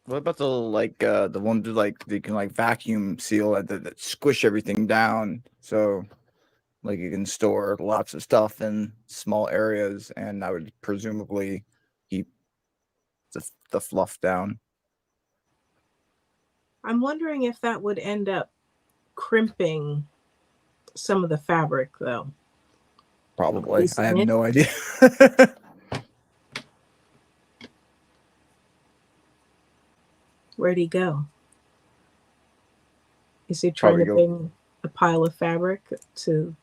What about the one that you can vacuum seal that squish everything down, so you can store lots of stuff in small areas, and I would presumably keep the fluff down. I'm wondering if that would end up crimping some of the fabric, though. Probably. I have no idea. Where'd he go? Is he trying to bring a pile of fabric to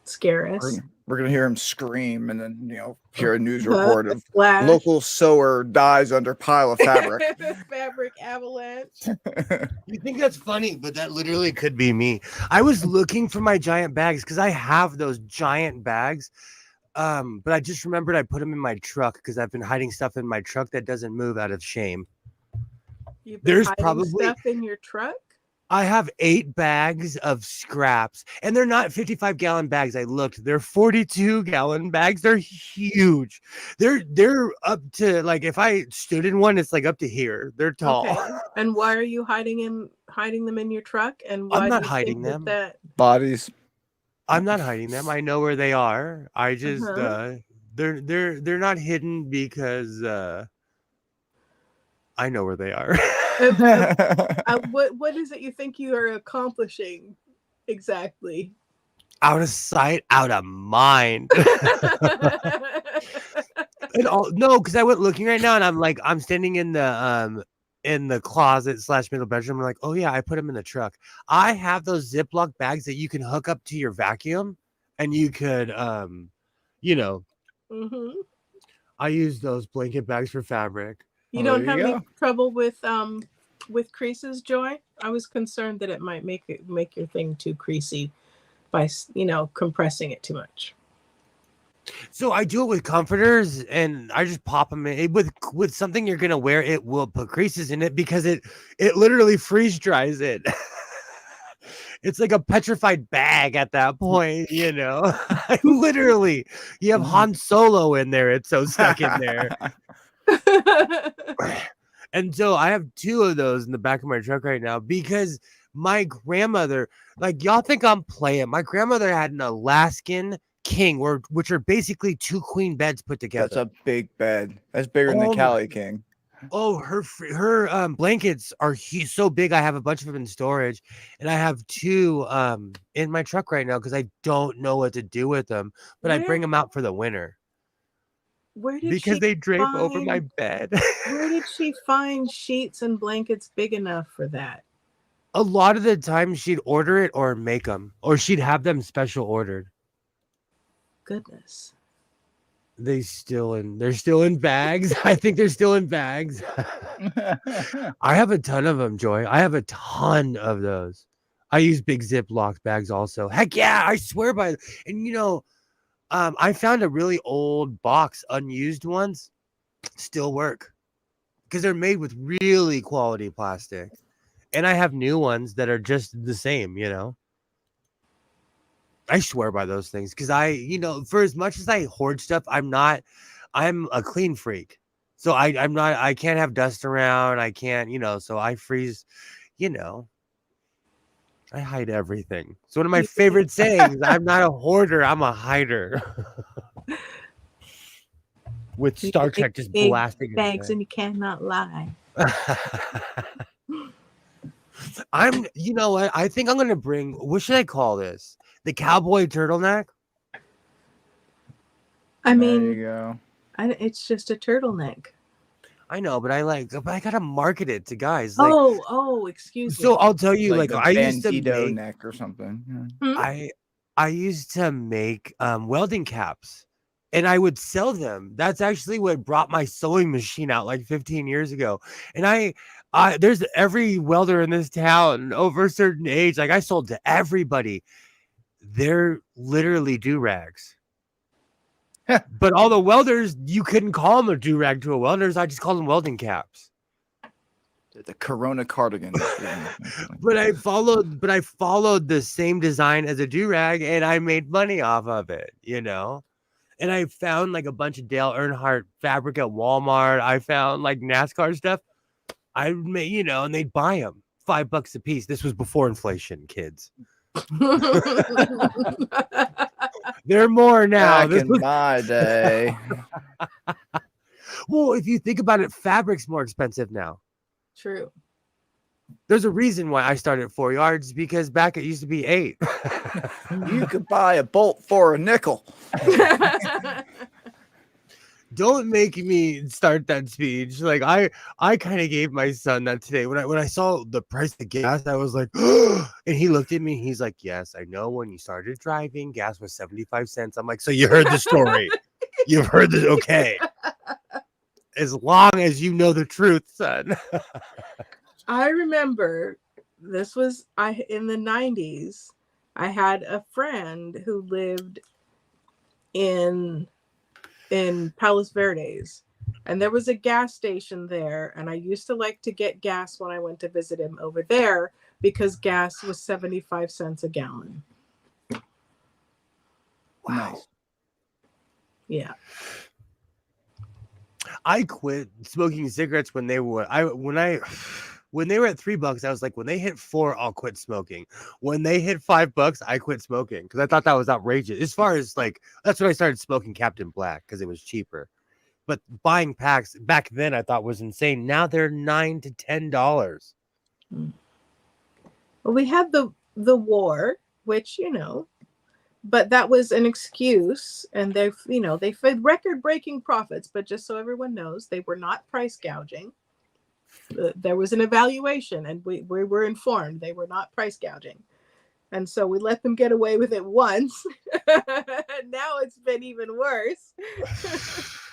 scare us? We're gonna hear him scream, and then hear a news report of Flash. Local sewer dies under pile of fabric. Fabric avalanche. You think that's funny, but that literally could be me. I was looking for my giant bags because I have those giant bags, but I just remembered I put them in my truck because I've been hiding stuff in my truck that doesn't move out of shame. There's probably stuff in your truck. I have 8 bags of scraps, and they're not 55-gallon bags. I looked; they're 42-gallon bags. They're huge. They're up to if I stood in one, it's up to here. They're tall. Okay. And why are you hiding them in your truck? And why I'm not hiding them. Bodies. I'm not hiding them. I know where they are. I just they're not hidden because I know where they are. What is it you think you are accomplishing exactly? Out of sight, out of mind. No, because I went looking right now, and I'm standing in the closet / middle bedroom. I'm like, oh yeah, I put them in the truck. I have those Ziploc bags that you can hook up to your vacuum, and you could I use those blanket bags for fabric. You don't have any trouble with creases, Joy? I was concerned that it might make your thing too creasy by compressing it too much. So I do it with comforters, and I just pop them in with something you're gonna wear. It will put creases in it because it literally freeze dries it. It's like a petrified bag at that point, Literally, you have Han Solo in there. It's so stuck in there. And so I have 2 of those in the back of my truck right now because my grandmother, y'all think I'm playing. My grandmother had an Alaskan king, which are basically 2 queen beds put together. That's a big bed. That's bigger than the Cali King. Oh, her blankets are so big. I have a bunch of them in storage, and I have 2 in my truck right now because I don't know what to do with them. But I bring them out for the winter. Where did because she they drape over my find? bed. Where did she find sheets and blankets big enough for that? A lot of the time she'd order it or make them, or she'd have them special ordered. Goodness. They're still in bags. I think they're still in bags. I have a ton of them, Joy. I have a ton of those. I use big Ziploc bags also. Heck yeah, I swear by. And you know, I found a really old box, unused ones, still work because they're made with really quality plastic. And I have new ones that are just the same, you know. I swear by those things because for as much as I hoard stuff, I'm a clean freak. So I can't have dust around. I can't, so I freeze, I hide everything. So one of my favorite sayings, I'm not a hoarder, I'm a hider. With Star Trek just big blasting bags and you cannot lie. You know what? I think I'm going to bring, what should I call this? The cowboy turtleneck? I There you mean, go. it's just a turtleneck. I know, but I gotta market it to guys. Like, excuse me. so I'll tell you, Like like the I used to bandito make, neck or something. I used to make welding caps, and I would sell them. That's actually what brought my sewing machine out like 15 years ago. And there's every welder in this town over a certain age. Like I sold to everybody. They're literally do-rags. But all the welders, you couldn't call them a do-rag to a welders. I just called them welding caps. The Corona cardigan. But I followed the same design as a do-rag, and I made money off of it, And I found like a bunch of Dale Earnhardt fabric at Walmart. I found like NASCAR stuff. I made, and they'd buy them $5 a piece. This was before inflation, kids. They're more now. Back in my day. Well, if you think about it, fabric's more expensive now. True. There's a reason why I started at 4 yards, because back it used to be 8. You could buy a bolt for a nickel. Don't make me start that speech. Like I kind of gave my son that today when I saw the price of gas. I was like, and he looked at me. He's like, "Yes, I know. When you started driving, gas was 75 cents." I'm like, "So you heard the story? You've heard the okay? As long as you know the truth, son." I remember this was in the 90s. I had a friend who lived in Palos Verdes, and there was a gas station there, and I used to like to get gas when I went to visit him over there because gas was 75 cents a gallon. Wow. Nice. Yeah. I quit smoking cigarettes when they were when they were at $3. I was like, when they hit 4, I'll quit smoking. When they hit $5, I quit smoking because I thought that was outrageous. As far as like, that's when I started smoking Captain Black because it was cheaper. But buying packs back then I thought was insane. Now they're $9 to $10. Well, we had the war, which but that was an excuse, and they've had record-breaking profits. But just so everyone knows, they were not price gouging. There was an evaluation, and we were informed they were not price gouging, and so we let them get away with it once. Now it's been even worse.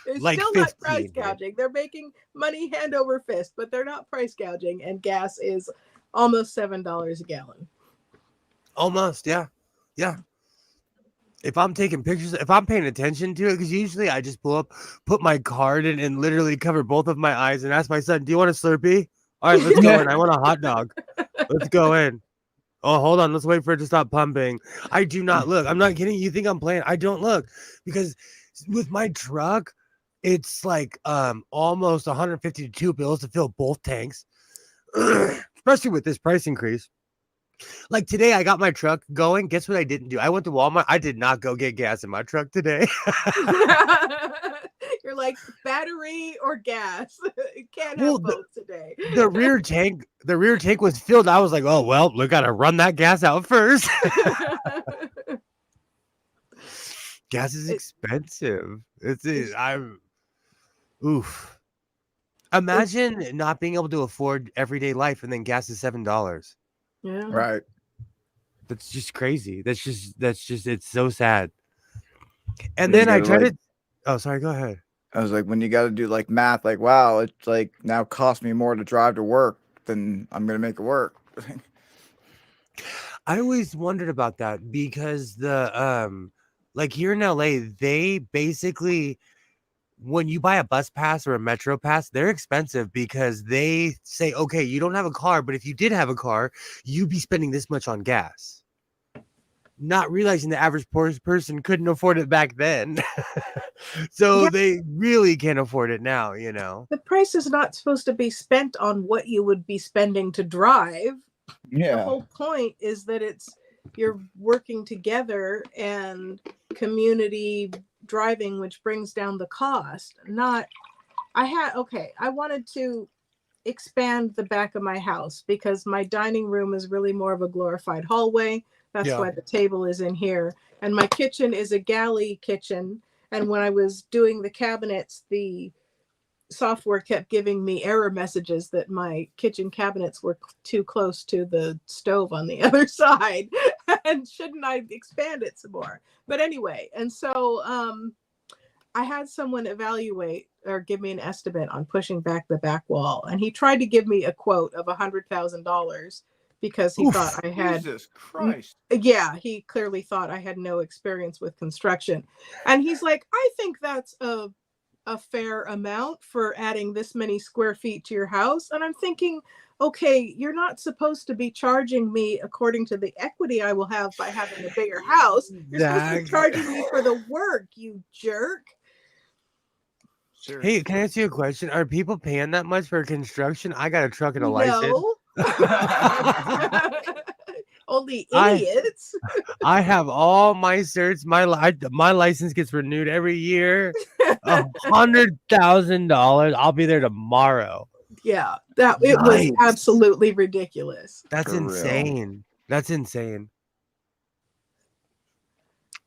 They're Like still 15, not price gouging. They're making money hand over fist, but they're not price gouging, and gas is almost $7 a gallon. Almost, yeah. If I'm taking pictures, if I'm paying attention to it, because usually I just pull up, put my card in, and literally cover both of my eyes and ask my son, "Do you want a Slurpee? All right, let's go in. I want a hot dog. Let's go in. Oh, hold on. Let's wait for it to stop pumping." I do not look. I'm not kidding. You think I'm playing? I don't look, because with my truck, it's like almost 150 to 2 bills to fill both tanks, especially with this price increase. Like today, I got my truck going. Guess what I didn't do? I went to Walmart. I did not go get gas in my truck today. You're like, battery or gas? You can't have both today. The rear tank was filled. I was like, oh well, we gotta run that gas out first. Gas is expensive. Oof. Imagine not being able to afford everyday life and then gas is $7. Yeah. Right. That's just crazy. That's just it's so sad. And When you then I gotta, tried like, to oh sorry, go ahead. I was like, when you got to do like math, like, wow, it's like now cost me more to drive to work than I'm gonna make it work. I always wondered about that because like here in LA, they basically when you buy a bus pass or a metro pass, they're expensive because they say, okay, you don't have a car, but if you did have a car, you'd be spending this much on gas. Not realizing the average person couldn't afford it back then. So Yeah. they really can't afford it now, you know. The price is not supposed to be spent on what you would be spending to drive. The Yeah. whole point is that you're working together and community driving, which brings down the cost. I wanted to expand the back of my house because my dining room is really more of a glorified hallway. That's Yeah. why the table is in here. And my kitchen is a galley kitchen. And when I was doing the cabinets, the software kept giving me error messages that my kitchen cabinets were too close to the stove on the other side. And shouldn't I expand it some more? But anyway, and so I had someone evaluate or give me an estimate on pushing back the back wall. And he tried to give me a quote of $100,000 because he Oof. thought I had, Jesus Christ. yeah, he clearly thought I had no experience with construction. And he's like, I think that's a fair amount for adding this many square feet to your house. And I'm thinking, okay, you're not supposed to be charging me according to the equity I will have by having a bigger house. You're supposed to be charging me for the work, you jerk. Hey, can I ask you a question? Are people paying that much for construction? I got a truck and a license. No. Only I- idiots. I have all my certs. My license gets renewed every year. $100,000. I'll be there tomorrow. Yeah, it was Yikes. absolutely ridiculous. That's For real. insane. That's insane.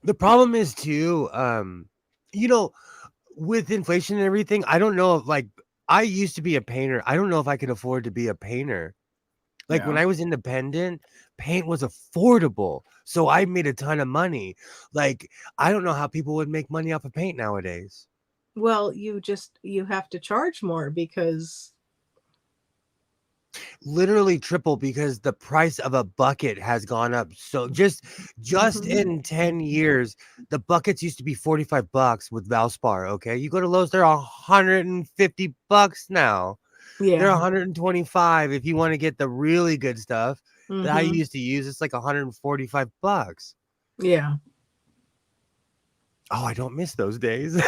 The problem is too, you know, with inflation and everything, I don't know if like I used to be a painter. I don't know if I could afford to be a painter. Like when Yeah. I was independent, paint was affordable. So I made a ton of money. Like I don't know how people would make money off of paint nowadays. Well, you have to charge more because Literally triple because the price of a bucket has gone up. So just Mhm. in 10 years, the buckets used to be $45 with Valspar. Okay. You go to Lowe's, they're $150 now. They're Yeah. 125 if you want to get the really good stuff that I Mhm. used to use. It's like $145. Yeah. Oh, I don't miss those days.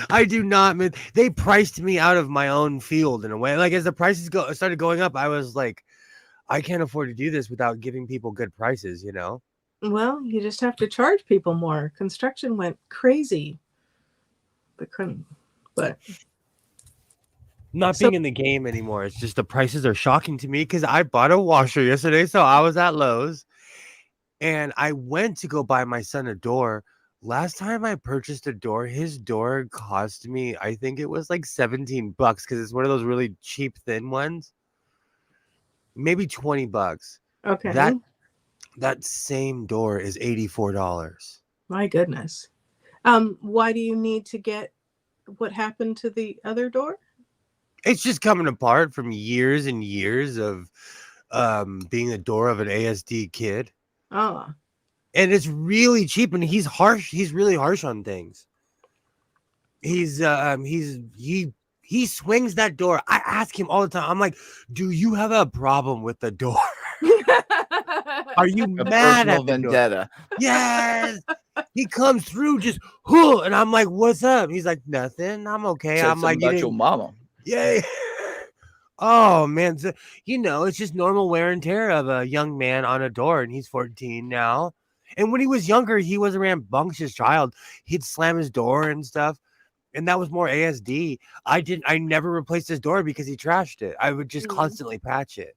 I do not miss. They priced me out of my own field in a way. Like as the prices started going up, I was like, I can't afford to do this without giving people good prices, you know? Well, you just have to charge people more. Construction went crazy. But Not So- being in the game anymore. It's just the prices are shocking to me because I bought a washer yesterday. So I was at Lowe's and I went to go buy my son a door. Last time I purchased a door, his door cost me, I think it was like $17 because it's one of those really cheap, thin ones. Maybe $20. okay. That same door is $84. My goodness. Why do you need to get what happened to the other door? It's just coming apart from years and years of being the door of an ASD kid. Oh. And it's really cheap and he's harsh. He's really harsh on things. He swings that door. I ask him all the time. I'm like, do you have a problem with the door? Are you A mad personal at the door? vendetta. Yes. He comes through just whoo, and I'm like, what's up? He's like, nothing. I'm okay. Said I'm like, something about your mama. yeah. Oh man, so, it's just normal wear and tear of a young man on a door, and he's 14 now. And when he was younger, he was a rambunctious child. He'd slam his door and stuff, and that was more ASD. I never replaced his door because he trashed it. I would just constantly patch it.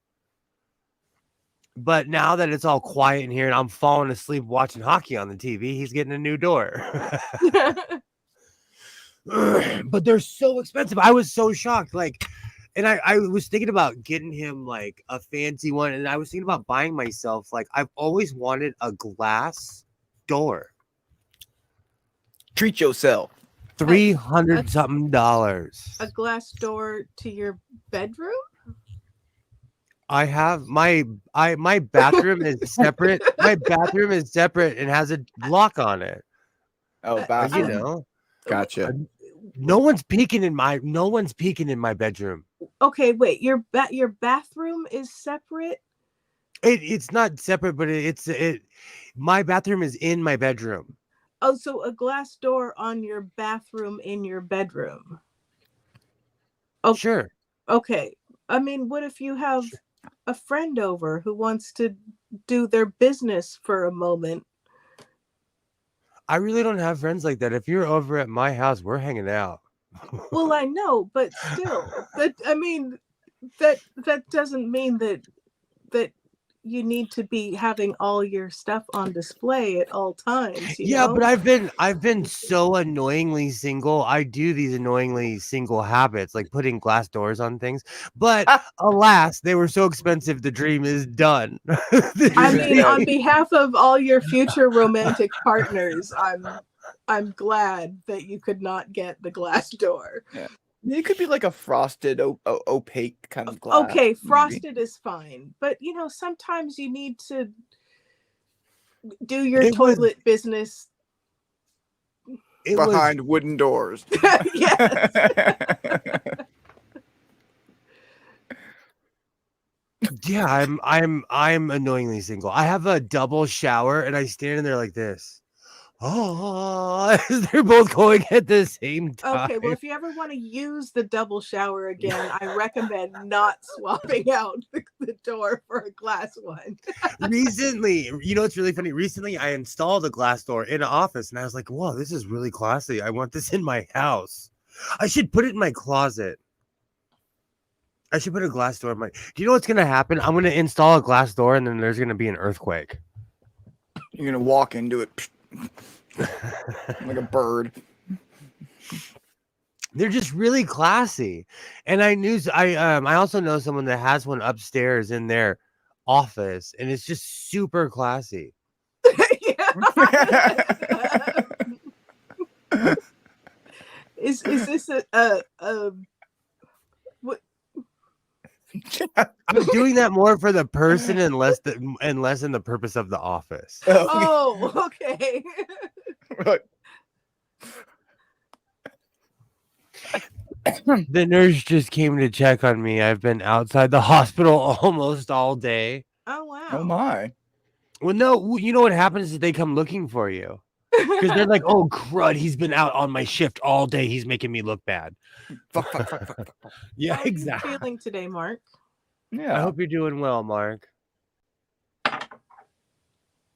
But now that it's all quiet in here and I'm falling asleep watching hockey on the TV, he's getting a new door. but they're so expensive. I was so shocked. Like, and I was thinking about getting him like a fancy one, and I was thinking about buying myself. Like, I've always wanted a glass door. Treat yourself. $300 something dollars. A glass door to your bedroom? I have my bathroom is separate. My bathroom is separate and has a lock on it. Oh, You bathroom. You know, Gotcha. no one's peeking in my bedroom. Okay, wait. Your bathroom is separate? It's not separate, but my bathroom is in my bedroom. Oh, so a glass door on your bathroom in your bedroom. Oh, Sure. okay. I mean, what if you have a friend over who wants to do their business for a moment? I really don't have friends like that. If you're over at my house, we're hanging out. Well, I know, but still, that doesn't mean that you need to be having all your stuff on display at all times. You Yeah, know? but I've been so annoyingly single. I do these annoyingly single habits, like putting glass doors on things. But alas, they were so expensive. The dream is done. I mean, on behalf of all your future romantic partners, I'm glad that you could not get the glass door. Yeah. It could be like a frosted, opaque kind of glass. Okay, maybe. frosted is fine, but sometimes you need to do your toilet business behind wooden doors. Yes. Yeah, I'm annoyingly single. I have a double shower and I stand in there like this. Oh, they're both going at the same time. Okay, well, if you ever want to use the double shower again, I recommend not swapping out the door for a glass one. Recently, it's really funny. Recently, I installed a glass door in an office, and I was like, "Whoa, this is really classy. I want this in my house. I should put it in my closet. I should put a glass door in my." Do you know what's gonna happen? I'm gonna install a glass door, and then there's gonna be an earthquake. You're gonna walk into it like a bird. They're just really classy, and I also know someone that has one upstairs in their office, and it's just super classy. Is this a what? I'm doing that more for the person and less in the purpose of the office. Oh, okay. Right. The nurse just came to check on me. I've been outside the hospital almost all day. Oh wow. Oh my. Well, no, you know what happens is they come looking for you because they're like, "Oh crud, he's been out on my shift all day. He's making me look bad." Fuck. Yeah, How are you exactly. feeling today, Mark? Yeah. I hope you're doing well, Mark.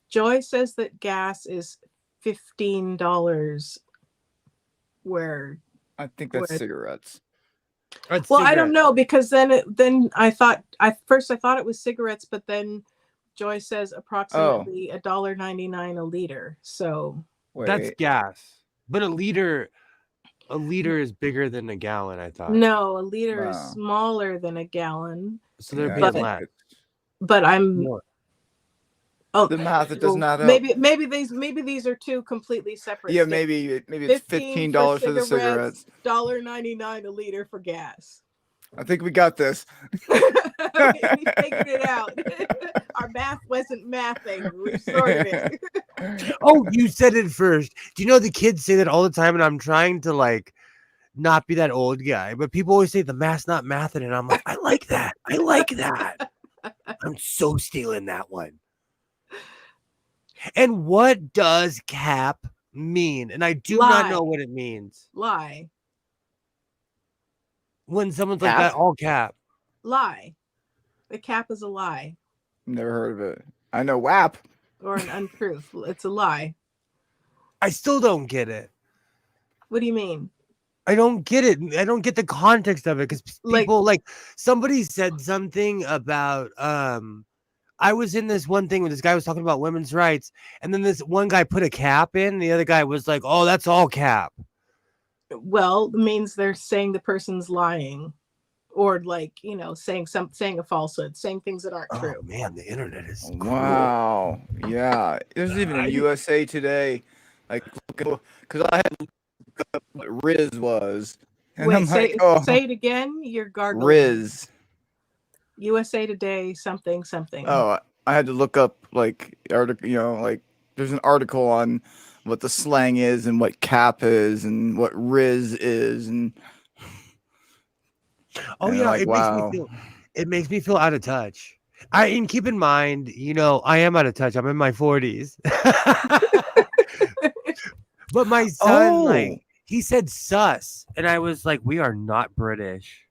Joy says that gas is $15. Where? I think that's Where- cigarettes. Well, I don't know because then I thought I thought it was cigarettes, but then Joy says approximately $1.99 a liter. So Wait. That's gas, but a liter is bigger than a gallon. I thought. no, a liter is Wow. smaller than a gallon. So they're Yeah, paying but- less. But I'm More. the math it does not help. maybe these are two completely separate. Yeah, statements. maybe it's $15 for the cigarettes. $1.99 a liter for gas. I think we got this. We figured it out. Our math wasn't mathing. We sorted it. Oh, you said it first. Do you know the kids say that all the time? And I'm trying to like not be that old guy, but people always say the math's not mathing, and I'm like, I like that. I like that. I'm so stealing that one. And what does cap mean? And I do not Lie. know what it means. Lie. When someone's like Cap? that, all cap. Lie. The cap is a lie Never heard of it. I know WAP. or an untruth. It's a lie. I still don't get it. What do you mean? I don't get it. I don't get the context of it because Like- people like somebody said something about I was in this one thing when this guy was talking about women's rights, and then this one guy put a cap in, and the other guy was like, "Oh, that's all cap." Well, it means they're saying the person's lying, or like saying a falsehood, saying things that aren't Oh true. man, the internet is cruel. Wow. Yeah. There's even in USA Today, like, because I had looked up what Riz was, and Wait, I'm say like, oh, say it again. You're gargling. Riz. USA Today, something. Oh, I had to look up like article. Like there's an article on what the slang is and what cap is and what Riz is, and Oh and yeah, like, wow. it makes me feel out of touch. And keep in mind, I am out of touch. I'm in my 40s. But my son, Oh, he said sus, and I was like, we are not British.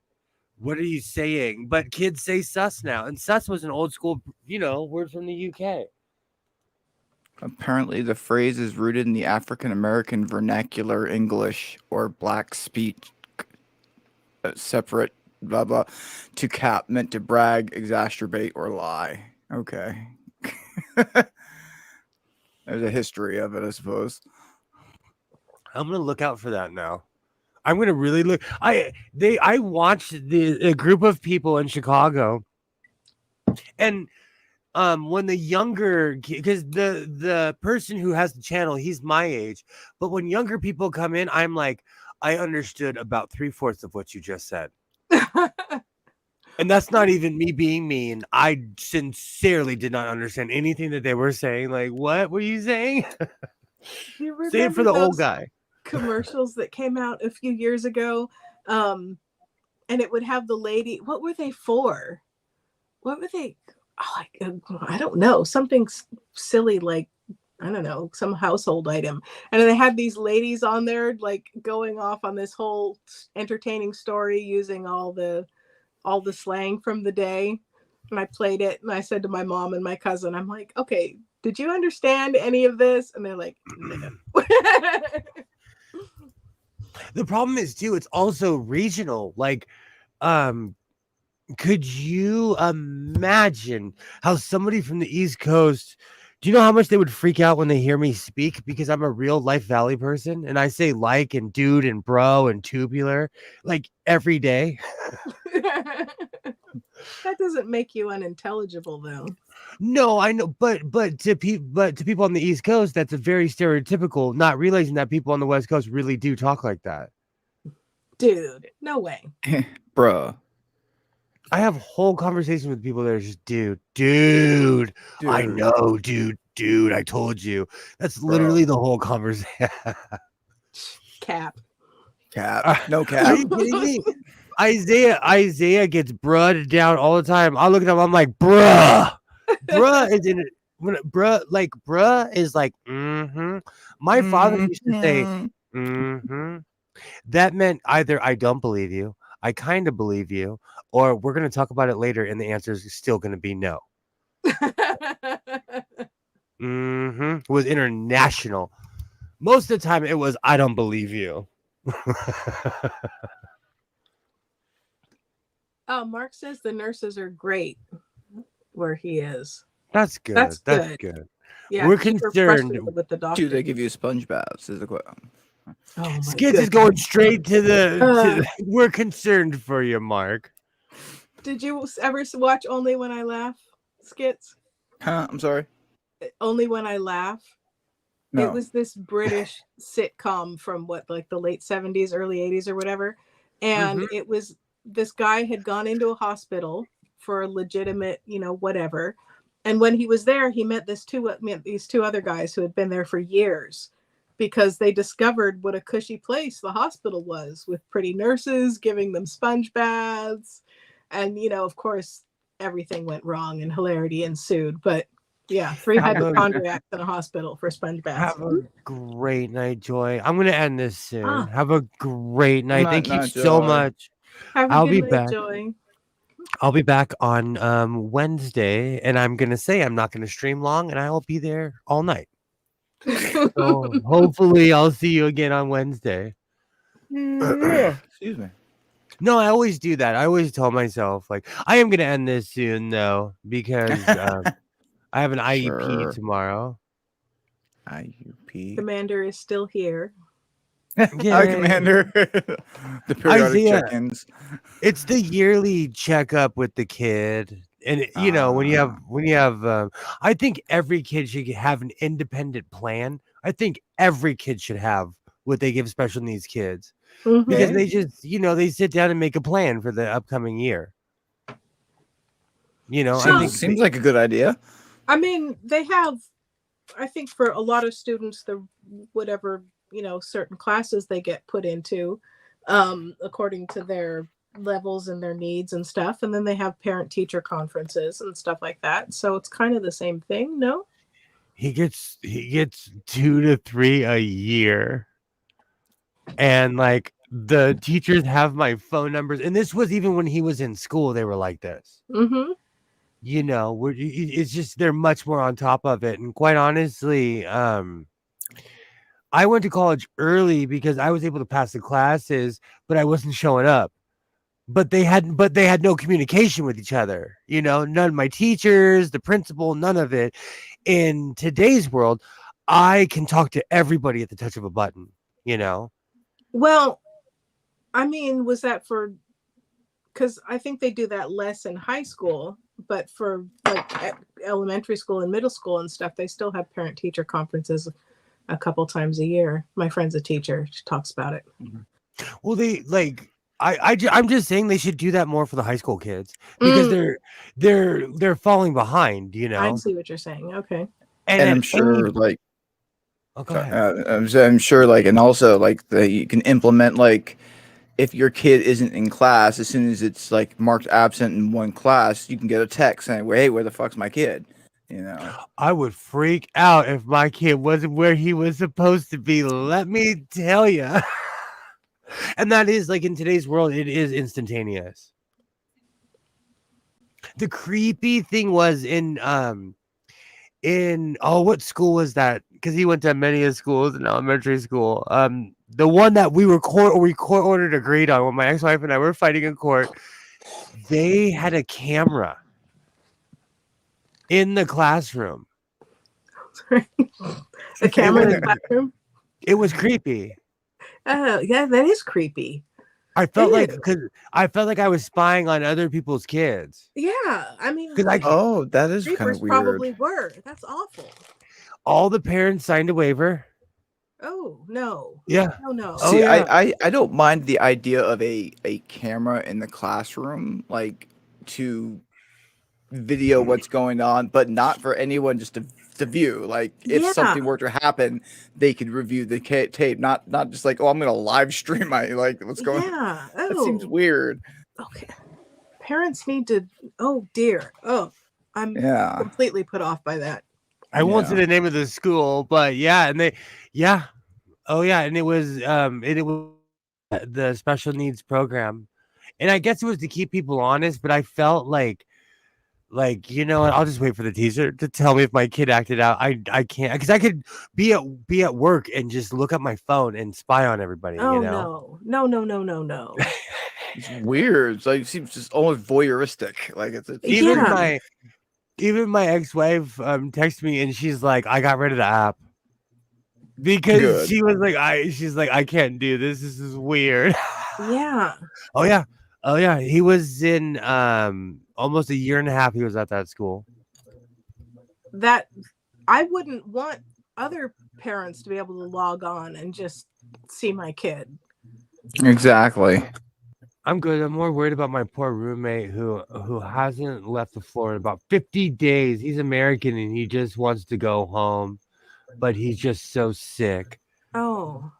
What are you saying? But kids say sus now, and sus was an old school, word from the UK. apparently the phrase is rooted in the African American vernacular English or black speech, separate blah blah, to cap meant to brag, exacerbate, or lie. Okay. There's a history of it, I suppose. I'm gonna look out for that now. I'm gonna really look. I watched a group of people in Chicago, and when the younger, because the person who has the channel, he's my age, but when younger people come in, I'm like, I understood about 3/4 of what you just said. And that's not even me being mean. I sincerely did not understand anything that they were saying. Like, what were you saying? Do you Say it for the old guy. Commercials that came out a few years ago, and it would have the lady. What were they for? What were they? I don't know. Something silly, like, I don't know, some household item. And they had these ladies on there like going off on this whole entertaining story using all the slang from the day. And I played it and I said to my mom and my cousin, I'm like, okay, did you understand any of this? And they're like, no. The problem is too, it's also regional. Like, could you imagine how somebody from the East Coast, do you know how much they would freak out when they hear me speak? Because I'm a real Life Valley person and I say like and dude and bro and tubular like every day. That doesn't make you unintelligible though. No, I know, but to people on the East Coast, that's a very stereotypical, not realizing that people on the West Coast really do talk like that. Dude, no way. Bruh. I have whole conversations with people that are just dude. I know, dude. I told you. That's literally the whole conversation. Cap. No Are cap. you kidding me? Isaiah gets bruh down all the time. I look at him. I'm like, bruh is in it. Bruh is like, mm-hmm. My father used to say, mm-hmm. That meant either I don't believe you, I kind of believe you, or we're going to talk about it later, and the answer is still going to be no. It was international. Most of the time, it was I don't believe you. Oh, Mark says the nurses are great where he is. That's good. That's good. Yeah, we're concerned with the doctor. Do they give you sponge baths? Is the question. Oh, Skits is going straight to the. We're concerned for you, Mark. Did you ever watch Only When I Laugh, Skits? Huh? I'm sorry. Only When I Laugh. No. It was this British sitcom from the late 70s, early 80s or whatever. And it was, this guy had gone into a hospital for a legitimate, whatever. And when he was there, he met these two other guys who had been there for years, because they discovered what a cushy place the hospital was, with pretty nurses giving them sponge baths. And, of course, everything went wrong and hilarity ensued. But yeah, 3 hypochondriacs in a hospital for sponge baths. Have a great night, Joy. I'm going to end this soon. Have a great night. Thank you Joy. so much. Have a good night, Joy. I'll be back on Wednesday, and I'm going to say I'm not going to stream long, and I will be there all night. So hopefully I'll see you again on Wednesday. Excuse me. No, I always do that. I always tell myself, like, I am going to end this soon, though, because I have an IEP tomorrow. IUP. Commander is still here. Hi, Yay. Commander. The periodic Isaiah. check-ins. It's the yearly checkup with the kid, and you know when you have I think every kid should have an independent plan. I think every kid should have what they give special needs kids because Mhm. they just they sit down and make a plan for the upcoming year. I think Seems like a good idea. I mean, they have, I think for a lot of students, the whatever, certain classes they get put into, according to their levels and their needs and stuff. And then they have parent teacher conferences and stuff like that. So it's kind of the same thing, no? he gets 2 to 3 a year, and like the teachers have my phone numbers, and this was even when he was in school. They were like this. Mm-hmm. It's just they're much more on top of it, and quite honestly, I went to college early because I was able to pass the classes, but I wasn't showing up. But they had no communication with each other. None of my teachers, the principal, none of it. In today's world, I can talk to everybody at the touch of a button. Well, I mean, was that for, because I think they do that less in high school, but for like elementary school and middle school and stuff, they still have parent teacher conferences a couple times a year. My friend's a teacher. She talks about it. Well, they like I'm just saying they should do that more for the high school kids because they're falling behind. I see what you're saying. Okay. And I'm sure like go ahead. I'm sure like, and also like you can implement like if your kid isn't in class, as soon as it's like marked absent in one class, you can get a text saying, "Hey, where the fuck's my kid?" I would freak out if my kid wasn't where he was supposed to be. Let me tell you. And that is like in today's world, it is instantaneous. The creepy thing was in what school was that? Because he went to many schools in elementary school. The one that we court ordered agreed on when my ex-wife and I were fighting in court. They had a camera in the classroom. A camera in the classroom? It was creepy. Oh, yeah, that is creepy. I felt like I was spying on other people's kids. Yeah, I mean, that is kind of weird. Probably were. That's awful. All the parents signed a waiver. Oh no. Yeah. No. See, I don't mind the idea of a camera in the classroom, like to video what's going on, but not for anyone just to view. Like if something were to happen, they could review the tape, not just like, oh, I'm gonna live stream my what's going on. Yeah. That seems weird. Okay. Parents need to. Oh dear. Oh, I'm completely put off by that. I won't say the name of the school, but and it was the special needs program, and I guess it was to keep people honest. But I felt like I'll just wait for the teacher to tell me if my kid acted out. I can't, because I could be at work and just look at my phone and spy on everybody. Oh no. It's weird. It's like it seems just almost voyeuristic. Like it's even my ex-wife texted me and she's like, I got rid of the app because she was like, I can't do this. This is weird. Yeah. Oh yeah. He was in almost a year and a half. He was at that school. That I wouldn't want other parents to be able to log on and just see my kid. Exactly. I'm good. I'm more worried about my poor roommate who hasn't left the floor in about 50 days. He's American and he just wants to go home, but he's just so sick. Oh.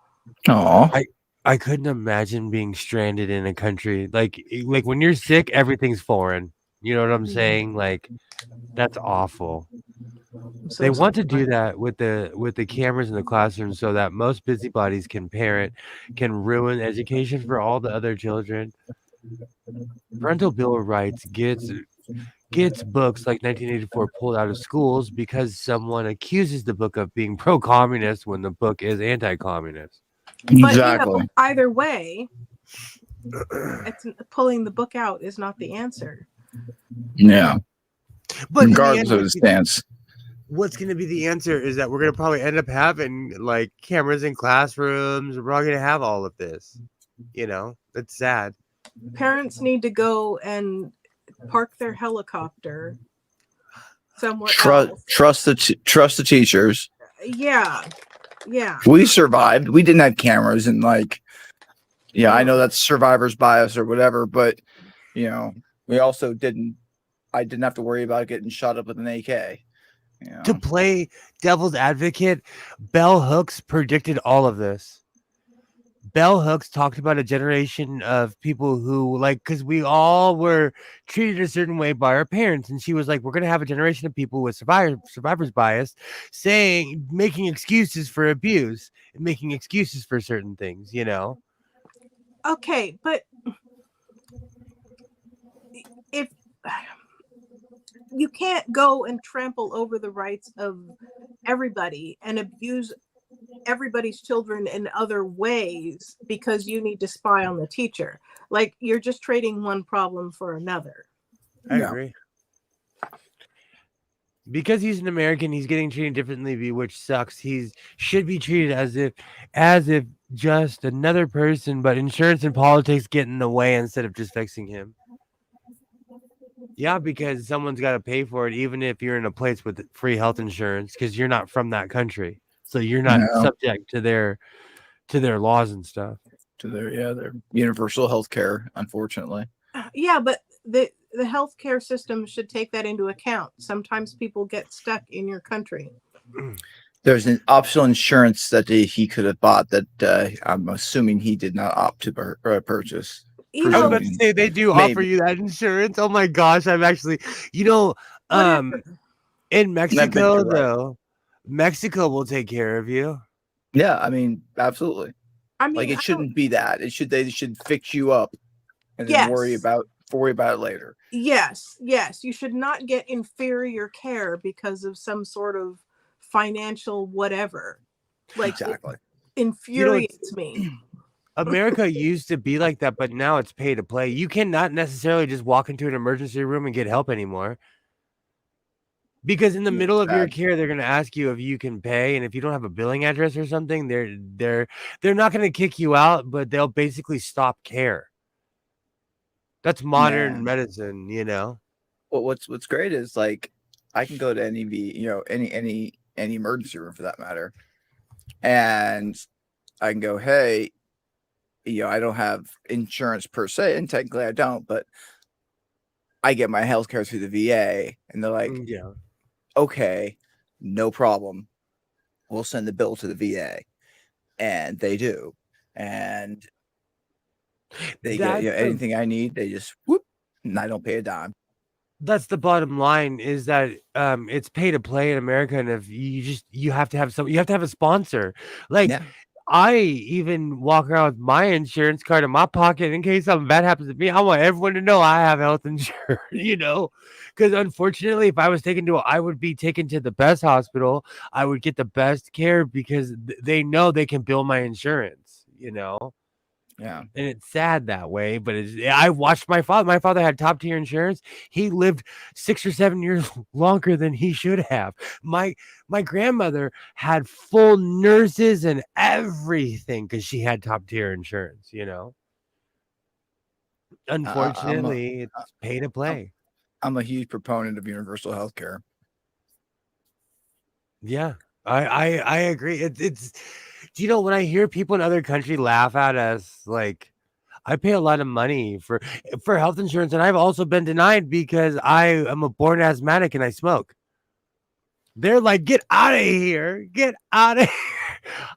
I couldn't imagine being stranded in a country like when you're sick, everything's foreign. You know what I'm saying? Like that's awful. They want to do that with the cameras in the classroom so that most busybodies can ruin education for all the other children. Parental Bill of Rights gets books like 1984 pulled out of schools because someone accuses the book of being pro-communist when the book is anti-communist. But either way, pulling the book out is not the answer. Yeah. But regardless of the stance. what's going to be the answer is that we're going to probably end up having like cameras in classrooms. We're probably going to have all of this. You know, that's sad. Parents need to go and park their helicopter somewhere else. Trust the teachers. Yeah. We survived. We didn't have cameras and like, yeah, I know that's survivor's bias or whatever, but you know, we also didn't. I didn't have to worry about getting shot up with an AK. You know? To play devil's advocate, Bell Hooks predicted all of this. Bell Hooks talked about a generation of people who, like, because we all were treated a certain way by our parents, and she was like, "We're gonna have a generation of people with survivor's bias, making excuses for abuse and making excuses for certain things." You know. Okay, but if you can't go and trample over the rights of everybody and abuse everybody's children in other ways because you need to spy on the teacher. Like, you're just trading one problem for another. I agree. Because he's an American, he's getting treated differently, which sucks. He should be treated as if just another person, but insurance and politics get in the way instead of just fixing him. Yeah, because someone's got to pay for it, even if you're in a place with free health insurance, because you're not from that country, so you're not subject to their laws and stuff. To their universal health care, unfortunately. Yeah, but the healthcare system should take that into account. Sometimes people get stuck in your country. There's an optional insurance that he could have bought that I'm assuming he did not opt to purchase. I was about to say they do offer you that insurance. Oh my gosh, I'm actually, in Mexico though, Mexico will take care of you. Yeah, I mean, absolutely. I mean, like it shouldn't be that. They should fix you up and then worry about it later. Yes. You should not get inferior care because of some sort of financial whatever. Like, exactly. It infuriates me. America used to be like that, but now it's pay to play. You cannot necessarily just walk into an emergency room and get help anymore. Because in the middle of your care, they're going to ask you if you can pay, and if you don't have a billing address or something, they're not going to kick you out, but they'll basically stop care. That's modern medicine, you know. Well, what's great is like I can go to any emergency room for that matter, and I can go, hey, I don't have insurance per se, and technically I don't, but I get my health care through the VA, and they're like, okay, no problem. We'll send the bill to the VA. And they do. And they get anything I need, they just whoop, and I don't pay a dime. That's the bottom line, is that it's pay to play in America, and if you have to have a sponsor. Like I even walk around with my insurance card in my pocket in case something bad happens to me. I want everyone to know I have health insurance, because unfortunately, if I was I would be taken to the best hospital. I would get the best care because they know they can bill my insurance, Yeah. And it's sad that way, but I watched my father. My father had top tier insurance. He lived 6 or 7 years longer than he should have. My grandmother had full nurses and everything because she had top tier insurance, Unfortunately, it's pay to play. I'm a huge proponent of universal health care. Yeah, I agree. It's when I hear people in other countries laugh at us, like I pay a lot of money for health insurance, and I've also been denied because I am a born asthmatic and I smoke. They're like, get out of here. Get out of here.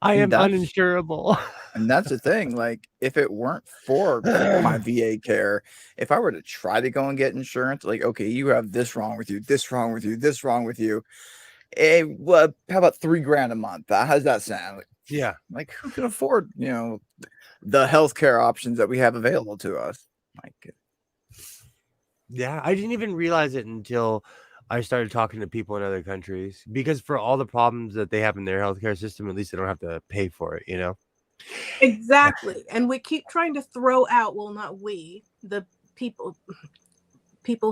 I am uninsurable. And that's the thing. Like, if it weren't for my VA care, if I were to try to go and get insurance, like, okay, you have this wrong with you, this wrong with you, this wrong with you. Well, how about $3,000 a month? How's that sound? Like, yeah. Like, who can afford, the healthcare options that we have available to us? Like, yeah, I didn't even realize it until I started talking to people in other countries, because for all the problems that they have in their healthcare system, at least they don't have to pay for it, Exactly. And we keep trying to throw out, well, not we, the people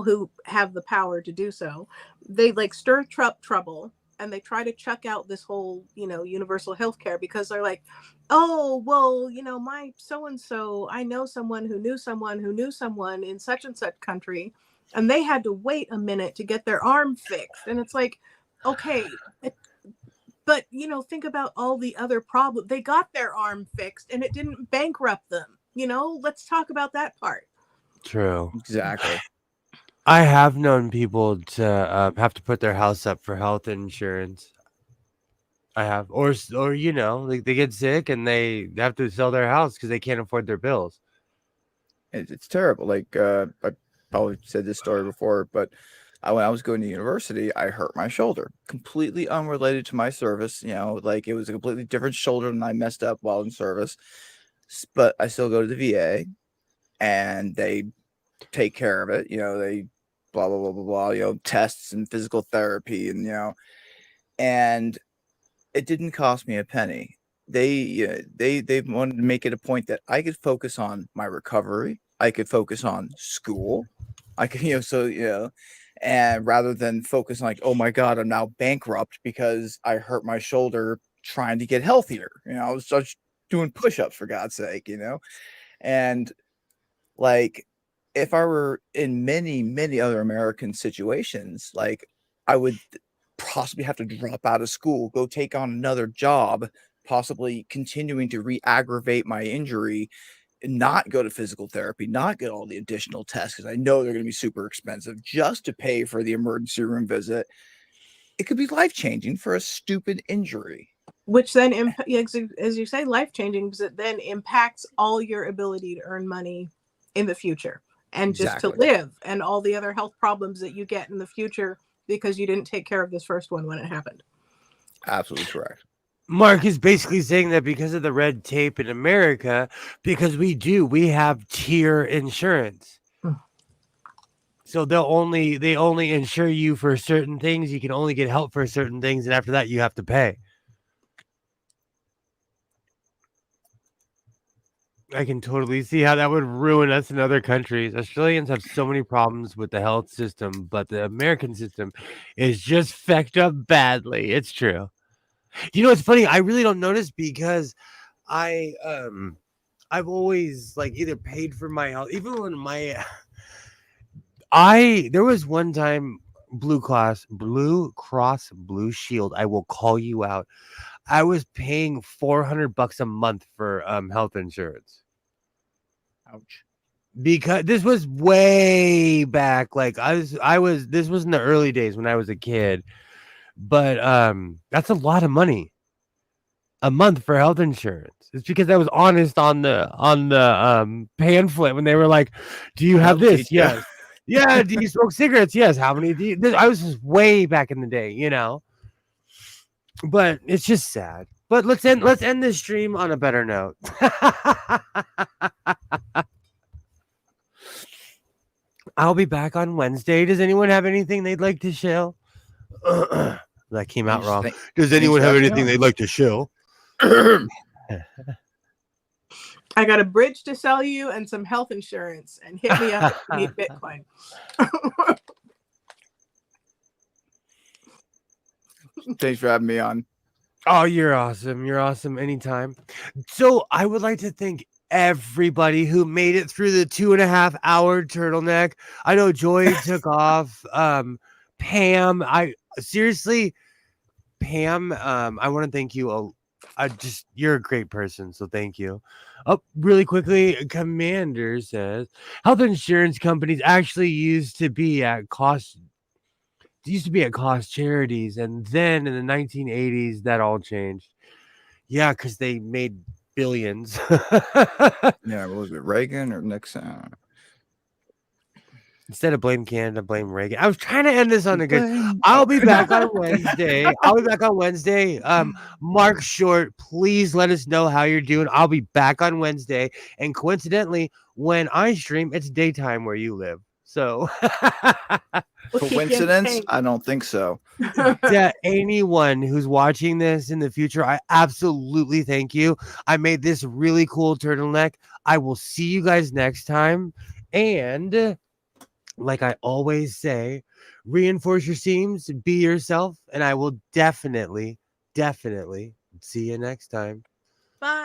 who have the power to do so. They like stir up trouble and they try to chuck out this whole, universal health care because they're like, oh, well, my so-and-so, I know someone who knew someone who knew someone in such and such country, and they had to wait a minute to get their arm fixed. And it's like, okay, but, think about all the other problems. They got their arm fixed and it didn't bankrupt them. Let's talk about that part. True. Exactly. I have known people to have to put their house up for health insurance. I have, or like they get sick and they have to sell their house because they can't afford their bills. It's terrible. Like I probably said this story before, but when I was going to university, I hurt my shoulder, completely unrelated to my service. Like it was a completely different shoulder than I messed up while in service. But I still go to the VA, and they take care of it. They blah blah blah blah blah. Tests and physical therapy, and it didn't cost me a penny. They wanted to make it a point that I could focus on my recovery. I could focus on school. I could, and rather than focus on like, oh my God, I'm now bankrupt because I hurt my shoulder trying to get healthier. I was just doing push-ups for God's sake, and like if I were in many, many other American situations, like I would possibly have to drop out of school, go take on another job, possibly continuing to re-aggravate my injury, not go to physical therapy, not get all the additional tests because I know they're going to be super expensive just to pay for the emergency room visit. It could be life-changing for a stupid injury. Which then, as you say, life-changing because it then impacts all your ability to earn money in the future and just to live and all the other health problems that you get in the future because you didn't take care of this first one when it happened. Absolutely correct. Mark is basically saying that because of the red tape in America, because we have tier insurance. So they only insure you for certain things. You can only get help for certain things. And after that, you have to pay. I can totally see how that would ruin us in other countries. Australians have so many problems with the health system, but the American system is just fecked up badly. It's true. It's funny. I really don't notice because I've always like either paid for my health, even when there was one time Blue Cross Blue Shield. I will call you out. I was paying $400 a month for health insurance. Ouch. Because this was way back. Like this was in the early days when I was a kid. But that's a lot of money a month for health insurance. It's because I was honest on the pamphlet when they were like, "Do you have this?" Yes. Yeah. Do you smoke cigarettes? Yes. How many do you? I was just way back in the day, But it's just sad. But let's end this stream on a better note. I'll be back on Wednesday. Does anyone have anything they'd like to share? That came out wrong. Does anyone have anything they'd like to show? I got a bridge to sell you and some health insurance, and hit me up if you need Bitcoin. Thanks for having me on. Oh, you're awesome. You're awesome anytime. So I would like to thank everybody who made it through the 2.5-hour turtleneck. I know Joy took off. Pam, Pam, I want to thank you. You're a great person, so thank you. Oh, really quickly, Commander says health insurance companies actually used to be at cost charities, and then in the 1980s that all changed. Yeah, because they made billions. Yeah, what was it, Reagan or Nixon? Instead of blame Canada, blame Reagan. I was trying to end this on a good. I'll be back on Wednesday. Mark Short, please let us know how you're doing. I'll be back on Wednesday. And coincidentally, when I stream, it's daytime where you live. So coincidence? I don't think so. Yeah, anyone who's watching this in the future, I absolutely thank you. I made this really cool turtleneck. I will see you guys next time. And like I always say, reinforce your seams, be yourself, and I will definitely see you next time. Bye.